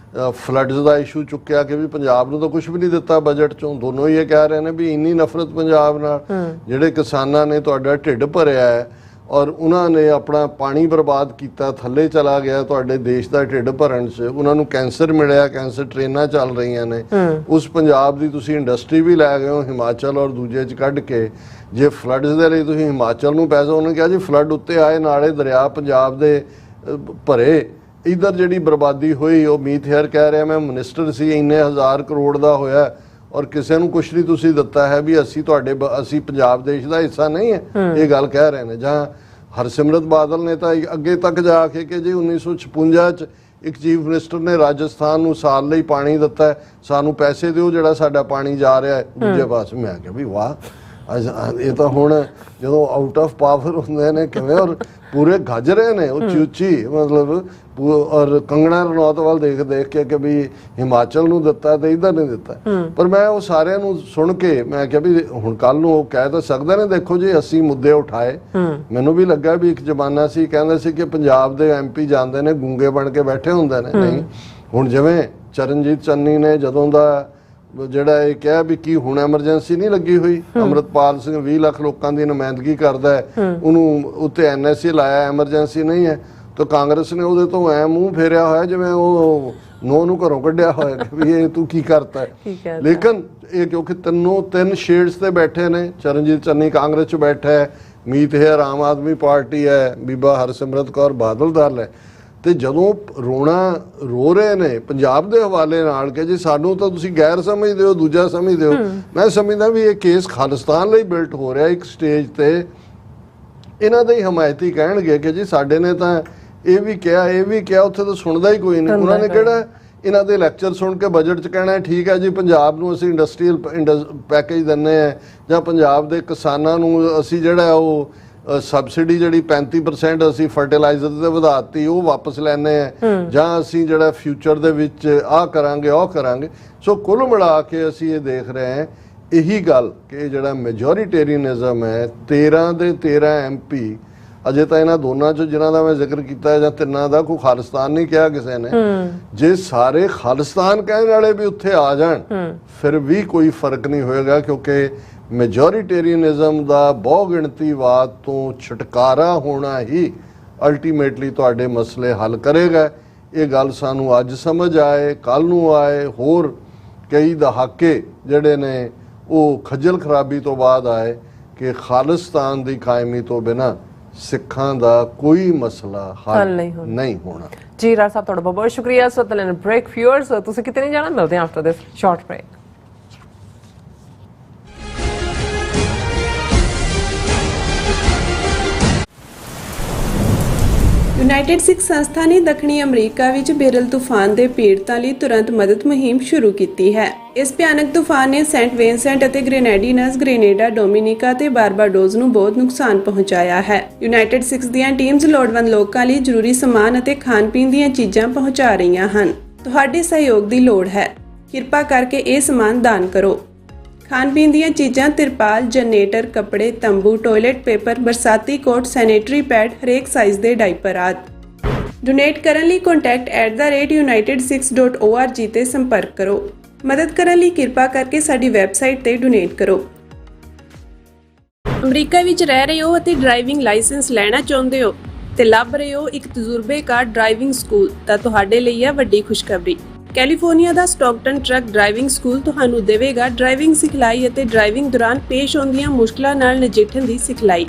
ਫਲੱਡਸ ਦਾ ਇਸ਼ੂ ਚੁੱਕਿਆ ਕਿ ਵੀ ਪੰਜਾਬ ਨੂੰ ਤਾਂ ਕੁਝ ਵੀ ਨਹੀਂ ਦਿੱਤਾ ਬਜਟ 'ਚੋਂ। ਦੋਨੋਂ ਹੀ ਇਹ ਕਹਿ ਰਹੇ ਨੇ ਵੀ ਇੰਨੀ ਨਫ਼ਰਤ ਪੰਜਾਬ ਨਾਲ, ਜਿਹੜੇ ਕਿਸਾਨਾਂ ਨੇ ਤੁਹਾਡਾ ਢਿੱਡ ਭਰਿਆ ਹੈ ਔਰ ਉਹਨਾਂ ਨੇ ਆਪਣਾ ਪਾਣੀ ਬਰਬਾਦ ਕੀਤਾ, ਥੱਲੇ ਚਲਾ ਗਿਆ ਤੁਹਾਡੇ ਦੇਸ਼ ਦਾ ਢਿੱਡ ਭਰਨ 'ਚ, ਉਹਨਾਂ ਨੂੰ ਕੈਂਸਰ ਮਿਲਿਆ, ਕੈਂਸਰ ਟ੍ਰੇਨਾਂ ਚੱਲ ਰਹੀਆਂ ਨੇ, ਉਸ ਪੰਜਾਬ ਦੀ ਤੁਸੀਂ ਇੰਡਸਟਰੀ ਵੀ ਲੈ ਗਏ ਹੋ ਹਿਮਾਚਲ ਔਰ ਦੂਜੇ 'ਚ ਕੱਢ ਕੇ। ਜੇ ਫਲੱਡਸ ਦੇ ਲਈ ਤੁਸੀਂ ਹਿਮਾਚਲ ਨੂੰ ਪੈਸਾ, ਉਹਨੇ ਕਿਹਾ ਜੀ ਫਲੱਡ ਉੱਤੇ ਆਏ, ਨਾਲੇ ਦਰਿਆ ਪੰਜਾਬ ਦੇ ਭਰੇ, ਇਧਰ ਜਿਹੜੀ ਬਰਬਾਦੀ ਹੋਈ, ਉਹ ਮੀਤ ਹੇਅਰ ਕਹਿ ਰਿਹਾ ਮੈਂ ਮਿਨਿਸਟਰ ਸੀ, ਇੰਨੇ 1000 ਕਰੋੜ ਦਾ ਹੋਇਆ ਔਰ ਕਿਸੇ ਨੂੰ ਕੁਛ ਨਹੀਂ ਤੁਸੀਂ ਦਿੱਤਾ ਹੈ, ਵੀ ਅਸੀਂ ਪੰਜਾਬ ਦੇਸ਼ ਦਾ ਹਿੱਸਾ ਨਹੀਂ ਹੈ, ਇਹ ਗੱਲ ਕਹਿ ਰਹੇ ਨੇ। ਜਾਂ ਹਰਸਿਮਰਤ ਬਾਦਲ ਨੇ ਤਾਂ ਅੱਗੇ ਤੱਕ ਜਾ ਕੇ ਕਿ ਜੀ 1956 'ਚ ਇੱਕ ਚੀਫ ਮਿਨਿਸਟਰ ਨੇ ਰਾਜਸਥਾਨ ਨੂੰ ਸਾਲ ਲਈ ਪਾਣੀ ਦਿੱਤਾ, ਸਾਨੂੰ ਪੈਸੇ ਦਿਓ ਜਿਹੜਾ ਸਾਡਾ ਪਾਣੀ ਜਾ ਰਿਹਾ ਹੈ ਦੂਜੇ ਪਾਸੇ। ਮੈਂ ਕਿਹਾ ਵੀ ਵਾਹ, ਇਹ ਤਾਂ ਹੁਣ ਜਦੋਂ ਆਊਟ ਆਫ ਪਾਵਰ ਹੁੰਦੇ ਨੇ ਕਿਵੇਂ, ਔਰ ਪੂਰੇ ਗੱਜ ਰਹੇ ਨੇ ਉੱਚੀ ਉੱਚੀ, ਮਤਲਬ ਔਰ ਕੰਗਣਾ ਰਣੌਤ ਵੱਲ ਦੇਖ ਕੇ ਕਿ ਵੀ ਹਿਮਾਚਲ ਨੂੰ ਦਿੱਤਾ ਤੇ ਇੱਧਰ ਨਹੀਂ ਦਿੱਤਾ। ਪਰ ਮੈਂ ਉਹ ਸਾਰਿਆਂ ਨੂੰ ਸੁਣ ਕੇ ਮੈਂ ਕਿਹਾ ਵੀ ਹੁਣ ਕੱਲ ਨੂੰ ਉਹ ਕਹਿ ਤਾਂ ਸਕਦੇ ਨੇ ਦੇਖੋ ਜੀ ਅਸੀਂ ਮੁੱਦੇ ਉਠਾਏ। ਮੈਨੂੰ ਵੀ ਲੱਗਾ ਵੀ ਇੱਕ ਜ਼ਮਾਨਾ ਸੀ ਕਹਿੰਦੇ ਸੀ ਕਿ ਪੰਜਾਬ ਦੇ MP ਜਾਂਦੇ ਨੇ ਗੂੰਗੇ ਬਣ ਕੇ ਬੈਠੇ ਹੁੰਦੇ ਨੇ, ਨਹੀਂ। ਹੁਣ ਜਿਵੇਂ ਚਰਨਜੀਤ ਚੰਨੀ ਨੇ ਜਦੋਂ ਦਾ ਜਿਹੜਾ ਇਹ ਕਿਹਾ ਵੀ ਕੀ ਹੁਣ ਐਮਰਜੈਂਸੀ ਨਹੀਂ ਲੱਗੀ ਹੋਈ, ਅੰਮ੍ਰਿਤਪਾਲ ਸਿੰਘ 20 ਲੱਖ ਲੋਕਾਂ ਦੀ ਨੁਮਾਇੰਦਗੀ ਕਰਦਾ ਹੈ, ਉਹਨੂੰ ਉੱਤੇ NSA ਲਾਇਆ, ਐਮਰਜੈਂਸੀ ਨਹੀਂ ਹੈ, ਤਾਂ ਕਾਂਗਰਸ ਨੇ ਉਹਦੇ ਤੋਂ ਐ ਮੂੰਹ ਫੇਰਿਆ ਹੋਇਆ ਜਿਵੇਂ ਉਹ ਨੂੰ ਘਰੋਂ ਕੱਢਿਆ ਹੋਇਆ ਕਿ ਵੀ ਇਹ ਤੂੰ ਕੀ ਕਰਤਾ ਹੈ। ਲੇਕਿਨ ਇਹ ਕਿਉਂਕਿ ਤਿੰਨ ਸ਼ੇਡਸ ਤੇ ਬੈਠੇ ਨੇ, ਚਰਨਜੀਤ ਚੰਨੀ ਕਾਂਗਰਸ 'ਚ ਬੈਠਾ ਹੈ, ਮੀਤ ਹੇਅਰ ਆਮ ਆਦਮੀ ਪਾਰਟੀ ਹੈ, ਬੀਬਾ ਹਰਸਿਮਰਤ ਕੌਰ ਬਾਦਲ ਦਲ ਹੈ, ਤੇ ਜਦੋਂ ਰੋ ਰਹੇ ਨੇ ਪੰਜਾਬ ਦੇ ਹਵਾਲੇ ਨਾਲ ਕਿ ਜੀ ਸਾਨੂੰ ਤਾਂ ਤੁਸੀਂ ਗੈਰ ਸਮਝਦੇ ਹੋ, ਦੂਜਾ ਸਮਝਦੇ ਹੋ, ਮੈਂ ਸਮਝਦਾ ਵੀ ਇਹ ਕੇਸ ਖਾਲਿਸਤਾਨ ਲਈ ਬਿਲਟ ਹੋ ਰਿਹਾ। ਇੱਕ ਸਟੇਜ ਤੇ ਇਹਨਾਂ ਦੇ ਹੀ ਹਮਾਇਤੀ ਕਹਿਣਗੇ ਕਿ ਜੀ ਸਾਡੇ ਨੇ ਤਾਂ ਇਹ ਵੀ ਕਿਹਾ, ਉੱਥੇ ਤਾਂ ਸੁਣਦਾ ਹੀ ਕੋਈ ਨਹੀਂ। ਉਹਨਾਂ ਨੇ ਕਿਹੜਾ ਇਹਨਾਂ ਦੇ ਲੈਕਚਰ ਸੁਣ ਕੇ ਬਜਟ 'ਚ ਕਹਿਣਾ ਠੀਕ ਹੈ ਜੀ ਪੰਜਾਬ ਨੂੰ ਅਸੀਂ ਇੰਡਸਟਰੀਅਲ ਪੈਕੇਜ ਦਿੰਦੇ ਹਾਂ, ਜਾਂ ਪੰਜਾਬ ਦੇ ਕਿਸਾਨਾਂ ਨੂੰ ਅਸੀਂ ਜਿਹੜਾ ਉਹ ਸਬਸਿਡੀ ਜਿਹੜੀ 35% ਅਸੀਂ ਫਰਟੀਲਾਈਜ਼ਰ ਤੇ ਵਧਾਤੀ ਉਹ ਵਾਪਸ ਲੈਣੇ ਆ ਜਾਂ ਅਸੀਂ ਜਿਹੜਾ ਫਿਊਚਰ ਦੇ ਵਿੱਚ ਆਹ ਕਰਾਂਗੇ ਉਹ ਕਰਾਂਗੇ। ਸੋ ਕੁੱਲ ਮਿਲਾ ਕੇ ਅਸੀਂ ਇਹ ਦੇਖ ਰਹੇ ਹਾਂ ਇਹੀ ਗੱਲ ਕਿ ਜਿਹੜਾ ਮੈਜੋਰੀਟੇਰੀਅਨਿਜ਼ਮ ਹੈ 13 ਦੇ 13 MP ਅਜੇ ਤਾਂ ਇਹਨਾਂ ਦੋਨਾਂ ਚੋਂ ਜਿਨ੍ਹਾਂ ਦਾ ਮੈਂ ਜ਼ਿਕਰ ਕੀਤਾ ਜਾਂ ਤਿੰਨਾਂ ਦਾ ਕੋਈ ਖਾਲਿਸਤਾਨ ਨਹੀਂ ਕਿਹਾ ਕਿਸੇ ਨੇ, ਜੇ ਸਾਰੇ ਖਾਲਿਸਤਾਨ ਕਹਿਣ ਵਾਲੇ ਵੀ ਉੱਥੇ ਆ ਜਾਣ ਫਿਰ ਵੀ ਕੋਈ ਫਰਕ ਨਹੀਂ ਹੋਏਗਾ ਕਿਉਂਕਿ ਮੈਜੋਰੀਟੇਰੀਅਨਿਜ਼ਮ ਦਾ ਬਹੁ ਗਿਣਤੀਵਾਦ ਤੋਂ ਛੁਟਕਾਰਾ ਹੋਣਾ ਹੀ ਅਲਟੀਮੇਟਲੀ ਤੁਹਾਡੇ ਮਸਲੇ ਹੱਲ ਕਰੇਗਾ। ਇਹ ਗੱਲ ਸਾਨੂੰ ਅੱਜ ਸਮਝ ਆਏ, ਕੱਲ ਨੂੰ ਆਏ, ਹੋਰ ਕਈ ਦਹਾਕੇ ਜਿਹੜੇ ਨੇ ਉਹ ਖੱਜਲ ਖਰਾਬੀ ਤੋਂ ਬਾਅਦ ਆਏ ਕਿ ਖਾਲਿਸਤਾਨ ਦੀ ਕਾਇਮੀ ਤੋਂ ਬਿਨਾਂ ਸਿੱਖਾਂ ਦਾ ਕੋਈ ਮਸਲਾ ਹੱਲ ਨਹੀਂ ਹੋਣਾ। ਜੀ ਰਾਜ ਸਾਹਿਬ ਤੁਹਾਡਾ ਬਹੁਤ ਬਹੁਤ ਸ਼ੁਕਰੀਆ। ਸੋ ਤਲਨ ਬ੍ਰੇਕ ਵਿਊਅਰਸ ਤੁਸੀਂ ਕਿਤੇ ਨਹੀਂ ਜਾਣਾ, ਮਿਲਦੇ ਹਾਂ after this short break. United Sikh ਸੰਸਥਾ ਨੇ ਦੱਖਣੀ ਅਮਰੀਕਾ ਵਿੱਚ ਬੇਰਲ ਤੂਫਾਨ ਦੇ ਪੀੜਤਾਂ ਲਈ ਤੁਰੰਤ ਮਦਦ ਮੁਹਿੰਮ ਸ਼ੁਰੂ ਕੀਤੀ ਹੈ। ਇਸ ਭਿਆਨਕ ਤੂਫਾਨ ਨੇ ਸੈਂਟ ਵਿੰਸੈਂਟ ਅਤੇ ਗ੍ਰੇਨੇਡੀਨਸ, ਗ੍ਰੇਨੇਡਾ, ਡੋਮਿਨਿਕਾ ਤੇ ਬਾਰਬਾਡੋਸ ਨੂੰ ਬਹੁਤ ਨੁਕਸਾਨ ਪਹੁੰਚਾਇਆ ਹੈ। ਯੂਨਾਈਟਿਡ ਸਿੱਖ ਦੀਆਂ ਟੀਮਸ ਲੋੜਵੰਦ ਲੋਕਾਂ ਲਈ ਜ਼ਰੂਰੀ ਸਮਾਨ ਅਤੇ ਖਾਣ-ਪੀਣ ਦੀਆਂ ਚੀਜ਼ਾਂ ਪਹੁੰਚਾ ਰਹੀਆਂ ਹਨ। ਤੁਹਾਡੇ ਸਹਿਯੋਗ ਦੀ ਲੋੜ ਹੈ। ਕਿਰਪਾ ਕਰਕੇ ਇਹ ਸਮਾਨ ਦਾਨ ਕਰੋ। ਖਾਣ-ਪੀਣ ਦੀਆਂ ਚੀਜ਼ਾਂ, ਤਿਰਪਾਲ, ਜਨਰੇਟਰ, ਕੱਪੜੇ, ਤੰਬੂ, ਟਾਇਲਟ ਪੇਪਰ, ਬਰਸਾਤੀ ਕੋਟ, ਸੈਨੇਟਰੀ ਪੈਡ, ਹਰੇਕ ਸਾਈਜ਼ ਦੇ ਡਾਈਪਰ ਆਦਿ। ਡੋਨੇਟ ਕਰਨ ਲਈ contact@unitedsikhs.org ਤੇ ਸੰਪਰਕ ਕਰੋ। ਮਦਦ ਕਰਨ ਲਈ ਕਿਰਪਾ ਕਰਕੇ ਸਾਡੀ ਵੈਬਸਾਈਟ ਤੇ ਡੋਨੇਟ ਕਰੋ। ਅਮਰੀਕਾ ਵਿੱਚ ਰਹਿ ਰਹੇ ਹੋ ਅਤੇ ਡਰਾਈਵਿੰਗ ਲਾਇਸੈਂਸ ਲੈਣਾ ਚਾਹੁੰਦੇ ਹੋ ਤੇ ਲੱਭ ਰਹੇ ਹੋ ਇੱਕ ਤਜਰਬੇਕਾਰ ਡਰਾਈਵਿੰਗ ਸਕੂਲ, ਤਾਂ ਤੁਹਾਡੇ ਲਈ ਹੈ ਵੱਡੀ ਖੁਸ਼ਖਬਰੀ। ਕੈਲੀਫੋਰਨੀਆ ਦਾ ਸਟਾਕਟਨ ਟਰੱਕ ਡਰਾਈਵਿੰਗ ਸਕੂਲ ਤੁਹਾਨੂੰ ਦੇਵੇਗਾ ਡਰਾਈਵਿੰਗ ਸਿਖਲਾਈ ਅਤੇ ਡਰਾਈਵਿੰਗ ਦੌਰਾਨ ਪੇਸ਼ ਆਉਂਦੀਆਂ ਮੁਸ਼ਕਲਾਂ ਨਾਲ ਨਜਿੱਠਣ ਦੀ ਸਿਖਲਾਈ।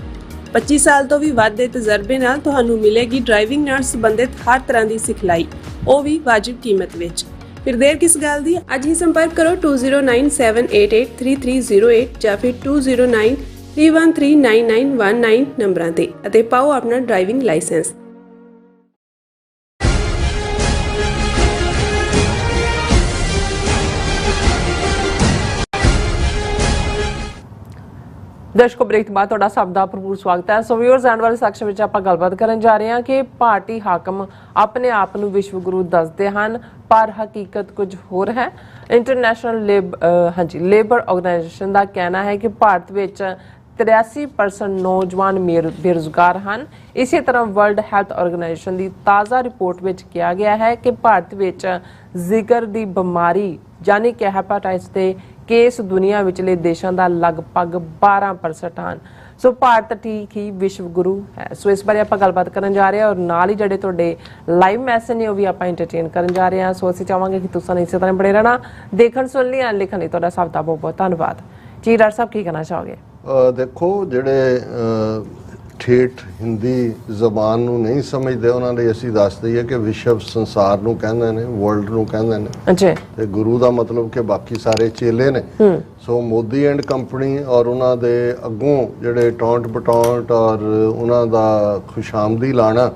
25 ਸਾਲ ਤੋਂ ਵੀ ਵੱਧ ਦੇ ਤਜਰਬੇ ਨਾਲ ਤੁਹਾਨੂੰ ਮਿਲੇਗੀ ਡਰਾਈਵਿੰਗ ਨਾਲ ਸੰਬੰਧਿਤ ਹਰ ਤਰ੍ਹਾਂ ਦੀ ਸਿਖਲਾਈ, ਉਹ ਵੀ ਵਾਜਿਬ ਕੀਮਤ ਵਿੱਚ। ਫਿਰ ਦੇਰ ਕਿਸ ਗੱਲ ਦੀ, ਅੱਜ ਹੀ ਸੰਪਰਕ ਕਰੋ 2097883308 ਜਾਂ ਫਿਰ 2093139919 ਨੰਬਰਾਂ ਤੇ ਅਤੇ ਪਾਓ ਆਪਣਾ ਡਰਾਈਵਿੰਗ ਲਾਇਸੈਂਸ। ਦਰਸ਼ਕੋ ਬ੍ਰੇਕ ਤੋਂ ਬਾਅਦ ਤੁਹਾਡਾ ਸਭ ਦਾ ਭਰਪੂਰ ਸਵਾਗਤ ਹੈ। ਸੋ ਵਿਊਅਰਸ ਐਂਡ ਵਾਲੇ ਸੈਕਸ਼ਨ ਵਿੱਚ ਆਪਾਂ ਗੱਲਬਾਤ ਕਰਨ ਜਾ ਰਹੇ ਹਾਂ ਕਿ ਭਾਰਤੀ ਹਾਕਮ ਆਪਣੇ ਆਪ ਨੂੰ ਵਿਸ਼ਵ ਗੁਰੂ ਦੱਸਦੇ ਹਨ ਪਰ ਹਕੀਕਤ ਕੁਝ ਹੋਰ ਹੈ। ਇੰਟਰਨੈਸ਼ਨਲ ਲੇਬਰ ਆਰਗੇਨਾਈਜੇਸ਼ਨ ਦਾ ਕਹਿਣਾ ਹੈ ਕਿ ਭਾਰਤ ਵਿੱਚ 83% ਨੌਜਵਾਨ ਬੇਰੁਜ਼ਗਾਰ ਹਨ। ਇਸੇ ਤਰ੍ਹਾਂ ਵਰਲਡ ਹੈਲਥ ਆਰਗੇਨਾਈਜੇਸ਼ਨ ਦੀ ਤਾਜ਼ਾ ਰਿਪੋਰਟ ਵਿੱਚ ਕਿਹਾ ਗਿਆ ਹੈ ਕਿ ਭਾਰਤ ਵਿੱਚ ਜਿਗਰ ਦੀ ਬਿਮਾਰੀ ਯਾਨੀ ਕਿ ਹੈਪਾਟਾਈਟਸ ਦੇ ਕੇਸ ਦੁਨੀਆ ਵਿਚਲੇ ਦੇਸ਼ਾਂ ਦਾ ਲਗਭਗ 12% ਹਨ। ਸੋ ਭਾਰਤ ਠੀਕ ਹੀ ਵਿਸ਼ਵ ਗੁਰੂ ਹੈ। ਸੋ ਇਸ ਬਾਰੇ ਆਪਾਂ ਗੱਲਬਾਤ ਕਰਨ ਜਾ ਰਹੇ ਹਾਂ ਔਰ ਨਾਲ ਹੀ ਜਿਹੜੇ ਤੁਹਾਡੇ ਲਾਈਵ ਮੈਸੇਜ ਨੇ ਉਹ ਵੀ ਆਪਾਂ ਐਂਟਰਟੇਨ ਕਰਨ ਜਾ ਰਹੇ ਹਾਂ। ਸੋ ਅਸੀਂ ਚਾਹਾਂਗੇ ਕਿ ਤੁਸੀਂ ਇਸੇ ਤਰ੍ਹਾਂ ਬਣੇ ਰਹਿਣਾ। ਦੇਖਣ ਸੁਣ ਲਈ ਲਿਖਣ ਲਈ ਤੁਹਾਡਾ ਸਭ ਦਾ ਬਹੁਤ ਬਹੁਤ ਧੰਨਵਾਦ। ਜੀ ਡਾਕਟਰ ਸਾਹਿਬ ਕੀ ਕਹਿਣਾ ਚਾਹੋਗੇ? ਦੇਖੋ, ਜਿਹੜੇ ਠੇਠ ਹਿੰਦੀ ਜ਼ਬਾਨ ਨੂੰ ਨਹੀਂ ਸਮਝਦੇ ਉਹਨਾਂ ਲਈ ਅਸੀਂ ਦੱਸ ਦਈਏ ਕਿ ਵਿਸ਼ਵ ਸੰਸਾਰ ਨੂੰ ਕਹਿੰਦੇ ਨੇ, ਵਰਲਡ ਨੂੰ ਕਹਿੰਦੇ ਨੇ ਤੇ ਗੁਰੂ ਦਾ ਮਤਲਬ ਕਿ ਬਾਕੀ ਸਾਰੇ ਚੇਲੇ ਨੇ। ਸੋ ਮੋਦੀ ਐਂਡ ਕੰਪਨੀ ਔਰ ਉਹਨਾਂ ਦੇ ਅੱਗੋਂ ਜਿਹੜੇ ਟੌਂਟ ਬਟੌਂਟ ਔਰ ਉਹਨਾਂ ਦਾ ਖੁਸ਼ਾਮਦੀ ਲਾਣਾ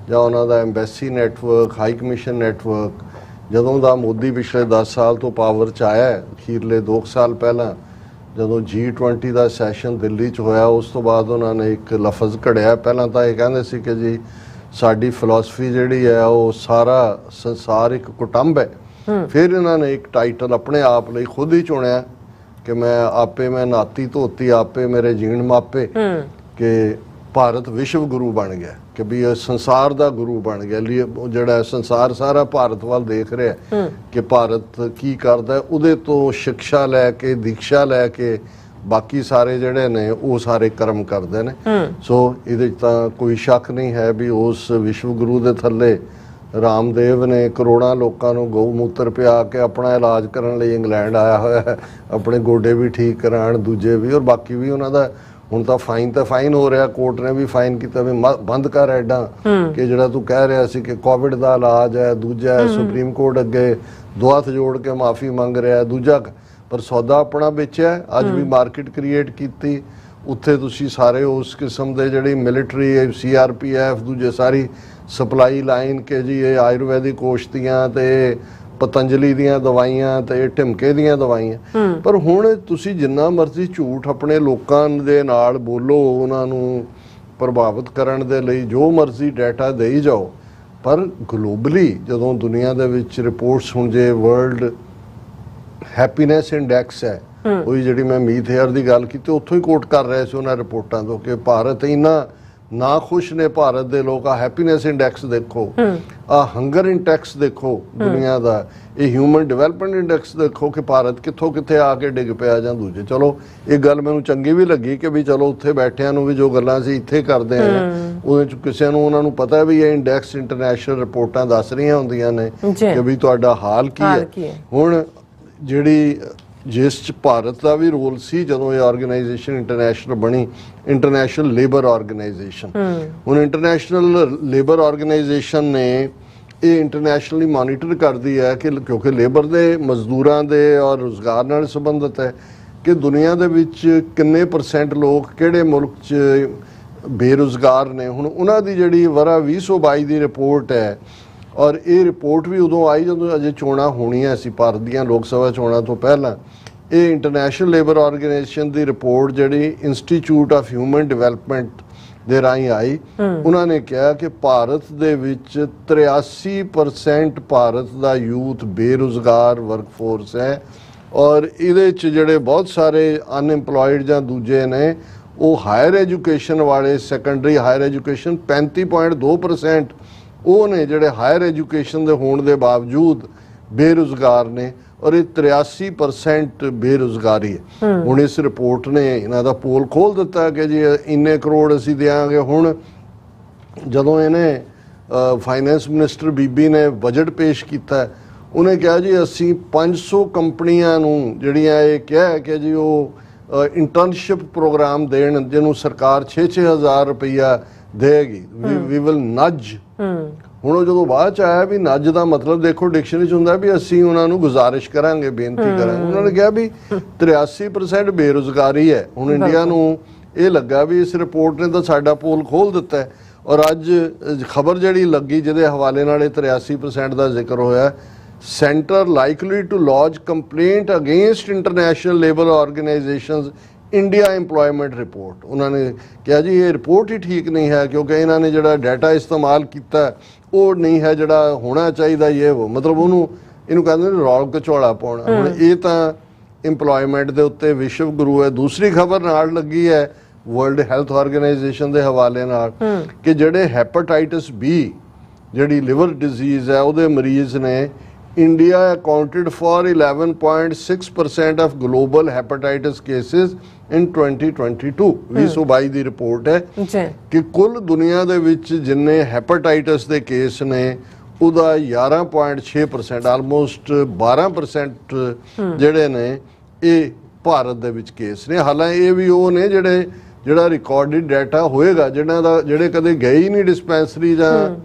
ਜਾਂ ਉਹਨਾਂ ਦਾ embassy network, high commission network, ਜਦੋਂ ਦਾ ਮੋਦੀ ਪਿਛਲੇ 10 ਸਾਲ ਤੋਂ ਪਾਵਰ 'ਚ ਆਇਆ, ਅਖੀਰਲੇ 2 ਸਾਲ ਪਹਿਲਾਂ ਜਦੋਂ G20 ਦਾ ਸੈਸ਼ਨ ਦਿੱਲੀ 'ਚ ਹੋਇਆ, ਉਸ ਤੋਂ ਬਾਅਦ ਉਹਨਾਂ ਨੇ ਇੱਕ ਲਫ਼ਜ਼ ਘੜਿਆ। ਪਹਿਲਾਂ ਤਾਂ ਇਹ ਕਹਿੰਦੇ ਸੀ ਕਿ ਜੀ ਸਾਡੀ ਫਿਲਾਸਫੀ ਜਿਹੜੀ ਹੈ ਉਹ ਸਾਰਾ ਸੰਸਾਰ ਇੱਕ ਕੁਟੰਬ ਹੈ। ਫਿਰ ਇਹਨਾਂ ਨੇ ਇੱਕ ਟਾਈਟਲ ਆਪਣੇ ਆਪ ਲਈ ਖੁਦ ਹੀ ਚੁਣਿਆ ਕਿ ਮੈਂ ਨਾਤੀ ਧੋਤੀ ਆਪੇ ਮੇਰੇ ਜੀਣ ਮਾਪੇ, ਕਿ ਭਾਰਤ ਵਿਸ਼ਵ ਗੁਰੂ ਬਣ ਗਿਆ, ਕਿ ਵੀ ਇਹ ਸੰਸਾਰ ਦਾ ਗੁਰੂ ਬਣ ਗਿਆ। ਜਿਹੜਾ ਸੰਸਾਰ ਸਾਰਾ ਭਾਰਤ ਵੱਲ ਦੇਖ ਰਿਹਾ ਕਿ ਭਾਰਤ ਕੀ ਕਰਦਾ, ਉਹਦੇ ਤੋਂ ਸਿੱਖਿਆ ਲੈ ਕੇ, ਦੀਕਸ਼ਾ ਲੈ ਕੇ ਬਾਕੀ ਸਾਰੇ ਜਿਹੜੇ ਨੇ ਉਹ ਸਾਰੇ ਕਰਮ ਕਰਦੇ ਨੇ। ਸੋ ਇਹਦੇ 'ਚ ਤਾਂ ਕੋਈ ਸ਼ੱਕ ਨਹੀਂ ਹੈ ਵੀ ਉਸ ਵਿਸ਼ਵ ਗੁਰੂ ਦੇ ਥੱਲੇ ਰਾਮਦੇਵ ਨੇ ਕਰੋੜਾਂ ਲੋਕਾਂ ਨੂੰ ਗਊ ਮੂਤਰ ਪਿਆ ਕੇ ਆਪਣਾ ਇਲਾਜ ਕਰਨ ਲਈ ਇੰਗਲੈਂਡ ਆਇਆ ਹੋਇਆ ਹੈ, ਆਪਣੇ ਗੋਡੇ ਵੀ ਠੀਕ ਕਰਾਉਣ, ਦੂਜੇ ਵੀ, ਔਰ ਬਾਕੀ ਵੀ ਉਹਨਾਂ ਦਾ ਹੁਣ ਤਾਂ ਫਾਈਨ ਹੋ ਰਿਹਾ। ਕੋਰਟ ਨੇ ਵੀ ਫਾਈਨ ਕੀਤਾ ਵੀ ਬੰਦ ਕਰ ਐਡਾ ਕਿ ਜਿਹੜਾ ਤੂੰ ਕਹਿ ਰਿਹਾ ਸੀ ਕਿ ਕੋਵਿਡ ਦਾ ਇਲਾਜ ਹੈ, ਦੂਜਾ ਸੁਪਰੀਮ ਕੋਰਟ ਅੱਗੇ ਦੋ ਹੱਥ ਜੋੜ ਕੇ ਮਾਫੀ ਮੰਗ ਰਿਹਾ, ਦੂਜਾ ਪਰ ਸੌਦਾ ਆਪਣਾ ਵੇਚਿਆ। ਅੱਜ ਵੀ ਮਾਰਕੀਟ ਕ੍ਰੀਏਟ ਕੀਤੀ, ਉੱਥੇ ਤੁਸੀਂ ਸਾਰੇ ਉਸ ਕਿਸਮ ਦੇ ਜਿਹੜੀ ਮਿਲਟਰੀ, CRPF, ਦੂਜੇ ਸਾਰੀ ਸਪਲਾਈ ਲਾਈਨ ਕਿ ਜੀ ਇਹ ਆਯੁਰਵੈਦਿਕ ਔਸ਼ਧੀਆਂ ਤੇ ਪਤੰਜਲੀ ਦੀਆਂ ਦਵਾਈਆਂ ਤੇ ਇਹ ਢਿਮਕੇ ਦੀਆਂ ਦਵਾਈਆਂ। ਪਰ ਹੁਣ ਤੁਸੀਂ ਜਿੰਨਾ ਮਰਜ਼ੀ ਝੂਠ ਆਪਣੇ ਲੋਕਾਂ ਦੇ ਨਾਲ ਬੋਲੋ, ਉਹਨਾਂ ਨੂੰ ਪ੍ਰਭਾਵਿਤ ਕਰਨ ਦੇ ਲਈ ਜੋ ਮਰਜ਼ੀ ਡਾਟਾ ਦੇਈ ਜਾਓ, ਪਰ ਗਲੋਬਲੀ ਜਦੋਂ ਦੁਨੀਆ ਦੇ ਵਿੱਚ ਰਿਪੋਰਟਸ ਹੁਣ ਜੇ ਵਰਲਡ ਹੈਪੀਨੈਸ ਇੰਡੈਕਸ ਹੈ, ਉਹੀ ਜਿਹੜੀ ਮੈਂ ਮੀਤ ਹੇਅਰ ਦੀ ਗੱਲ ਕੀਤੀ ਉੱਥੋਂ ਹੀ ਕੋਟ ਕਰ ਰਹੇ ਸੀ ਉਹਨਾਂ ਰਿਪੋਰਟਾਂ ਤੋਂ ਕਿ ਭਾਰਤ ਇੰਨਾ ਨਾ ਖੁਸ਼ ਨੇ ਭਾਰਤ ਦੇ ਲੋਕ। ਆ ਹੈਪੀਨੈਸ ਇੰਡੈਕਸ ਦੇਖੋ, ਆ ਹੰਗਰ ਇੰਡੈਕਸ ਦੇਖੋ ਦੁਨੀਆ ਦਾ, ਇਹ ਹਿਊਮਨ ਡਿਵੈਲਪਮੈਂਟ ਇੰਡੈਕਸ ਦੇਖੋ ਕਿ ਭਾਰਤ ਕਿੱਥੋਂ ਕਿੱਥੇ ਆ ਕੇ ਡਿੱਗ ਪਿਆ ਜਾਂ ਦੂਜੇ। ਚਲੋ ਇਹ ਗੱਲ ਮੈਨੂੰ ਚੰਗੀ ਵੀ ਲੱਗੀ ਕਿ ਵੀ ਚਲੋ ਉੱਥੇ ਬੈਠਿਆਂ ਨੂੰ ਵੀ ਜੋ ਗੱਲਾਂ ਸੀ ਇੱਥੇ ਕਰਦੇ ਆ ਉਹਦੇ ਚ ਕਿਸੇ ਨੂੰ ਉਹਨਾਂ ਨੂੰ ਪਤਾ ਵੀ ਇਹ ਇੰਡੈਕਸ ਇੰਟਰਨੈਸ਼ਨਲ ਰਿਪੋਰਟਾਂ ਦੱਸ ਰਹੀਆਂ ਹੁੰਦੀਆਂ ਨੇ ਕਿ ਵੀ ਤੁਹਾਡਾ ਹਾਲ ਕੀ ਹੈ। ਹੁਣ ਜਿਹੜੀ ਜਿਸ ਚ ਭਾਰਤ ਦਾ ਵੀ ਰੋਲ ਸੀ ਜਦੋਂ ਇਹ ਆਰਗੇਨਾਈਜੇਸ਼ਨ ਇੰਟਰਨੈਸ਼ਨਲ ਬਣੀ, ਇੰਟਰਨੈਸ਼ਨਲ ਲੇਬਰ ਆਰਗੇਨਾਈਜੇਸ਼ਨ। ਹੁਣ ਇੰਟਰਨੈਸ਼ਨਲ ਲੇਬਰ ਆਰਗੇਨਾਈਜੇਸ਼ਨ ਨੇ ਇਹ ਇੰਟਰਨੈਸ਼ਨਲੀ ਮੋਨੀਟਰ ਕਰਦੀ ਹੈ ਕਿ ਕਿਉਂਕਿ ਲੇਬਰ ਦੇ ਮਜ਼ਦੂਰਾਂ ਦੇ ਔਰ ਰੁਜ਼ਗਾਰ ਨਾਲ ਸੰਬੰਧਿਤ ਹੈ ਕਿ ਦੁਨੀਆ ਦੇ ਵਿੱਚ ਕਿੰਨੇ % ਲੋਕ ਕਿਹੜੇ ਮੁਲਕ 'ਚ ਬੇਰੁਜ਼ਗਾਰ ਨੇ। ਹੁਣ ਉਹਨਾਂ ਦੀ ਜਿਹੜੀ ਵਰਾ 2022 ਦੀ ਰਿਪੋਰਟ ਹੈ, ਔਰ ਇਹ ਰਿਪੋਰਟ ਵੀ ਉਦੋਂ ਆਈ ਜਦੋਂ ਅਜੇ ਚੋਣਾਂ ਹੋਣੀਆਂ ਸੀ ਭਾਰਤ ਦੀਆਂ ਲੋਕ ਸਭਾ ਚੋਣਾਂ ਤੋਂ ਪਹਿਲਾਂ। ਇਹ ਇੰਟਰਨੈਸ਼ਨਲ ਲੇਬਰ ਆਰਗੇਨਾਈਜੇਸ਼ਨ ਦੀ ਰਿਪੋਰਟ ਜਿਹੜੀ ਇੰਸਟੀਚਿਊਟ ਆਫ ਹਿਊਮਨ ਡਿਵੈਲਪਮੈਂਟ ਦੇ ਰਾਹੀਂ ਆਈ, ਉਹਨਾਂ ਨੇ ਕਿਹਾ ਕਿ ਭਾਰਤ ਦੇ ਵਿੱਚ 83% ਭਾਰਤ ਦਾ ਯੂਥ ਬੇਰੁਜ਼ਗਾਰ ਵਰਕਫੋਰਸ ਹੈ, ਔਰ ਇਹਦੇ 'ਚ ਜਿਹੜੇ ਬਹੁਤ ਸਾਰੇ ਅਨਇੰਪਲੋਇਡ ਜਾਂ ਦੂਜੇ ਨੇ ਉਹ ਹਾਇਰ ਐਜੂਕੇਸ਼ਨ ਵਾਲੇ, ਸੈਕੰਡਰੀ ਹਾਇਰ ਐਜੂਕੇਸ਼ਨ 35.2% ਉਹ ਨੇ ਜਿਹੜੇ ਹਾਇਰ ਐਜੂਕੇਸ਼ਨ ਦੇ ਹੋਣ ਦੇ ਬਾਵਜੂਦ ਬੇਰੁਜ਼ਗਾਰ ਨੇ, ਔਰ ਇਹ 83% ਬੇਰੁਜ਼ਗਾਰੀ ਹੈ। ਹੁਣ ਇਸ ਰਿਪੋਰਟ ਨੇ ਇਹਨਾਂ ਦਾ ਪੋਲ ਖੋਲ ਦਿੱਤਾ ਕਿ ਜੀ ਇੰਨੇ ਕਰੋੜ ਅਸੀਂ ਦਿਆਂਗੇ। ਹੁਣ ਜਦੋਂ ਇਹਨੇ ਫਾਈਨੈਂਸ ਮਿਨਿਸਟਰ ਬੀਬੀ ਨੇ ਬਜਟ ਪੇਸ਼ ਕੀਤਾ, ਉਹਨੇ ਕਿਹਾ ਜੀ ਅਸੀਂ 500 ਕੰਪਨੀਆਂ ਨੂੰ ਜਿਹੜੀਆਂ ਇਹ ਕਿਹਾ ਕਿ ਜੀ ਉਹ ਇੰਟਰਨਸ਼ਿਪ ਪ੍ਰੋਗਰਾਮ ਦੇਣ ਜਿਹਨੂੰ ਸਰਕਾਰ 6-6 ਹਜ਼ਾਰ ਰੁਪਈਆ ਦੇਗੀ, ਵੀ ਵਿਲ ਨੱਜ। ਹੁਣ ਉਹ ਜਦੋਂ ਬਾਅਦ ਚ ਆਇਆ ਵੀ ਨੱਜ ਦਾ ਮਤਲਬ ਦੇਖੋ ਡਿਕਸ਼ਨਰੀ ਚ ਹੁੰਦਾ ਵੀ ਅਸੀਂ ਉਹਨਾਂ ਨੂੰ ਗੁਜ਼ਾਰਿਸ਼ ਕਰਾਂਗੇ, ਬੇਨਤੀ ਕਰਾਂਗੇ। ਉਹਨਾਂ ਨੇ ਕਿਹਾ ਵੀ 83% ਬੇਰੁਜ਼ਗਾਰੀ ਹੈ। ਹੁਣ ਇੰਡੀਆ ਨੂੰ ਇਹ ਲੱਗਾ ਵੀ ਇਸ ਰਿਪੋਰਟ ਨੇ ਤਾਂ ਸਾਡਾ ਪੋਲ ਖੋਲ ਦਿੱਤਾ ਹੈ, ਔਰ ਅੱਜ ਖਬਰ ਜਿਹੜੀ ਲੱਗੀ ਜਿਹਦੇ ਹਵਾਲੇ ਨਾਲ ਇਹ 83% ਦਾ ਜ਼ਿਕਰ ਹੋਇਆ, centre likely to lodge complaint against international labour organisations India employment report. ਉਹਨਾਂ ਨੇ ਕਿਹਾ ਜੀ ਇਹ ਰਿਪੋਰਟ ਹੀ ਠੀਕ ਨਹੀਂ ਹੈ ਕਿਉਂਕਿ ਇਹਨਾਂ ਨੇ ਜਿਹੜਾ ਡਾਟਾ ਇਸਤੇਮਾਲ ਕੀਤਾ ਉਹ ਨਹੀਂ ਹੈ ਜਿਹੜਾ ਹੋਣਾ ਚਾਹੀਦਾ। ਇਹ ਉਹ ਮਤਲਬ ਇਹਨੂੰ ਕਹਿੰਦੇ ਨੇ ਰੌਲ ਘਚੋਲਾ ਪਾਉਣਾ। ਹੁਣ ਇਹ ਤਾਂ ਇੰਪਲੋਇਮੈਂਟ ਦੇ ਉੱਤੇ ਵਿਸ਼ਵ ਗੁਰੂ ਹੈ। ਦੂਸਰੀ ਖਬਰ ਨਾਲ ਲੱਗੀ ਹੈ ਵਰਲਡ ਹੈਲਥ ਆਰਗੇਨਾਈਜੇਸ਼ਨ ਦੇ ਹਵਾਲੇ ਨਾਲ ਕਿ ਜਿਹੜੇ ਹੈਪੇਟਾਈਟਸ ਬੀ ਜਿਹੜੀ ਲਿਵਰ ਡਿਜ਼ੀਜ਼ ਹੈ ਉਹਦੇ ਮਰੀਜ਼ ਨੇ, India accounted for 11.6% of global hepatitis cases in 2022। 2022 the report ਹੈ ਕਿ ਕੁੱਲ ਦੁਨੀਆ ਦੇ ਵਿੱਚ ਜਿੰਨੇ ਹੈਪੇਟਾਈਟਸ ਦੇ ਕੇਸ ਨੇ ਉਹਦਾ 11.6%, ਆਲਮੋਸਟ 12% ਜਿਹੜੇ ਨੇ ਇਹ ਭਾਰਤ ਦੇ ਵਿੱਚ ਕੇਸ ਨੇ। ਹਾਲਾਂਕਿ ਇਹ ਵੀ ਉਹ ਨੇ ਜਿਹੜਾ ਰਿਕਾਰਡਡ ਡਾਟਾ ਹੋਏਗਾ ਜਿਹੜੇ ਕਦੇ ਗਏ ਹੀ ਨਹੀਂ ਡਿਸਪੈਂਸਰੀ ਜਾਂ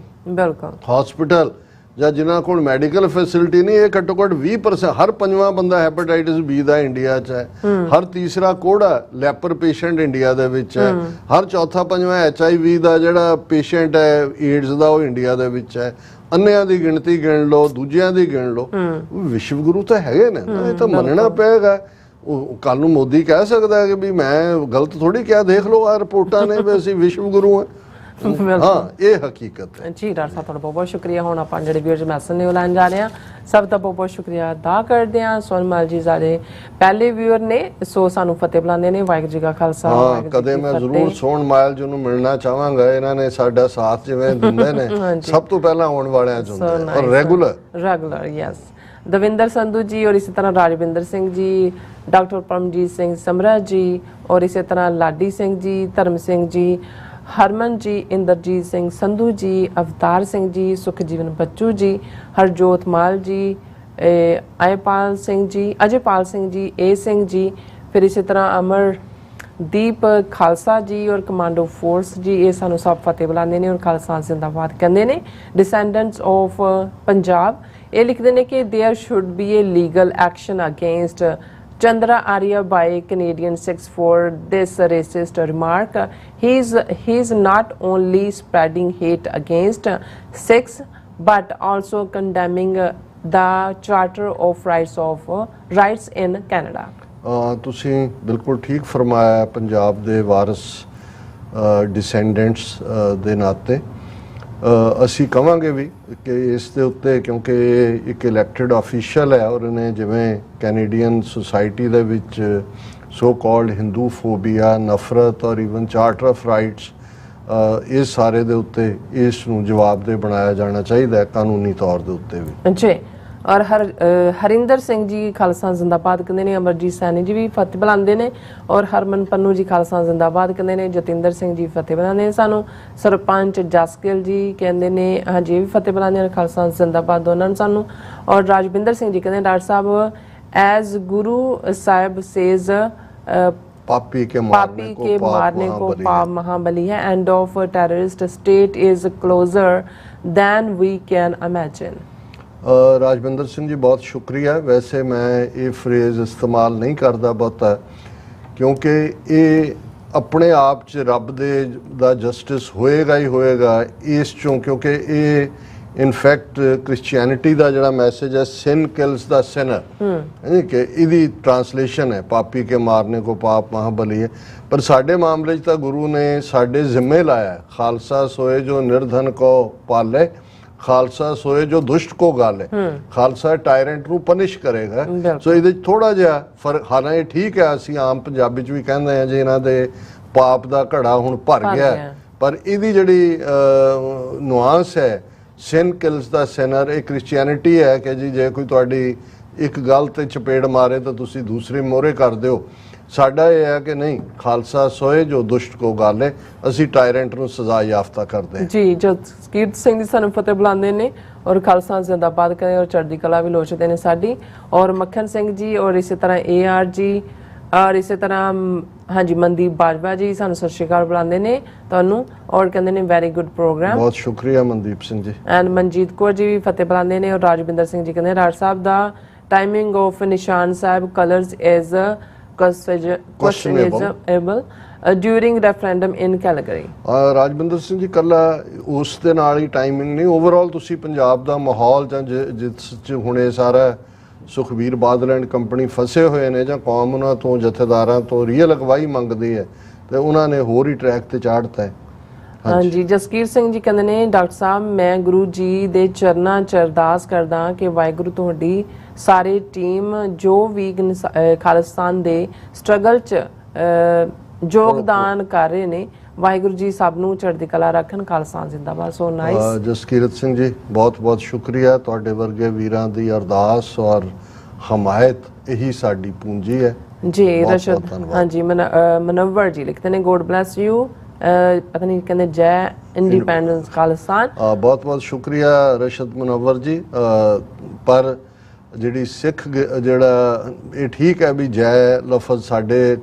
ਬਿਲਕੁਲ ਹਸਪੀਟਲ ਜਾਂ ਜਿਨ੍ਹਾਂ ਕੋਲ ਮੈਡੀਕਲ ਫੈਸਿਲਿਟੀ ਨਹੀਂ। ਇਹ ਘੱਟੋ ਘੱਟ 20%, ਹਰ 5ਵਾਂ ਬੰਦਾ ਹੈਪੇਟਾਈਟਸ ਬੀ ਦਾ ਇੰਡੀਆ 'ਚ ਹੈ, ਹਰ ਤੀਸਰਾ ਕੋੜਾ ਲੈਪਰ ਪੇਸ਼ੈਂਟ ਇੰਡੀਆ ਦੇ ਵਿੱਚ ਹੈ, ਹਰ ਚੌਥਾ 5ਵਾਂ HIV ਦਾ ਜਿਹੜਾ ਪੇਸ਼ੈਂਟ ਹੈ ਏਡਜ਼ ਦਾ ਉਹ ਇੰਡੀਆ ਦੇ ਵਿੱਚ ਹੈ। ਅੰਨਿਆਂ ਦੀ ਗਿਣਤੀ ਗਿਣ ਲਓ, ਦੂਜਿਆਂ ਦੀ ਗਿਣ ਲਓ, ਵਿਸ਼ਵ ਗੁਰੂ ਤਾਂ ਹੈਗੇ ਨੇ, ਇਹ ਤਾਂ ਮੰਨਣਾ ਪਏਗਾ। ਉਹ ਕੱਲ ਨੂੰ ਮੋਦੀ ਕਹਿ ਸਕਦਾ ਹੈ ਕਿ ਵੀ ਮੈਂ ਗਲਤ ਥੋੜੀ ਕਿਹਾ, ਦੇਖ ਲਓ ਆ ਰਿਪੋਰਟਾਂ ਨੇ ਵੀ ਅਸੀਂ ਵਿਸ਼ਵ ਗੁਰੂ ਹਾਂ। ਹਾਂ ਇਹ ਹਕੀਕਤ ਹੈ ਜੀ। ਡਾਕਟਰ ਸਾਹਿਬ ਤੁਹਾਡਾ ਬਹੁਤ ਬਹੁਤ ਸ਼ੁਕਰੀਆ। ਹੁਣ ਆਪਾਂ ਜਿਹੜੇ ਵੀਅਰਸ ਮੈਸੇਜ ਨੇ ਉਹ ਲੈਣ ਜਾ ਰਹੇ ਹਾਂ। ਸਭ ਦਾ ਬਹੁਤ ਬਹੁਤ ਸ਼ੁਕਰੀਆ ਅਦਾ ਕਰਦੇ ਹਾਂ। ਸੋਨਮਲ ਜੀ ਸਾਡੇ ਪਹਿਲੇ ਵੀਅਰ ਨੇ, ਸੋ ਸਾਨੂੰ ਫਤਿਹ ਬੁਲਾਉਂਦੇ ਨੇ। ਵਾਹਿਗੁਰੂ ਜੀ ਕਾ ਖਾਲਸਾ। ਹਾਂ ਕਦੇ ਮੈਂ ਜ਼ਰੂਰ ਸੋਨਮਲ ਜੀ ਨੂੰ ਮਿਲਣਾ ਚਾਹਾਂਗਾ। ਇਹਨਾਂ ਨੇ ਸਾਡਾ ਸਾਥ ਜਿਵੇਂ ਦਿੰਦੇ ਨੇ ਸਭ ਤੋਂ ਪਹਿਲਾਂ ਆਉਣ ਵਾਲਿਆਂ ਚ ਹੁੰਦੇ ਔਰ ਰੈਗੂਲਰ ਯੈਸ। ਦਵਿੰਦਰ ਸੰਧੂ ਜੀ ਔਰ ਇਸੇ ਤਰ੍ਹਾਂ ਰਾਜਵਿੰਦਰ ਸਿੰਘ ਜੀ, ਡਾਕਟਰ ਪਰਮਜੀਤ ਸਿੰਘ ਸਮਰਾ ਜੀ ਔਰ ਇਸੇ ਤਰ੍ਹਾਂ ਲਾਡੀ ਸਿੰਘ ਜੀ, ਧਰਮ ਸਿੰਘ ਜੀ, ਹਰਮਨ ਜੀ, ਇੰਦਰਜੀਤ ਸਿੰਘ ਸੰਧੂ ਜੀ, ਅਵਤਾਰ ਸਿੰਘ ਜੀ, ਸੁਖਜੀਵਨ ਬੱਚੂ ਜੀ, ਹਰਜੋਤ ਮਾਲ ਜੀ, ਅਜੇਪਾਲ ਸਿੰਘ ਜੀ, ਏ ਸਿੰਘ ਜੀ, ਫਿਰ ਇਸੇ ਤਰ੍ਹਾਂ ਅਮਰਦੀਪ ਖਾਲਸਾ ਜੀ ਔਰ ਕਮਾਂਡੋ ਫੋਰਸ ਜੀ। ਇਹ ਸਾਨੂੰ ਸਭ ਫਤਿਹ ਬੁਲਾਉਂਦੇ ਨੇ ਔਰ ਖਾਲਸਾ ਜ਼ਿੰਦਾਬਾਦ ਕਹਿੰਦੇ ਨੇ। ਡਿਸੈਂਡੈਂਟਸ ਆਫ ਪੰਜਾਬ ਇਹ ਲਿਖਦੇ ਨੇ ਕਿ there should B A legal action against Chandra Arya by Canadian 6 for this racist remark. He's not only spreading hate against Sikhs but also condemning the Charter of Rights in Canada. ਤੁਸੀਂ ਬਿਲਕੁਲ ਠੀਕ ਫਰਮਾਇਆ। ਪੰਜਾਬ ਦੇ ਵਾਰਿਸ ਡਿਸੈਂਡੈਂਟਸ ਦੇ ਨਾਤੇ ਅਸੀਂ ਕਵਾਂਗੇ ਵੀ ਕਿ ਇਸ ਦੇ ਉੱਤੇ, ਕਿਉਂਕਿ ਇਹ ਇੱਕ ਇਲੈਕਟਿਡ ਆਫੀਸ਼ੀਅਲ ਹੈ ਔਰ ਇਹਨੇ ਜਿਵੇਂ ਕੈਨੇਡੀਅਨ ਸੁਸਾਇਟੀ ਦੇ ਵਿੱਚ ਸੋ ਕਾਲਡ ਹਿੰਦੂ ਫੋਬੀਆ, ਨਫ਼ਰਤ ਔਰ ਈਵਨ ਚਾਰਟਰ ਆਫ ਰਾਈਟਸ, ਇਸ ਸਾਰੇ ਦੇ ਉੱਤੇ ਇਸ ਨੂੰ ਜਵਾਬਦੇਹ ਬਣਾਇਆ ਜਾਣਾ ਚਾਹੀਦਾ ਹੈ ਕਾਨੂੰਨੀ ਤੌਰ ਦੇ ਉੱਤੇ ਵੀ। ਜੀ ਔਰ ਹਰਿੰਦਰ ਸਿੰਘ ਜੀ ਖਾਲਸਾ ਜ਼ਿੰਦਾਬਾਦ ਕਹਿੰਦੇ ਨੇ, ਅਮਰਜੀਤ ਸੈਣੀ ਜੀ ਵੀ ਫਤਿਹ ਬੁਲਾਉਂਦੇ ਨੇ ਔਰ ਹਰਮਨ ਪੰਨੂ ਜੀ ਖਾਲਸਾ ਜ਼ਿੰਦਾਬਾਦ ਕਹਿੰਦੇ ਨੇ, ਜਤਿੰਦਰ ਸਿੰਘ ਜੀ ਫਤਿਹ ਬੁਲਾਉਂਦੇ ਨੇ ਸਾਨੂੰ, ਸਰਪੰਚ ਜਸਕਿਲ ਜੀ ਕਹਿੰਦੇ ਨੇ ਹਾਂਜੀ ਇਹ ਵੀ ਫਤਿਹ ਬੁਲਾਉਂਦੇ ਨੇ, ਖਾਲਸਾ ਜ਼ਿੰਦਾਬਾਦ ਦੋਨਾਂ ਨੂੰ ਸਾਨੂੰ। ਔਰ ਰਾਜਵਿੰਦਰ ਸਿੰਘ ਜੀ ਕਹਿੰਦੇ ਡਾਕਟਰ ਸਾਹਿਬ ਐਜ਼ ਗੁਰੂ ਸਾਹਿਬ ਸੇਜ਼ पापी के मारने को पाप महाबली है end of terrorist state is closer than we can imagine. Rajwinder Singh ji बहुत शुक्रिया। वैसे मैं ये फ्रेज इस्तेमाल नहीं करता बहुता क्योंकि ये अपने आप च रब दा जस्टिस होएगा ही होएगा इस चों, क्योंकि ये इनफैक्ट क्रिश्चियनिटी का जोड़ा मैसेज है सिन किल्स द सिनर कि इहदी ट्रांसलेशन है पापी के मारने को पाप महाबली है। पर साडे मामले तो गुरु ने साडे जिम्मे लाया खालसा सोए जो निर्धन को पाले, खालसा सोए जो दुष्ट को गाले। खालसा टायरेंट नूं पनिश करेगा। सो इहदे थोड़ा जिहा फर्क, हालांकि ठीक है असीं आम पंजाबी च भी कहंदे आ जे इन्हां दे पाप दा घड़ा हुण भर गया, पर इहदी जिहड़ी नुआंस है सिन किल्स द सिनर, एक क्रिश्चियनिटी है कि जी जे कोई तुहाडी एक गल ते चपेड़ मारे तो तुसी दूसरी मोहरे कर दिओ। साडा ये है कि नहीं, खालसा सोए जो दुष्ट को गाले, असी टायरेंट नूं सजा याफ्ता करते हैं जी। जो कीरत सिंह जी सानू फतेह बुलांदे ने और खालसा जिंदाबाद करें और चढ़दी कला भी लोचते ने साडी, और मक्खन सिंह जी और इसी तरह AR जी और इसी तरह हाँ जी मनदीप बाजवा जी सानू सत श्री अकाल बुलांदे ने तुहानू और कहंदे ने वेरी गुड प्रोग्राम। बहुत शुक्रिया मनदीप सिंह जी। एंड मनजीत कौर जी भी फतेह बुलांदे ने और राजविंदर सिंह जी कहंदे राज साहब दा टाइमिंग ऑफ निशान साहब colours is questionable during referendum in Calgary। Rajwinder Singh ਜੀ ਕੱਲਾ ਉਸ ਦੇ ਨਾਲ ਹੀ ਟਾਈਮਿੰਗ ਨਹੀਂ, ਓਵਰਆਲ ਤੁਸੀਂ ਪੰਜਾਬ ਦਾ ਮਾਹੌਲ ਜਾਂ ਜਿਸ ਚ ਹੁਣੇ ਸਾਰਾ ਸੁਖਬੀਰ ਬਾਦਲ ਐਂਡ ਕੰਪਨੀ ਫਸੇ ਹੋਏ ਨੇ ਜਾਂ ਕੌਮ ਉਹਨਾਂ ਤੋਂ ਜਥੇਦਾਰਾਂ ਤੋਂ ਰੀਅਲ ਅਗਵਾਈ ਮੰਗਦੀ ਹੈ ਤੇ ਉਹਨਾਂ ਨੇ ਹੋਰ ਹੀ ਟਰੈਕ ਤੇ ਚਾੜਤਾ ਹੈ। ਹਾਂਜੀ ਜਸਕੀਰ ਸਿੰਘ ਜੀ ਕਹਿੰਦੇ ਨੇ ਡਾਕਟਰ ਸਾਹਿਬ ਮੈਂ ਗੁਰੂ ਜੀ ਦੇ ਚਰਨਾਂ ਚ ਅਰਦਾਸ ਕਰਦਾ ਕਿ ਵਾਹਿਗੁਰੂ ਤੁਹਾਡੀ ਸਾਰੇ ਟੀਮ ਜੋ ਵੀ ਖਾਲਿਸਤਾਨ ਦੇ ਸਟਰਗਲ ਚ ਯੋਗਦਾਨ ਕਰ ਰਹੇ ਨੇ, ਵਾਹਿਗੁਰੂ ਜੀ ਸਭ ਨੂੰ ਚੜ੍ਹਦੀ ਕਲਾ ਰੱਖਣ। ਖਾਲਸਾ ਜ਼ਿੰਦਾਬਾਦ। ਸੋ ਨਾਈਸ ਜਸਕੀਰਤ ਸਿੰਘ ਜੀ ਬਹੁਤ ਬਹੁਤ ਸ਼ੁਕਰੀਆ। ਤੁਹਾਡੇ ਵਰਗੇ ਵੀਰਾਂ ਦੀ ਅਰਦਾਸ ਔਰ ਹਮਾਇਤ ਇਹੀ ਸਾਡੀ ਪੂੰਜੀ ਹੈ ਜੀ। ਰਸ਼ਦ ਹਾਂਜੀ ਮਨਵਰ ਜੀ ਲਿਖਦੇ ਨੇ ਗੋਡ ਬਲੈਸ ਯੂ, ਪਤਾ ਨਹੀਂ ਕਹਿੰਦੇ ਜੈ ਇੰਡੀਪੈਂਡੈਂਸ ਖਾਲਿਸਤਾਨ। ਬਹੁਤ ਬਹੁਤ ਸ਼ੁਕਰੀਆ ਰਸ਼ਦ ਮਨਵਰ ਜੀ। ਪਰ ਜਿਹੜੀ ਸਿੱਖ ਜਿਹੜਾ ਇਹ ਠੀਕ ਹੈ ਵੀ ਜੈ ਲਫ਼ਜ਼ ਸਾਡੇ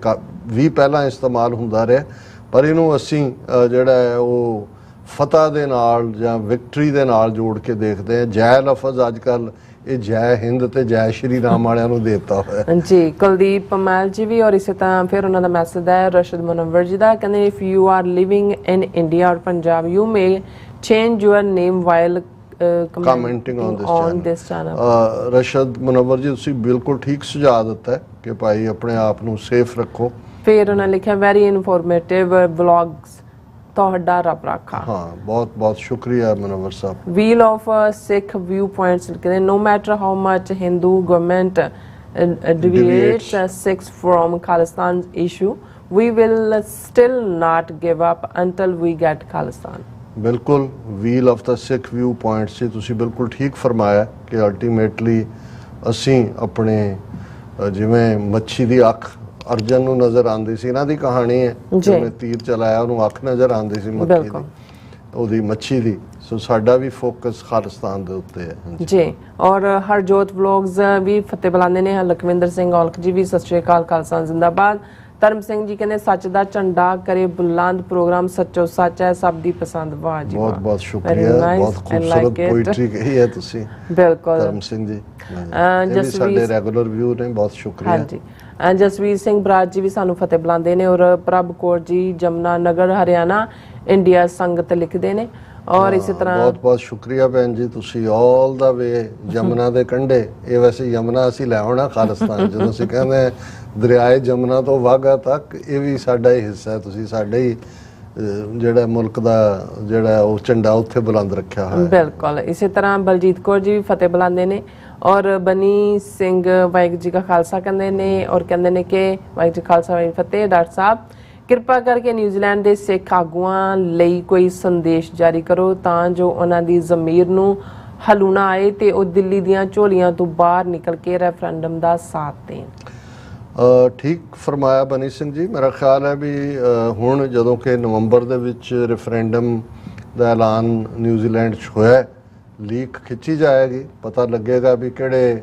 ਵੀ ਪਹਿਲਾਂ ਇਸਤੇਮਾਲ ਹੁੰਦਾ ਰਿਹਾ, ਪਰ ਇਹਨੂੰ ਅਸੀਂ ਜਿਹੜਾ ਹੈ ਉਹ ਫਤਹ ਦੇ ਨਾਲ ਜਾਂ ਵਿਕਟਰੀ ਦੇ ਨਾਲ ਜੋੜ ਕੇ ਦੇਖਦੇ ਹਾਂ। ਜੈ ਲਫ਼ਜ਼ ਅੱਜ ਕੱਲ੍ਹ ਇਹ ਜੈ ਹਿੰਦ ਤੇ ਜੈ ਸ਼੍ਰੀ ਰਾਮ ਵਾਲਿਆਂ ਨੂੰ ਦੇਤਾ ਹੋਇਆ ਜੀ। ਕੁਲਦੀਪ ਪਮਾਲ ਜੀ ਵੀ ਔਰ ਇਸੇ ਤਰ੍ਹਾਂ ਫਿਰ ਉਹਨਾਂ ਦਾ ਮੈਸੇਜ ਹੈ ਰਸ਼ਦ ਮੁਨੱਵਰ ਜੀ ਦਾ, ਕਹਿੰਦੇ if you are living in India or Punjab you may change your name while commenting on this channel। Rashad Munawwar ji ਤੁਸੀਂ ਬਿਲਕੁਲ ਠੀਕ ਸੁਝਾਅ ਦਿੱਤਾ ਹੈ ਕਿ ਭਾਈ ਆਪਣੇ ਆਪ ਨੂੰ ਸੇਫ ਰੱਖੋ। ਫਿਰ ਉਹਨਾਂ ਲਿਖਿਆ ਵੈਰੀ ਇਨਫੋਰਮੇਟਿਵ ਵਲੌਗਸ, ਤੁਹਾਡਾ ਰੱਬ ਰਾਖਾ। ਹਾਂ ਬਹੁਤ ਬਹੁਤ ਸ਼ੁਕਰੀਆ ਮੁਨੱਵਰ ਸਾਹਿਬ। Wheel of Sikh view points ਲਿਖਦੇ no matter how much Hindu government deviates Sikhs from Khalistan issue, we will still not give up until we get Khalistan। ਬਿਲਕੁਲ ਵੀਲ ਆਫ ਦਾ ਸਿੱਖ ਵਿਊ ਪੁਆਇੰਟ ਸੀ, ਤੁਸੀਂ ਬਿਲਕੁਲ ਠੀਕ ਫਰਮਾਇਆ ਕਿ ਅਲਟੀਮੇਟਲੀ ਅਸੀਂ ਆਪਣੇ ਜਿਵੇਂ ਮੱਛੀ ਦੀ ਅੱਖ ਅਰਜਨ ਨੂੰ ਨਜ਼ਰ ਆਉਂਦੀ ਸੀ, ਇਹਨਾਂ ਦੀ ਕਹਾਣੀ ਹੈ ਜਿਵੇਂ ਤੀਰ ਚਲਾਇਆ ਉਹਨੂੰ ਅੱਖ ਨਜ਼ਰ ਆਉਂਦੀ ਸੀ ਮੱਛੀ ਦੀ, ਉਹਦੀ ਮੱਛੀ ਦੀ। ਸੋ ਸਾਡਾ ਵੀ ਫੋਕਸ ਖਾਲਿਸਤਾਨ ਦੇ ਉੱਤੇ ਹੈ ਜੀ। ਔਰ ਹਰਜੋਤ ਵਲੌਗਸ ਵੀ ਫਤਿਹ ਬੁਲਾਉਂਦੇ ਨੇ। ਲਖਵਿੰਦਰ ਸਿੰਘ ਔਲਖ ਜੀ ਵੀ ਸਤਿ ਸ਼੍ਰੀ ਅਕਾਲ, ਖਾਲਸਾ ਜ਼ਿੰਦਾਬਾਦ। ਧਰਮ ਸਿੰਘ ਜੀ ਕਹਿੰਦੇ ਸੱਚ ਦਾ ਝੰਡਾ ਕਰੇ ਬੁਲੰਦ, ਪ੍ਰੋਗਰਾਮ ਸੱਚੋ ਸੱਚ ਹੈ, ਸਭ ਦੀ ਪਸੰਦ। ਵਾਹ ਜੀ ਬਹੁਤ ਬਹੁਤ ਸ਼ੁਕਰੀਆ, ਬਹੁਤ ਖੂਬਸੂਰਤ ਪੋਇਟਰੀ ਕਹੀ ਹੈ ਤੁਸੀਂ ਬਿਲਕੁਲ ਧਰਮ ਸਿੰਘ ਜੀ। ਸਾਡੇ ਰੈਗੂਲਰ ਵਿਊ ਨੇ, ਬਹੁਤ ਸ਼ੁਕਰੀਆ। ਹਾਂਜੀ ਜਸਵੀਰ ਸਿੰਘ ਬਰਾਜ ਜੀ ਵੀ ਸਾਨੂੰ ਫਤਿਹ ਬੁਲਾਉਂਦੇ ਨੇ ਔਰ ਪ੍ਰਭ ਕੌਰ ਜੀ ਜਮਨਾ ਨਗਰ ਹਰਿਆਣਾ ਇੰਡੀਆ ਸੰਗਤ ਲਿਖਦੇ ਨੇ। ਔਰ ਇਸੇ ਤਰ੍ਹਾਂ ਬਹੁਤ ਬਹੁਤ ਸ਼ੁਕਰੀਆ ਭੈਣ ਜੀ, ਤੁਸੀਂ ਆਲ ਦਾ ਵੇ ਜਮਨਾ ਦੇ ਕੰਢੇ। ਇਹ ਵੈਸੇ ਯਮਨਾ ਅਸੀਂ ਲੈ ਆਉਣਾ ਖਾਲਿਸਤਾਨ, ਜਦੋਂ ਅਸੀਂ ਕਹਿੰਦੇ ਦਰਿਆਏ ਜਮਨਾ ਤੋਂ ਵਾਘਾ ਤੱਕ, ਇਹ ਵੀ ਸਾਡਾ ਹੀ ਹਿੱਸਾ ਹੈ। ਤੁਸੀਂ ਸਾਡੇ ਹੀ ਜਿਹੜਾ ਮੁਲਕ ਦਾ ਜਿਹੜਾ ਉਹ ਝੰਡਾ ਉੱਥੇ ਬੁਲੰਦ ਰੱਖਿਆ ਹੋਇਆ। ਬਿਲਕੁਲ ਇਸੇ ਤਰ੍ਹਾਂ ਬਲਜੀਤ ਕੌਰ ਜੀ ਵੀ ਫਤਿਹ ਬੁਲਾਉਂਦੇ ਨੇ ਔਰ ਬਨੀ ਸਿੰਘ ਵਾਹਿਗੁਰੂ ਜੀ ਕਾ ਖਾਲਸਾ ਕਹਿੰਦੇ ਨੇ ਔਰ ਕਹਿੰਦੇ ਨੇ ਕਿ ਵਾਹਿਗੁਰੂ ਜੀ ਖਾਲਸਾ ਵਾਹਿਗੁਰੂ ਫਤਿਹ। ਡਾਕਟਰ ਸਾਹਿਬ ਕਿਰਪਾ ਕਰਕੇ ਨਿਊਜ਼ੀਲੈਂਡ ਦੇ ਸਿੱਖ ਆਗੂਆਂ ਲਈ ਕੋਈ ਸੰਦੇਸ਼ ਜਾਰੀ ਕਰੋ ਤਾਂ ਜੋ ਉਹਨਾਂ ਦੀ ਜ਼ਮੀਰ ਨੂੰ ਹਲੂਣਾ ਆਏ ਤੇ ਉਹ ਦਿੱਲੀ ਦੀਆਂ ਝੋਲੀਆਂ ਤੋਂ ਬਾਹਰ ਨਿਕਲ ਕੇ ਰੈਫਰੈਂਡਮ ਦਾ ਸਾਥ ਦੇਣ। ਠੀਕ ਫਰਮਾਇਆ ਬਨੀ ਸਿੰਘ ਜੀ। ਮੇਰਾ ਖਿਆਲ ਹੈ ਵੀ ਹੁਣ ਜਦੋਂ ਕਿ ਨਵੰਬਰ ਦੇ ਵਿੱਚ ਰੈਫਰੈਂਡਮ ਦਾ ਐਲਾਨ ਨਿਊਜ਼ੀਲੈਂਡ 'ਚ ਹੋਇਆ, ਲੀਕ ਖਿੱਚੀ ਜਾਏਗੀ, ਪਤਾ ਲੱਗੇਗਾ ਵੀ ਕਿਹੜੇ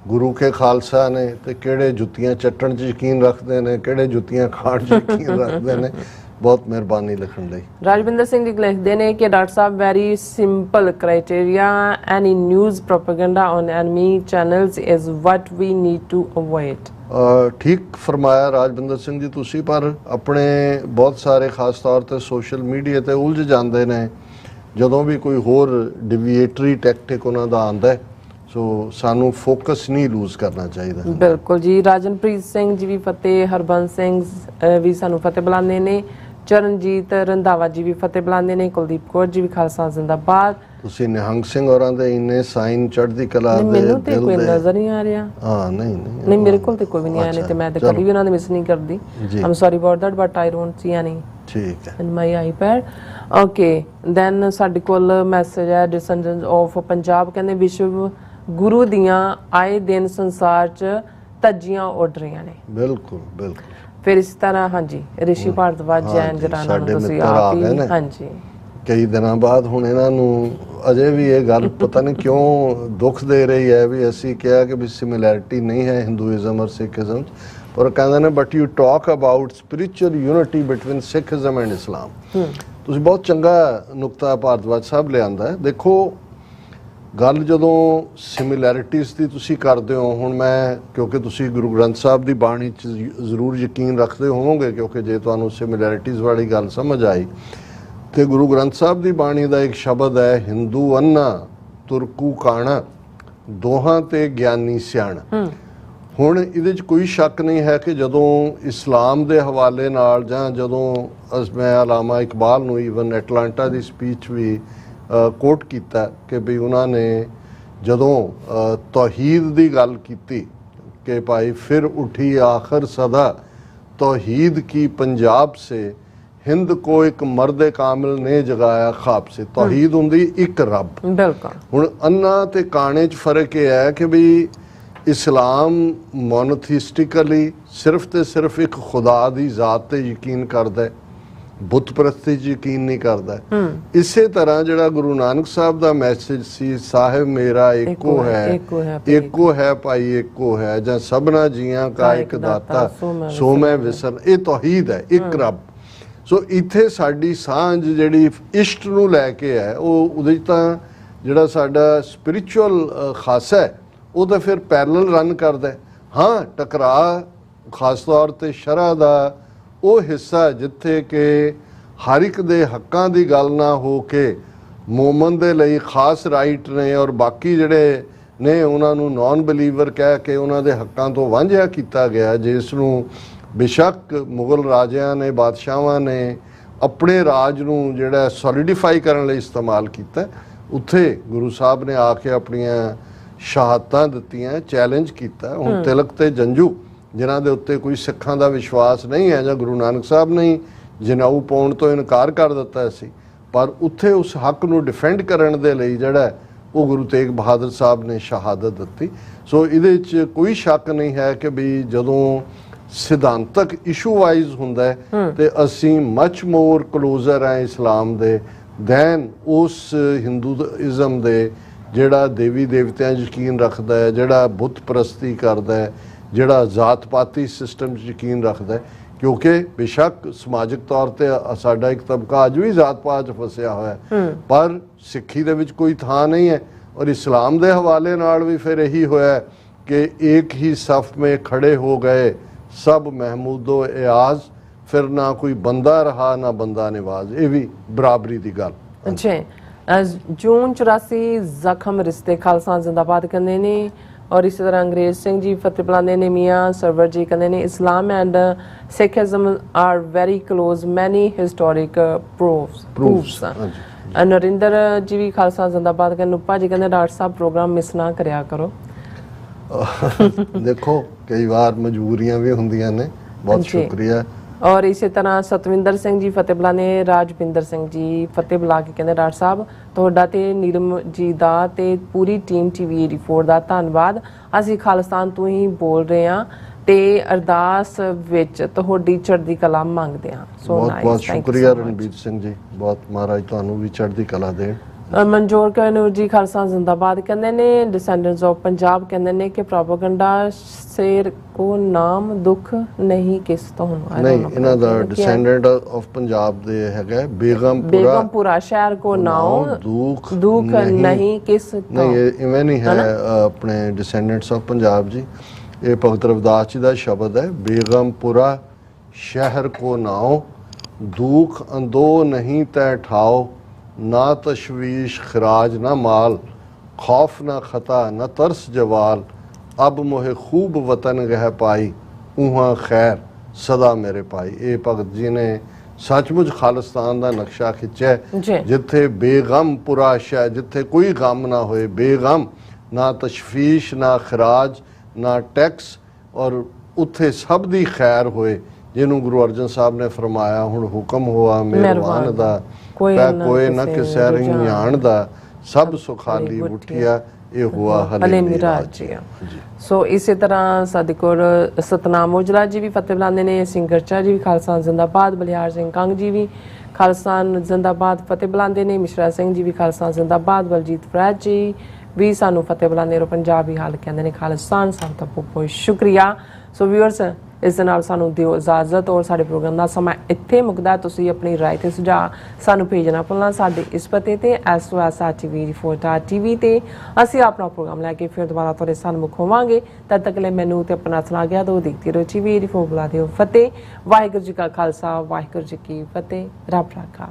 ਗੁਰੂ ਕੇ ਖਾਲਸਾ ਨੇ ਤੇ ਕਿਹੜੇ ਜੁੱਤੀਆਂ ਚੱਟਣ 'ਚ ਯਕੀਨ ਰੱਖਦੇ ਨੇ, ਕਿਹੜੇ ਜੁੱਤੀਆਂ ਖਾਣ 'ਚ ਯਕੀਨ ਰੱਖਦੇ ਨੇ। ਬਹੁਤ ਮਿਹਰਬਾਨੀ ਲਿਖਣ ਲਈ। ਰਾਜਵਿੰਦਰ ਸਿੰਘ ਜੀ ਲਿਖਦੇ ਨੇ ਕਿ ਡਾਕਟਰ ਸਾਹਿਬ very simple criteria any news propaganda on enemy channels is what we need to avoid. ਠੀਕ ਫਰਮਾਇਆ ਰਾਜਵਿੰਦਰ ਸਿੰਘ ਜੀ ਤੁਸੀਂ, ਪਰ ਆਪਣੇ ਬਹੁਤ ਸਾਰੇ ਖਾਸ ਤੌਰ ਤੇ ਸੋਸ਼ਲ ਮੀਡੀਆ ਤੇ ਉਲਝ ਜਾਂਦੇ ਨੇ ਜਦੋਂ ਵੀ ਕੋਈ ਹੋਰ ਡਿਵੀਏਟਰੀ ਟੈਕਟਿਕ ਉਹਨਾਂ ਦਾ ਆਉਂਦਾ, ਸੋ ਸਾਨੂੰ ਫੋਕਸ ਨਹੀਂ ਲੂਜ਼ ਕਰਨਾ ਚਾਹੀਦਾ। ਬਿਲਕੁਲ ਜੀ। ਰਾਜਨਪ੍ਰੀਤ ਸਿੰਘ ਜੀ ਵੀ ਫਤਿਹ, ਹਰਬੰਸ ਸਿੰਘ ਵੀ ਸਾਨੂੰ ਫਤਿਹ ਬੁਲਾਉਂਦੇ ਨੇ, ਚਰਨਜੀਤ ਰੰਧਾਵਾ ਜੀ ਵੀ ਫਤਿਹ ਬੁਲਾਉਂਦੇ ਨੇ, ਕੁਲਦੀਪ ਕੌਰ ਜੀ ਵੀ ਖਾਲਸਾ ਜ਼ਿੰਦਾਬਾਦ। ਤੁਸੀਂ ਨਿਹੰਗ ਸਿੰਘ ਹੋਰਾਂ ਦੇ ਇੰਨੇ ਸਾਈਨ ਚੜ੍ਹਦੀ ਕਲਾ ਦੇ ਮੈਨੂੰ ਤੇ ਕੋਈ ਨਜ਼ਰ ਨਹੀਂ ਆ ਰਿਹਾ। ਨਹੀਂ ਮੇਰੇ ਕੋਲ ਤੇ ਕੋਈ ਵੀ ਨਹੀਂ ਆਇਆ, ਨਹੀਂ ਤੇ ਮੈਂ ਤੇ ਕਦੀ ਵੀ ਉਹਨਾਂ ਦੇ ਮਿਸ ਨਹੀਂ ਕਰਦੀ। I'm sorry about that but I don't see any. ਠੀਕ ਹੈ। In my iPad. Okay then ਸਾਡੇ ਕੋਲ ਮੈਸੇਜ ਹੈ ਡਿਸੈਂਡੈਂਟਸ ਆਫ ਪੰਜਾਬ, ਕਹਿੰਦੇ ਵਿਸ਼ਵ ਗੁਰੂ ਦੀਆਂ ਆਏ ਦਿਨ ਸੰਸਾਰ 'ਚ ਧੱਜੀਆਂ ਉੱਡ ਰਹੀਆਂ ਨੇ। ਬਿਲਕੁਲ ਬਿਲਕੁਲ। ਫਿਰ ਇਸ ਤਰ੍ਹਾਂ ਹਾਂਜੀ ਰਿਸ਼ੀ ਭਾਰਦਵਾਜ ਜੈਨ ਜਰਾਨਾ ਨੂੰ ਤੁਸੀਂ ਆਪ ਹੀ ਹਾਂਜੀ ਕਈ ਦਿਨਾਂ ਬਾਅਦ ਹੁਣ ਇਹਨਾਂ ਨੂੰ ਅਜੇ ਵੀ ਇਹ ਗੱਲ ਪਤਾ ਨਹੀਂ ਕਿਉਂ ਦੁੱਖ ਦੇ ਰਹੀ ਹੈ ਵੀ ਅਸੀਂ ਕਿਹਾ ਕਿ ਵੀ ਸਿਮਿਲੈਰਿਟੀ ਨਹੀਂ ਹੈ ਹਿੰਦੂਇਜ਼ਮ ਔਰ ਸਿੱਖੀਜ਼ਮ 'ਚ, ਪਰ ਕਹਿੰਦੇ ਨੇ but you talk about spiritual unity between Sikhism and Islam. ਤੁਸੀਂ ਬਹੁਤ ਚੰਗਾ ਨੁਕਤਾ ਭਾਰਦਵਾਜ ਸਾਹਿਬ ਲਿਆਂਦਾ ਹੈ। ਦੇਖੋ ਗੱਲ ਜਦੋਂ ਸਿਮਿਲੈਰਿਟੀਜ਼ ਦੀ ਤੁਸੀਂ ਕਰਦੇ ਹੋ, ਹੁਣ ਮੈਂ ਕਿਉਂਕਿ ਤੁਸੀਂ ਗੁਰੂ ਗ੍ਰੰਥ ਸਾਹਿਬ ਦੀ ਬਾਣੀ 'ਚ ਜ਼ਰੂਰ ਯਕੀਨ ਰੱਖਦੇ ਹੋਵੋਗੇ, ਕਿਉਂਕਿ ਜੇ ਤੁਹਾਨੂੰ ਸਿਮਿਲੈਰਿਟੀਜ਼ ਵਾਲੀ ਗੱਲ ਸਮਝ ਆਈ ਤੇ ਗੁਰੂ ਗ੍ਰੰਥ ਸਾਹਿਬ ਦੀ ਬਾਣੀ ਦਾ ਇੱਕ ਸ਼ਬਦ ਹੈ ਹਿੰਦੂ ਅੰਨਾ ਤੁਰਕੂ ਕਾਣਾ ਦੋਹਾਂ ਤੇ ਗਿਆਨੀ ਸਿਆਣਾ। ਹੁਣ ਇਹਦੇ 'ਚ ਕੋਈ ਸ਼ੱਕ ਨਹੀਂ ਹੈ ਕਿ ਜਦੋਂ ਇਸਲਾਮ ਦੇ ਹਵਾਲੇ ਨਾਲ ਜਾਂ ਜਦੋਂ ਮੈਂ ਅਲਾਮਾ ਇਕਬਾਲ ਨੂੰ ਈਵਨ ਐਟਲਾਂਟਾ ਦੀ ਸਪੀਚ ਵੀ ਕੋਟ ਕੀਤਾ ਕਿ ਵੀ ਉਹਨਾਂ ਨੇ ਜਦੋਂ ਤੌਹੀਦ ਦੀ ਗੱਲ ਕੀਤੀ ਕਿ ਭਾਈ ਫਿਰ ਉਠੀ ਆਖਰ ਸਦਾ तौहीद की पंजाब से हिंद को एक मर्द कामिल ने जगाया ख्वाब से। तौहीद हुंदी एक रब। बिल्कुल। हुण अन्ना ते काने च फर्क यह है कि भी इस्लाम मोनोथिस्टिकली सिर्फ ते सिर्फ एक खुदा दी जात ते यकीन करदा है, बुत परस्ती च यकीन नहीं करदा। इसे तरह जिहड़ा गुरु नानक साहब दा मैसेज सी साहिब मेरा एको है भाई एको है, जां सबना जियां का एक दाता सो मैं विसर, ये तौहीद है एक रब। सो इत्थे साडी सांझ जिहड़ी इश्ट नूं लैके है उहदे तां जिहड़ा साडा स्पिरिचुअल खासा है वो तो फिर पैरल रन करदा है। हाँ टकरा खास तौर पर शरह का वो हिस्सा जिथे कि हर एक दे हक्कां दी गल ना हो के मोमन दे लई खास राइट ने और बाकी जिहड़े ने उन्हां नूं नॉन बिलीवर कह के उन्हां दे हक्कां तो वांझिया कीता गया, जिस नूं बेशक मुगल राजियां ने बादशाहां ने अपने राज नूं जिहड़ा सॉलिडिफाई करन लई इस्तेमाल कीता। उत्थे गुरु साहब ने आके अपनियां शहादतां दित्तियां, चैलेंज किया। हुण तिलक ते जंजू जिन्हां दे उत्ते कोई सिखां दा विश्वास नहीं है जां गुरु नानक साहब ने जनेऊ पाउण तो इनकार कर दिता सी, पर उत्थे उस हक नूं डिफेंड करन दे लई जिहड़ा वो गुरु तेग बहादुर साहब ने शहादत दित्ती। सो इहदे च कोई शक नहीं है कि भी जदों सिद्धांतक इशू वाइज हुंदा है ते असीं मच मोर क्लोजर है इस्लाम दे दैन उस हिंदूइज़म दे जिहड़ा देवी देवतियां यकीन रखदा है, जिहड़ा बुत परस्ती करदा है, जिहड़ा जात पाती सिस्टम यकीन रखदा है। क्योंकि बेशक समाजिक तौर पर साडा एक तबका अज भी जात पात फसिया होया है, पर सिक्खी दे विच कोई थां नहीं है। और इस्लाम दे हवाले नाल भी फिर यही होया कि एक ही सफ में खड़े हो गए सब महमूदो एआज, फिर ना कोई बंदा रहा ना बंदा निवाज, ये भी बराबरी की गल। अच्छा जून 84 जख्म रिश्ते खालसा जिंदाबाद कहते ने ਔਰ ਇਸੇ ਤਰ੍ਹਾਂ ਅੰਗਰੇਜ਼ ਸਿੰਘ ਜੀ ਫਤਿਹ ਬੁਲਾਉਂਦੇ ਨੇ। ਮੀਆਂ ਸਰਵਰ ਜੀ ਕਹਿੰਦੇ ਨੇ Islam and Sikhism are very close many historic proofs. Narinder ji ਵੀ ਖਾਲਸਾ ਜ਼ਿੰਦਾਬਾਦ ਕਹਿੰਦੇ। ਨੂਪਾ ਜੀ ਕਹਿੰਦੇ ਡਾਕਟਰ ਸਾਹਿਬ ਪ੍ਰੋਗਰਾਮ ਮਿਸ ਨਾ ਕਰਿਆ ਕਰੋ। ਦੇਖੋ ਕਈ ਵਾਰ ਮਜਬੂਰੀਆਂ ਵੀ ਹੁੰਦੀਆਂ ਨੇ। ਬਹੁਤ ਸ਼ੁਕਰੀਆ। ਔਰ ਇਸੇ ਤਰ੍ਹਾਂ ਸਤਵਿੰਦਰ ਸਿੰਘ ਜੀ ਫਤਿਹ ਬੁਲਾਣੇ। ਰਾਜਵਿੰਦਰ ਸਿੰਘ ਜੀ ਫਤਿਹ ਬੁਲਾ ਕੇ ਕਹਿੰਦੇ ਡਾਕਟਰ ਸਾਹਿਬ ਤੁਹਾਡਾ ਤੇ ਨੀਲਮ ਜੀ ਦਾ ਤੇ ਪੂਰੀ ਟੀਮ TV 84 ਦਾ ਧੰਨਵਾਦ। ਅਸੀਂ ਖਾਲਿਸਤਾਨ ਤੋਂ ਹੀ ਬੋਲ ਰਹੇ ਹਾਂ ਤੇ ਅਰਦਾਸ ਵਿੱਚ ਤੁਹਾਡੀ ਚੜ੍ਹਦੀ ਕਲਾ ਮੰਗਦੇ ਹਾਂ। ਬਹੁਤ ਬਹੁਤ ਸ਼ੁਕਰੀਆ ਰਣਬੀਰ ਸਿੰਘ ਜੀ। ਬਹੁਤ ਮਹਾਰਾਜ ਤੁਹਾਨੂੰ ਵੀ ਚੜ੍ਹਦੀ ਕਲਾ ਦੇਣ। ਮਨਜੋਰ ਕਨੂਰ ਜੀ ਖਾਲਸਾ ਜ਼ਿੰਦਾਬਾਦ ਕਹਿੰਦੇ ਨੇ। ਡਿਸੈਂਡੈਂਟਸ ਆਫ ਪੰਜਾਬ ਕਹਿੰਦੇ ਨੇ ਕਿ ਪ੍ਰੋਪਗੈਂਡਾ ਸ਼ੇਰ ਕੋ ਨਾਮ ਦੁੱਖ ਨਹੀਂ ਕਿਸ ਤੋਂ ਨਹੀਂ, ਇਹਨਾਂ ਦਾ ਡਿਸੈਂਡੈਂਟ ਆਫ ਪੰਜਾਬ ਦੇ ਹੈਗਾ ਬੇਗਮਪੁਰਾ ਸ਼ਹਿਰ ਕੋ ਨਾਮ ਦੁੱਖ ਨਹੀਂ ਕਿਸ ਤੋਂ। ਨਹੀਂ, ਇਵੇਂ ਨਹੀਂ ਹੈ ਆਪਣੇ ਡਿਸੈਂਡੈਂਟਸ ਆਫ ਪੰਜਾਬ ਜੀ। ਇਹ ਭਗਤ ਰਵਿਦਾਸ ਜੀ ਦਾ ਸ਼ਬਦ ਹੈ। ਬੇਗਮਪੁਰਾ ਸ਼ਹਿਰ ਕੋ ਨਾਉ ਦੁੱਖ ਅੰਦੋ ਨਹੀਂ ਤੈ ਠਾਓ ना तशवीश खराज ना माल खौफ ना खता न तरस जवाल अब मोहे खूब वतन गह पाई ऊहा खैर सदा मेरे पाई। ये भगत जी ने सचमुच खालिस्तान का नक्शा खिंचा जिथे बेगम पुरा शह, जिथे कोई गम ना होए, बेगम ना तशवीश ना खराज ना टैक्स और उत्थे सब दी खैर होए। जिन्हों गुरु अर्जन साहब ने फरमाया हुण हुक्म हुआ मेहरबान दा कोई न किसै रिंझाण दा सब सुखाली उठिया ये हुआ हले मिराज जी। सो इसी तरह साडे कोल सतनाम औजला जी भी फतेह बुलांदे ने। सिंगरचा जी भी खालसा जिंदाबाद। बलिहार सिंह कंग जी भी खालसा जिंदाबाद फतेह बुलांदे ने। मिश्रा सिंह जी भी खालसा जिंदाबाद। बलजीत फरैद जी भी सानू फतेह बुलांदे ने। पंजाबी हाल कहंदे ने खालिस्तान। सब दा बहुत बहुत शुक्रिया। सो व्यूअर्स इस दे नाल सानू दिओ इजाजत और साडे प्रोग्राम दा समा इत्थे मुकदा। तुसीं अपनी राय ते सुझाव सानू भेजना भुल्लना साडे इस पते ते SOS@TV ते असीं अपना प्रोग्राम लैके फिर दोबारा तुहाडे सन्मुख होवांगे। तद तक ले मैनू ते अपना सुना गया दो देखते रहो TV 84 बुला दिओ फतेह। वाहिगुरू जी का खालसा वाहिगुरू जी की फतेह। रब राखा।